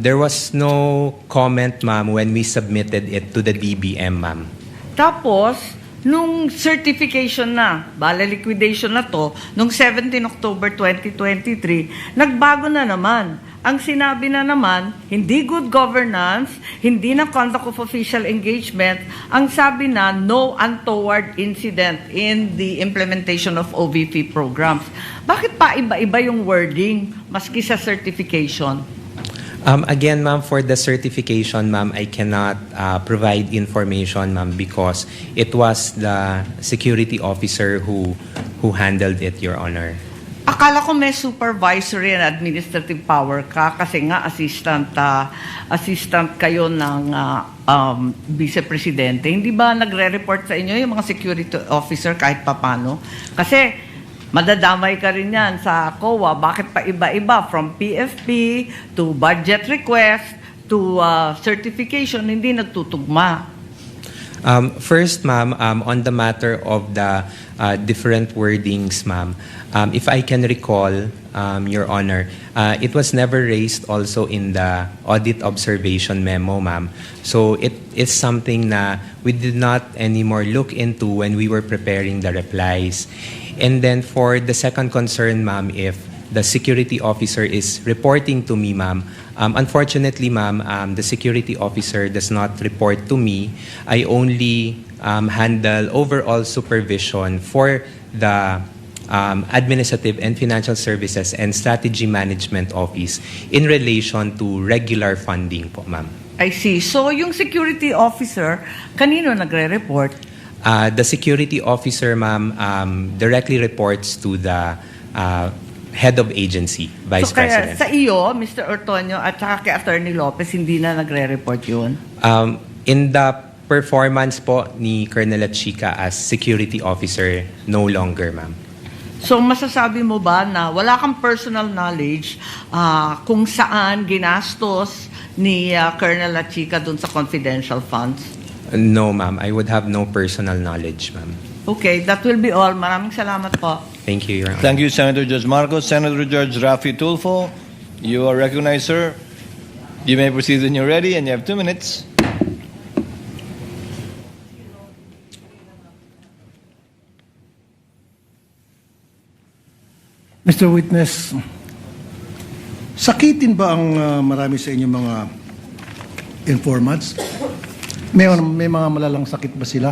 There was no comment, ma'am, when we submitted it to the DBM, ma'am. Tapos, nung certification na, liquidation na to, nung 17 October 2023, nagbago na naman. Ang sinabi na naman, hindi good governance, hindi na conduct of official engagement, ang sabi na no untoward incident in the implementation of OVP programs. Bakit pa iba-iba yung wording maski sa certification? Again, ma'am, for the certification, ma'am, I cannot provide information, ma'am, because it was the security officer who handled it, Your Honor. Akala ko may supervisory and administrative power ka kasi nga assistant kayo ng Vice Presidente. Hindi ba nagre-report sa inyo yung mga security officer kahit papano? Kasi madadamay ka rin yan sa COA. Bakit pa iba-iba? From PFP to budget request to certification, hindi nagtutugma. First, ma'am, on the matter of the different wordings, ma'am, if I can recall, Your Honor, it was never raised also in the audit observation memo, ma'am. So it is something na we did not anymore look into when we were preparing the replies. And then for the second concern, ma'am, if the security officer is reporting to me, ma'am, unfortunately, ma'am, the security officer does not report to me. I only handle overall supervision for the Administrative and Financial Services and Strategy Management Office in relation to regular funding po, ma'am. I see. So yung security officer, kanino nagre-report? The security officer, ma'am, directly reports to the head of agency, Vice President. Kaya sa iyo, Mr. Ortonio, at saka kay Attorney Lopez, hindi na nagre-report yun? In the performance po ni Colonel Chica as security officer, no longer, ma'am. So masasabi mo ba na wala kang personal knowledge kung saan ginastos ni Colonel Chica dun sa confidential funds? No, ma'am. I would have no personal knowledge, ma'am. Okay, that will be all. Maraming salamat po. Thank you, Your Honor. Thank you, Senator Judge Marcos. Senator Judge Rafi Tulfo, you are recognized, sir. You may proceed when you're ready, and you have 2 minutes. Mr. Witness, sakitin ba ang marami sa inyong mga informants? May mga malalang sakit ba sila?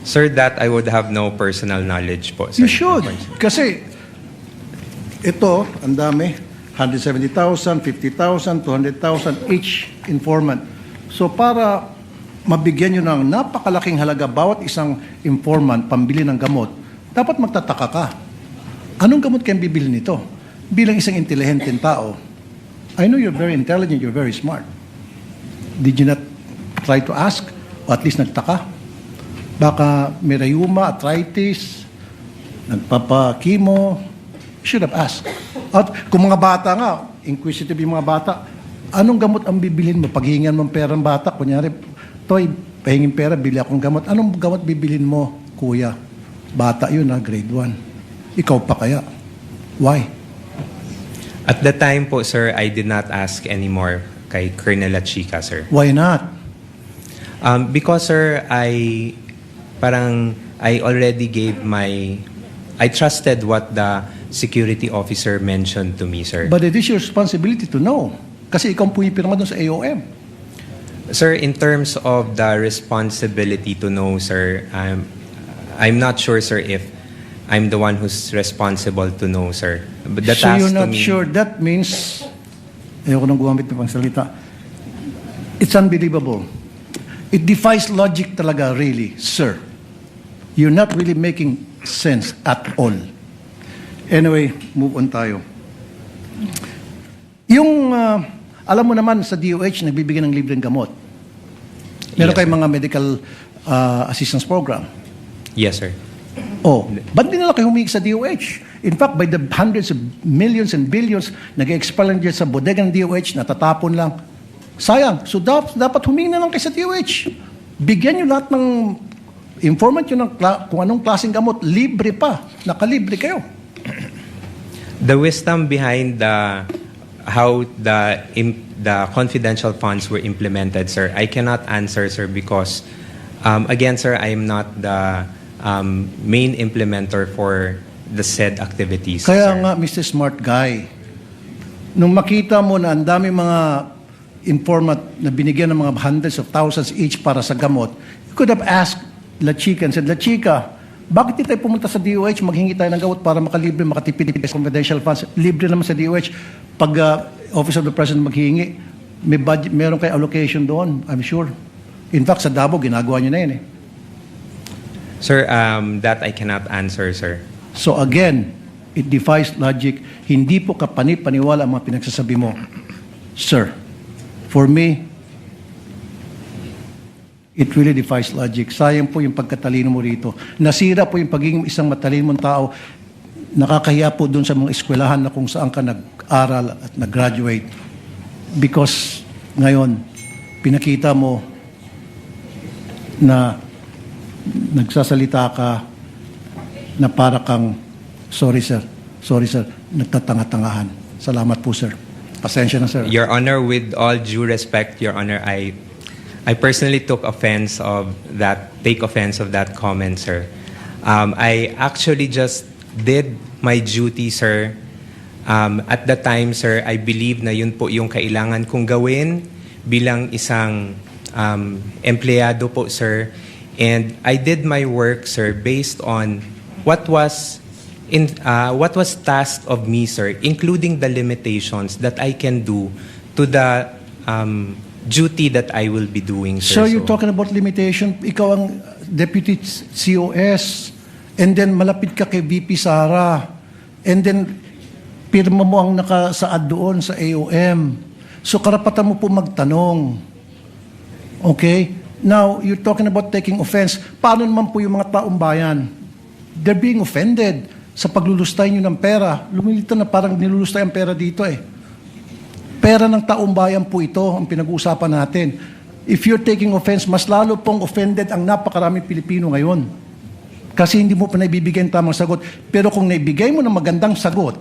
Sir, that I would have no personal knowledge po, sir. You should. Kasi ito, ang dami. 170,000, 50,000, 200,000 each informant. So para mabigyan nyo ng napakalaking halaga bawat isang informant pambili ng gamot, dapat magtataka ka. Anong gamot kayong bibili nito? Bilang isang intelihenteng tao, I know you're very intelligent, you're very smart. Did you not try to ask? O at least nagtaka? Baka may rheuma, arthritis, nagpapakimo, should have asked. At kung mga bata nga, inquisitive yung mga bata, anong gamot ang bibilin mo? Paghihingan mo pera ng bata, kunyari, Toy, pahingin pera, bili akong gamot. Anong gamot bibilin mo, kuya? Bata yun ha, grade 1. Ikaw pa kaya? Why? At the time po, sir, I did not ask anymore kay Colonel Chica, sir. Why not? Because, sir, I already gave I trusted what the security officer mentioned to me, sir. But it is your responsibility to know. Kasi ikaw ang pumipirma doon sa AOM. Sir, in terms of the responsibility to know, sir, I'm not sure, sir, if I'm the one who's responsible to know, sir. But the So task you're to not me, sure. That means, ayoko nang gumamit ng pangsalita. It's unbelievable. It defies logic talaga, really, sir. You're not really making sense at all. Anyway, move on tayo. Yung, alam mo naman sa DOH, nagbibigay ng libreng gamot. Meron kayong mga medical assistance program. Yes, sir. Oh, ba't di nila kayo humingi sa DOH? In fact, by the hundreds of millions and billions, nag-expire lang dyan sa bodega ng DOH, natatapon lang. Sayang. So dapat humingi na lang kayo sa DOH. Bigyan nyo lahat ng informant nyo ng kung anong klaseng gamot. Libre pa. Nakalibre kayo. The wisdom behind how the confidential funds were implemented, sir, I cannot answer, sir, because again, sir, I am not the main implementer for the said activities. Kaya sir. nga, Mr. Smart Guy, nung makita mo na ang dami mga informant na binigyan ng mga hundreds of thousands each para sa gamot, you could have asked La Chica and said, La Chica, bakit di tayo pumunta sa DOH, maghingi tayo ng gamot para makalibre, makatipid sa confidential funds? Libre naman sa DOH. Pag Office of the President maghingi, may budget, meron kayo allocation doon, I'm sure. In fact, sa Davao, ginagawa nyo na yun eh. Sir, that I cannot answer, sir. So again, it defies logic. Hindi po kapani-paniwala ang mga pinagsasabi mo. Sir, for me, it really defies logic. Sayang po yung pagkatalino mo rito. Nasira po yung pagiging isang matalino mong tao. Nakakahiya po dun sa mga eskwelahan na kung saan ka nag-aral at nag-graduate. Because ngayon, pinakita mo na nagsasalita ka na para kang, sorry sir, nagtatanga-tangahan. Salamat po sir. Pasensya na sir. Your Honor, with all due respect, Your Honor, I personally take offense of that comment, sir. I actually just did my duty, sir. At the time, sir, I believe na yun po yung kailangan kong gawin bilang isang empleyado po, sir. And I did my work, sir, based on what was tasked of me, sir, including the limitations that I can do to the duty that I will be doing, sir. So you're talking about limitation. Ikaw ang Deputy COS, and then malapit ka kay VP Sara, and then pirma mo ang nakasaad doon sa AOM. So karapatan mo po magtanong. Okay? Now, you're talking about taking offense. Paano naman po yung mga taong bayan? They're being offended sa paglulustay nyo ng pera. Lumilito na parang nilulustay ang pera dito eh. Pera ng taong bayan po ito ang pinag-uusapan natin. If you're taking offense, mas lalo pong offended ang napakaraming Pilipino ngayon. Kasi hindi mo pa naibibigay ang tamang sagot. Pero kung naibigay mo ng magandang sagot,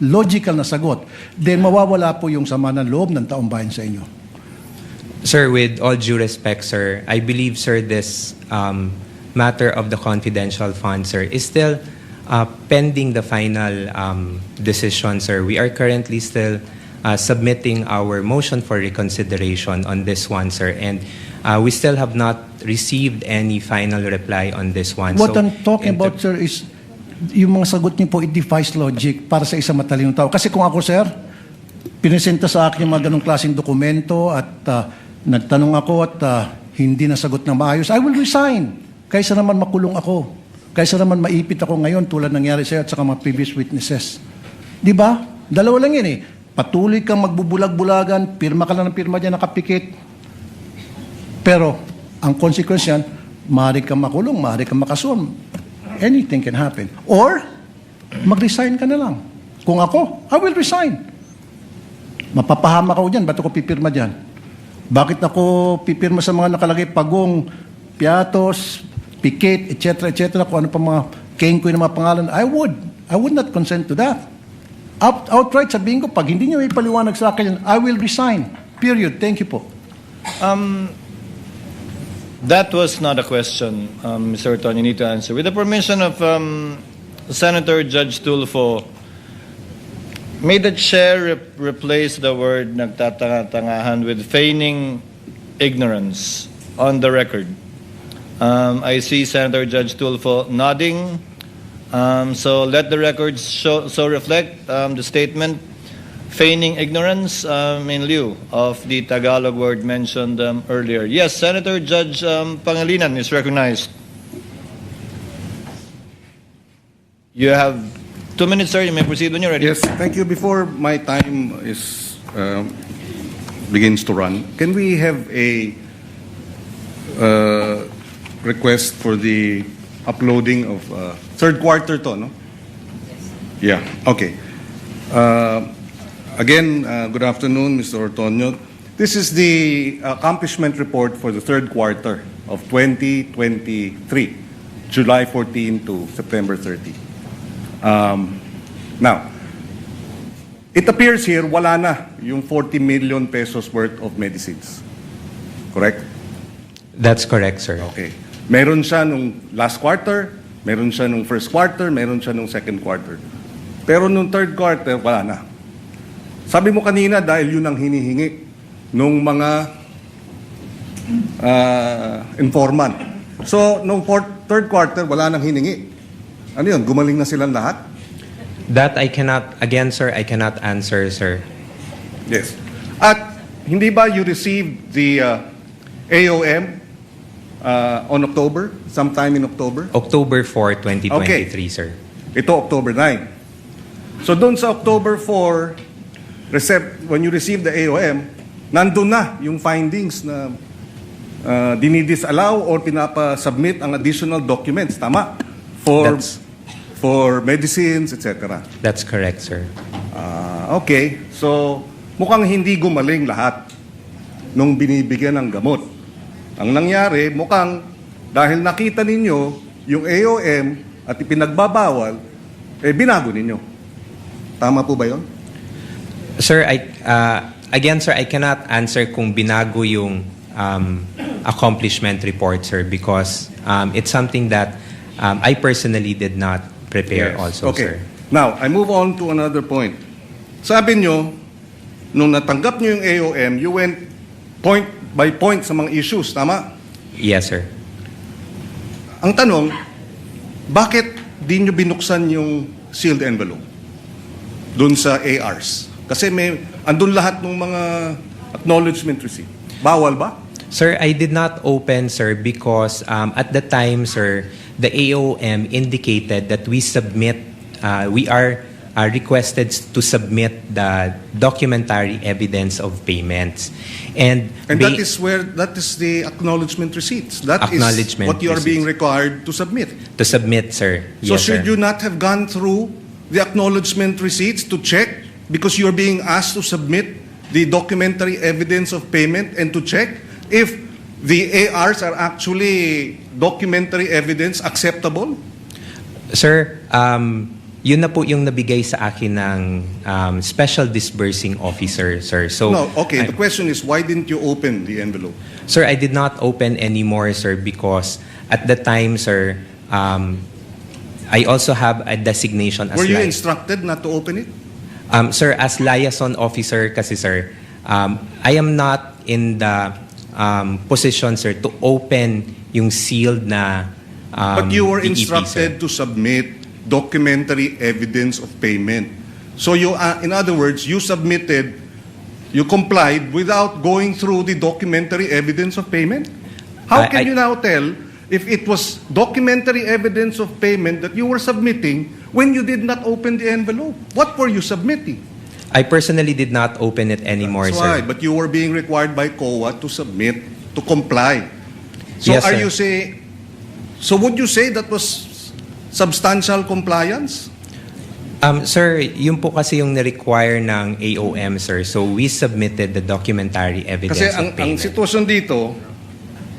logical na sagot, then mawawala po yung sama ng loob ng taong bayan sa inyo. Sir, with all due respect, sir, I believe, sir, this matter of the confidential fund, sir, is still pending the final decision, sir. We are currently still submitting our motion for reconsideration on this one, sir, and we still have not received any final reply on this one. What I'm talking about, sir, is yung mga sagot niyo po, it defies logic para sa isang matalinong tao. Kasi kung ako, sir, pinesenta sa akin yung mga ganong klaseng dokumento at nagtanong ako at hindi nasagot ng maayos, I will resign. Kaysa naman makulong ako. Kaysa naman maipit ako ngayon tulad nangyari sa'yo at saka mga previous witnesses. Di ba? Dalawa lang yan eh. Patuloy kang magbubulag-bulagan, pirma ka lang ng pirma dyan, nakapikit. Pero, ang consequence yan, maaari kang makulong, maaari kang makasuhan. Anything can happen. Or, mag-resign ka na lang. Kung ako, I will resign. Mapapahama ka ko dyan, ba't ako pipirma dyan? Bakit ako pipirma sa mga nakalagay pagong, piatos, pikit, etc., kung ano pa mga kengkoy na mga pangalan? I would not consent to that. Outright sabihin ko, pag hindi niyo ipaliwanag sa akin, I will resign. Period. Thank you po. That was not a question, Mr. Orton, you need to answer. With the permission of Senator Judge Tulfo, may the chair replace the word nagtatanga-tangahan with feigning ignorance on the record? I see Senator Judge Tulfo nodding. So let the records so reflect the statement feigning ignorance in lieu of the Tagalog word mentioned earlier. Yes, Senator Judge Pangilinan is recognized. You have 2 minutes, sir. You may proceed when you're ready. Yes, thank you. Before my time is begins to run, can we have a request for the uploading of third quarter to, no? Yeah, okay. Again, good afternoon, Mr. Ortonio. This is the accomplishment report for the third quarter of 2023, July 14 to September 30. Now, it appears here wala na yung 40 million pesos worth of medicines. Correct? That's correct, sir. Okay. Meron siya nung last quarter, meron siya nung first quarter, meron siya nung second quarter. Pero nung third quarter, wala na. Sabi mo kanina dahil yun ang hinihingi nung mga informant. So, nung third quarter, wala nang hiningi. Ano yun? Gumaling na silang lahat? That I cannot, again, sir, I cannot answer, sir. Yes. At hindi ba you received the AOM on October? Sometime in October? October 4, 2023, okay. Sir. Ito October 9. So doon sa October 4, when you receive the AOM, nandun na yung findings na dinidisallow or pinapasubmit ang additional documents, tama? For medicines, etc. That's correct, sir. Okay, so mukhang hindi gumaling lahat nung binibigyan ng gamot. Ang nangyari, mukhang dahil nakita ninyo yung AOM at ipinagbabawal, binago ninyo. Tama po ba yun? Sir, again, sir, I cannot answer kung binago yung accomplishment report, sir, because it's something that I personally did not prepare also, okay. sir. Now, I move on to another point. Sabi nyo, nung natanggap nyo yung AOM, you went point by point sa mga issues, tama? Yes, sir. Ang tanong, bakit di nyo binuksan yung sealed envelope dun sa ARs? Kasi andun lahat ng mga acknowledgement receipt. Bawal ba? Sir, I did not open, sir, because at the time, sir, the AOM indicated that we are requested to submit the documentary evidence of payments. And that is the acknowledgement receipts. That is what you are being required to submit. To submit, sir. So Yes, should sir. you not have gone through the acknowledgement receipts to check, because you are being asked to submit the documentary evidence of payment, and to check if the ARs are actually documentary evidence acceptable? Sir, yun na po yung nabigay sa akin ng special disbursing officer, sir. So, No, okay. The question is, why didn't you open the envelope? Sir, I did not open anymore, sir, because at the time, sir, I also have a designation as Were you instructed not to open it? Sir, as liaison officer kasi, sir, I am not in the position, sir, to open yung sealed na But you were DEP, instructed to submit documentary evidence of payment. So in other words, you complied without going through the documentary evidence of payment? How can you now tell if it was documentary evidence of payment that you were submitting when you did not open the envelope? What were you submitting? I personally did not open it anymore, That's sir. why, but you were being required by COA to submit, to comply. So Yes, sir. So would you say that was substantial compliance? Sir, yun po kasi yung na-require ng AOM, sir. So we submitted the documentary evidence Kasi of ang payment. sitwasyon dito,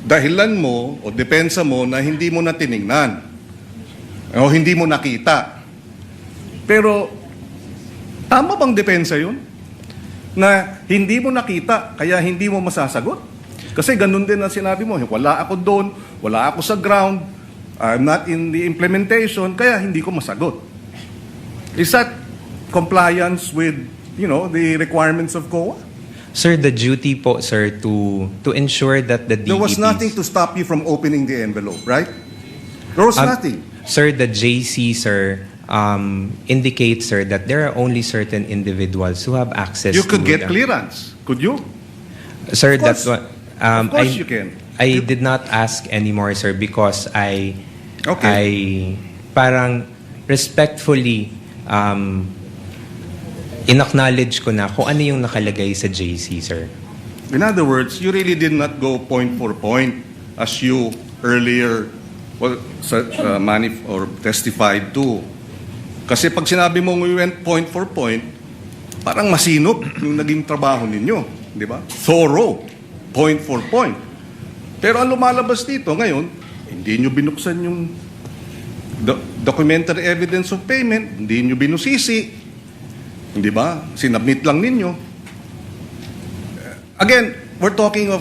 dahilan mo o depensa mo na hindi mo na tiningnan o hindi mo nakita. Pero tama bang depensa yun? Na hindi mo nakita, kaya hindi mo masasagot? Kasi ganun din ang sinabi mo, wala ako doon, wala ako sa ground, I'm not in the implementation, kaya hindi ko masagot. Is that compliance with, the requirements of COA? Sir, the duty po, sir, to ensure that the DEPs... There was nothing to stop you from opening the envelope, right? There was nothing. Sir, the JC, sir, indicates, sir, that there are only certain individuals who have access You could to get clearance, could you? Sir, Of that's course. what... Of course you can. I did not ask anymore, sir, because I parang respectfully in-acknowledge ko na kung ano yung nakalagay sa JC, sir. In other words, you really did not go point for point as you earlier testified to. Kasi pag sinabi mo we went point for point, parang masinop yung naging trabaho ninyo, di ba? Thorough, point for point. Pero ang lumalabas dito ngayon, hindi nyo binuksan yung documentary evidence of payment, hindi nyo binusisi, di ba? Sinabmit lang ninyo. Again, we're talking of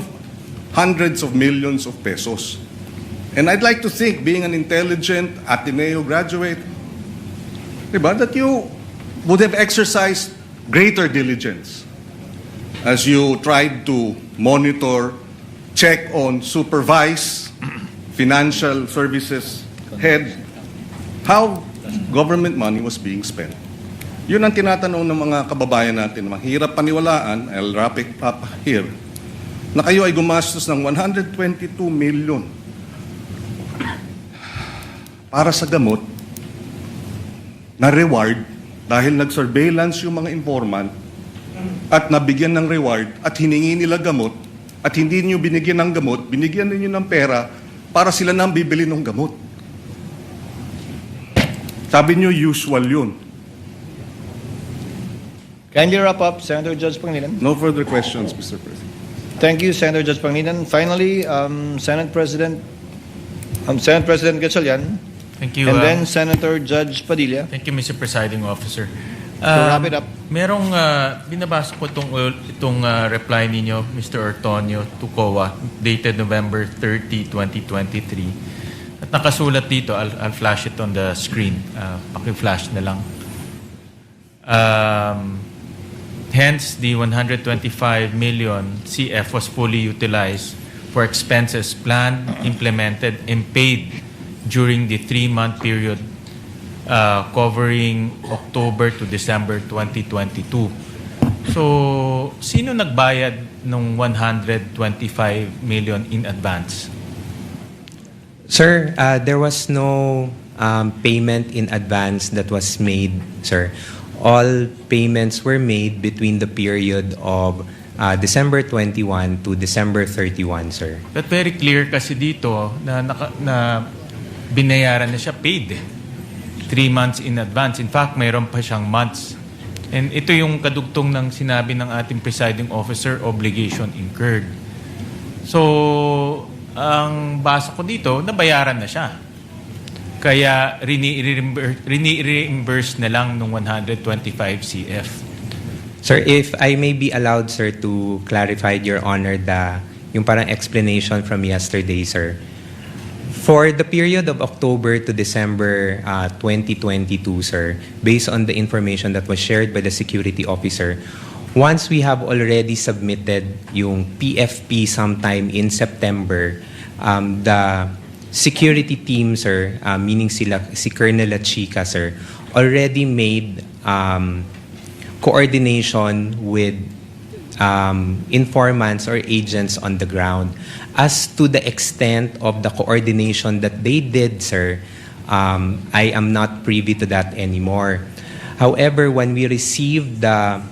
hundreds of millions of pesos. And I'd like to think, being an intelligent Ateneo graduate, diba, that you would have exercised greater diligence as you tried to monitor, check on, supervise financial services head how government money was being spent. Yun ang tinatanong ng mga kababayan natin, mahirap paniwalaan, I'll wrap it up here, na kayo ay gumastos ng 122 million para sa gamot na reward dahil nag-surveillance yung mga informant at nabigyan ng reward at hiningi nila gamot at hindi niyo binigyan ng gamot, binigyan niyo ng pera para sila nang bibili ng gamot. Sabi niyo usual yun. Kindly wrap up, Senator Judge Pangilinan. No further questions, Mr. President. Thank you, Senator Judge Pangilinan. Finally, Senate President Gatchalian. Thank you. And then Senator Judge Padilla. Thank you, Mr. Presiding Officer. To wrap it up. Merong binabasa ko itong reply ninyo, Mr. Ortonio, to COA, dated November 30, 2023. At nakasulat dito, I'll flash it on the screen. Paki-flash na lang. Hence, the 125 million CF was fully utilized for expenses planned, implemented, and paid during the 3-month period covering October to December 2022. So, sino nagbayad ng 125 million in advance? Sir, there was no payment in advance that was made, sir. All payments were made between the period of December 21 to December 31, sir. But very clear kasi dito na binayaran na siya paid 3 months in advance. In fact, mayroon pa siyang months. And ito yung kadugtong ng sinabi ng ating presiding officer, obligation incurred. So, ang basa ko dito, nabayaran na siya. Kaya rini-reimburse na lang ng 125 CF. Sir, if I may be allowed, sir, to clarify, Your Honor, yung parang explanation from yesterday, sir. For the period of October to December 2022, sir, based on the information that was shared by the security officer, once we have already submitted yung PFP sometime in September, the security team, sir, meaning si Colonel Lachica, sir, already made coordination with informants or agents on the ground. As to the extent of the coordination that they did, sir, I am not privy to that anymore. However, when we received the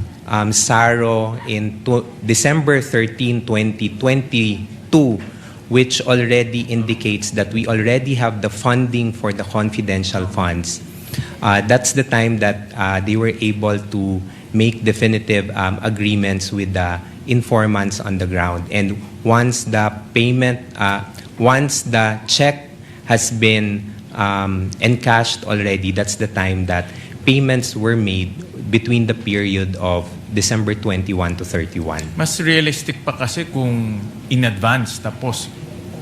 SARO in December 13, 2022, which already indicates that we already have the funding for the confidential funds, that's the time that they were able to make definitive agreements with the informants on the ground. And once the payment, once the check has been encashed already, that's the time that payments were made between the period of December 21 to 31. Mas realistic pa kasi kung in advance tapos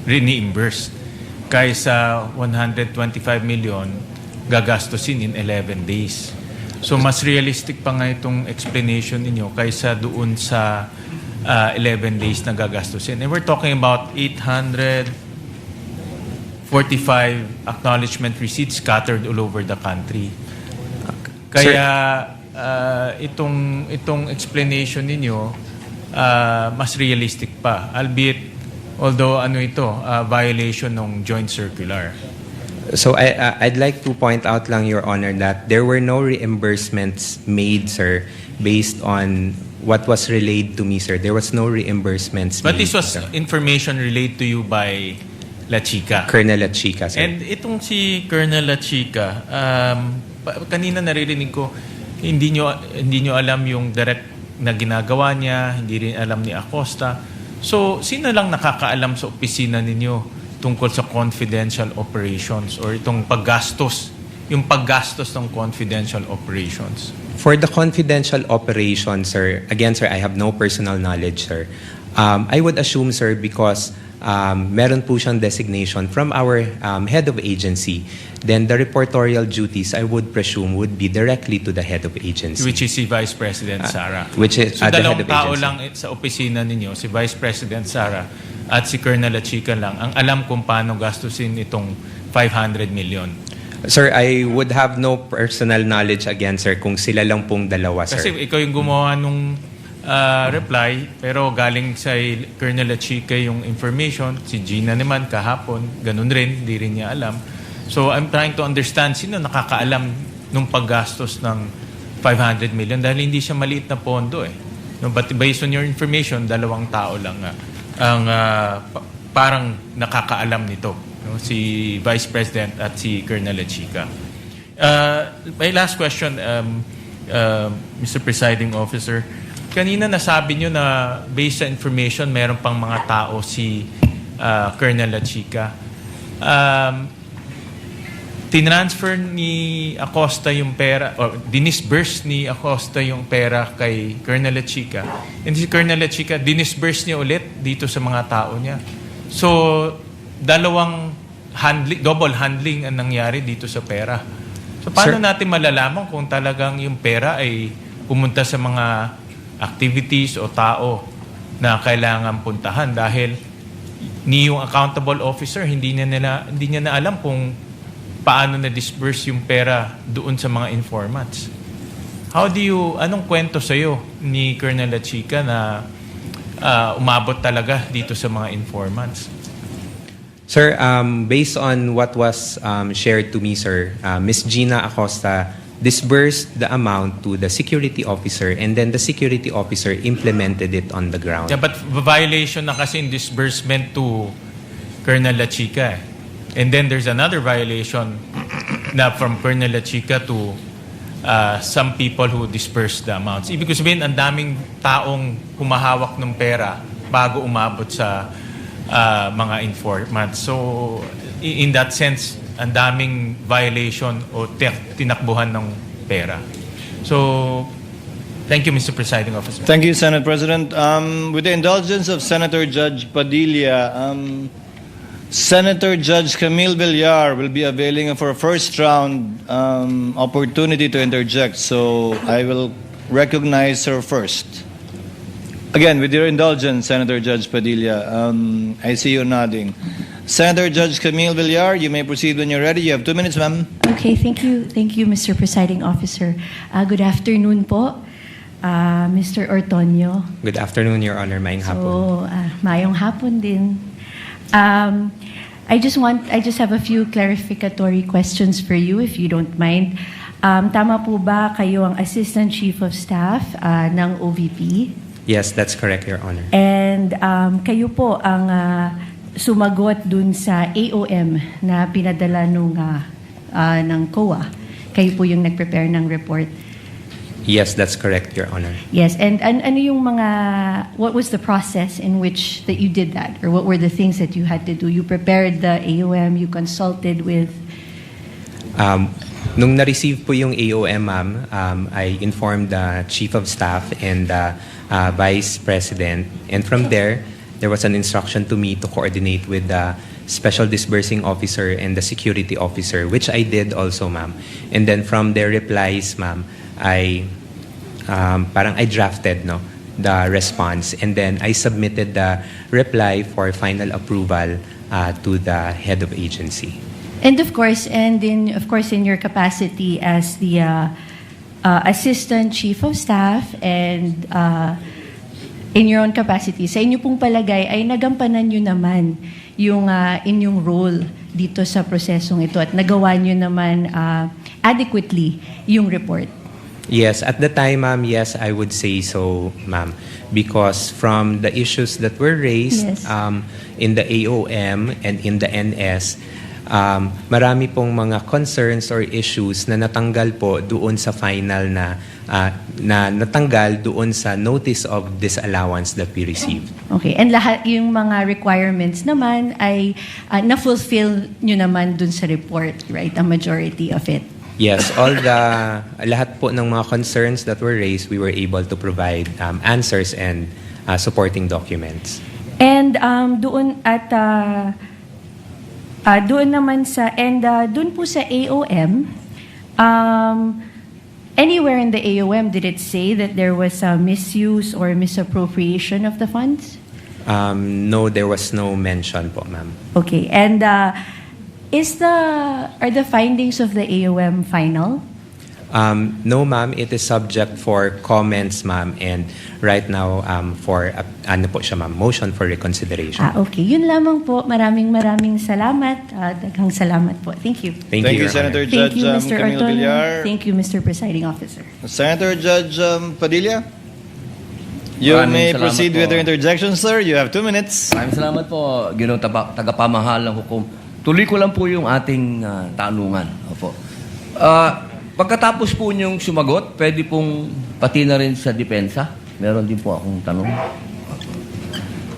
reimburse kaysa 125 million gagastusin in 11 days. So mas realistic pa nga itong explanation ninyo kaysa doon sa 11 days na gagastusin. And we're talking about 845 acknowledgement receipts scattered all over the country. Kaya itong explanation ninyo mas realistic pa, albeit although violation ng joint circular. So I'd like to point out lang, Your Honor, that there were no reimbursements made, sir, based on what was relayed to me, sir. There was no reimbursements But made. this was information relayed to you by Lachica. Colonel Lachica, sir. And itong si Colonel Lachica, kanina naririnig ko, hindi nyo alam yung direct na ginagawa niya, hindi rin alam ni Acosta. So, sino lang nakakaalam sa opisina ninyo tungkol sa confidential operations or itong paggastos ng confidential operations? For the confidential operations, sir, again, sir, I have no personal knowledge, sir. I would assume, sir, because meron po siyang designation from our head of agency, then the reportorial duties, I would presume, would be directly to the head of agency. Which is si Vice President Sara. Which is so the head dalawang of tao agency. lang sa opisina ninyo, si Vice President Sara at si Colonel Lachica lang, ang alam kung paano gastusin itong 500 million. Sir, I would have no personal knowledge again, sir, kung sila lang pong dalawa, sir. Kasi ikaw yung gumawa nung reply, pero galing sa Colonel Lachica yung information, si Gina naman kahapon, ganun rin, hindi rin niya alam. So I'm trying to understand, sino nakakaalam nung paggastos ng 500 million dahil hindi siya maliit na pondo eh. No, but based on your information, 2 tao lang ang parang nakakaalam nito. No? Si Vice President at si Colonel Lechica. My last question, Mr. Presiding Officer. Kanina nasabi nyo na based sa information, meron pang mga tao si Colonel Lechica. Tinransfer ni Acosta yung pera, o dinisburse ni Acosta yung pera kay Colonel Lechica. And si Colonel Lechica, dinisburse niya ulit dito sa mga tao niya. So, double handling ang nangyari dito sa pera. So, paano natin malalaman kung talagang yung pera ay pumunta sa mga activities o tao na kailangan puntahan dahil ni yung accountable officer hindi niya na alam kung paano na-disburse yung pera doon sa mga informants. Anong kwento sa'yo ni Colonel Lechica na umabot talaga dito sa mga informants? Sir, based on what was shared to me, sir, Ms. Gina Acosta disbursed the amount to the security officer and then the security officer implemented it on the ground. Yeah, but violation na kasi in disbursement to Colonel Lechica. And then there's another violation na from Colonel Lechica to some people who disperse the amounts. Ibig sabihin, ang daming taong humahawak ng pera bago umabot sa mga informants. So, in that sense, ang daming violation o tinakbuhan ng pera. So, thank you, Mr. Presiding Officer. Thank you, Senate President. With the indulgence of Senator Judge Padilla, Senator Judge Camille Villar will be availing for a first round opportunity to interject. So I will recognize her first. Again, with your indulgence, Senator Judge Padilla, I see you nodding. Senator Judge Camille Villar, you may proceed when you're ready. You have 2 minutes, ma'am. Okay, thank you, Mr. Presiding Officer. Good afternoon po, Mr. Ortonio. Good afternoon, Your Honor. Mayong hapon. So, mayong hapon din. I just have a few clarificatory questions for you, if you don't mind. Tama po ba kayo ang Assistant Chief of Staff ng OVP? Yes, that's correct, Your Honor. And kayo po ang sumagot dun sa AOM na pinadala ng COA. Kayo po yung nag-prepare ng report. Yes, that's correct, Your Honor. Yes, and ano yung what was the process in which that you did that? Or what were the things that you had to do? You prepared the AOM, you consulted with? Nung na-receive po yung AOM, ma'am, I informed the Chief of Staff and the Vice President. And from there was an instruction to me to coordinate with the Special Disbursing Officer and the Security Officer, which I did also, ma'am. And then from their replies, ma'am, I drafted the response, and then I submitted the reply for final approval to the head of agency. And of course, in your capacity as the Assistant Chief of Staff and in your own capacity, sa inyo pong palagay ay nagampanan nyo naman yung inyong role dito sa prosesong ito at nagawa nyo naman adequately yung report. Yes, at the time, ma'am, yes, I would say so, ma'am. Because from the issues that were raised in the AOM and in the NS, marami pong mga concerns or issues na natanggal po doon sa final na natanggal doon sa notice of disallowance that we received. Okay, and lahat yung mga requirements naman ay na-fulfill nyo naman doon sa report, right? A majority of it. Yes, lahat po ng mga concerns that were raised, we were able to provide answers and supporting documents. And doon naman doon po sa AOM, anywhere in the AOM did it say that there was a misuse or misappropriation of the funds? No, there was no mention po, ma'am. Okay, and are the findings of the AOM final? No, ma'am. It is subject for comments, ma'am. And right now, for ano po siya, ma'am, motion for reconsideration. Okay. Yun lamang po. Maraming salamat. Daghang salamat po. Thank you. Thank you, Your Senator Honor. Thank Judge you, Mr. Camille Orton. Villar. Thank you, Mr. Presiding Officer. Senator Judge Padilla. You Maraming may salamat proceed po. with your interjection, sir. You have 2 minutes. Maraming salamat po, Ginoong tagapamahalang hukom. Tuloy ko lang po yung ating tanungan. Opo. Pagkatapos po niyong sumagot, pwede pong pati na rin sa depensa. Meron din po akong tanong.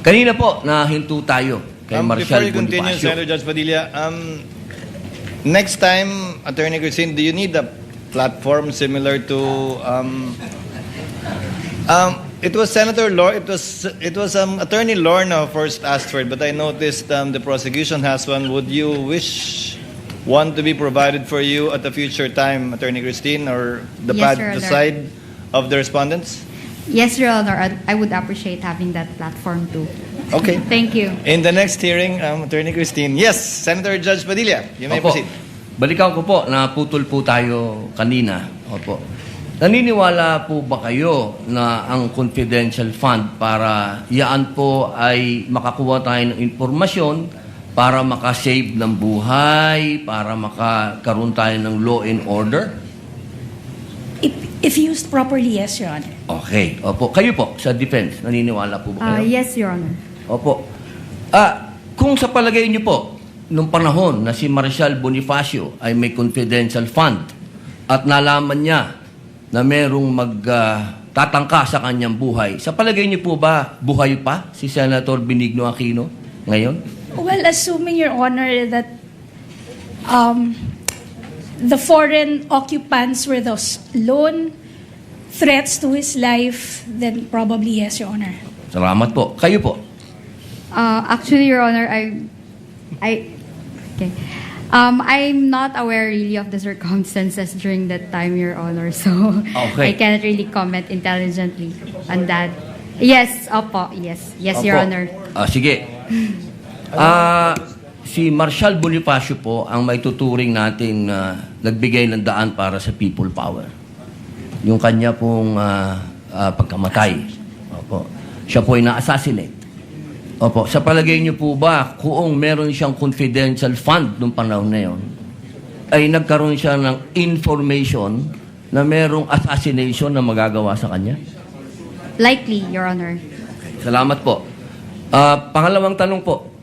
Kanina po, nahinto tayo kay Before Marshal you continue, Bonifacio. Senator Judge Padilla, next time, Attorney Christine, do you need a platform similar to it was Senator Lor. It was Attorney Lorna first asked for it, but I noticed the prosecution has one. Would you wish one to be provided for you at a future time, Attorney Christine, or Yes, Your the Honor. side of the respondents? Yes, Your Honor. I would appreciate having that platform too. Okay. Thank you. In the next hearing, Attorney Christine. Yes, Senator Judge Padilla, you may Opo. proceed. Balikan ko po, naputol po tayo kanina. Opo. Naniniwala po ba kayo na ang confidential fund para yaan po ay makakuha tayo ng informasyon para makasave ng buhay, para makakaroon tayo ng law and order? If used properly, yes, Your Honor. Okay. Opo. Kayo po, sa defense, naniniwala po ba kayo? Yes, Your Honor. Opo. Kung sa palagay niyo po, nung panahon na si Marshal Bonifacio ay may confidential fund at nalaman niya na merong magtatangka sa kanyang buhay, sa palagay niyo po ba buhay pa si Senator Benigno Aquino ngayon? Well, assuming, Your Honor, that the foreign occupants were those lone threats to his life, then probably yes, Your Honor. Salamat po. Kayo po? Actually, Your Honor, I'm not aware really of the circumstances during that time, Your Honor. So Okay. I cannot really comment intelligently on that. Yes, opo. Yes, Your Opo. Honor. Sige. Si Marshal Bonifacio po ang may tuturing natin nagbigay ng daan para sa people power. Yung kanya pong pagkamatay. Opo. Siya po ay na-assassinate. Opo. Sa palagay niyo po ba, kung meron siyang confidential fund nung panahon na yon, ay nagkaroon siya ng information na merong assassination na magagawa sa kanya? Likely, Your Honor. Salamat po. Pangalawang tanong po.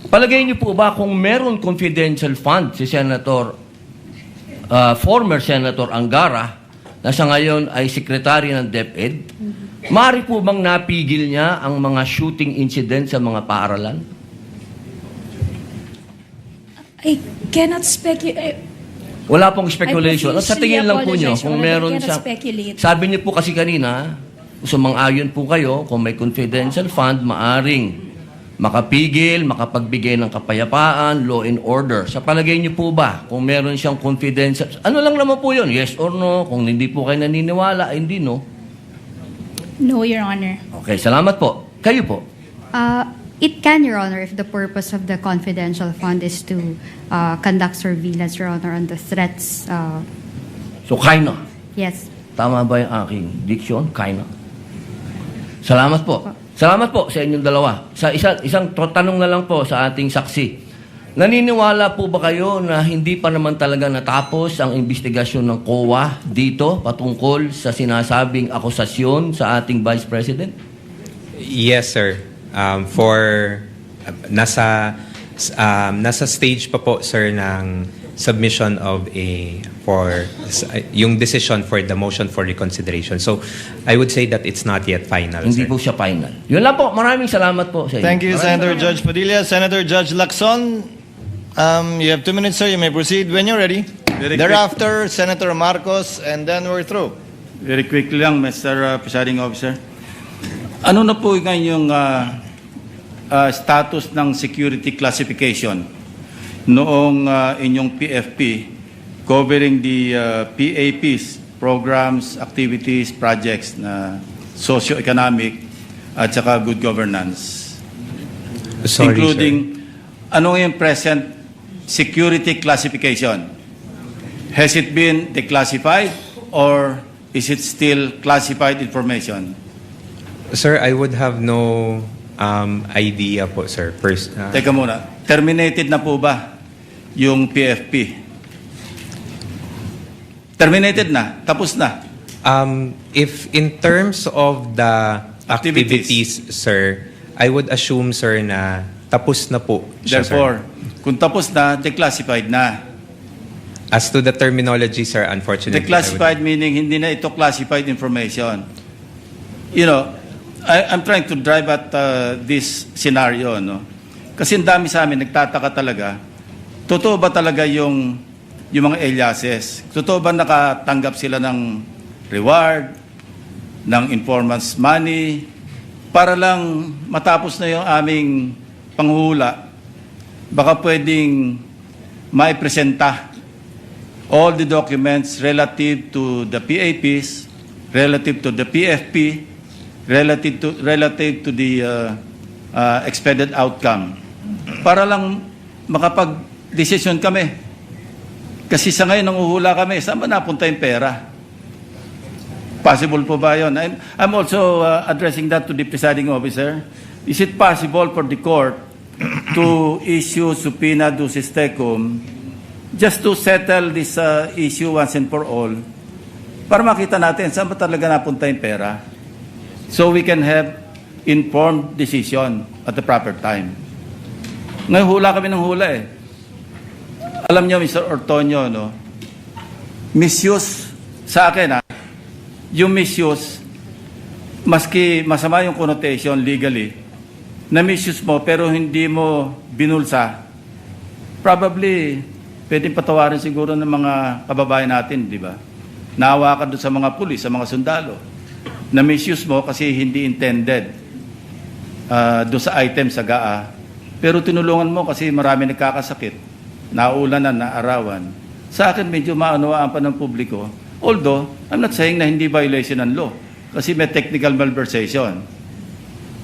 Palagay niyo po ba kung meron confidential fund si former Senator Angara, na sa ngayon ay Secretary ng DepEd, maaari po bang napigil niya ang mga shooting incident sa mga paaralan? I cannot speculate. Wala pong speculation. I Sa tingin lang po niyo, apologize, kung Your Honor, meron I cannot siya... speculate. Sabi niyo po kasi kanina, sumang-ayon po kayo, kung may confidential fund, maaring makapigil, makapagbigay ng kapayapaan, law and order. Sa palagay niyo po ba, kung meron siyang confidential... Ano lang naman po yun? Yes or no? Kung hindi po kayo naniniwala, hindi no? No, Your Honor. Okay, salamat po. Kayo po? It can, Your Honor, if the purpose of the confidential fund is to conduct surveillance, Your Honor, on the threats. So, kinda. Yes. Tama ba yung aking diksyon? Kinda. Salamat po. Salamat po sa inyong dalawa. Sa isang tanong na lang po sa ating saksi. Naniniwala po ba kayo na hindi pa naman talaga natapos ang investigasyon ng COA dito patungkol sa sinasabing akusasyon sa ating Vice President? Yes, sir. Nasa stage pa po, sir, ng submission of yung decision for the motion for reconsideration. So, I would say that it's not yet final, Hindi sir. po siya final. Yun lang po. Maraming salamat po sa inyo. Thank you, Senator Judge Padilla. Senator Judge Lacson, you have 2 minutes, sir. You may proceed when you're ready. Thereafter, Senator Marcos, and then we're through. Very quickly lang, Mr. Presiding Officer. Ano na po yung status ng security classification noong inyong PFP covering the PAPs, programs, activities, projects na socio-economic at saka good governance? Sorry, including, ano yung present security classification? Has it been declassified or is it still classified information? Sir, I would have no idea po, sir. First, Teka muna, terminated na po ba yung PFP? Terminated na, tapos na. If in terms of the activities, sir, I would assume, sir, na tapos na po siya, Therefore, sir. kung tapos na, declassified na. As to the terminology, sir, unfortunately, Declassified meaning hindi na ito classified information. You know, I'm trying to drive at this scenario, no? Kasi ang dami sa amin, nagtataka talaga, totoo ba talaga yung mga aliases? Totoo ba nakatanggap sila ng reward, ng informants money, para lang matapos na yung aming panghula, baka pwedeng maipresenta all the documents relative to the PAPs, relative to the PFP, relative to the expected outcome, para lang makapag-desisyon kami. Kasi sa ngayon, nanguhula kami, saan ba napunta yung pera? Possible po ba yun? I'm also addressing that to the presiding officer. Is it possible for the court to issue subpoena ducis tecum just to settle this issue once and for all, para makita natin saan ba talaga napunta yung pera, so we can have informed decision at the proper time. Ngayon hula kami ng hula eh. Alam niyo, Mr. Ortonio, no? Misuse sa akin, yung misuse, maski masama yung connotation legally, na misuse mo pero hindi mo binulsa, probably pwedeng patawarin siguro ng mga kababayan natin, di ba? Naawa ka doon sa mga pulis, sa mga sundalo, na misuse mo kasi hindi intended doon sa item sa GAA, pero tinulungan mo kasi marami nagkakasakit, naulanan, naarawan. Sa akin, medyo maunawaan pa ng publiko. Although, I'm not saying na hindi violation ng law, kasi may technical malversation.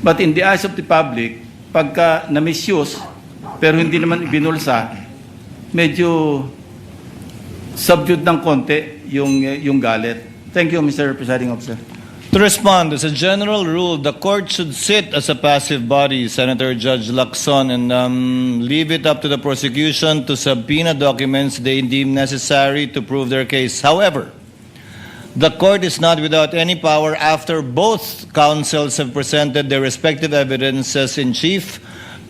But in the eyes of the public, pagka na-misuse, pero hindi naman ibinulsa, medyo subdued ng konti yung galit. Thank you, Mr. Presiding Officer. To respond, as a general rule, the court should sit as a passive body, Senator Judge Lacson, and leave it up to the prosecution to subpoena documents they deem necessary to prove their case. However, the court is not without any power after both counsels have presented their respective evidences in chief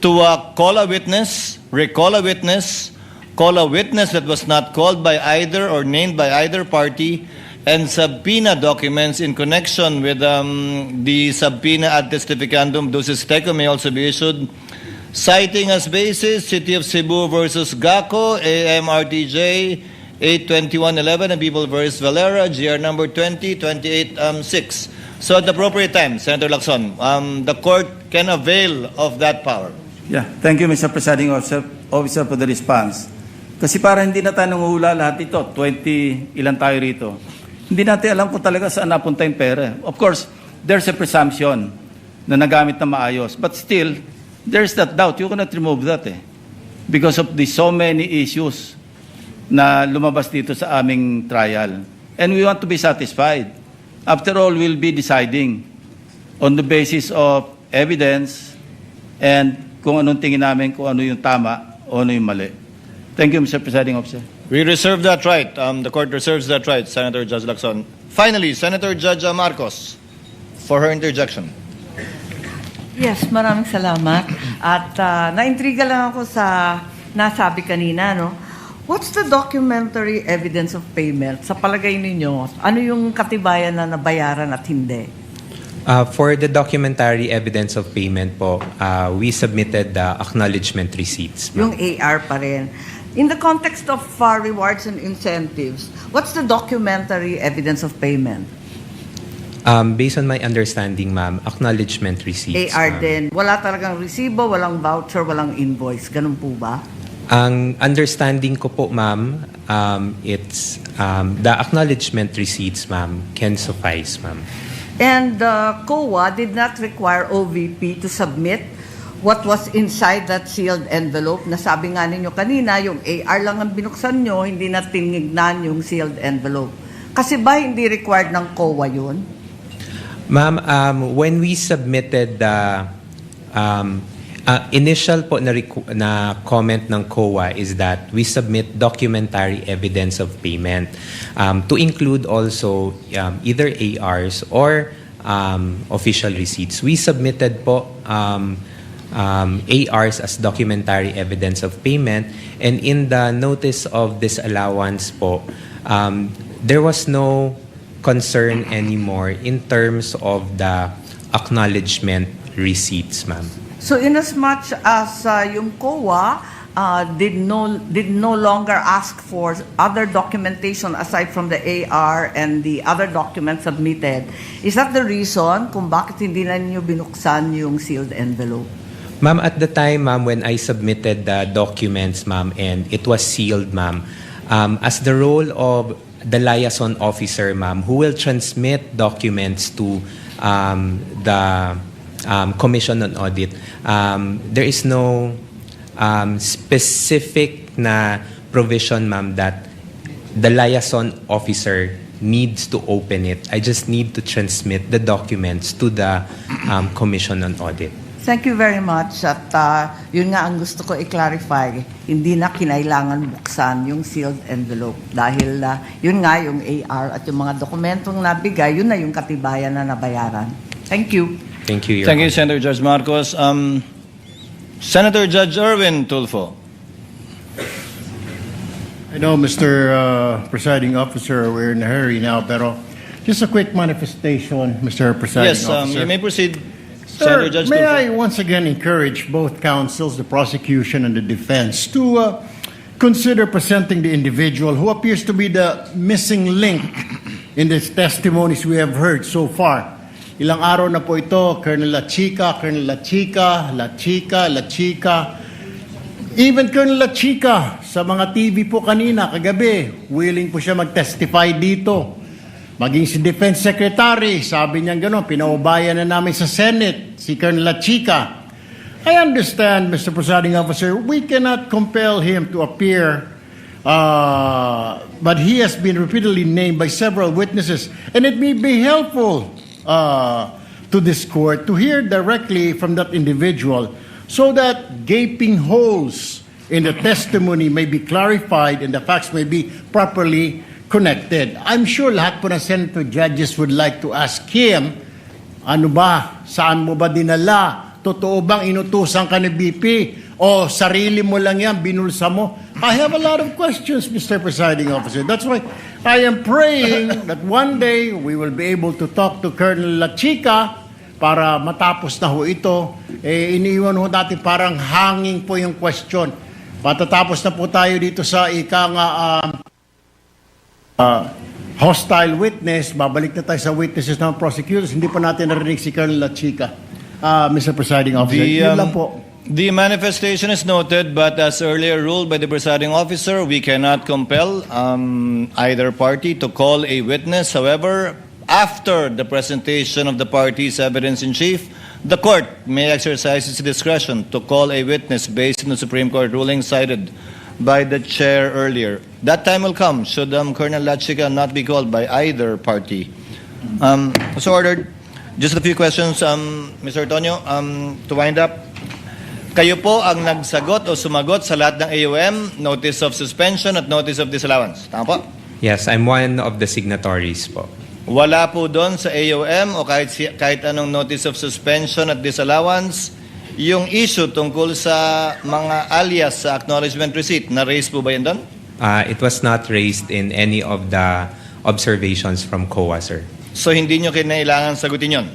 to call a witness, recall a witness, call a witness that was not called by either or named by either party, and subpoena documents in connection with the subpoena ad testificandum ducis tecum may also be issued, citing as basis City of Cebu versus GACO, AMRTJ 82111, and People versus Valera, GR number 2028-6. So at the appropriate time, Senator Lacson, the court can avail of that power. Yeah, thank you, Mr. Presiding Officer, for the response. Kasi para hindi na tayo nanguhula lahat ito, 20 ilan tayo rito, hindi natin alam kung talaga saan napunta yung pera. Of course, there's a presumption na nagamit na maayos. But still, there's that doubt. You cannot remove that because of the so many issues na lumabas dito sa aming trial. And we want to be satisfied. After all, we'll be deciding on the basis of evidence and kung anong tingin namin, kung ano yung tama o ano yung mali. Thank you, Mr. Presiding Officer. We reserve that right. The court reserves that right, Senator Judge Lacson. Finally, Senator Judge Marcos for her interjection. Yes, maraming salamat. At naintriga lang ako sa nasabi kanina, no? What's the documentary evidence of payment? Sa palagay ninyo, ano yung katibayan na nabayaran at hindi? For the documentary evidence of payment po, we submitted the acknowledgement receipts. Yung AR pa rin. In the context of rewards and incentives, what's the documentary evidence of payment? Based on my understanding, ma'am, acknowledgement receipts. AR din. Wala talagang resibo, walang voucher, walang invoice. Ganun po ba? Ang understanding ko po, ma'am, it's the acknowledgement receipts, ma'am, can suffice, ma'am. And COA did not require OVP to submit what was inside that sealed envelope? Nasabi nga ninyo kanina, yung AR lang ang binuksan nyo, hindi na tinignan yung sealed envelope. Kasi ba hindi required ng COA yun? Ma'am, when we submitted the initial po na comment ng COA is that we submit documentary evidence of payment to include also either ARs or official receipts. We submitted po ARs as documentary evidence of payment, and in the notice of disallowance po, there was no concern anymore in terms of the acknowledgement receipts, ma'am. So inasmuch as yung COA did no longer ask for other documentation aside from the AR and the other documents submitted, is that the reason kung bakit hindi na niyo binuksan yung sealed envelope? Ma'am, at the time, ma'am, when I submitted the documents, ma'am, and it was sealed, ma'am, as the role of the liaison officer, ma'am, who will transmit documents to the Commission on Audit, there is no specific na provision, ma'am, that the liaison officer needs to open it. I just need to transmit the documents to the Commission on Audit. Thank you very much. At yun nga ang gusto ko i-clarify, hindi na kinailangan buksan yung sealed envelope dahil yun nga yung AR at yung mga dokumentong nabigay, yun na yung katibayan na nabayaran. Thank you. Thank you, Your Thank you, Honor. Senator Judge Marcos. Senator Judge Erwin Tulfo. I know, Mr. Presiding Officer, we're in a hurry now, pero just a quick manifestation, Mr. Presiding Yes, Officer. you may proceed, Sir, Senator Judge may Tulfo. I once again encourage both counsels, the prosecution and the defense, to consider presenting the individual who appears to be the missing link in the testimonies we have heard so far. Ilang araw na po ito, Colonel La Chica, Colonel La Chica, La Chica, La Chica. Even Colonel La Chica, sa mga TV po kanina, kagabi, willing po siya mag-testify dito. Maging si Defense Secretary, sabi niya gano'n, pinaubayan na namin sa Senate, si Colonel La Chica. I understand, Mr. Presiding Officer, we cannot compel him to appear, but he has been repeatedly named by several witnesses, and it may be helpful to this court to hear directly from that individual so that gaping holes in the testimony may be clarified and the facts may be properly connected. I'm sure lahat po ng Senator judges would like to ask him, ano ba, saan mo ba dinala? Totoo bang inutusan ka ni BP? O sarili mo lang yan, binulsa mo? I have a lot of questions, Mr. Presiding Officer. That's why I am praying that one day we will be able to talk to Colonel La Chica para matapos na ho ito. Iniiwan ho natin parang hanging po yung question. Matatapos na po tayo dito sa hostile witness. Babalik na tayo sa witnesses ng prosecutors. Hindi pa natin narinig si Colonel La Chica. Mr. Presiding Officer, yun lang po. The manifestation is noted, but as earlier ruled by the presiding officer, we cannot compel either party to call a witness. However, after the presentation of the party's evidence in chief, the court may exercise its discretion to call a witness based on the Supreme Court ruling cited by the chair earlier. That time will come should Colonel La Chica not be called by either party. So ordered. Just a few questions, Mr. Antonio. To wind up, kayo po ang nagsagot o sumagot sa lahat ng AOM, notice of suspension at notice of disallowance. Tama po? Yes, I'm one of the signatories po. Wala po doon sa AOM o kahit anong notice of suspension at disallowance, yung issue tungkol sa mga alias sa acknowledgement receipt, na-raise po ba yun doon? It was not raised in any of the observations from COA, sir. So hindi nyo kinailangan sagutin yun?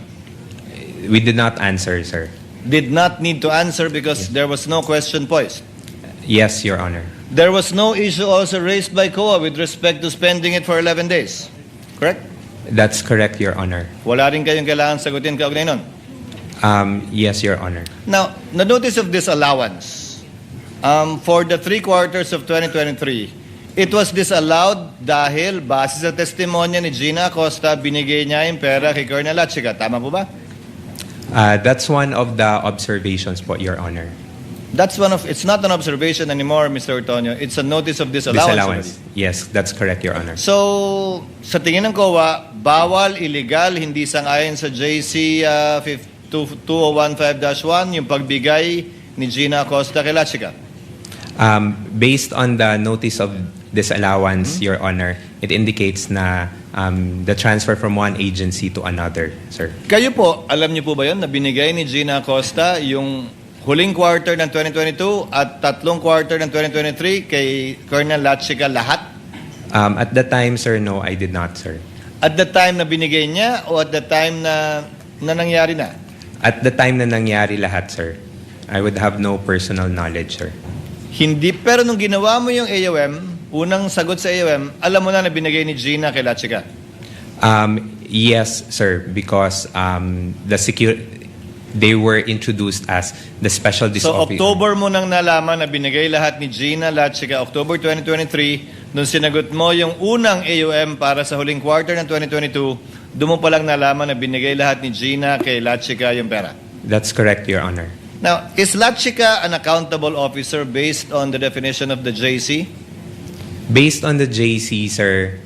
We did not answer, sir. Did not need to answer because there was no question posed? Yes, Your Honor. There was no issue also raised by COA with respect to spending it for 11 days. Correct? That's correct, Your Honor. Wala rin kayong kailangan sagutin kaugnay nun? Yes, Your Honor. Now, the notice of disallowance for the 3 quarters of 2023, it was disallowed dahil base sa testimonya ni Gina Acosta, binigay niya yung pera kay Colonel La Chica. Tama po ba? That's one of the observations po, Your Honor. It's not an observation anymore, Mr. Ortonio. It's a notice of disallowance. Yes, that's correct, Your Honor. So, sa tingin ng COA, bawal, illegal, hindi sang-ayon sa JC 2015-1 yung pagbigay ni Gina Acosta kay Lachica. Based on the notice of disallowance, Your Honor, it indicates na the transfer from one agency to another, sir. Kayo po, alam niyo po ba yun na binigay ni Gina Acosta yung huling quarter ng 2022 at tatlong quarter ng 2023 kay Colonel Lachica lahat? At the time, sir, no, I did not, sir. At the time na binigay niya o at the time na nangyari na? At the time na nangyari lahat, sir. I would have no personal knowledge, sir. Hindi, pero nung ginawa mo yung AOM, unang sagot sa AOM, alam mo na binigay ni Gina kay Lachica? Yes, sir, because they were introduced as the special So, officer. October mo nang nalaman na binigay lahat ni Gina Lachica, October 2023, nung sinagot mo yung unang AOM para sa huling quarter ng 2022, doon mo palang nalaman na binigay lahat ni Gina kay Lachica yung pera. That's correct, Your Honor. Now, is Lachica an accountable officer based on the definition of the JC? Based on the JC, sir,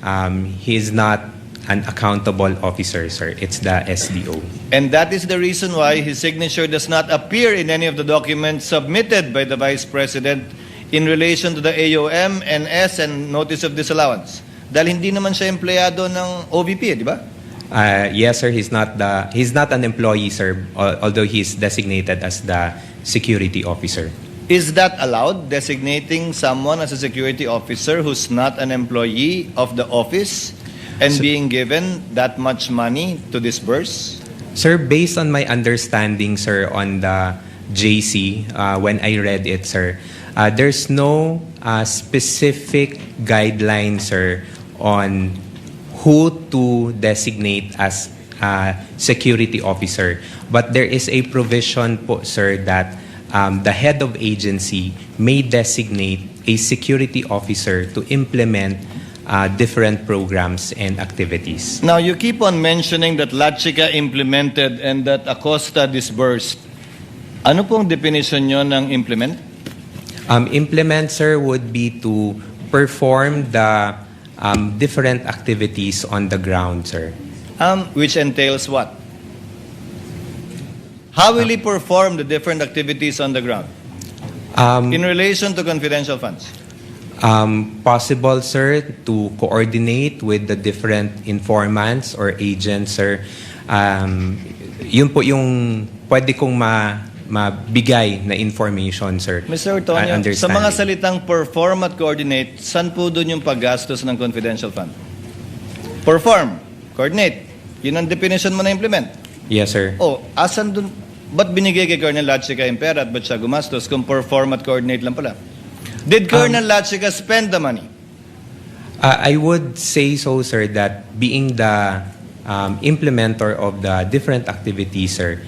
he is not an accountable officer, sir. It's the SDO. And that is the reason why his signature does not appear in any of the documents submitted by the Vice President in relation to the AOM, NS, and Notice of Disallowance. Dahil hindi naman siya empleyado ng OVP, di ba? Yes, sir. He's not an employee, sir, although he's designated as the security officer. Is that allowed, designating someone as a security officer who's not an employee of the office and being given that much money to disburse? Sir, based on my understanding, sir, on the JC, when I read it, sir, there's no specific guideline, sir, on who to designate as security officer. But there is a provision po, sir, that the head of agency may designate a security officer to implement different programs and activities. Now, you keep on mentioning that Lachica implemented and that Acosta disbursed. Ano pong definition nyo ng implement? Implement, sir, would be to perform the different activities on the ground, sir. Which entails what? How will he perform the different activities on the ground? In relation to confidential funds? Possible, sir, to coordinate with the different informants or agents, sir. Yun po yung pwede kong mabigay na information, sir. Mr. Ortonio, sa mga salitang perform at coordinate, saan po doon yung paggastos ng confidential fund? Perform, coordinate. Yun ang definition mo na implement. Yes, sir. Asan doon? Ba't binigay kay Colonel Lachica yung pera at ba't siya gumastos kung perform at coordinate lang pala? Did Colonel Lachica spend the money? I would say so, sir, that being the implementer of the different activities, sir,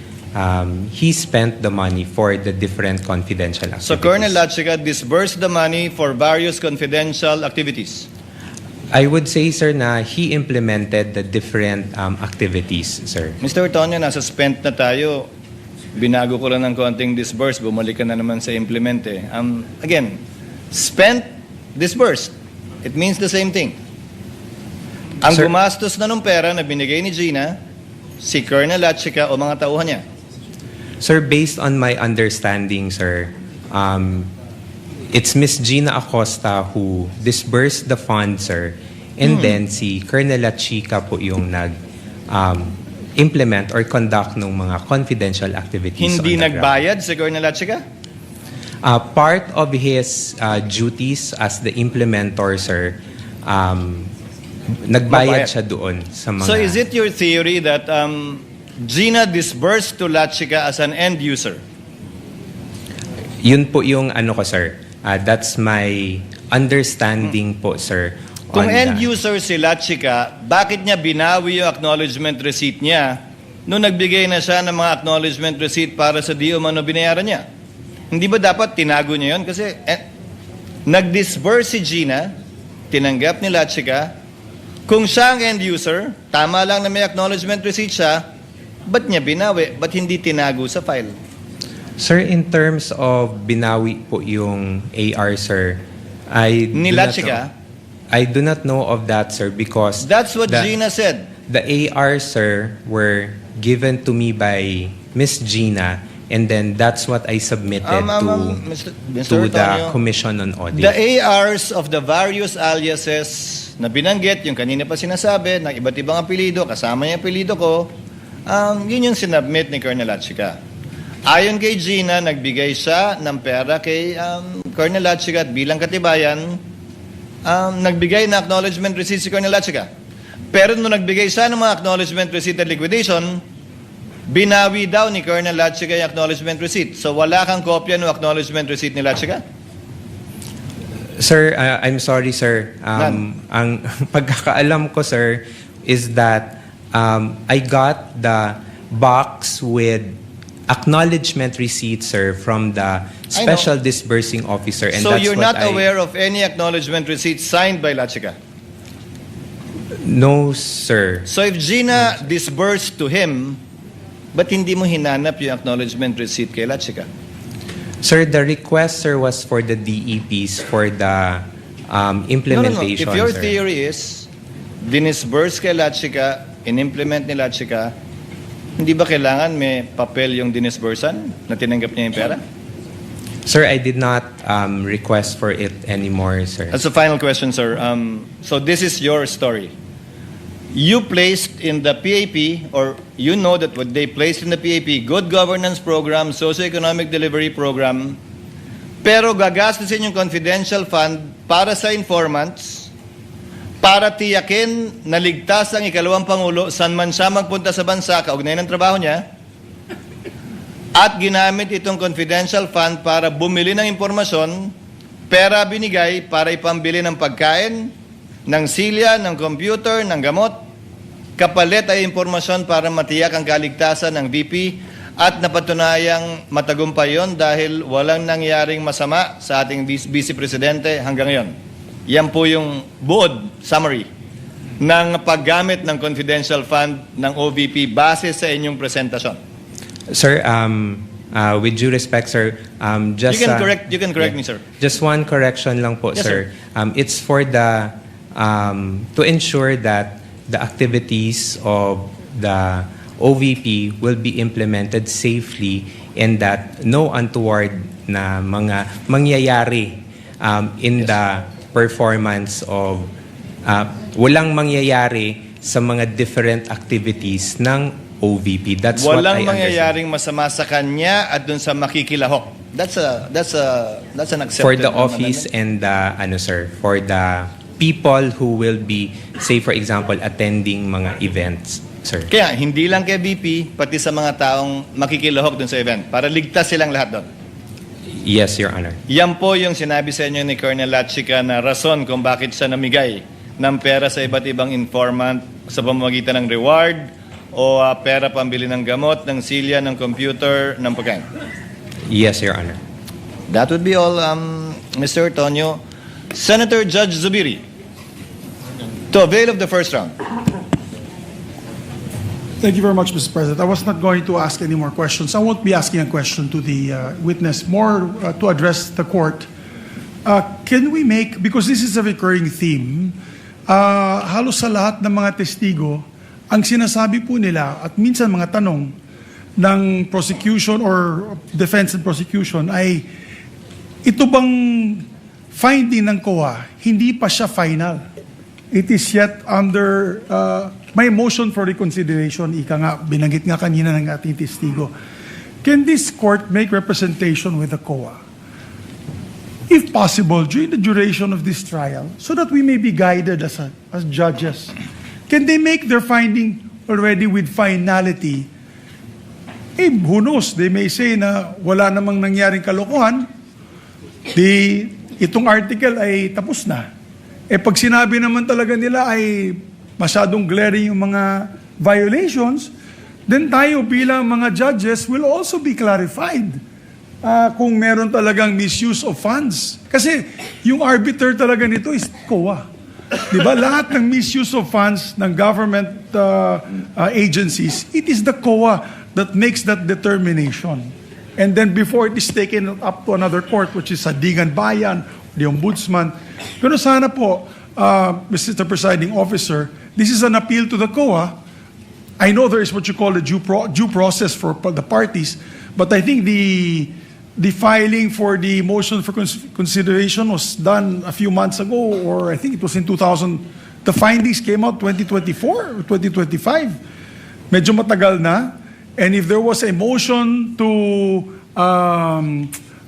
he spent the money for the different confidential activities. So Colonel Lachica disbursed the money for various confidential activities? I would say, sir, na he implemented the different activities, sir. Mr. Ortonio, nasa spent na tayo. Binago ko lang ng konting disburse, bumalik ka na naman sa implement eh. Again, spent, disbursed. It means the same thing. Ang Sir, gumastos na nung pera na binigay ni Gina, si Colonel Lachica o mga tauhan niya. Sir, based on my understanding, sir, it's Miss Gina Acosta who disbursed the fund, sir. And then si Colonel Lachica po yung implement or conduct ng mga confidential activities. Hindi nagbayad si Colonel Lachica? Part of his duties as the implementor, sir, nagbayad siya doon sa mga... So is it your theory that Gina disbursed to Lachica as an end user? Yun po yung ano ko, sir. That's my understanding po, sir. Kung end user si Lachica, bakit niya binawi yung acknowledgement receipt niya nung nagbigay na siya ng mga acknowledgement receipt para sa di umano binayaran niya? Hindi ba dapat tinago niya yun? Kasi nag-disburse si Gina, tinanggap ni Lachica, kung siya ang end user, tama lang na may acknowledgement receipt siya, ba't niya binawi? Ba't hindi tinago sa file? Sir, in terms of binawi po yung AR, sir, I do not know of that, sir, because that's what Gina said. The AR, sir, were given to me by Miss Gina, and then that's what I submitted to the Commission on Audit. The ARs of the various aliases na binanggit, yung kanina pa sinasabi, ng iba't ibang apelido, kasama yung apelido ko, yun yung sinubmit ni Colonel Lachica. Ayon kay Gina, nagbigay siya ng pera kay Colonel Lachica at bilang katibayan, nagbigay na acknowledgement receipt si Colonel Lachica. Pero nung nagbigay siya ng mga acknowledgement receipt at liquidation, binawi daw ni Colonel Lachica yung acknowledgement receipt. So wala kang kopya ng acknowledgement receipt ni Lachica? Sir, I'm sorry, sir. Ang pagkakaalam ko, sir, is that I got the box with acknowledgement receipt, sir, from the Special Disbursing Officer. And So that's you're what not aware of any acknowledgement receipt signed by Lachica? No, sir. So if Gina disbursed to him, ba't hindi mo hinanap yung acknowledgement receipt kay Lachica? Sir, the request, sir, was for the DEPs for the implementation, If your sir. theory is, dinisburse kay Lachica, in-implement ni Lachica, hindi ba kailangan may papel yung dinisbursan na tinanggap niya yung pera? Sir, I did not request for it anymore, sir. That's the final question, sir. So this is your story. You placed in the PAP, or you know that what they placed in the PAP, Good Governance Program, Socio-Economic Delivery Program, pero gagastusin yung confidential fund para sa informants, para tiyakin na ligtas ang ikalawang Pangulo saan man siya magpunta sa bansa, kaugnay ng trabaho niya, at ginamit itong confidential fund para bumili ng impormasyon, pera binigay para ipambili ng pagkain, ng silya, ng computer, ng gamot, kapalit ay impormasyon para matiyak ang kaligtasan ng VP at napatunayang matagumpay yon dahil walang nangyaring masama sa ating Vice Presidente hanggang ngayon. Yan po yung buod summary ng paggamit ng confidential fund ng OVP base sa inyong presentasyon. Sir, with due respect, sir, just you can correct me, sir. Just one correction lang po, Yes, sir. It's for the to ensure that the activities of the OVP will be implemented safely and that no untoward na mga mangyayari in the performance of walang mangyayari sa mga different activities ng OVP. That's what I Walang understand. mangyayaring masama sa kanya at dun sa makikilahok. That's an accepted For the office and the for the people who will be, say for example, attending mga events, sir. Kaya hindi lang kay VP, pati sa mga taong makikilahok dun sa event para ligtas silang lahat doon. Yes, Your Honor. Yan po yung sinabi sa inyo ni Colonel Lachica na rason kung bakit siya namigay ng pera sa iba't ibang informant sa pamamagitan ng reward o pera pambili ng gamot, ng silya, ng computer, ng pagkain. Yes, Your Honor. That would be all, Mr. Tonyo. Senator Judge Zubiri, to avail of the first round. Thank you very much, Mr. President. I was not going to ask any more questions. I won't be asking a question to the witness, more to address the court. Can we make, because this is a recurring theme, halos sa lahat ng mga testigo, ang sinasabi po nila at minsan mga tanong ng prosecution or defense and prosecution ay ito bang finding ng COA, hindi pa siya final. It is yet under my motion for reconsideration, ika nga, binanggit nga kanina ng ating testigo. Can this court make representation with the COA? If possible, during the duration of this trial, so that we may be guided as judges. Can they make their finding already with finality? Who knows, they may say na wala namang nangyaring kalokohan, itong article ay tapos na. Pag sinabi naman talaga nila ay masyadong glaring yung mga violations, then tayo bilang mga judges will also be clarified kung meron talagang misuse of funds. Kasi yung arbiter talaga nito is COA. Di ba? Lahat ng misuse of funds ng government agencies, it is the COA that makes that determination. And then before it is taken up to another court, which is Sandigan Bayan, the Ombudsman. Pero sana po, Mr. Presiding Officer, this is an appeal to the COA. I know there is what you call a due process for the parties, but I think the filing for the motion for consideration was done a few months ago, or I think it was in 2000. The findings came out 2024 or 2025. Medyo matagal na. And if there was a motion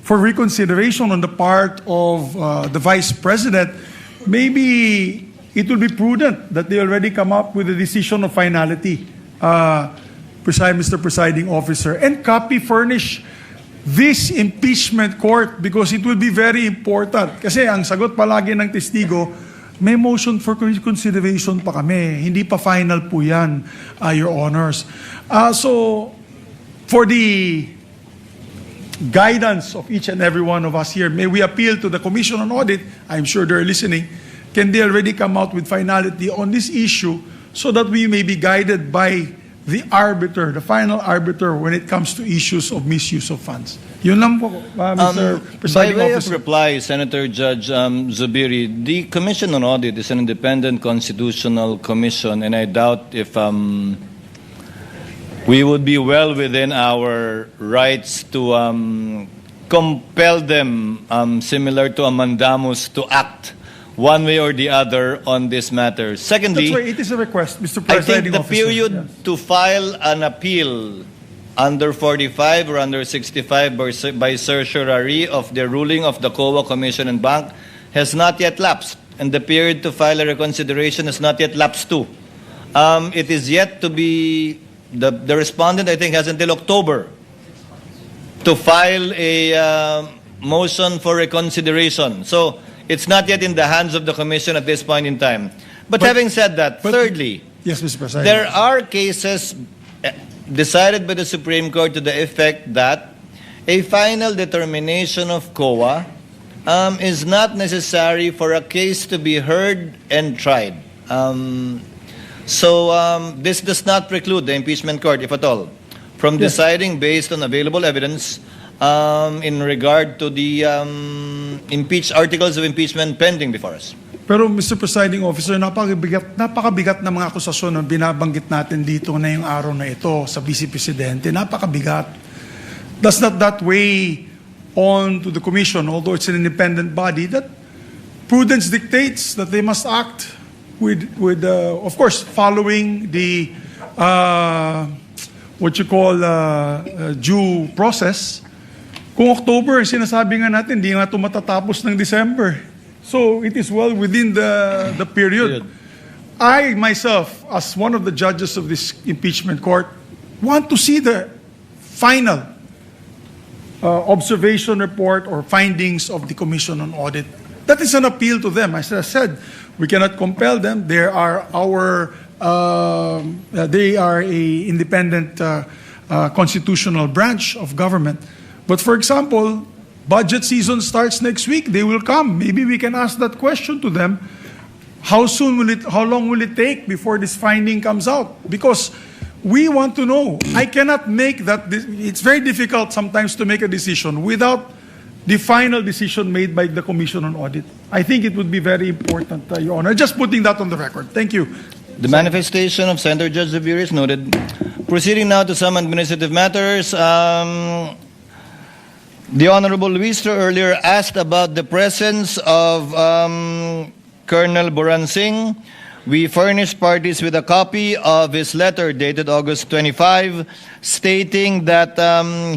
for reconsideration on the part of the Vice President, maybe it will be prudent that they already come up with a decision of finality, Mr. Presiding Officer, and copy furnish this impeachment court because it will be very important. Kasi ang sagot palagi ng testigo, may motion for consideration pa kami. Hindi pa final po yan, Your Honors. So, for the guidance of each and every one of us here, may we appeal to the Commission on Audit, I'm sure they're listening, can they already come out with finality on this issue so that we may be guided by the arbiter, the final arbiter when it comes to issues of misuse of funds. Yun lang po, Mr. Presiding By way Officer. of reply, Senator Judge Zubiri, the Commission on Audit is an independent constitutional commission, and I doubt if we would be well within our rights to compel them, similar to a mandamus, to act one way or the other on this matter. Secondly, That's why it is a request, Mr. I Presiding think the Officer. period Yes. to file an appeal under 45 or under 65 by certiorari of the ruling of the COA Commission and Bank has not yet lapsed, and the period to file a reconsideration has not yet lapsed too. It is yet to be, the respondent I think has until October to file a motion for reconsideration. So it's not yet in the hands of the Commission at this point in time. But having said that, thirdly, yes, Mr. President. there are cases decided by the Supreme Court to the effect that a final determination of COA is not necessary for a case to be heard and tried. So this does not preclude the impeachment court, if at all, from deciding based on available evidence in regard to the articles of impeachment pending before us. Pero Mr. Presiding Officer, napakabigat na mga akusasyon na binabanggit natin dito na yung araw na ito sa Vice Presidente. Napakabigat. Does not that weigh on to the Commission, although it's an independent body, that prudence dictates that they must act with of course, following the what you call due process. Kung October, sinasabi nga natin, di nga ito matatapos ng December. So it is well within the period. I myself, as one of the judges of this impeachment court, want to see the final observation report or findings of the Commission on Audit. That is an appeal to them. As I said, we cannot compel them. They are a independent constitutional branch of government. But for example, budget season starts next week. They will come. Maybe we can ask that question to them. How long will it take before this finding comes out? Because we want to know. I cannot make that. It's very difficult sometimes to make a decision without the final decision made by the Commission on Audit. I think it would be very important, Your Honor. Just putting that on the record. Thank you. The manifestation of Senator Judge Zubiri is noted. Proceeding now to some administrative matters. The Honorable Luistro earlier asked about the presence of Colonel Buransing. We furnished parties with a copy of his letter dated August 25, stating that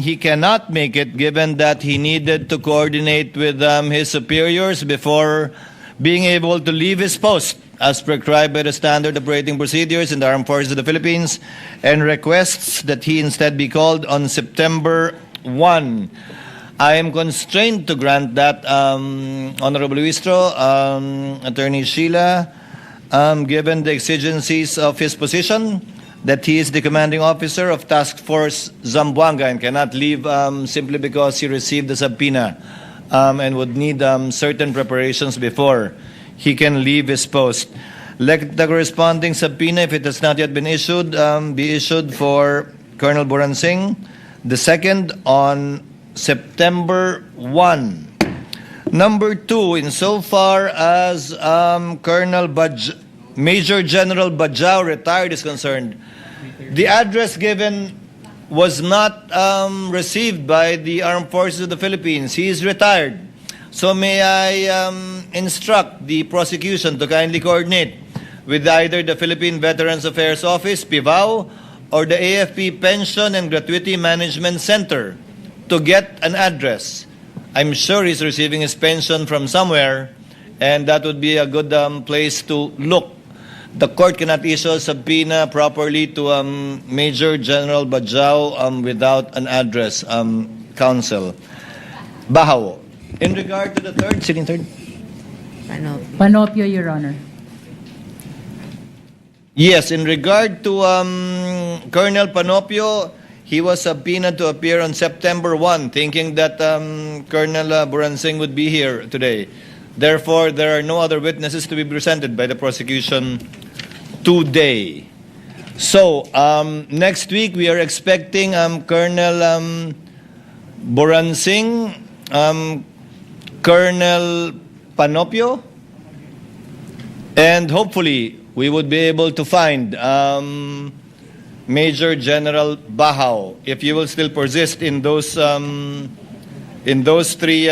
he cannot make it given that he needed to coordinate with his superiors before being able to leave his post as prescribed by the standard operating procedures in the Armed Forces of the Philippines, and requests that he instead be called on September 1. I am constrained to grant that, Honorable Luistro, Attorney Sheila, given the exigencies of his position, that he is the commanding officer of Task Force Zamboanga and cannot leave simply because he received the subpoena and would need certain preparations before he can leave his post. Let the corresponding subpoena, if it has not yet been issued, be issued for Colonel Buransing, the second on September 1. Number 2, insofar as Major General Bajao retired is concerned, the address given was not received by the Armed Forces of the Philippines. He is retired. So may I instruct the prosecution to kindly coordinate with either the Philippine Veterans Affairs Office, PIVAO, or the AFP Pension and Gratuity Management Center to get an address. I'm sure he's receiving his pension from somewhere, and that would be a good place to look. The court cannot issue a subpoena properly to Major General Bajao without an address, counsel. Bahaw. In regard to the third, sitting third? Panopio, Your Honor. Yes, in regard to Colonel Panopio, he was subpoenaed to appear on September 1, thinking that Colonel Buransing would be here today. Therefore, there are no other witnesses to be presented by the prosecution today. So, next week we are expecting Colonel Buransing, Colonel Panopio, and hopefully we would be able to find Major General Bahaw, if you will still persist in those three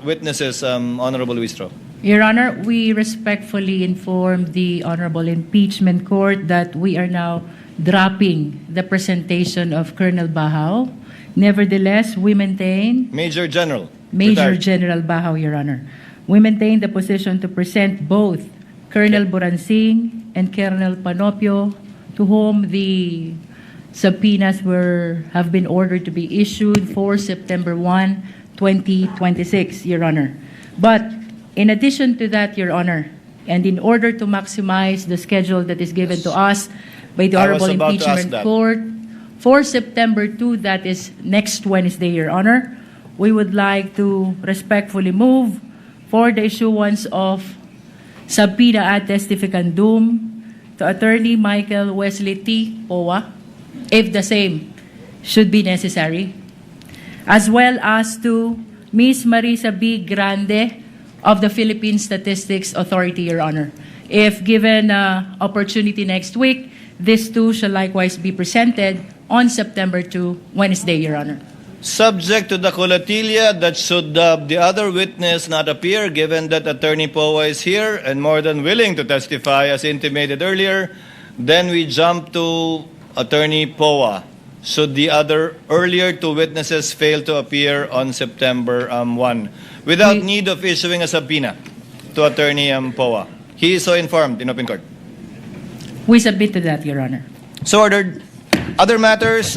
witnesses, Honorable Luistro. Your Honor, we respectfully inform the Honorable Impeachment Court that we are now dropping the presentation of Colonel Bahaw. Nevertheless, we maintain... Major General. Major General Bahaw, Your Honor. We maintain the position to present both Colonel Buransing and Colonel Panopio, to whom the subpoenas have been ordered to be issued for September 1, 2026, Your Honor. But in addition to that, Your Honor, and in order to maximize the schedule that is given to us by the Honorable Impeachment Court, for September 2, that is next Wednesday, Your Honor, we would like to respectfully move for the issuance of subpoena ad testificandum to Attorney Michael Wesley T. Powa, if the same should be necessary, as well as to Ms. Marisa B. Grande of the Philippine Statistics Authority, Your Honor. If given opportunity next week, these two shall likewise be presented on September 2, Wednesday, Your Honor. Subject to the colatilia that should the other witness not appear, given that Attorney Powa is here and more than willing to testify as intimated earlier, then we jump to Attorney Powa. Should the other earlier two witnesses fail to appear on September 1, without need of issuing a subpoena to Attorney Powa. He is so informed in open court. We submit to that, Your Honor. So ordered. Other matters,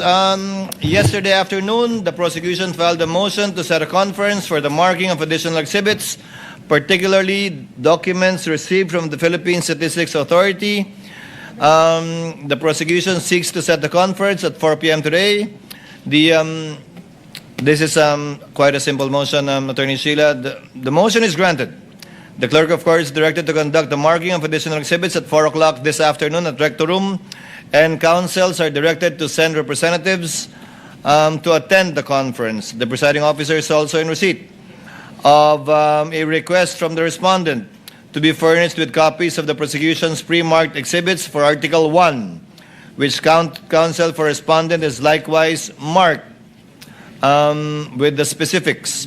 yesterday afternoon, the prosecution filed a motion to set a conference for the marking of additional exhibits, particularly documents received from the Philippine Statistics Authority. The prosecution seeks to set the conference at 4 p.m. today. This is quite a simple motion, Attorney Sheila. The motion is granted. The clerk of court is directed to conduct the marking of additional exhibits at 4 o'clock this afternoon at Rector Room, and counsels are directed to send representatives to attend the conference. The presiding officer is also in receipt of a request from the respondent to be furnished with copies of the prosecution's pre-marked exhibits for Article 1, which counsel for respondent is likewise marked with the specifics.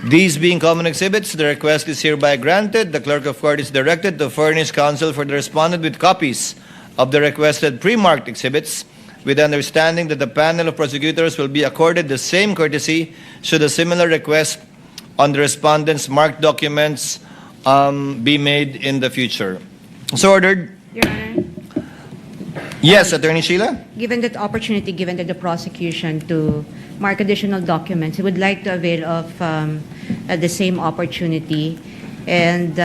These being common exhibits, the request is hereby granted. The clerk of court is directed to furnish counsel for the respondent with copies of the requested pre-marked exhibits, with the understanding that the panel of prosecutors will be accorded the same courtesy should a similar request on the respondent's marked documents be made in the future. So ordered. Your Honor. Yes, Attorney Sheila? Given that opportunity given to the prosecution to mark additional documents, we would like to avail of the same opportunity. And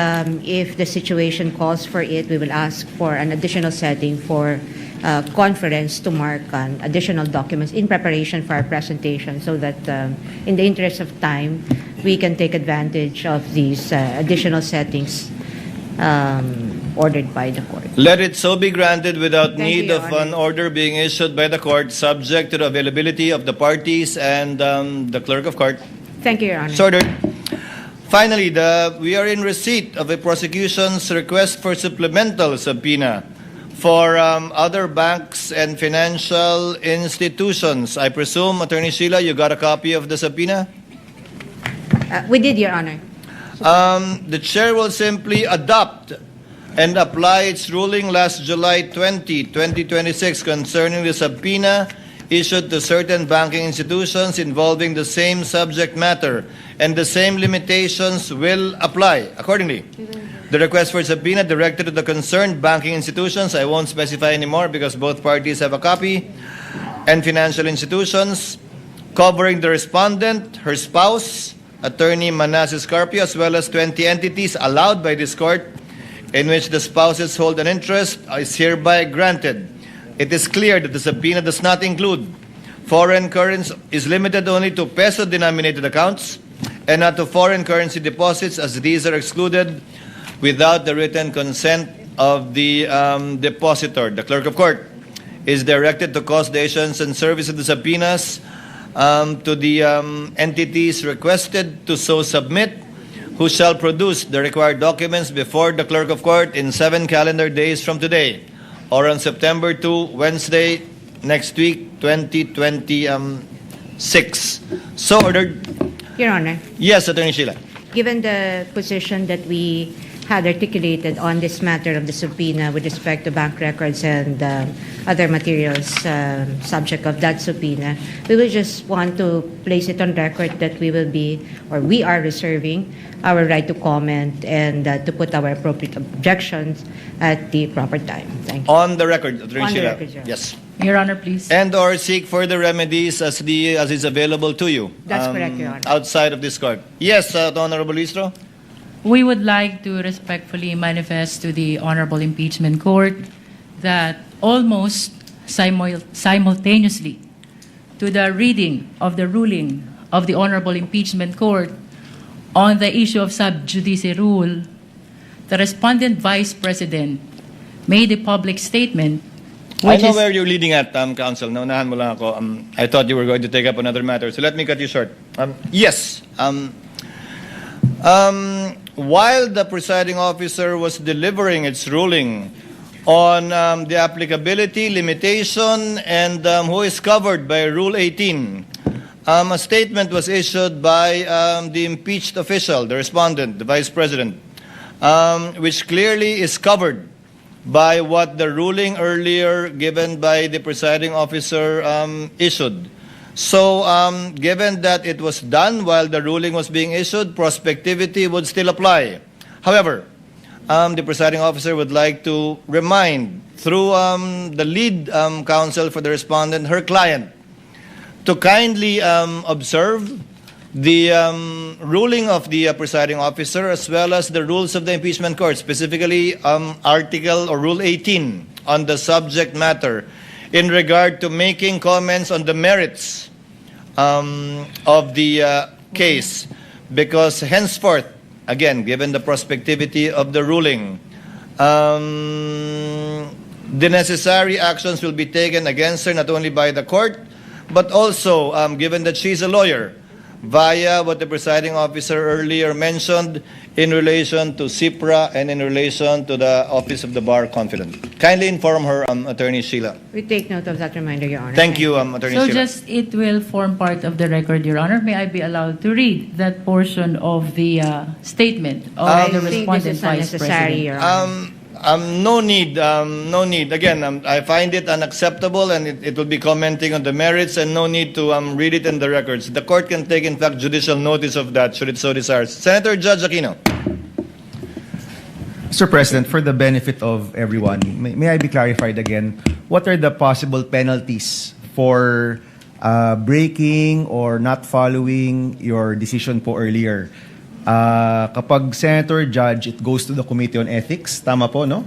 if the situation calls for it, we will ask for an additional setting for conference to mark additional documents in preparation for our presentation, so that in the interest of time, we can take advantage of these additional settings ordered by the court. Let it so be granted without Thank need you, of Your an order being issued by the court, subject to the availability of the parties and the clerk of court. Thank you, Your Honor. So ordered. Finally, we are in receipt of a prosecution's request for supplemental subpoena for other banks and financial institutions. I presume, Attorney Sheila, you got a copy of the subpoena? We did, Your Honor. The chair will simply adopt and apply its ruling last July 20, 2026 concerning the subpoena issued to certain banking institutions involving the same subject matter, and the same limitations will apply accordingly. The request for subpoena directed to the concerned banking institutions, I won't specify anymore because both parties have a copy, and financial institutions covering the respondent, her spouse, Attorney Manasseh Carpio, as well as 20 entities allowed by this court in which the spouses hold an interest, is hereby granted. It is clear that the subpoena does not include foreign currency, is limited only to peso-denominated accounts and not to foreign currency deposits, as these are excluded without the written consent of the depositor. The clerk of court is directed to cause the issuance and service of the subpoenas to the entities requested to so submit, who shall produce the required documents before the clerk of court in 7 calendar days from today, or on September 2, Wednesday, next week, 2026. So ordered. Your Honor. Yes, Attorney Sheila. Given the position that we had articulated on this matter of the subpoena with respect to bank records and other materials subject of that subpoena, we will just want to place it on record that we will be, or we are reserving our right to comment and to put our appropriate objections at the proper time. Thank you. On the record, Attorney On the Sheila. record, Your Honor. Yes. Your Honor, please. And or seek further remedies as is available to you. That's correct, Your Honor. Outside of this court. Yes, Honorable Listro. We would like to respectfully manifest to the Honorable Impeachment Court that almost simultaneously to the reading of the ruling of the Honorable Impeachment Court on the issue of sub judice rule, the respondent Vice President made a public statement I know where you're leading at, Counsel. Naunahan mo lang ako. I thought you were going to take up another matter, so let me cut you short. Yes. While the presiding officer was delivering its ruling on the applicability, limitation, and who is covered by Rule 18, a statement was issued by the impeached official, the respondent, the Vice President, which clearly is covered by what the ruling earlier given by the presiding officer issued. So, given that it was done while the ruling was being issued, prospectivity would still apply. However, the presiding officer would like to remind, through the lead counsel for the respondent, her client, to kindly observe the ruling of the presiding officer as well as the rules of the impeachment court, specifically Article or Rule 18 on the subject matter in regard to making comments on the merits of the case, because henceforth, again, given the prospectivity of the ruling, the necessary actions will be taken against her not only by the court, but also, given that she's a lawyer, via what the presiding officer earlier mentioned in relation to CIPRA and in relation to the Office of the Bar Confidant. Kindly inform her, Attorney Sheila. We take note of that reminder, Your Honor. Thank you, Attorney So Sheila. just it will form part of the record, Your Honor. May I be allowed to read that portion of the statement of the respondent Vice President? No need. Again, I find it unacceptable, and it will be commenting on the merits, and no need to read it in the records. The court can take, in fact, judicial notice of that, should it so desire. Senator Judge Aquino. Mr. President, for the benefit of everyone, may I be clarified again, what are the possible penalties for breaking or not following your decision po earlier? Kapag Senator Judge, it goes to the Committee on Ethics. Tama po, no?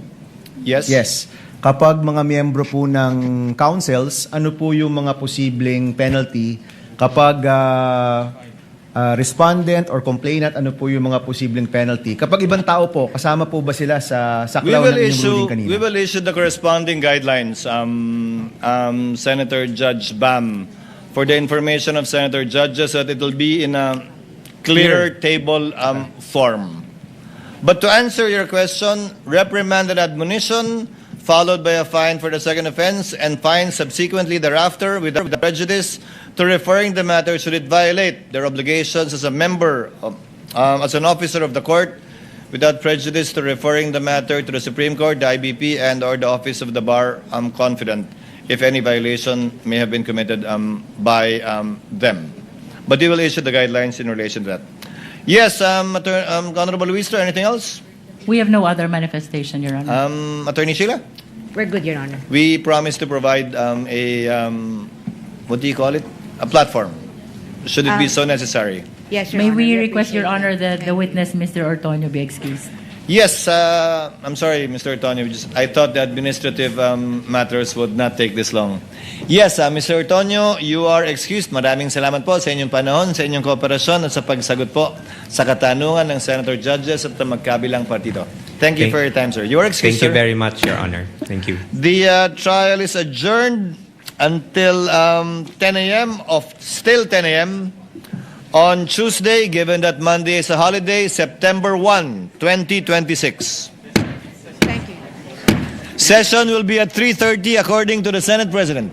Yes. Yes. Kapag mga miyembro po ng councils, ano po yung mga posibleng penalty kapag respondent or complainant, ano po yung mga posibleng penalty? Kapag ibang tao po, kasama po ba sila sa saklaw ng inyong ruling kanina? We will issue the corresponding guidelines, Senator Judge Bam, for the information of Senator Judges, that it will be in a clear table form. But to answer your question, reprimand and admonition, followed by a fine for the second offense, and fine subsequently thereafter without prejudice to referring the matter should it violate their obligations as a member of, as an officer of the court, without prejudice to referring the matter to the Supreme Court, the IBP, and or the Office of the Bar. I'm confident if any violation may have been committed by them. But we will issue the guidelines in relation to that. Yes, Honorable Luistro, anything else? We have no other manifestation, Your Honor. Attorney Sheila? We're good, Your Honor. We promise to provide what do you call it? A platform. Should it be so necessary? Yes, Your May Honor. we request, Your Honor, that the witness, Mr. Ortonio, be excused? Yes, I'm sorry, Mr. Ortonio. I thought the administrative matters would not take this long. Yes, Mr. Ortonio, you are excused. Maraming salamat po sa inyong panahon, sa inyong kooperasyon at sa pagsagot po sa katanungan ng Senator Judges at ng magkabilang partido. Thank you for your time, sir. You are excused, Thank you sir. very much, Your Honor. Thank you. The trial is adjourned until 10 a.m. Still 10 a.m. on Tuesday, given that Monday is a holiday, September 1, 2026. Thank you. Session will be at 3:30 according to the Senate President.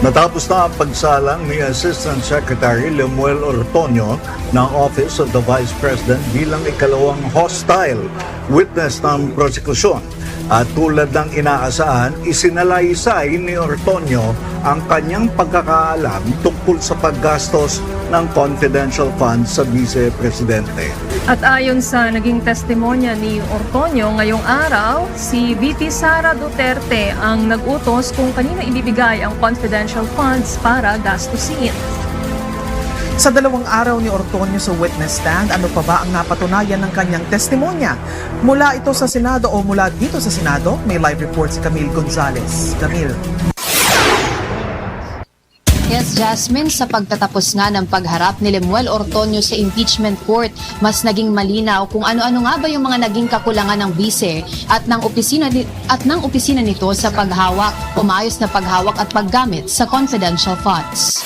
Natapos na ang pagsalang ni Assistant Secretary Lemuel Ortonio ng Office of the Vice President bilang ikalawang hostile witness ng prosekusyon. At tulad ng inaasahan, isinalaysay ni Ortonio ang kanyang pagkakaalam tungkol sa paggastos ng confidential funds sa Bise Presidente. At ayon sa naging testimonya ni Ortonio ngayong araw, si VP Sara Duterte ang nag-utos kung kanino ibibigay ang confidential funds para gastusin. Sa 2 araw ni Ortonio sa witness stand, ano pa ba ang napatunayan ng kanyang testimonya? Mula ito sa Senado o mula dito sa Senado, may live report si Camille Gonzalez. Camille. Yes, Jasmine, sa pagtatapos nga ng pagharap ni Lemuel Ortonio sa impeachment court, mas naging malinaw kung ano-ano nga ba yung mga naging kakulangan ng bise at ng opisina nito sa paghawak, umayos na paghawak at paggamit sa confidential funds.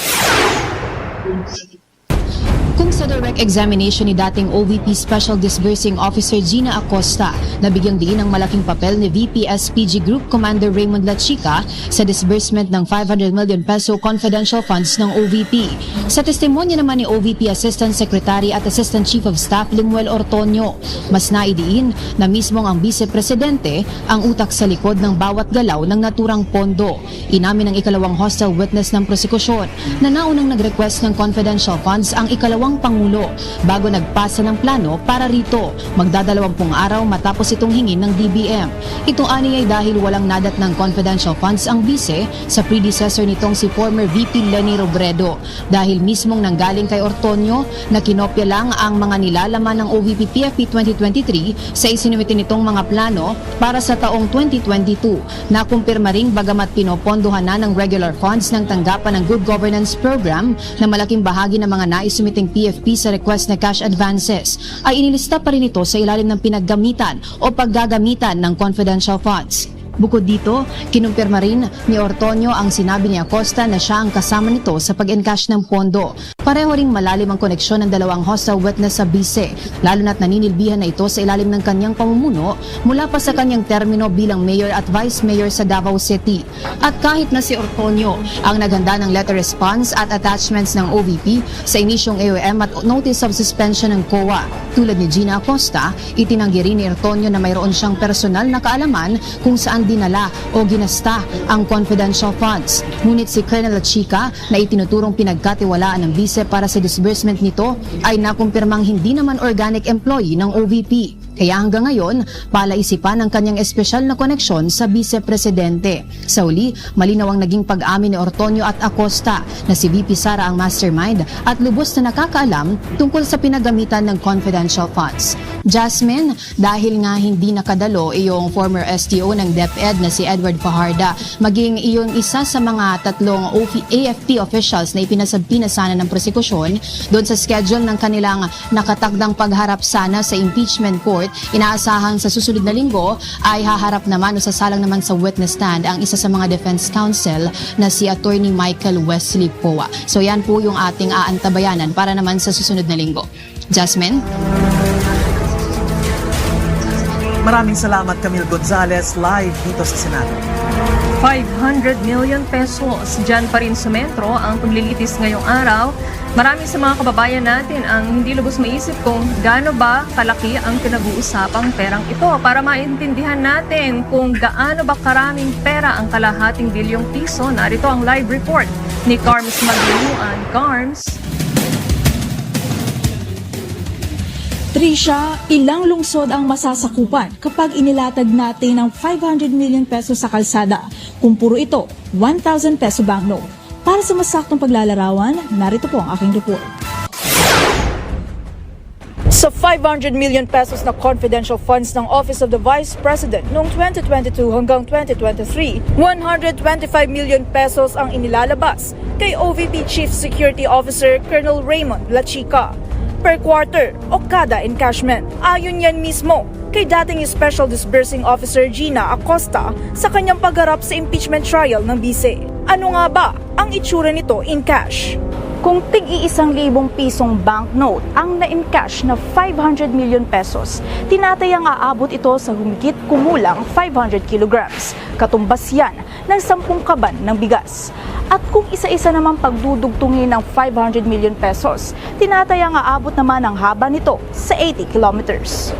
Kung sa direct examination ni dating OVP Special Disbursing Officer Gina Acosta, nabigyang diin ang malaking papel ni VP SPG Group Commander Raymond Lachica sa disbursement ng 500 million peso confidential funds ng OVP. Sa testimonya naman ni OVP Assistant Secretary at Assistant Chief of Staff Lemuel Ortonio, mas naidiin na mismong ang Bise Presidente ang utak sa likod ng bawat galaw ng naturang pondo. Inamin ng ikalawang hostile witness ng prosekusyon na naunang nag-request ng confidential funds ang ikalawang Pangulo bago nagpasa ng plano para rito. Magdadalawampung araw matapos itong hingin ng DBM. Ito ani ay dahil walang nadat ng confidential funds ang bise sa predecessor nitong si former VP Leni Robredo. Dahil mismong nanggaling kay Ortonio na kinopya lang ang mga nilalaman ng OVP PFP 2023 sa isinumitin nitong mga plano para sa taong 2022. Nakumpirma ring bagamat pinopondohan na ng regular funds ng tanggapan ng Good Governance Program na malaking bahagi ng mga naisumiting PFP sa request na cash advances ay inilista pa rin ito sa ilalim ng pinaggamitan o paggagamitan ng confidential funds. Bukod dito, kinumpirma rin ni Ortonio ang sinabi ni Acosta na siya ang kasama nito sa pag-encash ng pondo. Pareho ring malalim ang koneksyon ng dalawang hostile witness sa bise, lalo na't naninilbihan na ito sa ilalim ng kanyang pamumuno mula pa sa kanyang termino bilang mayor at vice mayor sa Davao City. At kahit na si Ortonio ang naghanda ng letter response at attachments ng OVP sa inisyong AOM at notice of suspension ng COA, tulad ni Gina Acosta, itinanggi rin ni Ortonio na mayroon siyang personal na kaalaman kung saan dinala o ginasta ang confidential funds. Ngunit si Colonel Lachica na itinuturong pinagkatiwalaan ng bise para sa disbursement nito ay nakumpirmang hindi naman organic employee ng OVP. Kaya hanggang ngayon, palaisipan ang kanyang espesyal na koneksyon sa Bise Presidente. Sa uli, malinaw ang naging pag-amin ni Ortonio at Acosta na si VP Sara ang mastermind at lubos na nakakaalam tungkol sa pinagamitan ng confidential funds. Jasmine, dahil nga hindi nakadalo iyong former STO ng DepEd na si Edward Fajarda, maging iyong isa sa mga tatlong AFP officials na ipinasabpi na sana ng prosekusyon doon sa schedule ng kanilang nakatakdang pagharap sana sa impeachment court, inaasahang sa susunod na linggo ay haharap naman o sasalang naman sa witness stand ang isa sa mga defense counsel na si Attorney Michael Wesley Poa. So yan po yung ating aantabayanan para naman sa susunod na linggo. Jasmine? Maraming salamat, Camille Gonzalez, live dito sa Senado. 500 million pesos. Diyan pa rin sa metro ang paglilitis ngayong araw. Marami sa mga kababayan natin ang hindi lubos maisip kung gaano ba kalaki ang pinag-uusapang perang ito para maintindihan natin kung gaano ba karaming pera ang kalahating bilyong piso. Narito ang live report ni Carms Magliluan. Carms? Trisha, ilang lungsod ang masasakupan kapag inilatag natin ng 500 million pesos sa kalsada kung puro ito 1,000 peso banknote. Para sa masaktong paglalarawan, narito po ang aking report. Sa 500 million pesos na confidential funds ng Office of the Vice President noong 2022 hanggang 2023, 125 million pesos ang inilalabas kay OVP Chief Security Officer Colonel Raymond Lachica per quarter o kada encashment. Ayon yan mismo kay dating Special Disbursing Officer Gina Acosta sa kanyang pagharap sa impeachment trial ng Bise. Ano nga ba ang itsura nito in cash? Kung tig-1,000 pisong banknote ang na-encash na 500 million pesos, tinatayang aabot ito sa humigit kumulang 500 kilograms. Katumbas yan ng 10 kaban ng bigas. At kung isa-isa naman pagdudugtungin ng 500 million pesos, tinatayang aabot naman ang haba nito sa 80 kilometers.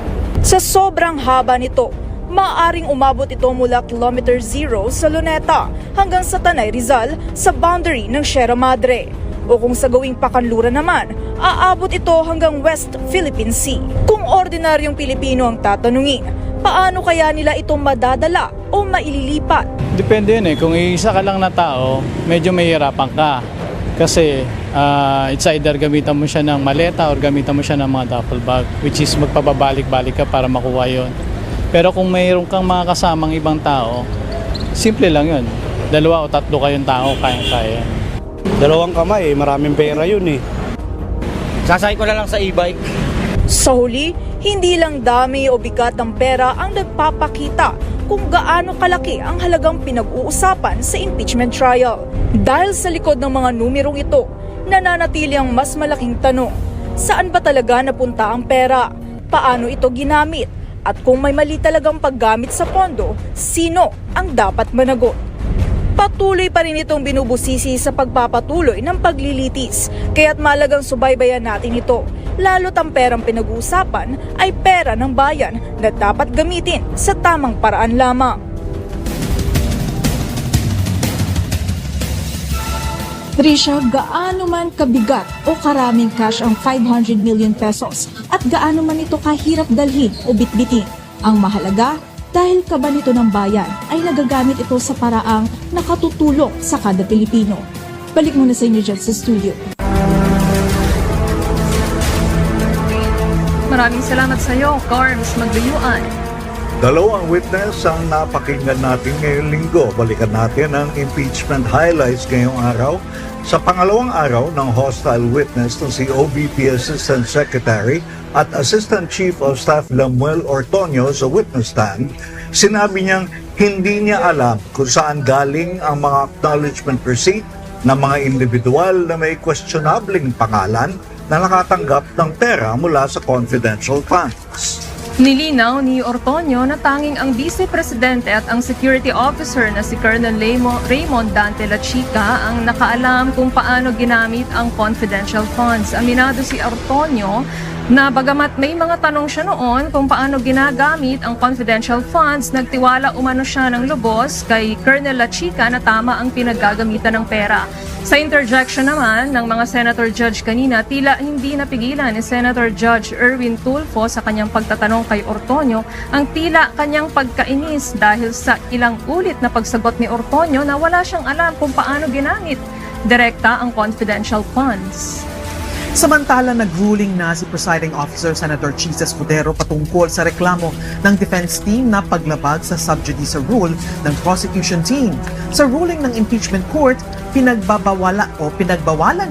Sa sobrang haba nito, maaaring umabot ito mula kilometer 0 sa Luneta hanggang sa Tanay Rizal sa boundary ng Sierra Madre. O kung sa gawing pakanlura naman, aabot ito hanggang West Philippine Sea. Kung ordinaryong Pilipino ang tatanungin, paano kaya nila ito madadala o maililipat? Depende yun eh. Kung isa ka lang na tao, medyo mahihirapan ka. Kasi it's either gamitan mo siya ng maleta or gamitan mo siya ng mga duffel bag, which is magpababalik-balik ka para makuha yun. Pero kung mayroon kang mga kasamang ibang tao, simple lang yun. 2 o 3 kayong tao, kayang-kaya. 2 kamay, maraming pera yun eh. Sasakay ko na lang sa e-bike. Sa huli, hindi lang dami o bigat ng pera ang nagpapakita kung gaano kalaki ang halagang pinag-uusapan sa impeachment trial. Dahil sa likod ng mga numerong ito, nananatili ang mas malaking tanong. Saan ba talaga napunta ang pera? Paano ito ginamit? At kung may mali talagang paggamit sa pondo, sino ang dapat managot? Patuloy pa rin itong binubusisi sa pagpapatuloy ng paglilitis, kaya't malagang subaybayan natin ito. Lalo't ang perang pinag-uusapan ay pera ng bayan na dapat gamitin sa tamang paraan lamang. Trisha, gaano man kabigat o karaming cash ang 500 million pesos at gaano man ito kahirap dalhin o bitbitin? Ang mahalaga, dahil kaba nito ng bayan ay nagagamit ito sa paraang nakatutulong sa kada Pilipino. Balik muna sa inyo dyan sa studio. Maraming salamat sa iyo, Carms Magliluan. 2 witness ang napakinggan natin ngayong linggo. Balikan natin ang impeachment highlights ngayong araw. Sa pangalawang araw ng hostile witness na si OVP Assistant Secretary at Assistant Chief of Staff Lamuel Ortonio sa witness stand, sinabi niyang hindi niya alam kung saan galing ang mga acknowledgement receipt ng mga individual na may questionabling pangalan na nakatanggap ng pera mula sa confidential funds. Nilinaw ni Ortonio na tanging ang Vice Presidente at ang Security Officer na si Colonel Raymond Dante Lachica ang nakaalam kung paano ginamit ang confidential funds. Aminado si Ortonio na bagamat may mga tanong siya noon kung paano ginagamit ang confidential funds, nagtiwala umano siya ng lubos kay Colonel Lachica na tama ang pinaggagamitan ng pera. Sa interjection naman ng mga Senator Judge kanina, tila hindi napigilan ni Senator Judge Erwin Tulfo sa kanyang pagtatanong kay Ortonio ang tila kanyang pagkainis dahil sa ilang ulit na pagsagot ni Ortonio na wala siyang alam kung paano ginamit direkta ang confidential funds. Samantala, nag-ruling na si Presiding Officer Senator Chisa Escudero patungkol sa reklamo ng defense team na paglabag sa sub judice rule ng prosecution team. Sa ruling ng impeachment court, pinagbawalan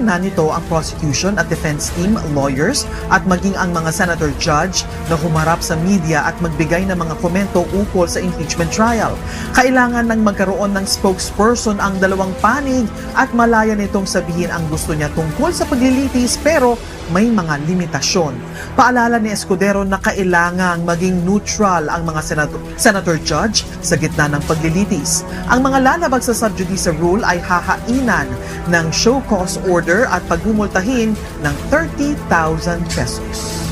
na nito ang prosecution at defense team, lawyers, at maging ang mga senator judge na humarap sa media at magbigay ng mga komento ukol sa impeachment trial. Kailangan nang magkaroon ng spokesperson ang dalawang panig at malaya nitong sabihin ang gusto niya tungkol sa paglilitis pero may mga limitasyon. Paalala ni Escudero na kailangang maging neutral ang mga senator judge sa gitna ng paglilitis. Ang mga lalabag sa sub judice rule ay hahainan ng show cause order at pagmumultahin ng 30,000 pesos.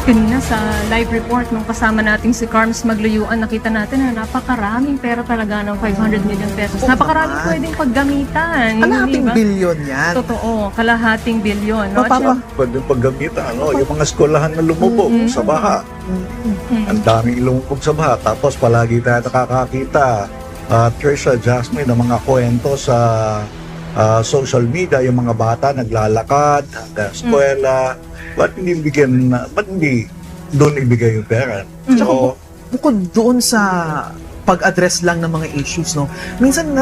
Kanina sa live report nung kasama nating si Carms Magluyuan, nakita natin na napakaraming pera talaga ng 500 million pesos. Napakaraming pwedeng paggamitan. Kalahating bilyon yan. Totoo, kalahating bilyon. No? Pwedeng paggamitan, yung mga eskwelahan na lumubog sa baha. Ang daming lumubog sa baha. Tapos palagi tayo nakakakita, Trisha, Jasmine, ng mga kwento sa social media, yung mga bata naglalakad hanggang eskwela. Ba't hindi doon ibigay yung pera? So, bukod doon sa pag-address lang ng mga issues, no? Minsan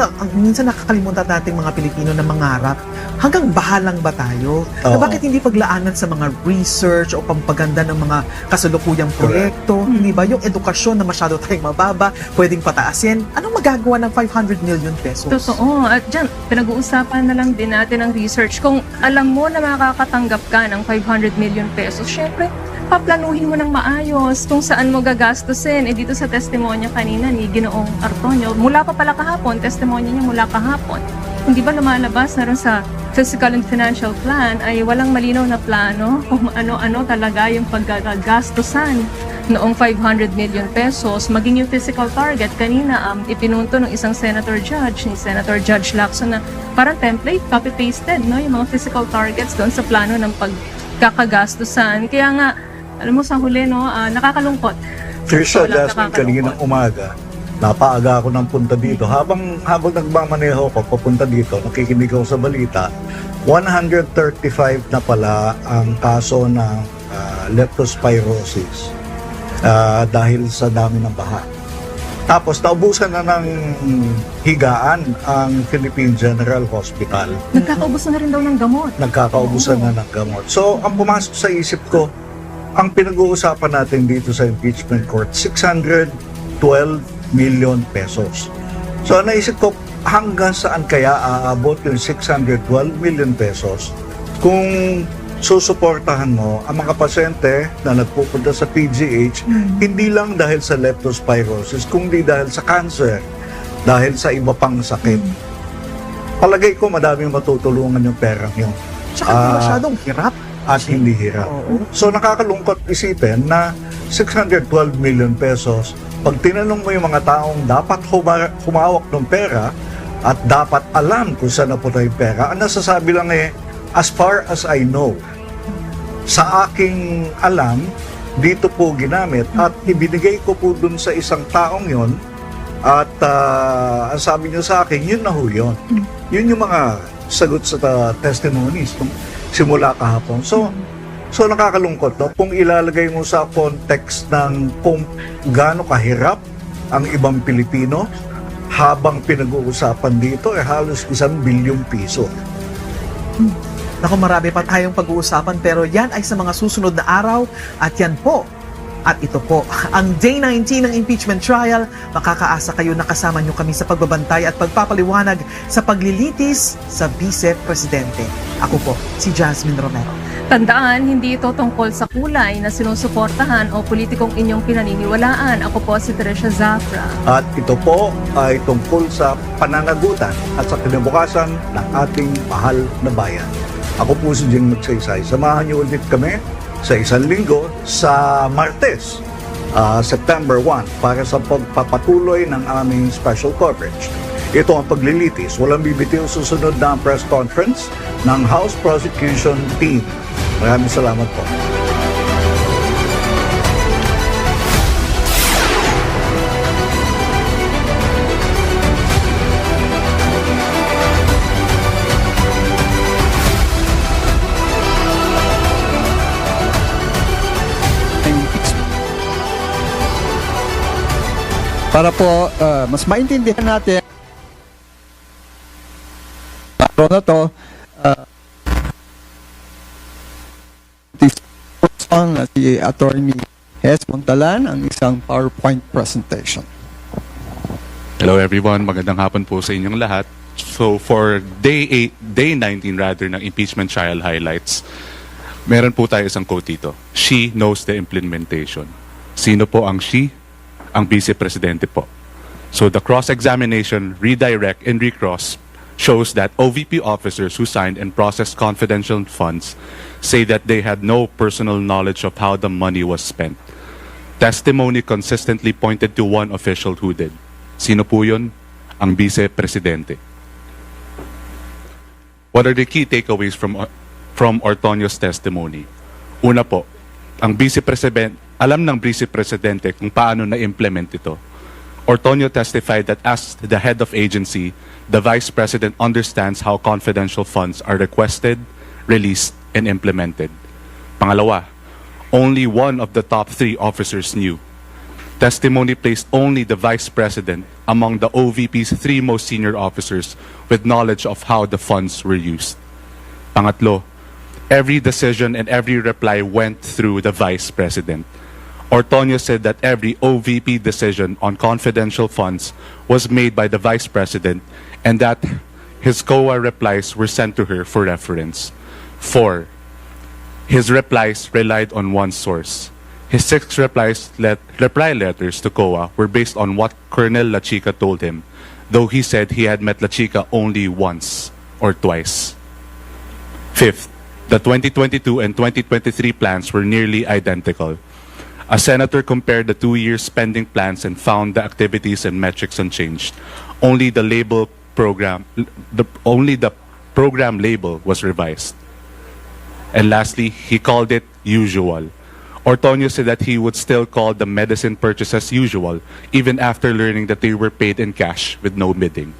nakakalimutan nating mga Pilipino na mangarap. Hanggang bahalang ba tayo? Na bakit hindi paglaanan sa mga research o pampaganda ng mga kasalukuyang proyekto? Hindi ba? Yung edukasyon na masyado tayong mababa, pwedeng pataasin. Anong magagawa ng 500 million pesos? Totoo. At dyan, pinag-uusapan na lang din natin ang research. Kung alam mo na makakatanggap ka ng 500 million pesos, syempre, paplanuhin mo ng maayos kung saan mo gagastusin. Dito sa testimonya kanina ni Ginoong Artonio, mula pa pala kahapon, testimonya niya mula kahapon. Hindi ba lumalabas na rin sa fiscal and financial plan ay walang malinaw na plano kung ano-ano talaga yung paggagastusan noong 500 million pesos, maging yung physical target. Kanina, ipinunto ng isang senator judge, ni Senator Judge Lacson, na parang template, copy-pasted, no? Yung mga physical targets doon sa plano ng pagkakagastusan. Kaya nga, alam mo sa huli, no, nakakalungkot. Trisha, Jasmine, kaninang umaga, napaaga ako ng punta dito. Habang nagmamaneho ko papunta dito, nakikinig ako sa balita, 135 na pala ang kaso ng leptospirosis dahil sa dami ng baha. Tapos naubusan na ng higaan ang Philippine General Hospital. Nagkakaubusan na rin daw ng gamot. Nagkakaubusan na ng gamot. So, ang pumasok sa isip ko, ang pinag-uusapan natin dito sa impeachment court, 612 million pesos. So, naisip ko, hanggang saan kaya aabot yung 612 million pesos kung susuportahan mo ang mga pasyente na nagpupunta sa PGH, hindi lang dahil sa leptospirosis, kundi dahil sa cancer, dahil sa iba pang sakit. Palagay ko, madaming matutulungan yung perang yun. Tsaka masyadong hirap. At hindi hirap. So nakakalungkot isipin na 612 million pesos, pag tinanong mo yung mga taong dapat humawak ng pera at dapat alam kung saan napunta yung pera, ang nasasabi lang as far as I know, sa aking alam, dito po ginamit at ibinigay ko po dun sa isang taong yon at ang sabi niya sa akin, yun na ho yun. Yun yung mga sagot sa testimonies simula kahapon. So nakakalungkot, no? Kung ilalagay mo sa context ng kung gaano kahirap ang ibang Pilipino, habang pinag-uusapan dito ay halos 1 bilyong piso. Naku, marami pa tayong pag-uusapan pero yan ay sa mga susunod na araw at yan po. At ito po, ang Day 19 ng impeachment trial. Makakaasa kayo na kasama nyo kami sa pagbabantay at pagpapaliwanag sa paglilitis sa Bise Presidente. Ako po, si Jasmine Romero. Tandaan, hindi ito tungkol sa kulay na sinusuportahan o politikong inyong pinaniniwalaan. Ako po si Teresa Zafra. At ito po ay tungkol sa pananagutan at sa kinabukasan ng ating mahal na bayan. Ako po si Jing Magsaysay. Samahan niyo ulit kami sa isang linggo sa Martes, September 1, para sa pagpapatuloy ng aming special coverage. Ito ang Paglilitis. Walang bibitiw, susunod na ang press conference ng House Prosecution Team. Maraming salamat po. Para po mas maintindihan natin na to, si Attorney Hes Montalan ang isang PowerPoint presentation. Hello everyone, magandang hapon po sa inyong lahat. So for day 19 rather ng impeachment trial highlights, meron po tayo isang quote dito. She knows the implementation. Sino po ang she? Ang Bise Presidente po. So the cross-examination, redirect, and recross shows that OVP officers who signed and processed confidential funds say that they had no personal knowledge of how the money was spent. Testimony consistently pointed to one official who did. Sino po yun? Ang Bise Presidente. What are the key takeaways from Ortonio's testimony? Una po, ang Vice President, alam ng Vice Presidente kung paano na-implement ito. Ortonio testified that as the head of agency, the Vice President understands how confidential funds are requested, released, and implemented. Pangalawa, only one of the top 3 officers knew. Testimony placed only the Vice President among the OVP's 3 most senior officers with knowledge of how the funds were used. Pangatlo, every decision and every reply went through the Vice President. Ortonio said that every OVP decision on confidential funds was made by the Vice President and that his COA replies were sent to her for reference. 4. His replies relied on one source. His 6 reply letters to COA were based on what Colonel La Chica told him, though he said he had met La Chica only once or twice. 5th, the 2022 and 2023 plans were nearly identical. A senator compared the 2-year spending plans and found the activities and metrics unchanged. Only the program label was revised. And lastly, he called it usual. Ortonio said that he would still call the medicine purchases usual, even after learning that they were paid in cash with no bidding.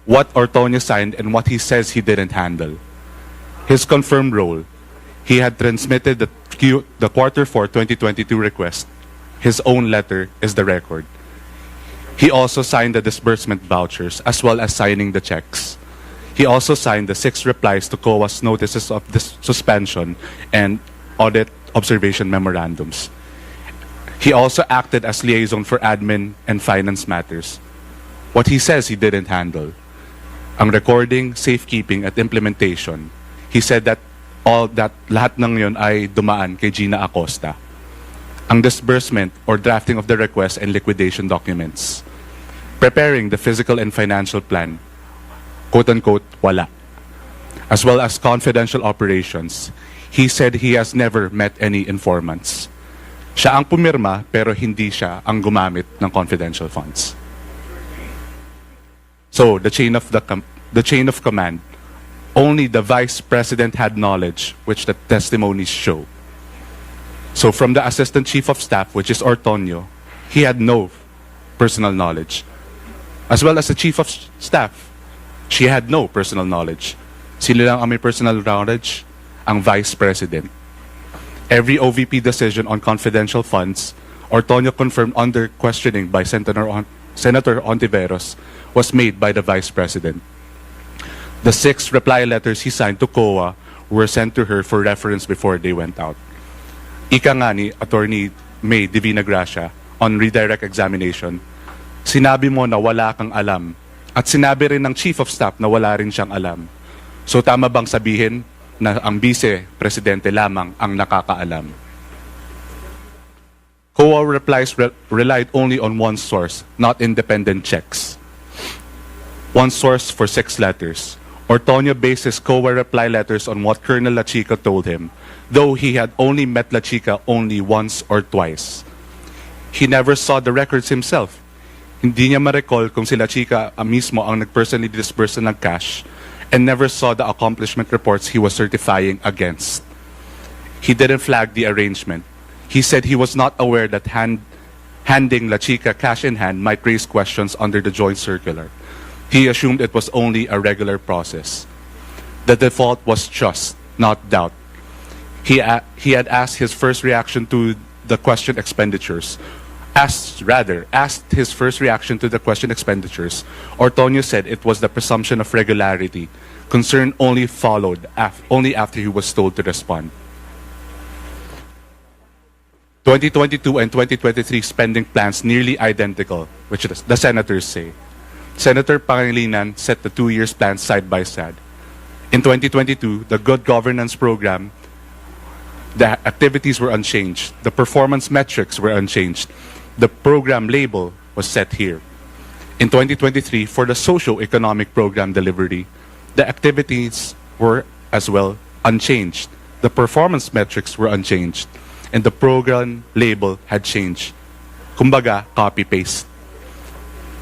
What Ortonio signed and what he says he didn't handle. His confirmed role. He had transmitted the Q4 2022 request. His own letter is the record. He also signed the disbursement vouchers as well as signing the checks. He also signed the 6 replies to COA's notices of suspension and audit observation memorandums. He also acted as liaison for admin and finance matters. What he says he didn't handle. Ang recording, safekeeping at implementation. He said that lahat ng yun ay dumaan kay Gina Acosta. Ang disbursement or drafting of the request and liquidation documents. Preparing the physical and financial plan, quote-unquote, wala. As well as confidential operations. He said he has never met any informants. Siya ang pumirma pero hindi siya ang gumamit ng confidential funds. So, the chain of command. Only the Vice President had knowledge, which the testimonies show. So from the Assistant Chief of Staff, which is Ortonio, he had no personal knowledge. As well as the Chief of Staff, she had no personal knowledge. Sino lang ang may personal knowledge? Ang Vice President. Every OVP decision on confidential funds, Ortonio confirmed under questioning by Senator Ontiveros, was made by the Vice President. The 6 reply letters he signed to COA were sent to her for reference before they went out. Ika nga ni Attorney May Divina Gracia on redirect examination, sinabi mo na wala kang alam at sinabi rin ng Chief of Staff na wala rin siyang alam. So tama bang sabihin na ang Bise Presidente lamang ang nakakaalam? COA replies relied only on one source, not independent checks. One source for 6 letters. Ortonio based his COA reply letters on what Colonel La Chica told him, though he had only met La Chica only once or twice. He never saw the records himself. Hindi niya ma-recall kung si La Chica mismo ang nag-personally disburse ng cash and never saw the accomplishment reports he was certifying against. He didn't flag the arrangement. He said he was not aware that handing La Chica cash in hand might raise questions under the joint circular. He assumed it was only a regular process. The default was trust, not doubt. He had asked his first reaction to the question expenditures. Asked his first reaction to the question expenditures. Ortonio said it was the presumption of regularity. Concern only followed only after he was told to respond. 2022 and 2023 spending plans nearly identical, which the senators say. Senator Pangilinan set the 2 years plan side by side. In 2022, the good governance program, the activities were unchanged. The performance metrics were unchanged. The program label was set here. In 2023, for the socio-economic program delivery, the activities were as well unchanged. The performance metrics were unchanged. And the program label had changed. Kumbaga, copy-paste.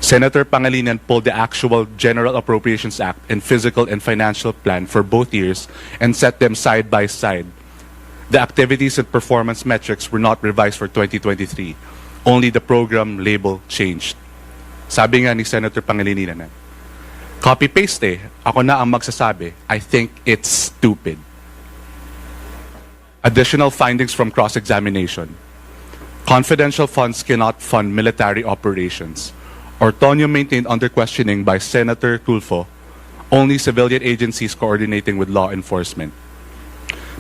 Senator Pangilinan pulled the actual General Appropriations Act and Physical and Financial Plan for both years and set them side by side. The activities and performance metrics were not revised for 2023. Only the program label changed. Sabi nga ni Senator Pangilinan, copy-paste ako na ang magsasabi, I think it's stupid. Additional findings from cross-examination. Confidential funds cannot fund military operations. Ortonio maintained under questioning by Senator Tulfo only civilian agencies coordinating with law enforcement.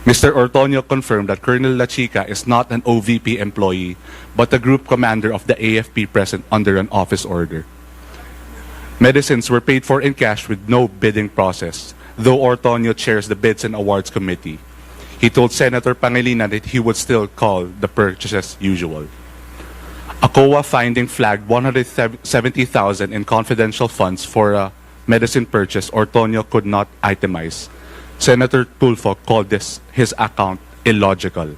Mr. Ortonio confirmed that Colonel La Chica is not an OVP employee, but a group commander of the AFP present under an office order. Medicines were paid for in cash with no bidding process, though Ortonio chairs the Bids and Awards Committee. He told Senator Pangilinan that he would still call the purchases usual. A COA finding flagged 170,000 in confidential funds for a medicine purchase Ortonio could not itemize. Senator Tulfo called his account illogical.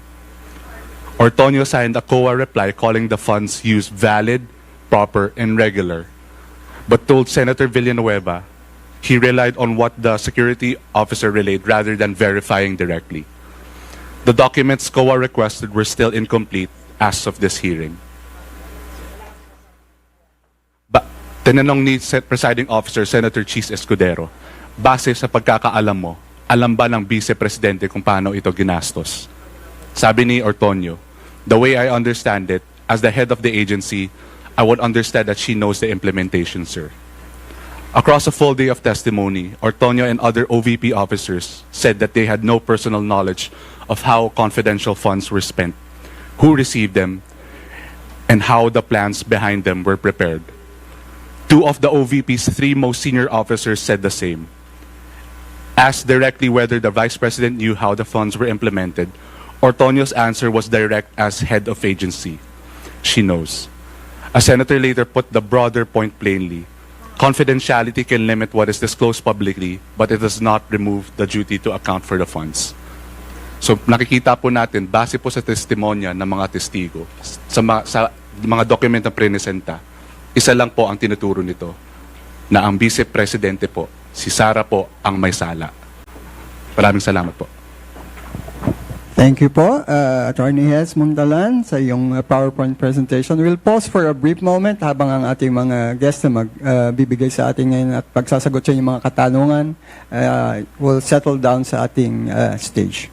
Ortonio signed a COA reply calling the funds used valid, proper, and regular, but told Senator Villanueva he relied on what the security officer relayed rather than verifying directly. The documents COA requested were still incomplete as of this hearing. Tinanong ni Presiding Officer Senator Cheese Escudero, base sa pagkakaalam mo, alam ba ng Vice Presidente kung paano ito ginastos? Sabi ni Ortonio, the way I understand it, as the head of the agency, I would understand that she knows the implementation, sir. Across a full day of testimony, Ortonio and other OVP officers said that they had no personal knowledge of how confidential funds were spent, who received them, and how the plans behind them were prepared. 2 of the OVP's 3 most senior officers said the same. Asked directly whether the Vice President knew how the funds were implemented, Ortonio's answer was direct as head of agency. She knows. A senator later put the broader point plainly. Confidentiality can limit what is disclosed publicly, but it does not remove the duty to account for the funds. So nakikita po natin, base po sa testimonya ng mga testigo, sa mga dokumento presenta, isa lang po ang tinuturo nito, na ang Vice Presidente po, si Sara po, ang may sala. Maraming salamat po. Thank you po, Attorney Hes Mundalan, sa iyong PowerPoint presentation. We'll pause for a brief moment habang ang ating mga guests na magbibigay sa ating ngayon at pagsasagot sa inyong mga katanungan will settle down sa ating stage.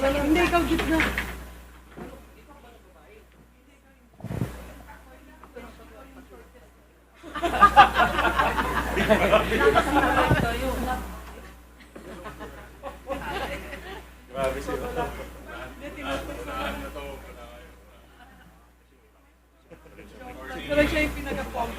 Hindi, ikaw gitna. Pero siya yung pinag-appoint.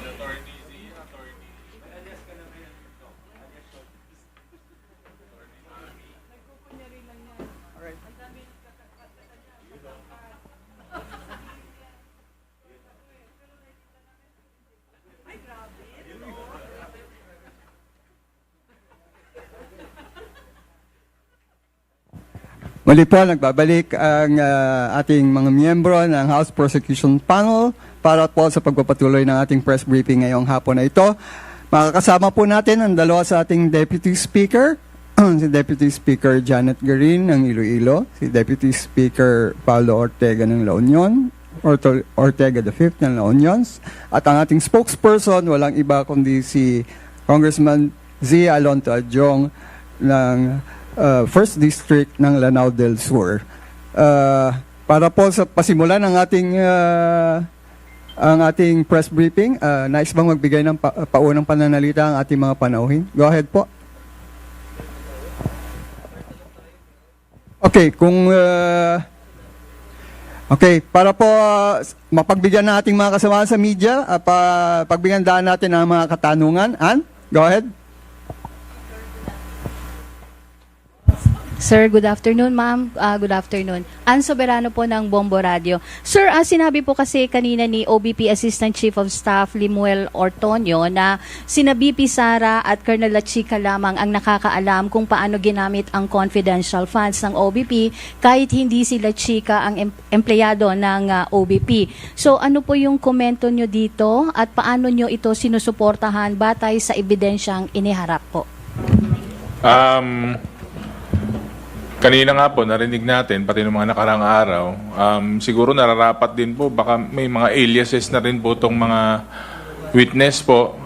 Muli po, nagbabalik ang ating mga miyembro ng House Prosecution Panel para po sa pagpapatuloy ng ating press briefing ngayong hapon na ito. Makakasama po natin ang dalawa sa ating Deputy Speaker, si Deputy Speaker Janet Garin ng Iloilo, si Deputy Speaker Paulo Ortega ng La Union, Ortega V ng La Union, at ang ating spokesperson, walang iba kundi si Congressman Zia Alonto Adjong ng First District ng Lanao del Sur. Para po sa pasimulan ng ating press briefing, nais bang magbigay ng paunang pananalita ang ating mga panauhin? Go ahead po. Okay, para po mapagbigyan ng ating mga kasama sa media, pagbigyan daan natin ang mga katanungan. Ann, go ahead. Sir, good afternoon, ma'am. Good afternoon. Ann Soberano po ng Bombo Radio. Sir, sinabi po kasi kanina ni OBP Assistant Chief of Staff Limuel Ortonio na sina BP Sara at Colonel Lachica lamang ang nakakaalam kung paano ginamit ang confidential funds ng OBP kahit hindi si Lachica ang empleyado ng OBP. So ano po yung komento nyo dito at paano nyo ito sinusuportahan batay sa ebidensyang iniharap po? Kanina nga po, narinig natin, pati ng mga nakarang araw, siguro nararapat din po, baka may mga aliases na rin po itong mga witness po.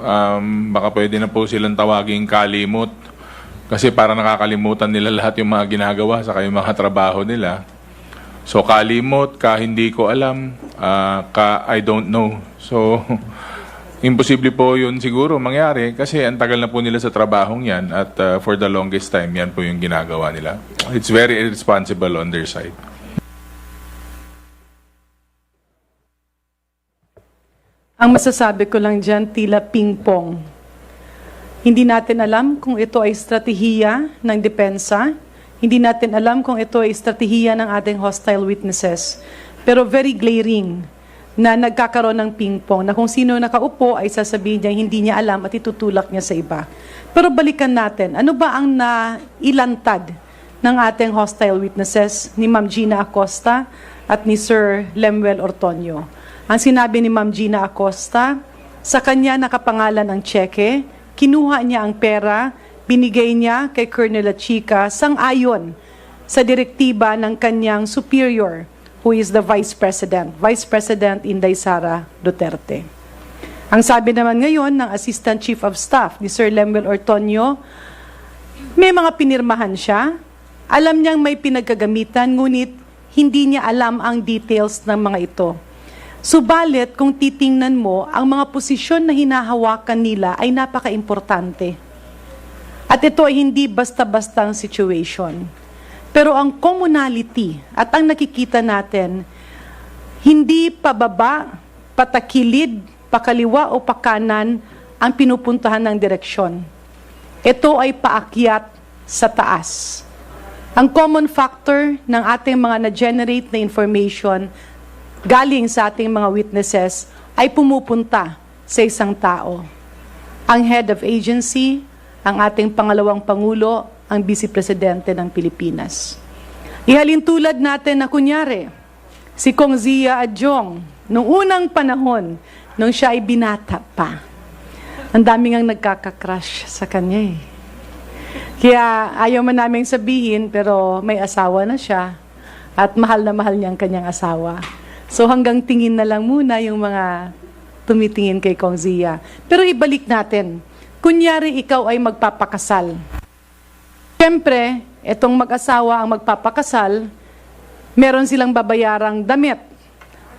Baka pwede na po silang tawaging kalimot. Kasi para nakakalimutan nila lahat yung mga ginagawa sa yung mga trabaho nila. So kalimot, hindi ko alam, I don't know. So imposible po yun siguro mangyari kasi ang tagal na po nila sa trabahong yan at for the longest time, yan po yung ginagawa nila. It's very irresponsible on their side. Ang masasabi ko lang dyan, tila ping-pong. Hindi natin alam kung ito ay estratehiya ng depensa. Hindi natin alam kung ito ay estratehiya ng ating hostile witnesses. Pero very glaring na nagkakaroon ng ping-pong, na kung sino nakaupo ay sasabihin niya hindi niya alam at itutulak niya sa iba. Pero balikan natin, ano ba ang nailantad ng ating hostile witnesses ni Ma'am Gina Acosta at ni Sir Lemuel Ortonio? Ang sinabi ni Ma'am Gina Acosta, sa kanya nakapangalan ang tseke, kinuha niya ang pera, binigay niya kay Colonel Lachica sang-ayon sa direktiba ng kanyang superior, who is the Vice President, Vice President Sara Duterte. Ang sabi naman ngayon ng Assistant Chief of Staff ni Sir Lemuel Ortonio, may mga pinirmahan siya, alam niyang may pinagkagamitan, ngunit hindi niya alam ang details ng mga ito. Subalit, kung titingnan mo, ang mga posisyon na hinahawakan nila ay napaka-importante. At ito ay hindi basta-bastang situation. Pero ang commonality at ang nakikita natin, hindi pababa, patakilid, pakaliwa o pakanan ang pinupuntahan ng direksyon. Ito ay paakyat sa taas. Ang common factor ng ating mga na-generate na information galing sa ating mga witnesses ay pumupunta sa isang tao. Ang head of agency, ang ating pangalawang Pangulo, ang Bise Presidente ng Pilipinas. Ihalin tulad natin na kunyari, si Kong Zia Adjong, nung unang panahon, nung siya ay binata pa, ang daming ang nagkaka-crush sa kanya eh. Kaya ayaw man naming sabihin, pero may asawa na siya at mahal na mahal niya ang kanyang asawa. So hanggang tingin na lang muna yung mga tumitingin kay Kong Zia. Pero ibalik natin, kunyari ikaw ay magpapakasal. Siyempre, itong mag-asawa ang magpapakasal, meron silang babayarang damit,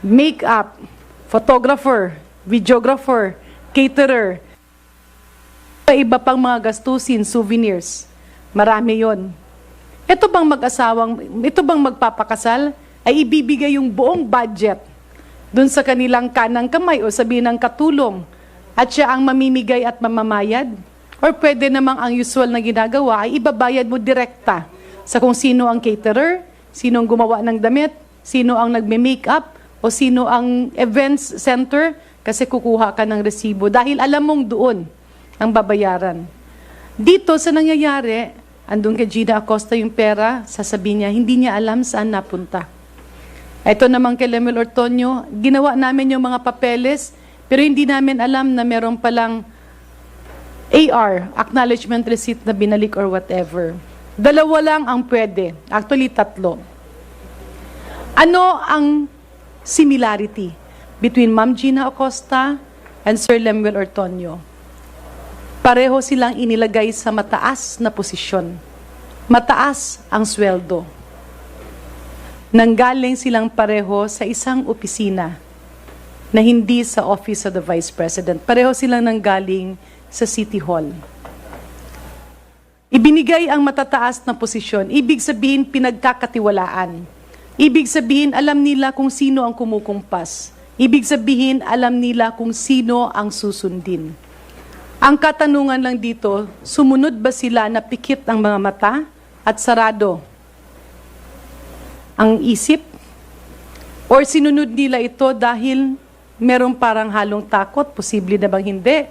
make-up, photographer, videographer, caterer, iba pang mga gastusin, souvenirs. Marami yon. Ito bang magpapakasal ay ibibigay yung buong budget dun sa kanilang kanang kamay o sabihin ng katulong at siya ang mamimigay at mamamayad? Or pwede namang ang usual na ginagawa ay ibabayad mo direkta sa kung sino ang caterer, sino ang gumawa ng damit, sino ang nagme-makeup, o sino ang events center, kasi kukuha ka ng resibo dahil alam mong doon ang babayaran. Dito sa nangyayari, andun kay Gina Acosta yung pera, sasabihin niya, hindi niya alam saan napunta. Ito naman kay Lemuel Ortonio, ginawa namin yung mga papeles, pero hindi namin alam na meron palang AR, acknowledgement receipt na binalik or whatever. Dalawa lang ang pwede. Actually, 3. Ano ang similarity between Ma'am Gina Acosta and Sir Lemuel Ortonio? Pareho silang inilagay sa mataas na posisyon. Mataas ang sweldo. Nanggaling silang pareho sa isang opisina na hindi sa Office of the Vice President. Pareho silang nanggaling sa City Hall. Ibinigay ang matataas na posisyon. Ibig sabihin, pinagkakatiwalaan. Ibig sabihin, alam nila kung sino ang kumukumpas. Ibig sabihin, alam nila kung sino ang susundin. Ang katanungan lang dito, sumunod ba sila na pikit ang mga mata at sarado ang isip? Or sinunod nila ito dahil merong parang halong takot, posible na bang hindi?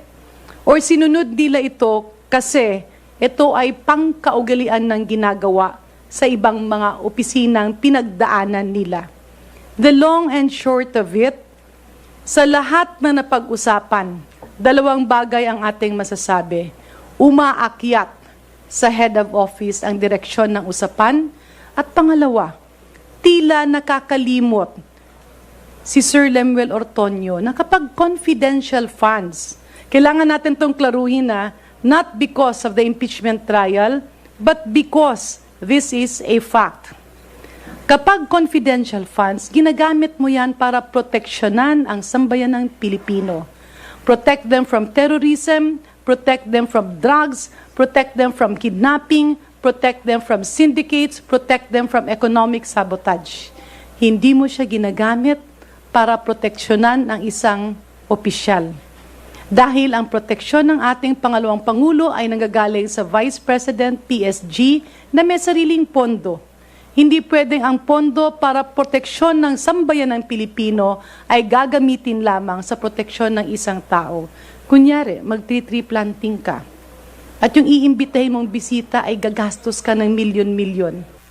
Or sinunod nila ito kasi ito ay pangkaugalian ng ginagawa sa ibang mga opisinang pinagdaanan nila. The long and short of it, sa lahat na napag-usapan, 2 bagay ang ating masasabi. Umaakyat sa head of office ang direksyon ng usapan. At pangalawa, tila nakakalimot si Sir Lemuel Ortonio na kapag confidential funds, kailangan natin itong klaruhin na not because of the impeachment trial, but because this is a fact. Kapag confidential funds, ginagamit mo yan para proteksyonan ang sambayanang Pilipino. Protect them from terrorism, protect them from drugs, protect them from kidnapping, protect them from syndicates, protect them from economic sabotage. Hindi mo siya ginagamit para proteksyonan ang isang opisyal. Dahil ang proteksyon ng ating pangalawang Pangulo ay nanggagaling sa Vice President PSG na may sariling pondo. Hindi pwedeng ang pondo para proteksyon ng sambayan ng Pilipino ay gagamitin lamang sa proteksyon ng isang tao. Kunyari, mag-tree planting ka. At yung iimbitahin mong bisita ay gagastos ka ng milyon-milyon.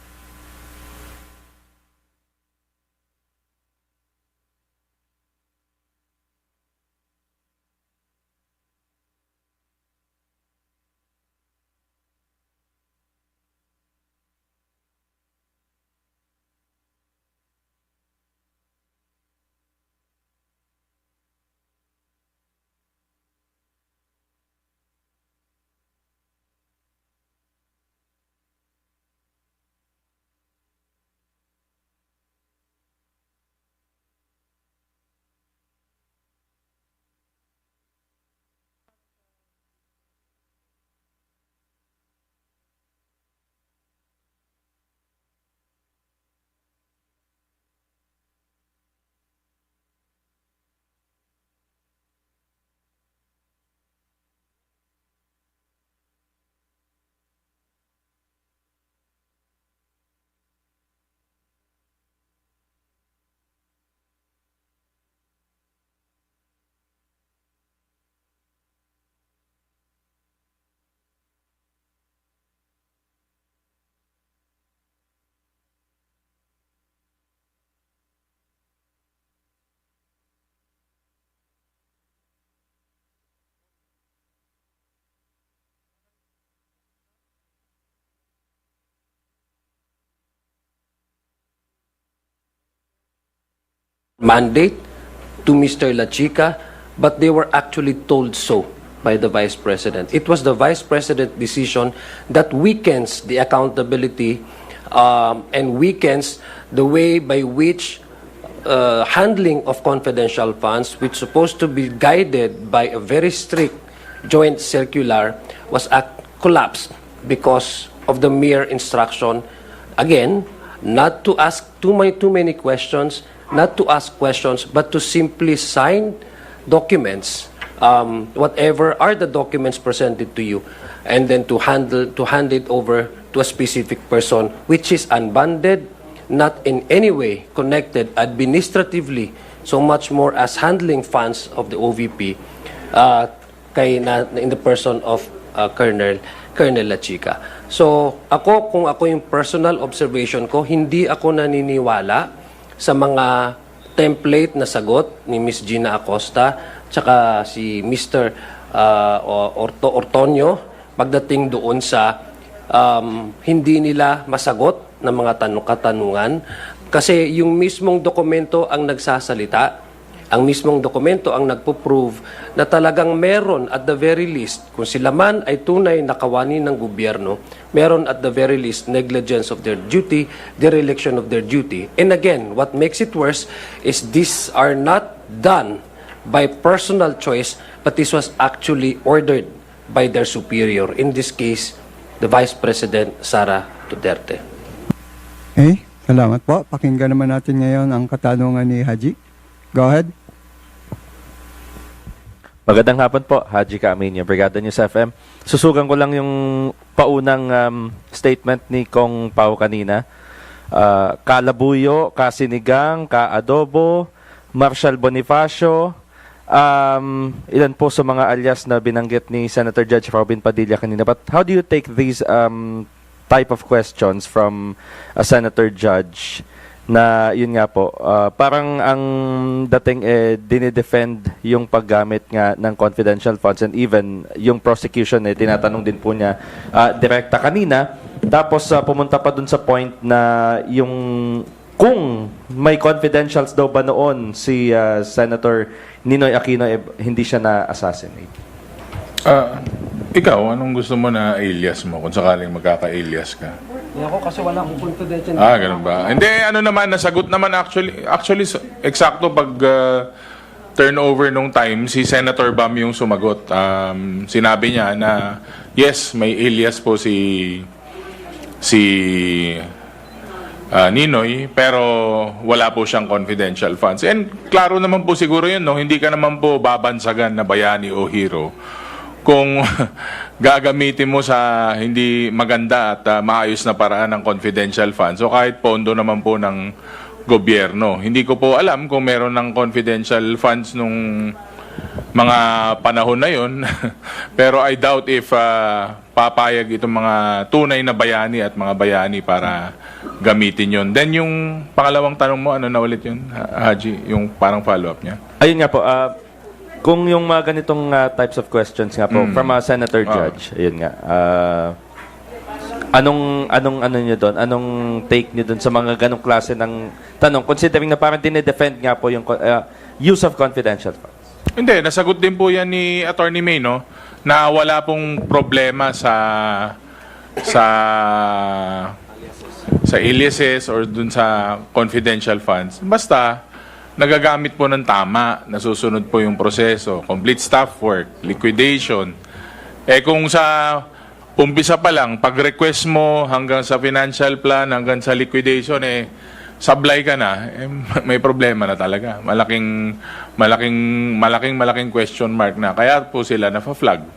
Mandate to Mr. La Chica, but they were actually told so by the Vice President. It was the Vice President decision that weakens the accountability and weakens the way by which handling of confidential funds, which is supposed to be guided by a very strict joint circular, was collapsed because of the mere instruction, again, not to ask too many questions, not to ask questions, but to simply sign documents, whatever are the documents presented to you, and then to hand it over to a specific person, which is unbonded, not in any way connected administratively, so much more as handling funds of the OVP, in the person of Colonel Colonel Lachica. So kung ako yung personal observation ko, hindi ako naniniwala sa mga template na sagot ni Ms. Gina Acosta tsaka si Mr. Ortonio pagdating doon sa hindi nila masagot ng mga katanungan kasi yung mismong dokumento ang nagsasalita. Ang mismong dokumento ang nagpo-prove na talagang meron at the very least, kung sila man ay tunay na kawani ng gobyerno, meron at the very least negligence of their duty, dereliction of their duty. And again, what makes it worse is these are not done by personal choice, but this was actually ordered by their superior. In this case, the Vice President Sara Duterte. Okay, salamat po. Pakinggan naman natin ngayon ang katanungan ni Haji. Go ahead. Magandang hapon po, Haji Kaamin, yung Brigada News FM. Susugan ko lang yung paunang statement ni Kong Pao kanina. Kalabuyo, kasinigang, kaadobo, Marshal Bonifacio, ilan po sa mga alias na binanggit ni Senator Judge Robin Padilla kanina. But how do you take these type of questions from a Senator Judge na yun nga po, parang ang dating dinidefend yung paggamit nga ng confidential funds and even yung prosecution tinatanong din po niya direkta kanina. Tapos pumunta pa dun sa point na yung kung may confidentials daw ba noon si Senator Ninoy Aquino hindi siya na-assassinate. Ikaw, anong gusto mo na alias mo kung sakaling magkaka-alias ka? Ako kasi wala akong confidential. Ganun ba? Hindi, ano naman, nasagot naman actually eksakto pag turnover nung time, si Senator Bam yung sumagot. Sinabi niya na, yes, may alias po si Ninoy, pero wala po siyang confidential funds. And klaro naman po siguro yun, no? Hindi ka naman po babansagan na bayani o hero kung gagamitin mo sa hindi maganda at maayos na paraan ng confidential funds. So kahit pondo naman po ng gobyerno. Hindi ko po alam kung meron ng confidential funds nung mga panahon na yun. Pero I doubt if papayag itong mga tunay na bayani at mga bayani para gamitin yun. Then yung pangalawang tanong mo, ano na ulit yun, Haji? Yung parang follow-up niya? Ayun nga po, kung yung mga ganitong types of questions nga po from a Senator Judge, ayun nga. Anong niyo doon? Anong take niyo doon sa mga ganong klase ng tanong considering na parang dinedefend nga po yung use of confidential funds? Hindi, nasagot din po yan ni Attorney May, no? Na wala pong problema sa aliases or dun sa confidential funds. Basta nagagamit po ng tama, nasusunod po yung proseso, complete staff work, liquidation. Kung sa umpisa pa lang, pag-request mo hanggang sa financial plan, hanggang sa liquidation, sablay ka na, may problema na talaga. Malaking question mark na. Kaya po sila nafa-flag.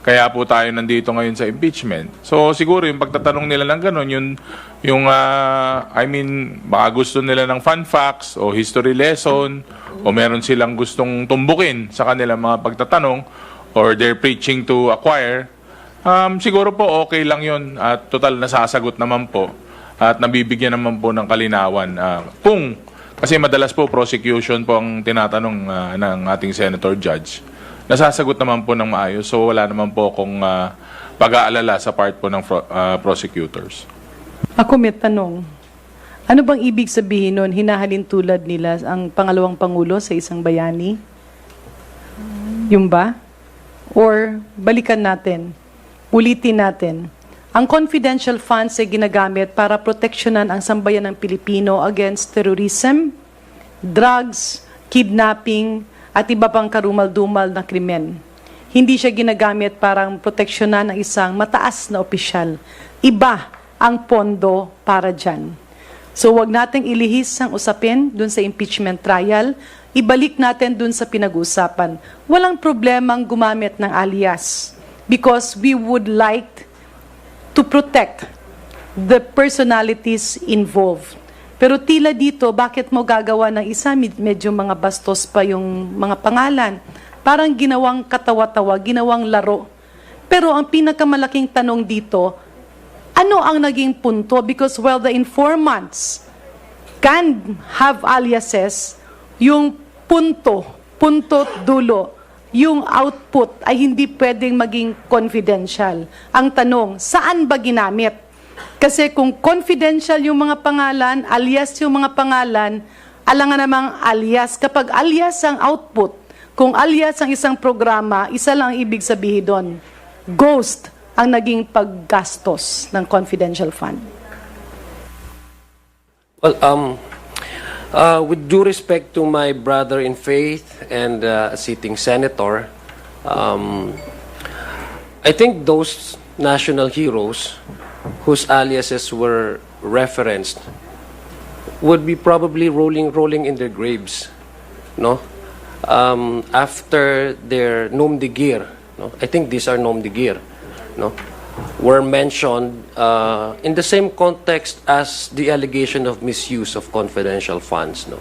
Kaya po tayo nandito ngayon sa impeachment. So siguro yung pagtatanong nila ng gano'n, baka gusto nila ng fun facts o history lesson o meron silang gustong tumbukin sa kanilang mga pagtatanong or they're preaching to acquire, siguro po okay lang yun at total nasasagot naman po at nabibigyan naman po ng kalinawan. Kasi madalas po prosecution po ang tinatanong ng ating Senator Judge. Nasasagot naman po ng maayos. So wala naman po akong pag-aalala sa part po ng prosecutors. Ako may tanong. Ano bang ibig sabihin nun, hinahalin tulad nila ang pangalawang pangulo sa isang bayani? Yung ba? Or balikan natin, ulitin natin. Ang confidential funds ay ginagamit para proteksyonan ang sambayan ng Pilipino against terrorism, drugs, kidnapping, at iba pang karumal-dumal na krimen. Hindi siya ginagamit para proteksyonan ng isang mataas na opisyal. Iba ang pondo para dyan. So wag nating ilihis ang usapin dun sa impeachment trial, ibalik natin dun sa pinag-uusapan. Walang problemang gumamit ng alias because we would like to protect the personalities involved. Pero tila dito, bakit mo gagawa ng isa, medyo mga bastos pa yung mga pangalan. Parang ginawang katawa-tawa, ginawang laro. Pero ang pinakamalaking tanong dito, ano ang naging punto? Because while the informants can have aliases, yung punto dulo, yung output ay hindi pwedeng maging confidential. Ang tanong, saan ba ginamit? Kasi kung confidential yung mga pangalan, alias yung mga pangalan, alangan namang alias. Kapag alias ang output, kung alias ang isang programa, isa lang ang ibig sabihin doon. Ghost ang naging paggastos ng confidential fund. Well, with due respect to my brother in faith and sitting senator, I think those national heroes whose aliases were referenced would be probably rolling in their graves, no? After their nom de guerre, no? I think these are nom de guerre, no? Were mentioned in the same context as the allegation of misuse of confidential funds, no?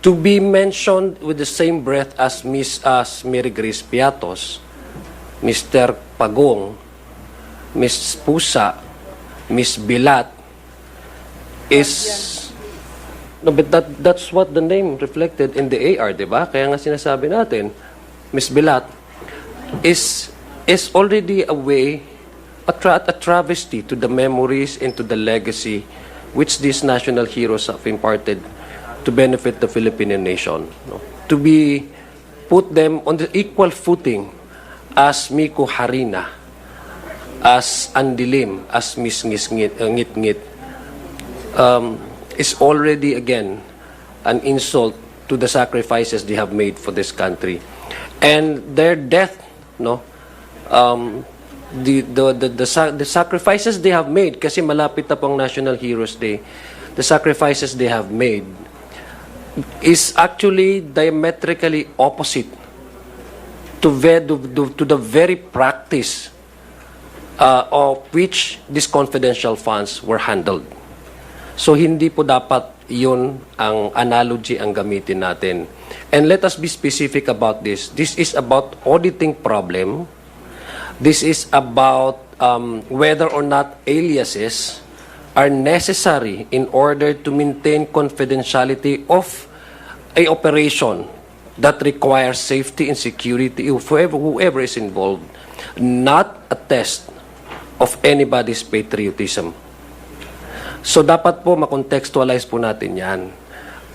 To be mentioned with the same breath as Mary Grace Piatos, Mr. Pagong, Miss Pusa, Miss Bilat is no, but that's what the name reflected in the AR, di ba? Kaya nga sinasabi natin, Miss Bilat is already a way, a travesty to the memories and to the legacy which these national heroes have imparted to benefit the Filipino nation. No? To be put them on the equal footing as Miko Harina, as Andilim, as Miss Ngit-Ngit, is already again an insult to the sacrifices they have made for this country. And their death, no, the sacrifices they have made, kasi malapit na pong National Heroes Day, the sacrifices they have made is actually diametrically opposite to the very practice of which these confidential funds were handled. So hindi po dapat yun ang analogy ang gamitin natin. And let us be specific about this. This is about auditing problem. This is about whether or not aliases are necessary in order to maintain confidentiality of a operation that requires safety and security of whoever is involved, not a test of anybody's patriotism. So dapat po makontextualize po natin yan.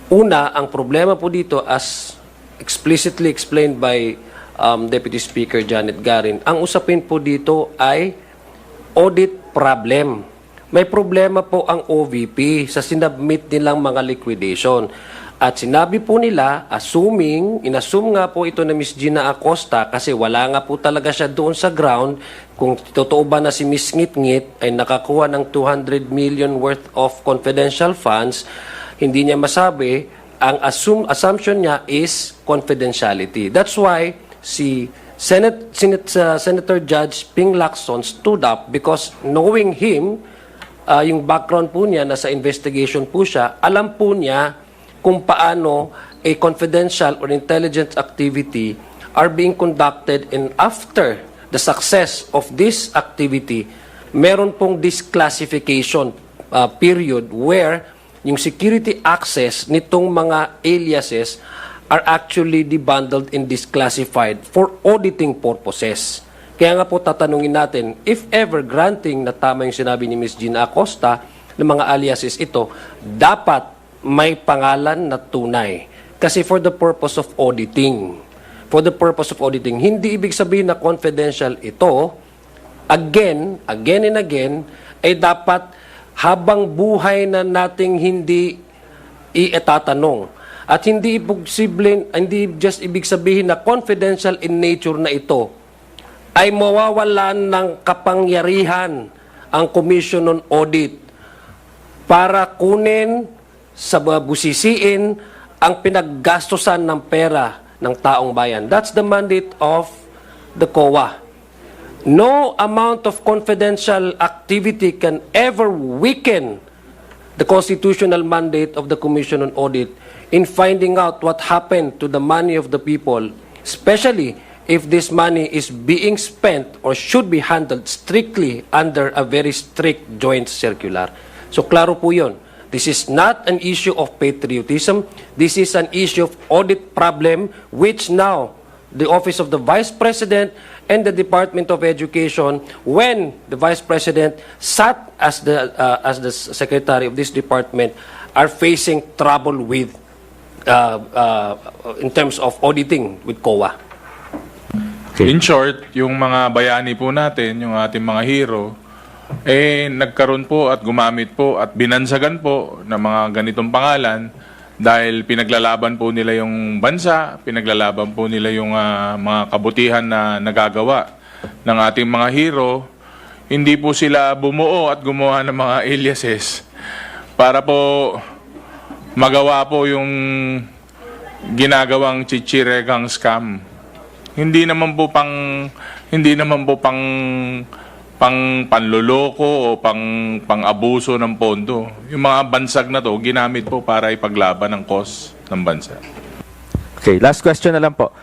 Una, ang problema po dito as explicitly explained by Deputy Speaker Janet Garin, ang usapin po dito ay audit problem. May problema po ang OVP sa sinubmit nilang mga liquidation. At sinabi po nila, inassume nga po ito na Miss Gina Acosta kasi wala nga po talaga siya doon sa ground kung totoo ba na si Miss Ngit-Ngit ay nakakuha ng 200 million worth of confidential funds, hindi niya masabi, ang assumption niya is confidentiality. That's why si Senator Judge Ping Lacson stood up because knowing him, yung background po niya, nasa investigation po siya, alam po niya kung paano a confidential or intelligence activity are being conducted, and after the success of this activity, meron pong disclassification period where yung security access nitong mga aliases are actually debundled and disclassified for auditing purposes. Kaya nga po tatanungin natin, if ever granting na tama yung sinabi ni Ms. Gina Acosta ng mga aliases ito, dapat may pangalan na tunay. Kasi for the purpose of auditing, hindi ibig sabihin na confidential ito, again and again, ay dapat habang buhay na nating hindi iitatanong. At hindi just ibig sabihin na confidential in nature na ito, ay mawawalan ng kapangyarihan ang Commission on Audit para kunin sa busisiin ang pinaggastusan ng pera ng taong bayan. That's the mandate of the COA. No amount of confidential activity can ever weaken the constitutional mandate of the Commission on Audit in finding out what happened to the money of the people, especially if this money is being spent or should be handled strictly under a very strict joint circular. So klaro po yun. This is not an issue of patriotism. This is an issue of audit problem which now the Office of the Vice President and the Department of Education, when the Vice President sat as the Secretary of this department, are facing trouble with in terms of auditing with COA. In short, yung mga bayani po natin, yung ating mga hero, nagkaroon po at gumamit po at binansagan po ng mga ganitong pangalan dahil pinaglalaban po nila yung bansa, pinaglalaban po nila yung mga kabutihan na nagagawa ng ating mga hero. Hindi po sila bumuo at gumawa ng mga aliases para po magawa po yung ginagawang chichiregang scam. Hindi naman po pang panloloko o pang-abuso ng pondo. Yung mga bansag na to, ginamit po para ipaglaban ang cause ng bansa. Okay, last question na lang po.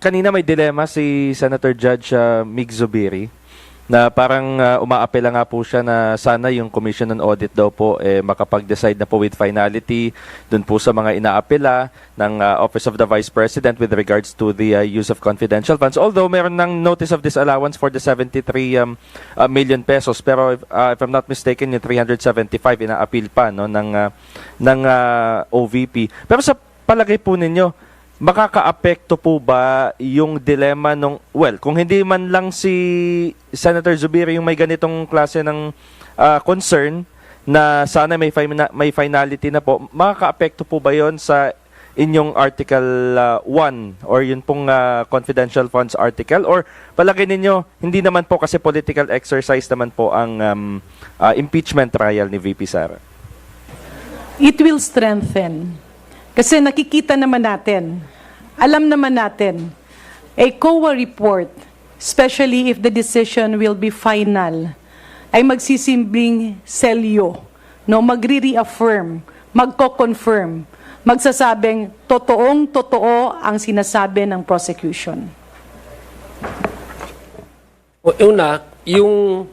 Kanina may dilema si Senator Judge Mig Zubiri na parang umaapela nga po siya na sana yung Commission on Audit daw po makapag-decide na po with finality dun po sa mga inaapela ng Office of the Vice President with regards to the use of confidential funds. Although meron ng notice of disallowance for the 73 million pesos, pero if I'm not mistaken, yung 375 ina-appeal pa no, ng OVP. Pero sa palagay po ninyo, makakaapekto po ba yung dilema nung, kung hindi man lang si Senator Zubiri yung may ganitong klase ng concern na sana may finality na po, makakaapekto po ba yon sa inyong Article 1 or yun pong confidential funds article? Or palagay ninyo, hindi naman po kasi political exercise naman po ang impeachment trial ni VP Sara? It will strengthen. Kasi nakikita naman natin, alam naman natin, a COA report, especially if the decision will be final, ay magsisimbing selyo, no? Magre-reaffirm, magko-confirm, magsasabing totoong-totoo ang sinasabi ng prosecution. Una, yung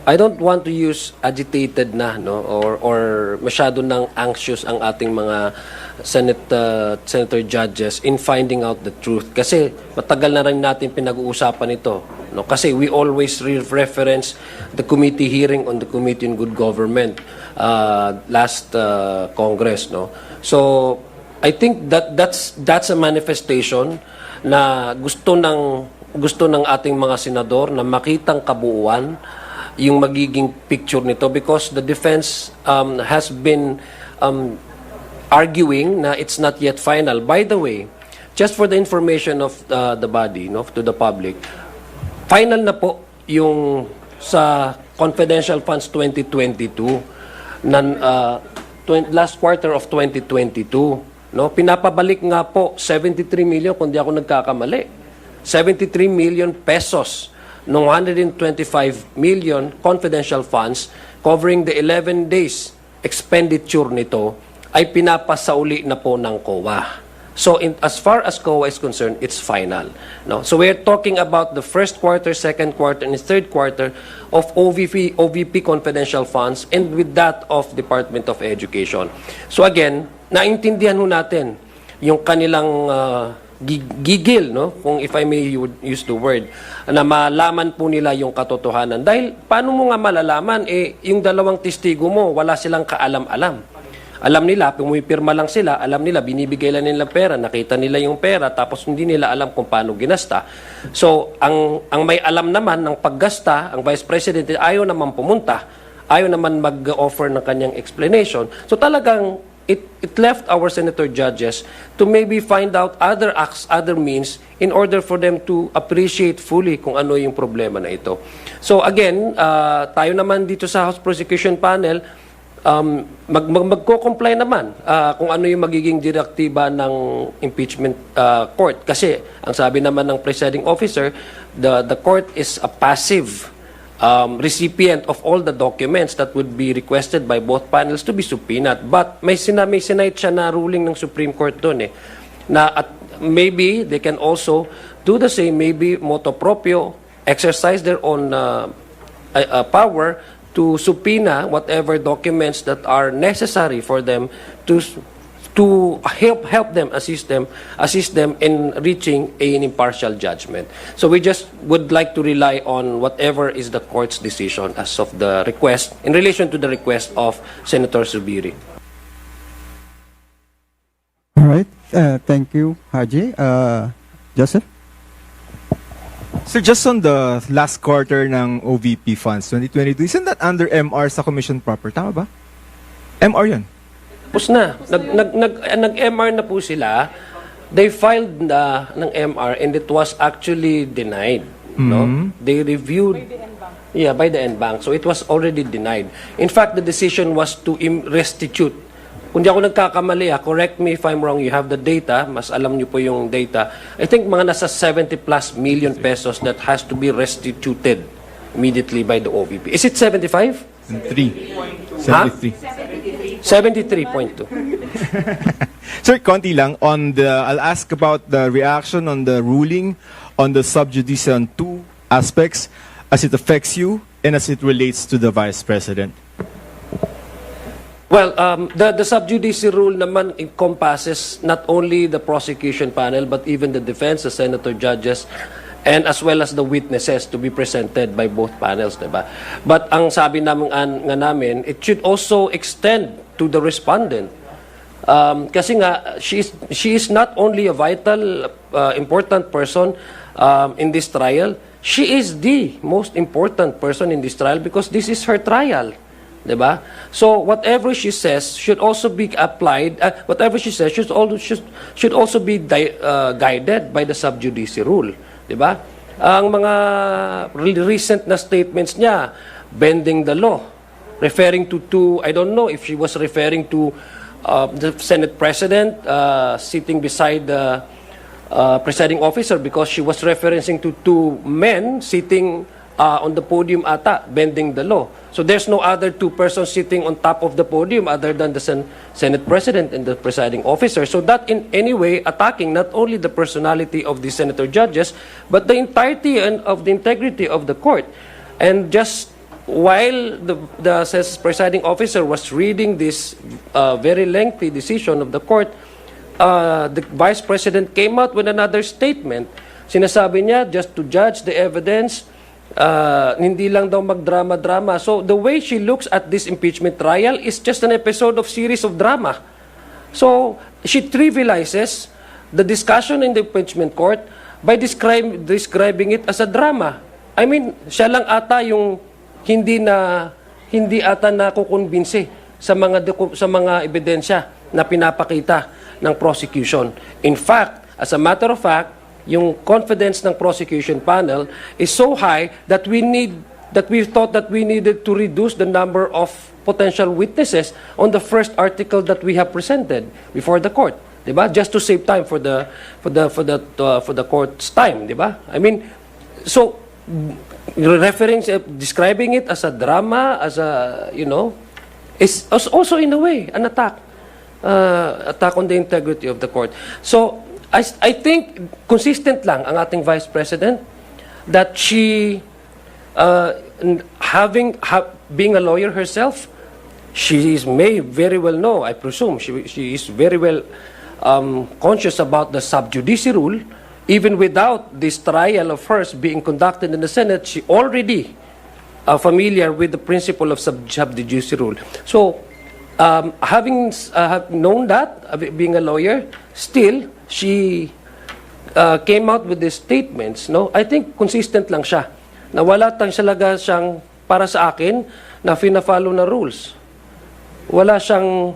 I don't want to use agitated na no or masyado nang anxious ang ating mga senator judges in finding out the truth kasi matagal na rin natin pinag-uusapan ito no kasi we always reference the committee hearing on the Committee on Good Government last Congress no. So I think that's a manifestation na gusto ng ating mga senador na makitang kabuuan yung magiging picture nito because the defense has been arguing na it's not yet final. By the way, just for the information of the body, no, to the public, final na po yung sa confidential funds 2022 last quarter of 2022, no? Pinapabalik nga po 73 million kung di ako nagkakamali. 73 million pesos ng 125 million confidential funds covering the 11 days expenditure nito ay pinapasauli na po ng COA. So as far as COA is concerned, it's final. No? So we're talking about the first quarter, second quarter, and third quarter of OVP confidential funds and with that of Department of Education. So again, naintindihan ho natin yung kanilang gigil, no? Kung if I may use the word, na malaman po nila yung katotohanan. Dahil, paano mo nga malalaman, yung dalawang testigo mo, wala silang kaalam-alam. Alam nila, pumipirma lang sila, alam nila, binibigay lang nila pera, nakita nila yung pera, tapos hindi nila alam kung paano ginasta. So, ang may alam naman ng paggasta, ang Vice President, ayaw naman pumunta, ayaw naman mag-offer ng kanyang explanation. So, talagang, it left our senator judges to maybe find out other acts, other means in order for them to appreciate fully kung ano yung problema na ito. So again, tayo naman dito sa House Prosecution Panel, magko-comply naman kung ano yung magiging direktiba ng impeachment court. Kasi ang sabi naman ng presiding officer, the court is a passive recipient of all the documents that would be requested by both panels to be subpoenaed. But may sinayt siya na ruling ng Supreme Court doon na at maybe they can also do the same, maybe motu proprio, exercise their own power to subpoena whatever documents that are necessary for them to help them, assist them in reaching an impartial judgment. So we just would like to rely on whatever is the court's decision as of the request, in relation to the request of Senator Zubiri. All right. Thank you, Haji. Joseph? Sir, just on the last quarter ng OVP funds 2022, isn't that under MR sa commission proper? Tama ba? MR yun. Tapos na. Nag-MR na po sila. They filed na ng MR and it was actually denied. No? They reviewed by the NBank. So it was already denied. In fact, the decision was to restitute. Kung di ako nagkakamali, correct me if I'm wrong, you have the data, mas alam niyo po yung data. I think mga nasa 70 plus million pesos that has to be restituted immediately by the OVP. Is it 75? 73. 73.2. Sir, konti lang. I'll ask about the reaction on the ruling on the sub judice on two aspects as it affects you and as it relates to the Vice President. Well, the sub judice rule naman encompasses not only the prosecution panel but even the defense, the senator judges, and as well as the witnesses to be presented by both panels, diba? But ang sabi namin, it should also extend to the respondent. Kasi nga, she is not only a vital, important person in this trial, she is the most important person in this trial because this is her trial. Diba? So whatever she says should also be applied. Whatever she says should also be guided by the sub judice rule. Diba? Ang mga recent na statements niya, bending the law, referring to I don't know if she was referring to the Senate President sitting beside the presiding officer because she was referencing to two men sitting on the podium ata, bending the law. So there's no other two persons sitting on top of the podium other than the Senate President and the presiding officer. So that in any way attacking not only the personality of the senator judges, but the entirety and of the integrity of the court. And just while the presiding officer was reading this very lengthy decision of the court, the Vice President came out with another statement. Sinasabi niya, just to judge the evidence, hindi lang daw magdrama-drama. So the way she looks at this impeachment trial is just an episode of series of drama. So she trivializes the discussion in the impeachment court by describing it as a drama. I mean, siya lang ata yung hindi ata nakukumbinsi sa mga ebidensya na pinapakita ng prosecution. In fact, as a matter of fact, yung confidence ng prosecution panel is so high that we thought that we needed to reduce the number of potential witnesses on the first article that we have presented before the court, diba? Just to save time for the court's time, diba? I mean, so describing it as a drama, as a is also in a way an attack on the integrity of the court. So I think consistent lang ang ating Vice President that she, being a lawyer herself, she may very well know, I presume, she is very well conscious about the sub judice rule. Even without this trial of hers being conducted in the Senate, she already familiar with the principle of sub judice rule. So, having known that, being a lawyer, still, she came out with these statements, no? I think consistent lang siya. Na wala talaga siyang, para sa akin, na fina-follow na rules. Wala siyang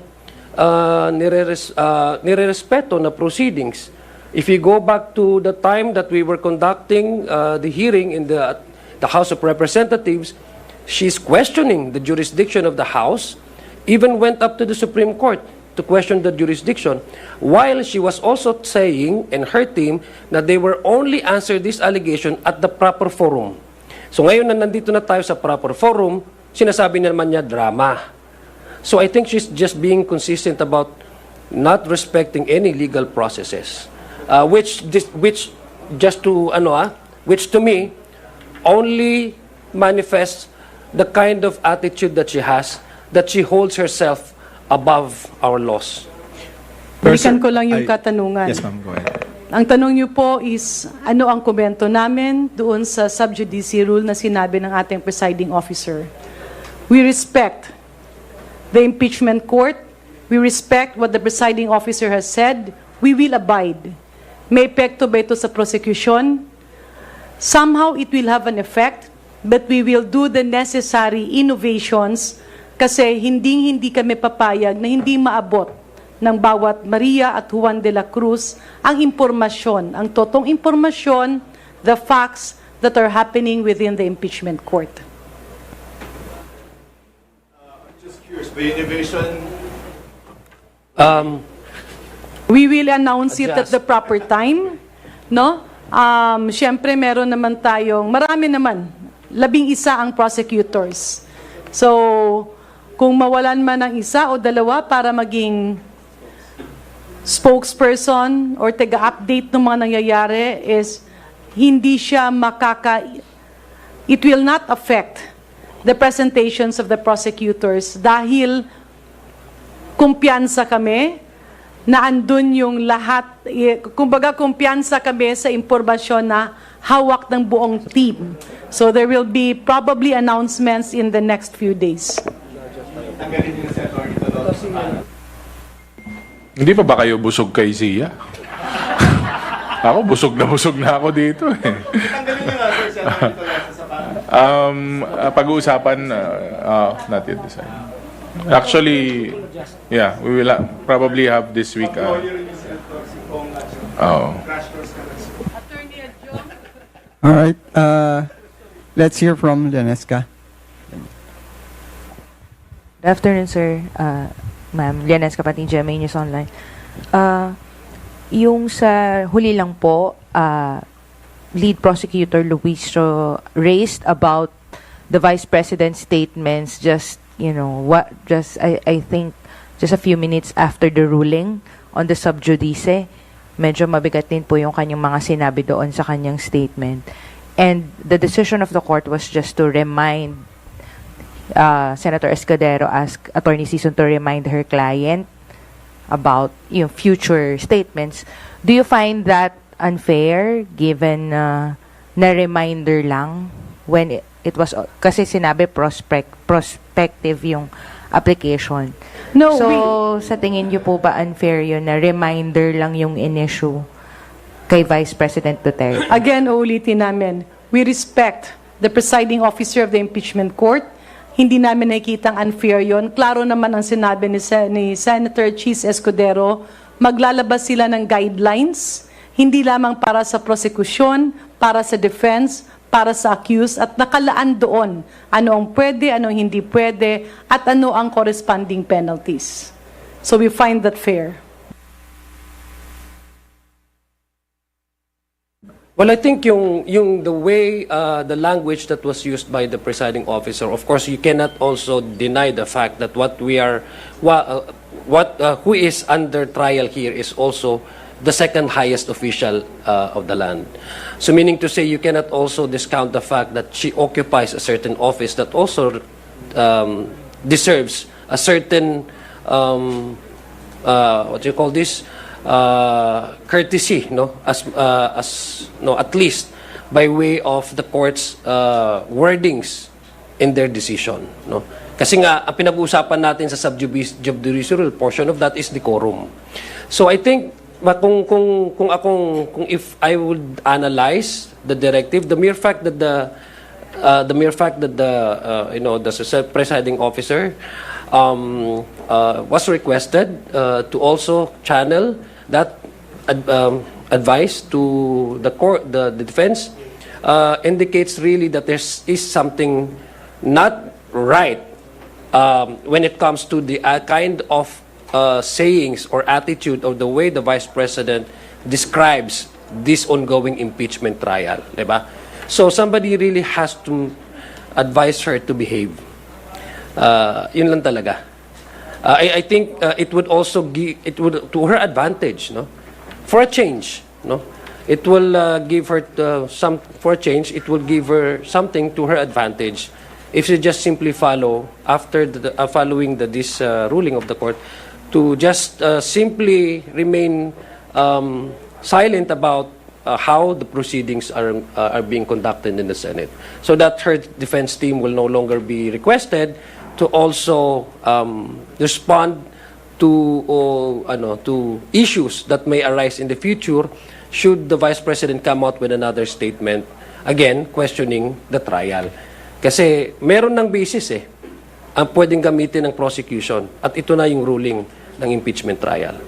nirerespeto na proceedings. If you go back to the time that we were conducting the hearing in the House of Representatives, she's questioning the jurisdiction of the House, even went up to the Supreme Court to question the jurisdiction, while she was also saying, and her team, that they were only answer this allegation at the proper forum. So ngayon na nandito na tayo sa proper forum, sinasabi naman niya drama. So I think she's just being consistent about not respecting any legal processes. which just to which to me only manifests the kind of attitude that she has, that she holds herself above our laws. Balikan ko lang yung katanungan. Yes, ma'am. Go ahead. Ang tanong niyo po is, ano ang komento namin doon sa sub judice rule na sinabi ng ating presiding officer? We respect the impeachment court. We respect what the presiding officer has said. We will abide. May epekto ba ito sa prosekusyon? Somehow it will have an effect, but we will do the necessary innovations kasi hindi kami papayag na hindi maabot ng bawat Maria at Juan de la Cruz ang impormasyon, ang totoong impormasyon, the facts that are happening within the impeachment court. Just curious, by innovation, we will announce it at the proper time, no? Siyempre, meron naman tayong, marami naman, 11 ang prosecutors. So, kung mawalan man ng isa o dalawa para maging spokesperson or taga-update ng mga nangyayari is hindi siya it will not affect the presentations of the prosecutors dahil kumpiyansa kami na andun yung lahat, kumbaga kumpiyansa kami sa impormasyon na hawak ng buong team. So there will be probably announcements in the next few days. Hindi pa ba kayo busog kay Zia? Ako, busog na ako dito eh. Pag-uusapan, not yet decided. Actually, yeah, we will probably have this week. All right. Let's hear from Lenesca. Good afternoon, sir. Ma'am, Lianes Kapating, GMA News Online. Yung sa huli lang po, lead prosecutor Luis raised about the Vice President's statements just, I think, just a few minutes after the ruling on the sub judice. Medyo mabigat din po yung kanyang mga sinabi doon sa kanyang statement. And the decision of the court was just to remind Senator Escudero asked Attorney Sison to remind her client about future statements. Do you find that unfair given na reminder lang when it was kasi sinabi prospective yung application? No, so sa tingin niyo po ba unfair yun na reminder lang yung in-issue kay Vice President Duterte? Again, uulitin namin, we respect the presiding officer of the impeachment court. Hindi namin nakikitang unfair yon. Klaro naman ang sinabi ni Senator Chis Escudero, maglalabas sila ng guidelines, hindi lamang para sa prosekusyon, para sa defense, para sa accused, at nakalaan doon ano ang pwede, ano ang hindi pwede, at ano ang corresponding penalties. So we find that fair. Well, I think yung the way the language that was used by the presiding officer, of course, you cannot also deny the fact that who is under trial here is also the second highest official of the land. So meaning to say, you cannot also discount the fact that she occupies a certain office that also deserves a certain what do you call this? Courtesy, at least by way of the court's wordings in their decision, no? Kasi nga ang pinag-uusapan natin sa subjudice rule, portion of that is decorum. So I think kung if I would analyze the directive, the mere fact that the presiding officer was requested to also channel that advice to the court, the defense, indicates really that there is something not right when it comes to the kind of sayings or attitude of the way the Vice President describes this ongoing impeachment trial, diba? So somebody really has to advise her to behave. Yun lang talaga. I think it would also give to her advantage, no, for a change, no? It will give her some for change. It will give her something to her advantage if she just simply follow after following this ruling of the court to just simply remain silent about how the proceedings are being conducted in the Senate, so that her defense team will no longer be requested to also respond to issues that may arise in the future should the Vice President come out with another statement, again, questioning the trial. Kasi meron ng basis ang pwedeng gamitin ng prosecution at ito na yung ruling ng impeachment trial.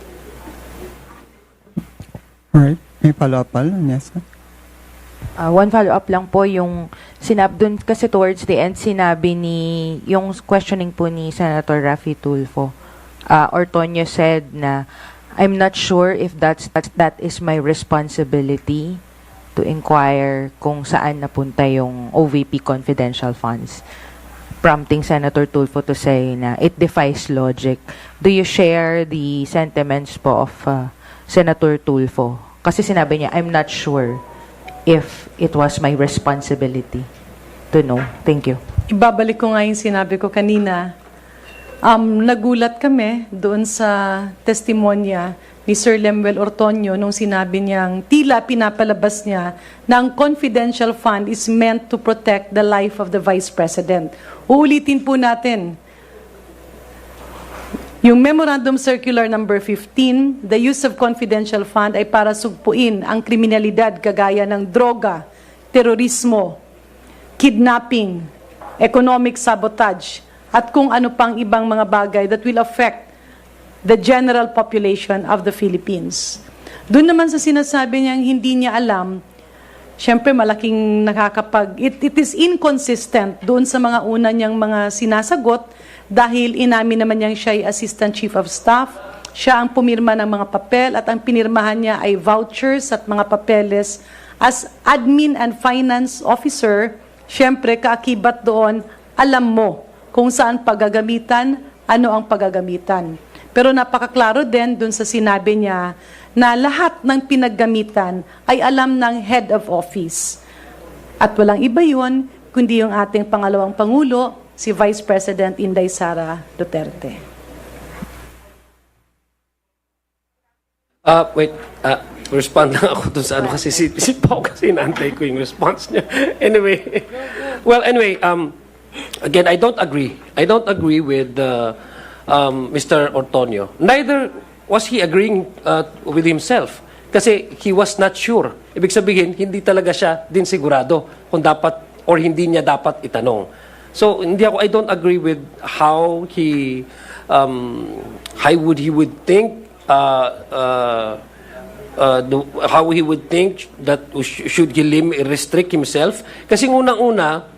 Alright. May follow-up pa lang, yes. One follow-up lang po yung dun kasi towards the end sinabi yung questioning po ni Senator Raffy Tulfo. Ortonio said na I'm not sure if that is my responsibility to inquire kung saan napunta yung OVP confidential funds, prompting Senator Tulfo to say na it defies logic. Do you share the sentiments po of Senator Tulfo? Kasi sinabi niya, I'm not sure if it was my responsibility to know. Thank you. Ibabalik ko nga yung sinabi ko kanina. Nagulat kami doon sa testimonya ni Sir Lemuel Ortonio nung sinabi niyang tila pinapalabas niya na ang confidential fund is meant to protect the life of the Vice President. Uulitin po natin. Yung Memorandum Circular number 15, the use of confidential fund ay para sugpuin ang kriminalidad kagaya ng droga, terorismo, kidnapping, economic sabotage, at kung ano pang ibang mga bagay that will affect the general population of the Philippines. Doon naman sa sinasabi niyang hindi niya alam, syempre malaking it is inconsistent doon sa mga una niyang mga sinasagot dahil inamin naman niyang siya ay Assistant Chief of Staff, siya ang pumirma ng mga papel at ang pinirmahan niya ay vouchers at mga papeles. As Admin and Finance Officer, syempre kaakibat doon, alam mo kung saan paggagamitan, ano ang paggagamitan. Pero napakaklaro din dun sa sinabi niya na lahat ng pinaggamitan ay alam ng head of office. At walang iba yun, kundi yung ating pangalawang Pangulo, si Vice President Inday Sara Duterte. Respond lang ako dun sa ano kasi si Pao kasi naantay ko yung response niya. Anyway, again, I don't agree. I don't agree with Mr. Ortonio. Neither was he agreeing with himself. Kasi he was not sure. Ibig sabihin, hindi talaga siya din sigurado kung dapat or hindi niya dapat itanong. So, I don't agree with how he would think how he would think that should he restrict himself. Kasi unang-una,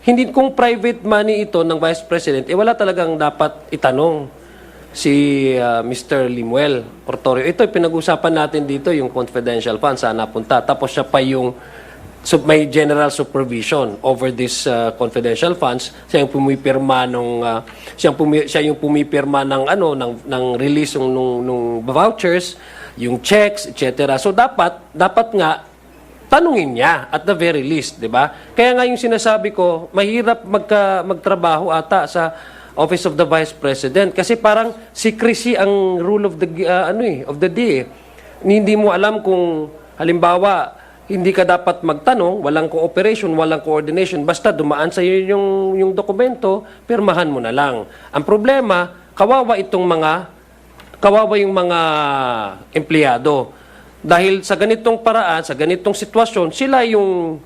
hindi kung private money ito ng Vice President, wala talagang dapat itanong si Mr. Lemuel Ortonio. Ito, pinag-usapan natin dito, yung confidential fund, saan napunta. Tapos siya pa yung may general supervision over this confidential funds. Siya yung pumipirma siya yung pumipirma ng release nung vouchers, yung checks, etc. So dapat nga tanungin niya at the very least, 'di ba? Kaya nga yung sinasabi ko, mahirap magtrabaho ata sa Office of the Vice President kasi parang secrecy ang rule of the of the day. Hindi mo alam kung halimbawa hindi ka dapat magtanong, walang cooperation, walang coordination, basta dumaan sa iyo yung dokumento, pirmahan mo na lang. Ang problema, kawawa yung mga empleyado. Dahil sa ganitong paraan, sa ganitong sitwasyon, sila yung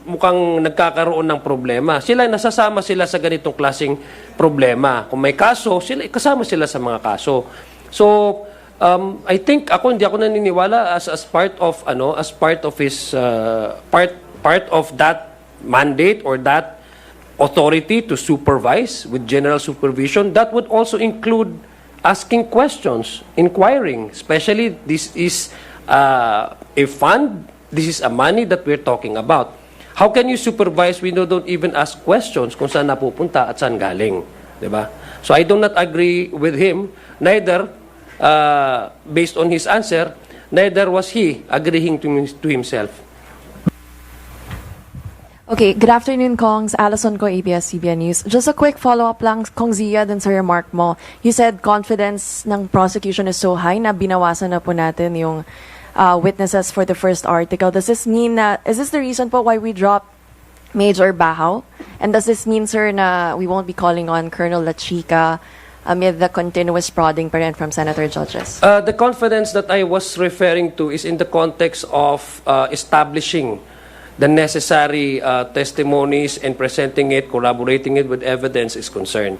mukhang nagkakaroon ng problema. Nasasama sila sa ganitong klaseng problema. Kung may kaso, kasama sila sa mga kaso. So, I think hindi ako naniniwala as part of his part of that mandate or that authority to supervise with general supervision. That would also include asking questions, inquiring, especially this is a fund, this is a money that we're talking about. How can you supervise when you don't even ask questions kung saan napupunta at saan galing? Diba? So I do not agree with him, neither based on his answer, neither was he agreeing to himself. Okay, good afternoon, Kongs. Alison ko, ABS-CBN News. Just a quick follow-up lang, Kong Zia, dun sa remark mo. You said confidence ng prosecution is so high na binawasan na po natin yung witnesses for the first article. Does this mean na, is this the reason po why we dropped Major Bahaw? And does this mean, sir, na we won't be calling on Colonel Lachica amid the continuous prodding pa rin from senator judges? The confidence that I was referring to is in the context of establishing the necessary testimonies and presenting it, corroborating it with evidence is concerned.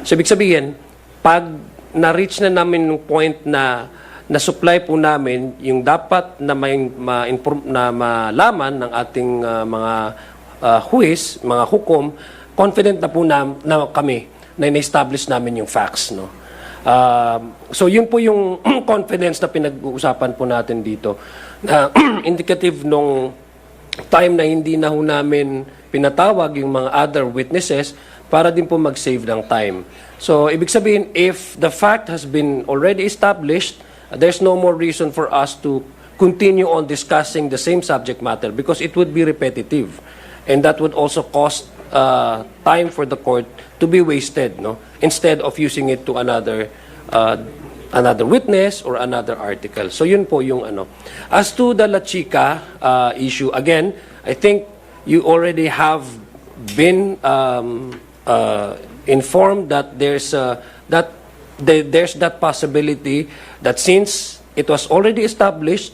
So, ibig sabihin, pag na-reach na namin yung point na na-supply po namin yung dapat na malaman ng ating mga huwis, mga hukom, confident na po na kami na in-establish namin yung facts. No? So, yun po yung confidence na pinag-uusapan po natin dito. Na indicative nung time na hindi na ho namin pinatawag yung mga other witnesses para din po mag-save ng time. So, ibig sabihin, if the fact has been already established, there's no more reason for us to continue on discussing the same subject matter because it would be repetitive. And that would also cost time for the court to be wasted, no? Instead of using it to another witness or another article. So yun po yung ano. As to the Lachica issue, again, I think you already have been informed that there's that possibility that since it was already established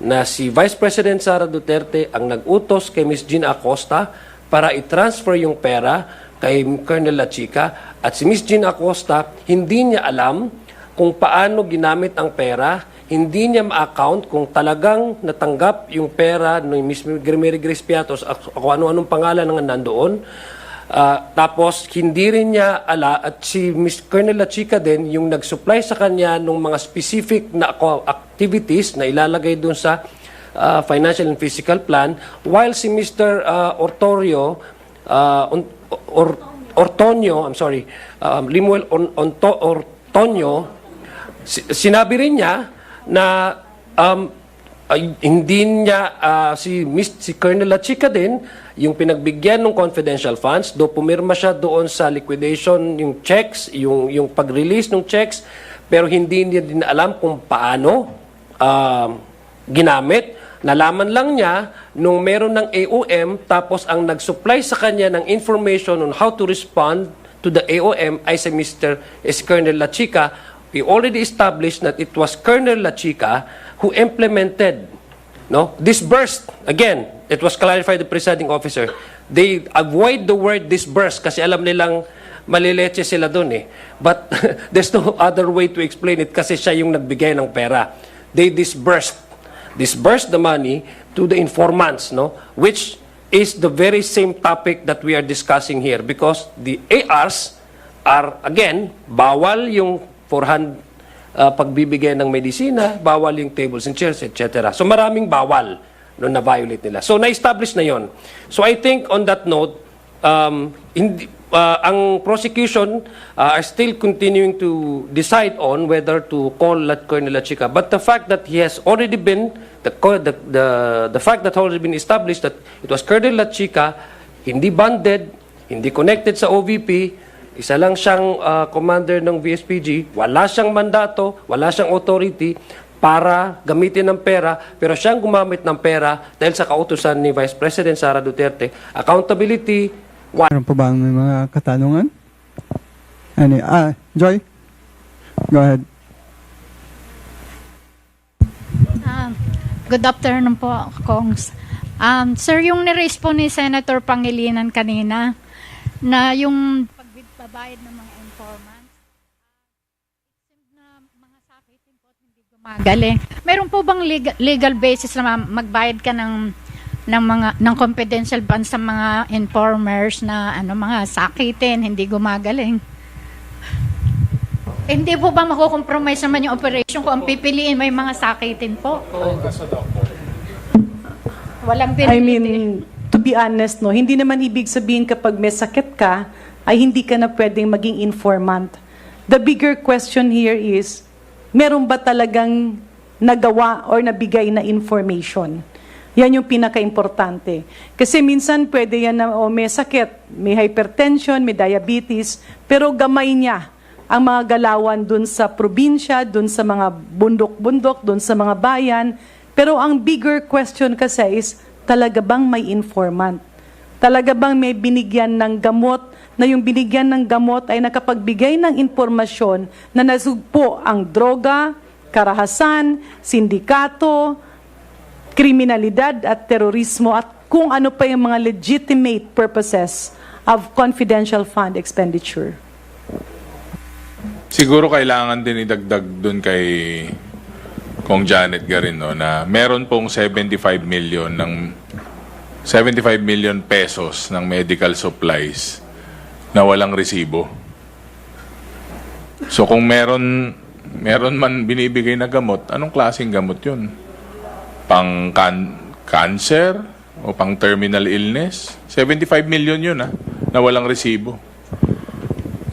na si Vice President Sara Duterte ang nag-utos kay Ms. Gina Acosta para i-transfer yung pera kay Colonel Lachica at si Ms. Gina Acosta hindi niya alam kung paano ginamit ang pera, hindi niya ma-account kung talagang natanggap yung pera ni Ms. Mary Grace Piatos o ano-anong pangalan nga nandoon. Tapos, hindi rin niya at si Ms. Colonel Lachica din yung nag-supply sa kanya ng mga specific na activities na ilalagay dun sa financial and physical plan, while si Mr. Limuel Ortonio, sinabi rin niya na hindi niya si Colonel Lachica din yung pinagbigyan ng confidential funds, do pumirma siya doon sa liquidation yung checks, yung pag-release ng checks, pero hindi niya din alam kung paano ginamit. Nalaman lang niya nung meron ng AOM tapos ang nag-supply sa kanya ng information on how to respond to the AOM ay si Colonel Lachica. We already established that it was Colonel Lachica who implemented, disbursed. Again, it was clarified the presiding officer. They avoid the word disbursed kasi alam nilang malileche sila dun eh. But there's no other way to explain it kasi siya yung nagbigay ng pera. They disbursed the money to the informants, which is the very same topic that we are discussing here because the ARs are, again, bawal yung pagbibigay ng medisina, bawal yung tables and chairs, etc. So maraming bawal na violate nila. So na-establish na yon. So I think on that note, ang prosecution are still continuing to decide on whether to call Colonel Lachica. But the fact that he has already been, the fact that already been established that it was Colonel Lachica, hindi banded, hindi connected sa OVP, isa lang siyang commander ng VSPG, wala siyang mandato, wala siyang authority para gamitin ng pera, pero siyang gumamit ng pera dahil sa kautusan ni Vice President Sara Duterte. Accountability. Meron pa ba may mga katanungan? Joy? Go ahead. Good afternoon po, Kongs. Sir, yung niraise po ni Senator Pangilinan kanina na yung pagbabayad ng mga informants, na mga sakitin po at hindi gumagaling. Meron po bang legal basis na magbayad ka ng confidential funds sa mga informers na mga sakitin, hindi gumagaling? Hindi po ba makukompromise naman yung operation kung ang pipiliin may mga sakitin po? Walang pinili. I mean, to be honest, hindi naman ibig sabihin kapag may sakit ka, ay hindi ka na pwedeng maging informant. The bigger question here is, meron ba talagang nagawa or nabigay na information? Yan yung pinaka-importante. Kasi minsan pwede yan na may sakit, may hypertension, may diabetes, pero gamay niya ang mga galawan dun sa probinsya, dun sa mga bundok-bundok, dun sa mga bayan. Pero ang bigger question kasi is, talaga bang may informant? Talaga bang may binigyan ng gamot, na yung binigyan ng gamot ay nakapagbigay ng impormasyon na nasugpo ang droga, karahasan, sindikato, kriminalidad at terorismo at kung ano pa yung mga legitimate purposes of confidential fund expenditure. Siguro kailangan din idagdag dun kay Kong Janet Garino na meron pong 75 million pesos ng medical supplies na walang resibo. So kung meron man binibigay na gamot, anong klaseng gamot yun? Pang cancer o pang terminal illness? 75 million yun na walang resibo.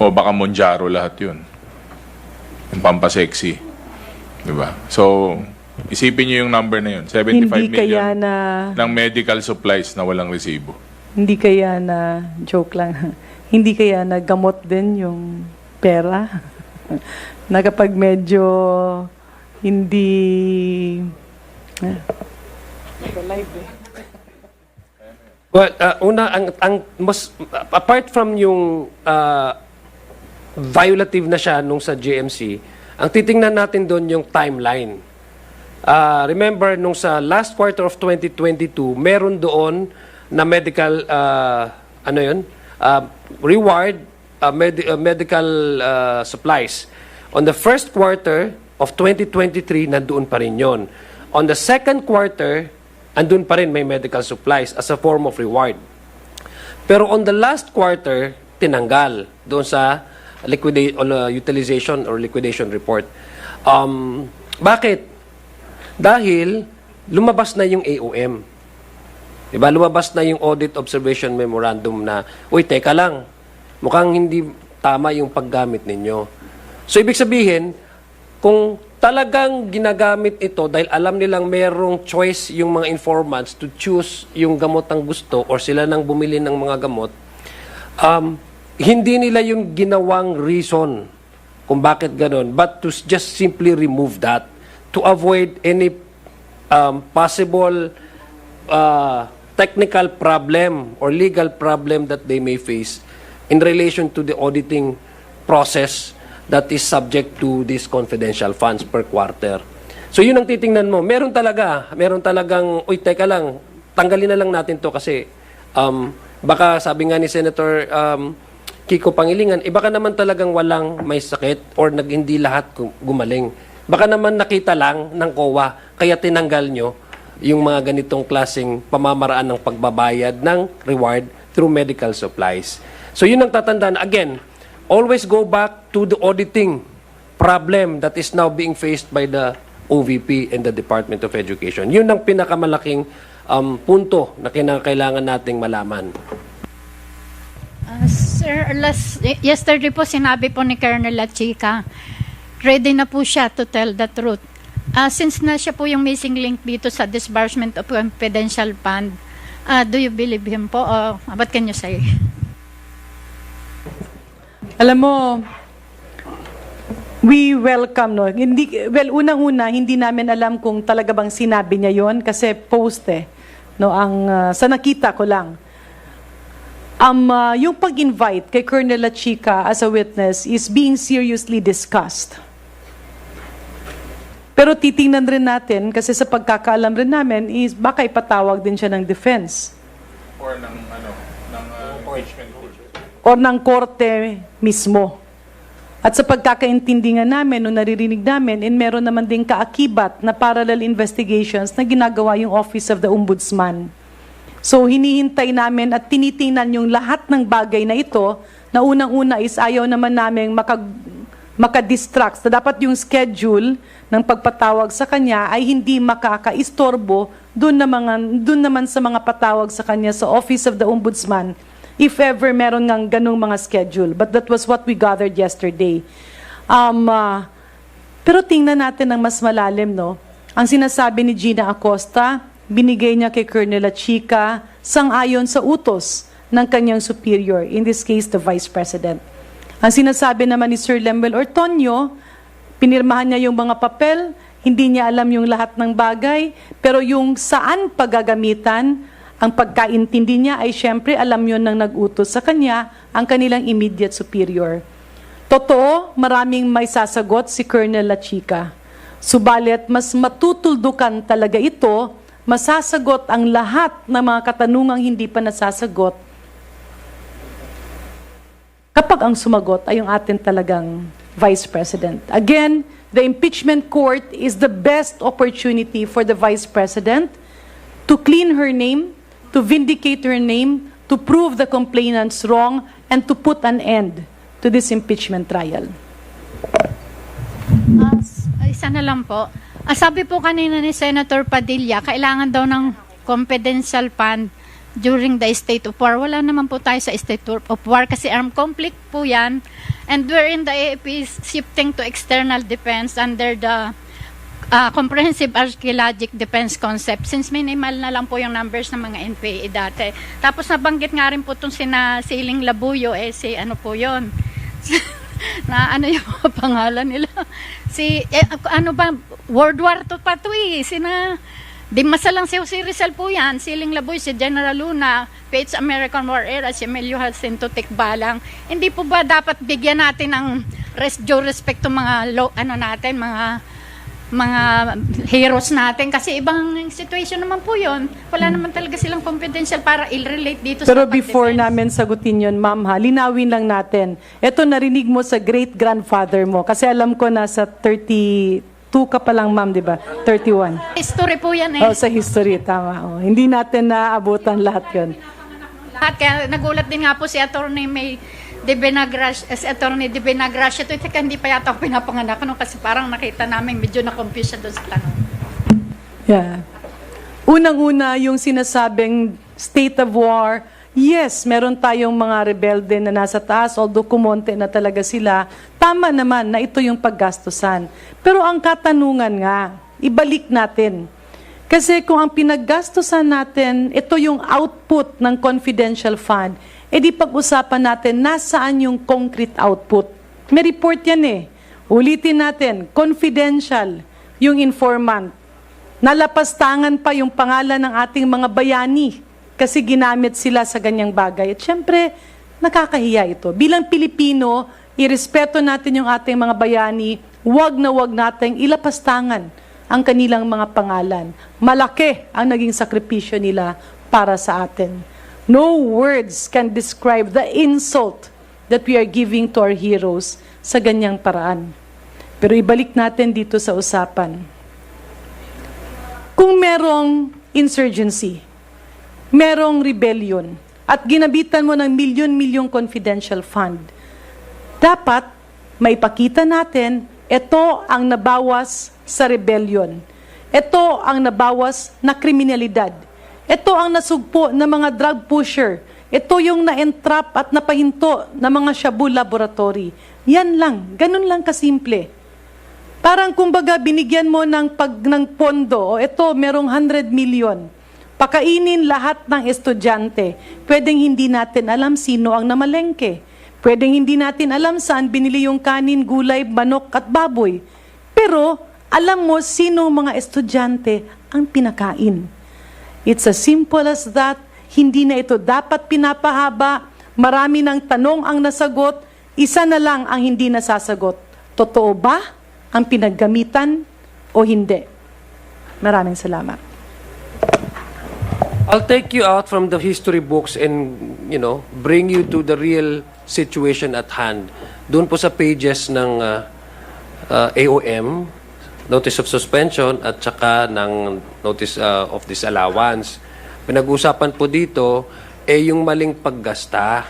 O baka Monjaro lahat yun. Yung pampasexy. Diba? So, isipin nyo yung number na yun. 75 Hindi million kaya na, ng medical supplies na walang resibo. hindi kaya na, joke lang, hindi kaya na gamot din yung pera? Na kapag medyo hindi... Well, ang mas apart from yung violative na siya nung sa GMC, ang titingnan natin doon yung timeline. Remember nung sa last quarter of 2022, meron doon na medical reward medical supplies. On the first quarter of 2023, nandoon pa rin yon. On the second quarter, andun pa rin may medical supplies as a form of reward. Pero on the last quarter, tinanggal doon sa utilization or liquidation report. Bakit? Dahil lumabas na yung AOM. Diba? Lumabas na yung Audit Observation Memorandum na, uy, teka lang, mukhang hindi tama yung paggamit ninyo. So, ibig sabihin, kung talagang ginagamit ito dahil alam nilang merong choice yung mga informants to choose yung gamot ang gusto or sila nang bumili ng mga gamot, hindi nila yung ginawang reason kung bakit ganon, but to just simply remove that to avoid any possible technical problem or legal problem that they may face in relation to the auditing process that is subject to these confidential funds per quarter. So yun ang titingnan mo. Meron talagang, uy, teka lang, tanggalin na lang natin to kasi baka sabi nga ni Senator Kiko Pangilinan, baka naman talagang walang may sakit or hindi lahat gumaling. Baka naman nakita lang ng COA, kaya tinanggal nyo yung mga ganitong klaseng pamamaraan ng pagbabayad ng reward through medical supplies. So yun ang tatandaan. Again, always go back to the auditing problem that is now being faced by the OVP and the Department of Education. Yun ang pinakamalaking punto na kailangan nating malaman. Sir, yesterday po sinabi po ni Colonel Lachica, ready na po siya to tell the truth. Since na siya po yung missing link dito sa disbursement of confidential fund, do you believe him po? What can you say? Alam mo, we welcome, no? Unang-una, hindi namin alam kung talaga bang sinabi niya yon kasi post no? Sa nakita ko lang. Yung pag-invite kay Colonel Lachica as a witness is being seriously discussed. Pero titingnan rin natin, kasi sa pagkakaalam rin namin, is baka ipatawag din siya ng defense. Or ng impeachment. O ng korte mismo. At sa pagkakaintindi nga namin, nung naririnig namin, meron naman din kaakibat na parallel investigations na ginagawa yung Office of the Ombudsman. So, hinihintay namin at tinitingnan yung lahat ng bagay na ito, na unang-una is ayaw naman namin makadistract. So, dapat yung schedule ng pagpatawag sa kanya ay hindi makakaistorbo dun naman sa mga patawag sa kanya sa Office of the Ombudsman, if ever meron ng ganung mga schedule. But that was what we gathered yesterday. Pero tingnan natin ang mas malalim, no? Ang sinasabi ni Gina Acosta, binigay niya kay Colonel Lachica sang-ayon sa utos ng kanyang superior, in this case, the Vice President. Ang sinasabi naman ni Sir Lemuel Ortonio, pinirmahan niya yung mga papel, hindi niya alam yung lahat ng bagay, pero yung saan paggagamitan, ang pagkaintindi niya ay syempre alam yun ng nag-utos sa kanya, ang kanilang immediate superior. Totoo, maraming may sasagot si Colonel Lachica. Subalit, mas matutuldukan talaga ito, masasagot ang lahat ng mga katanungang hindi pa nasasagot kapag ang sumagot ay yung atin talagang Vice President. Again, the impeachment court is the best opportunity for the Vice President to clean her name, to vindicate her name, to prove the complainants wrong, and to put an end to this impeachment trial. Isa na lang po. Sabi po kanina ni Senator Padilla, kailangan daw ng confidential fund during the state of war. Wala naman po tayo sa state of war kasi armed conflict po yan. And wherein the AFP is shifting to external defense under the comprehensive archaeologic defense concept, since minimal na lang po yung numbers ng mga NPA dati. Tapos nabanggit nga rin po itong Siling Labuyo, si ano po yun? Na ano yung mga pangalan nila? Ano ba, World War II pa ito di masalang si Rizal po yan, Siling Labuyo, si General Luna, Fates American War Era, si Emilio Jacinto Tikbalang. Hindi po ba dapat bigyan natin ng due respect to mga mga heroes natin kasi ibang situation naman po yun. Wala naman talaga silang confidential para i-relate dito Pero sa before namin sagutin yun, ma'am ha, linawin lang natin. Ito narinig mo sa great-grandfather mo kasi alam ko nasa 32 ka pa lang, ma'am, di ba? 31. History po yan eh. Oh, sa history, tama. Oh. Hindi natin naabutan lahat yun. Lahat, kaya nagulat din nga po si Attorney De Benagracia, ito hindi pa yata ako pinapanganak kasi parang nakita namin medyo na-confuse siya doon sa tanong. Yeah. Unang-una, yung sinasabing state of war, yes, meron tayong mga rebelde na nasa taas, although kumonte na talaga sila. Tama naman na ito yung paggastusan. Pero ang katanungan nga, ibalik natin. Kasi kung ang pinaggastusan natin, ito yung output ng confidential fund, di pag-usapan natin nasaan yung concrete output. May report yan eh. Ulitin natin, confidential yung informant. Nalapastangan pa yung pangalan ng ating mga bayani kasi ginamit sila sa ganyang bagay. At syempre, nakakahiya ito. Bilang Pilipino, irespeto natin yung ating mga bayani, wag na wag nating ilapastangan ang kanilang mga pangalan. Malaki ang naging sakripisyo nila para sa atin. No words can describe the insult that we are giving to our heroes sa ganyang paraan. Pero ibalik natin dito sa usapan. Kung merong insurgency, merong rebellion, at ginabitan mo ng milyon-milyong confidential fund, dapat maipakita natin, ito ang nabawas sa rebellion. Ito ang nabawas na kriminalidad. Ito ang nasugpo ng mga drug pusher. Ito yung na-entrap at napahinto ng mga shabu laboratory. Yan lang. Ganun lang kasimple. Parang kumbaga binigyan mo ng pondo. O ito, merong 100 million. Pakainin lahat ng estudyante. Pwedeng hindi natin alam sino ang namalengke. Pwedeng hindi natin alam saan binili yung kanin, gulay, manok at baboy. Pero alam mo sino mga estudyante ang pinakain. It's as simple as that. Hindi na ito dapat pinapahaba. Marami ng tanong ang nasagot. Isa na lang ang hindi nasasagot. Totoo ba ang pinaggamitan o hindi? Maraming salamat. I'll take you out from the history books and, bring you to the real situation at hand. Doon po sa pages ng AOM, Notice of Suspension at saka ng Notice of Disallowance. Pinag-usapan po dito yung maling paggasta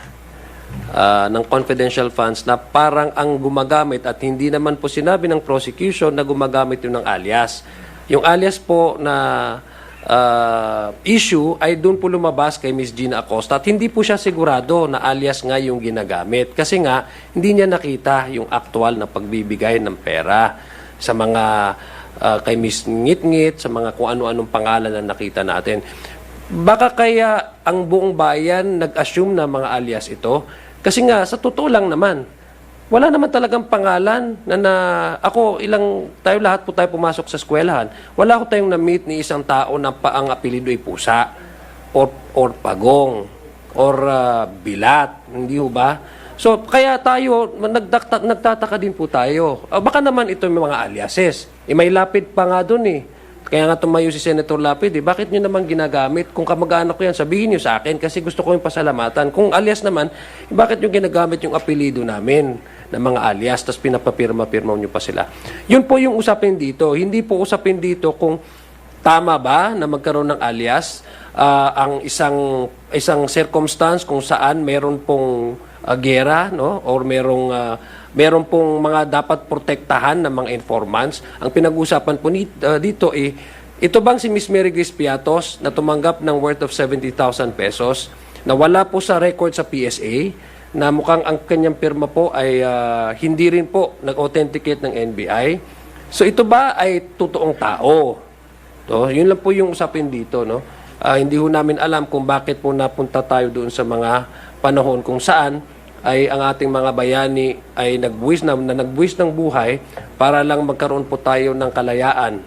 ng confidential funds na parang ang gumagamit at hindi naman po sinabi ng prosecution na gumagamit yun ng alias. Yung alias po na issue ay doon po lumabas kay Ms. Gina Acosta at hindi po siya sigurado na alias nga yung ginagamit kasi nga hindi niya nakita yung actual na pagbibigay ng pera. sa mga kay Miss Ngit-Ngit, sa mga kung ano-anong pangalan na nakita natin. Baka kaya ang buong bayan nag-assume na mga alias ito? Kasi nga, sa totoo lang naman, wala naman talagang pangalan na ako, tayo lahat po tayo pumasok sa eskwelahan, wala ko tayong na-meet ni isang tao na ang apelido ay pusa, or pagong, or bilat, hindi ho ba? So, kaya tayo, nagtataka din po tayo. Baka naman ito may mga aliases. May lapid pa nga doon eh. Kaya nga tumayo si Senator Lapid eh. Bakit nyo naman ginagamit? Kung kamag-anak ko yan, sabihin nyo sa akin kasi gusto ko yung pasalamatan. Kung alias naman, bakit nyo ginagamit yung apelido namin ng mga alias tapos pinapapirma-pirma nyo pa sila? Yun po yung usapin dito. Hindi po usapin dito kung tama ba na magkaroon ng alias ang isang circumstance kung saan meron pong gera, no? Or meron pong mga dapat protektahan ng mga informants. Ang pinag-usapan po dito ito bang si Miss Mary Grace Piatos na tumanggap ng worth of 70,000 pesos na wala po sa record sa PSA na mukhang ang kanyang pirma po ay hindi rin po nag-authenticate ng NBI. So ito ba ay totoong tao? So, yun lang po yung usapin dito, no? Hindi ho namin alam kung bakit po napunta tayo doon sa mga panahon kung saan ay ang ating mga bayani ay nagbuwis ng buhay para lang magkaroon po tayo ng kalayaan,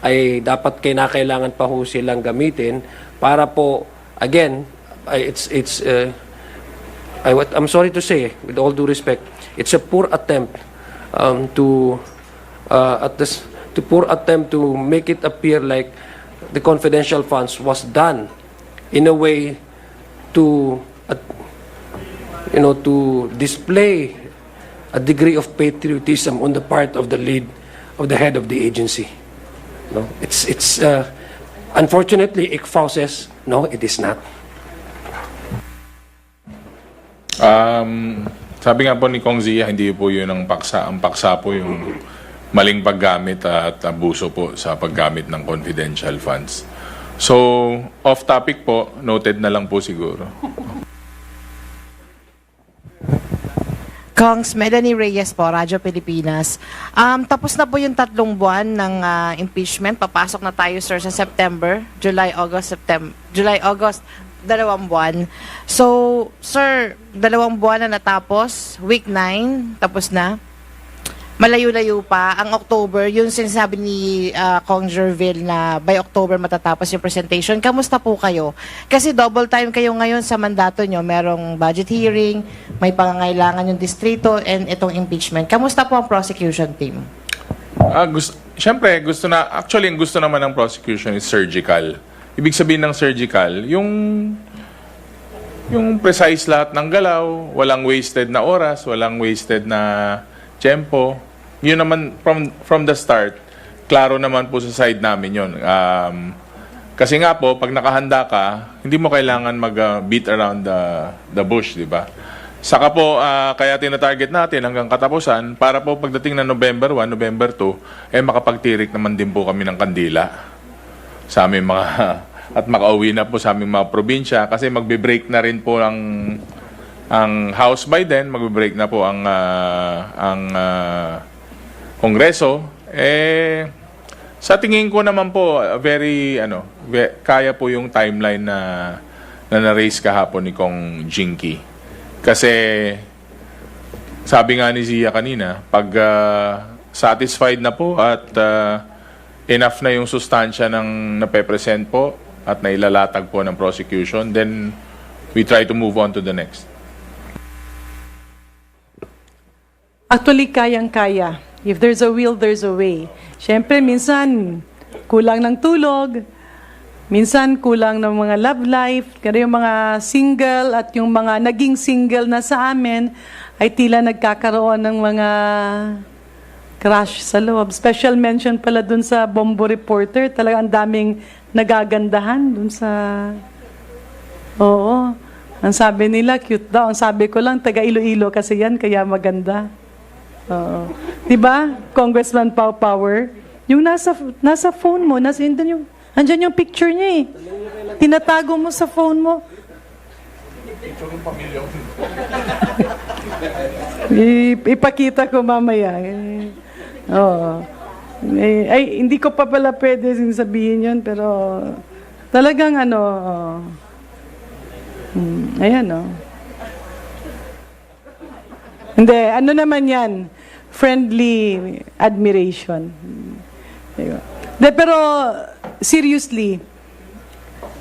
ay dapat kinakailangan pa ho silang gamitin para po, again, I'm sorry to say, with all due respect, it's a poor attempt to make it appear like the confidential funds was done in a way to display a degree of patriotism on the part of the head of the agency. No, it's unfortunately ikfauses. No, it is not. Sabi nga po ni Kong Zia, hindi po yun ang paksa. Ang paksa po yung maling paggamit at abuso po sa paggamit ng confidential funds. So, off topic po, noted na lang po siguro. Kongs Melanie Reyes po, Radyo Pilipinas. Tapos na po yung 3 buwan ng impeachment. Papasok na tayo, sir, sa September, July, August, 2 buwan. So, sir, 2 buwan na natapos, week 9, tapos na. Malayo-layo pa. Ang October, yung sinasabi ni Kong Jerville na by October matatapos yung presentation. Kamusta po kayo? Kasi double time kayo ngayon sa mandato nyo. Merong budget hearing, may pangangailangan yung distrito, and itong impeachment. Kamusta po ang prosecution team? Siyempre, gusto naman ng prosecution is surgical. Ibig sabihin ng surgical, yung precise lahat ng galaw, walang wasted na oras, walang wasted na tempo. Yun naman, from the start, klaro naman po sa side namin yun. Kasi nga po, pag nakahanda ka, hindi mo kailangan mag-beat around the bush, di ba? Saka po, kaya tinatarget natin hanggang katapusan para po pagdating na November 1, November 2, makapagtirik naman din po kami ng kandila sa aming at makauwi na po sa aming mga probinsya kasi magbe-break na rin po ang House by then, magbe-break na po ang Kongreso. Sa tingin ko naman po, kaya po yung timeline na na-raise kahapon ni Kong Jinky. Kasi, sabi nga ni Zia kanina, pag satisfied na po at enough na yung sustansya ng nape-present po at nailalatag po ng prosecution, then we try to move on to the next. Actually, kayang-kaya. If there's a will, there's a way. Siyempre, minsan, kulang ng tulog, minsan, kulang ng mga love life, kaya yung mga single at yung mga naging single na sa amin, ay tila nagkakaroon ng mga crush sa loob. Special mention pala dun sa Bombo Reporter, talaga ang daming nagagandahan dun sa... Oo. Ang sabi nila, cute daw. Ang sabi ko lang, taga Iloilo kasi yan, kaya maganda. Oo. Diba, Congressman Pau Power? Yung nasa phone mo, andyan yung picture niya eh. Tinatago mo sa phone mo. Ipakita ko mamaya. Oo. Ay, hindi ko pa pala pwede sabihin yun, pero talagang ayan Hindi, ano naman yan? Friendly admiration. Pero seriously,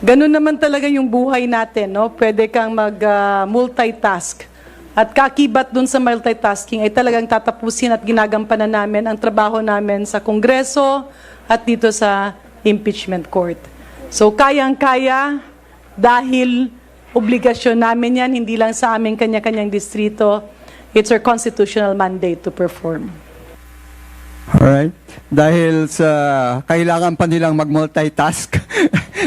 ganun naman talaga yung buhay natin, no? Pwede kang mag-multitask. At kakibat dun sa multitasking ay talagang tatapusin at ginagampanan namin ang trabaho namin sa Kongreso at dito sa impeachment court. So kayang-kaya dahil obligasyon namin yan, hindi lang sa aming kanya-kanyang distrito. It's our constitutional mandate to perform. Alright. Dahil sa kailangan pa nilang mag-multitask,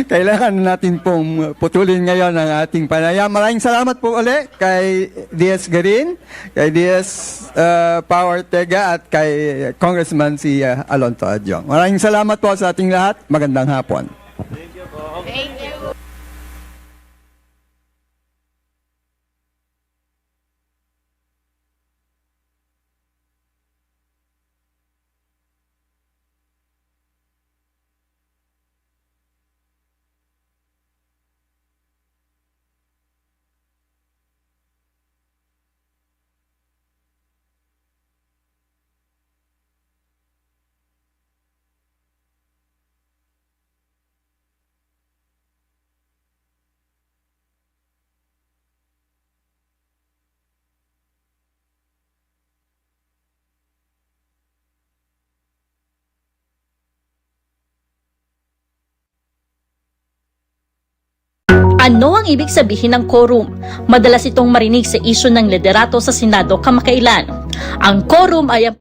kailangan natin pong putulin ngayon ang ating panayam. Maraming salamat po ulit kay DS Garin, kay DS Power Tega at kay Congressman si Alonto Adjong. Maraming salamat po sa ating lahat. Magandang hapon. Thank you. Ano ang ibig sabihin ng quorum? Madalas itong marinig sa isyu ng liderato sa Senado kamakailan. Ang quorum ay ang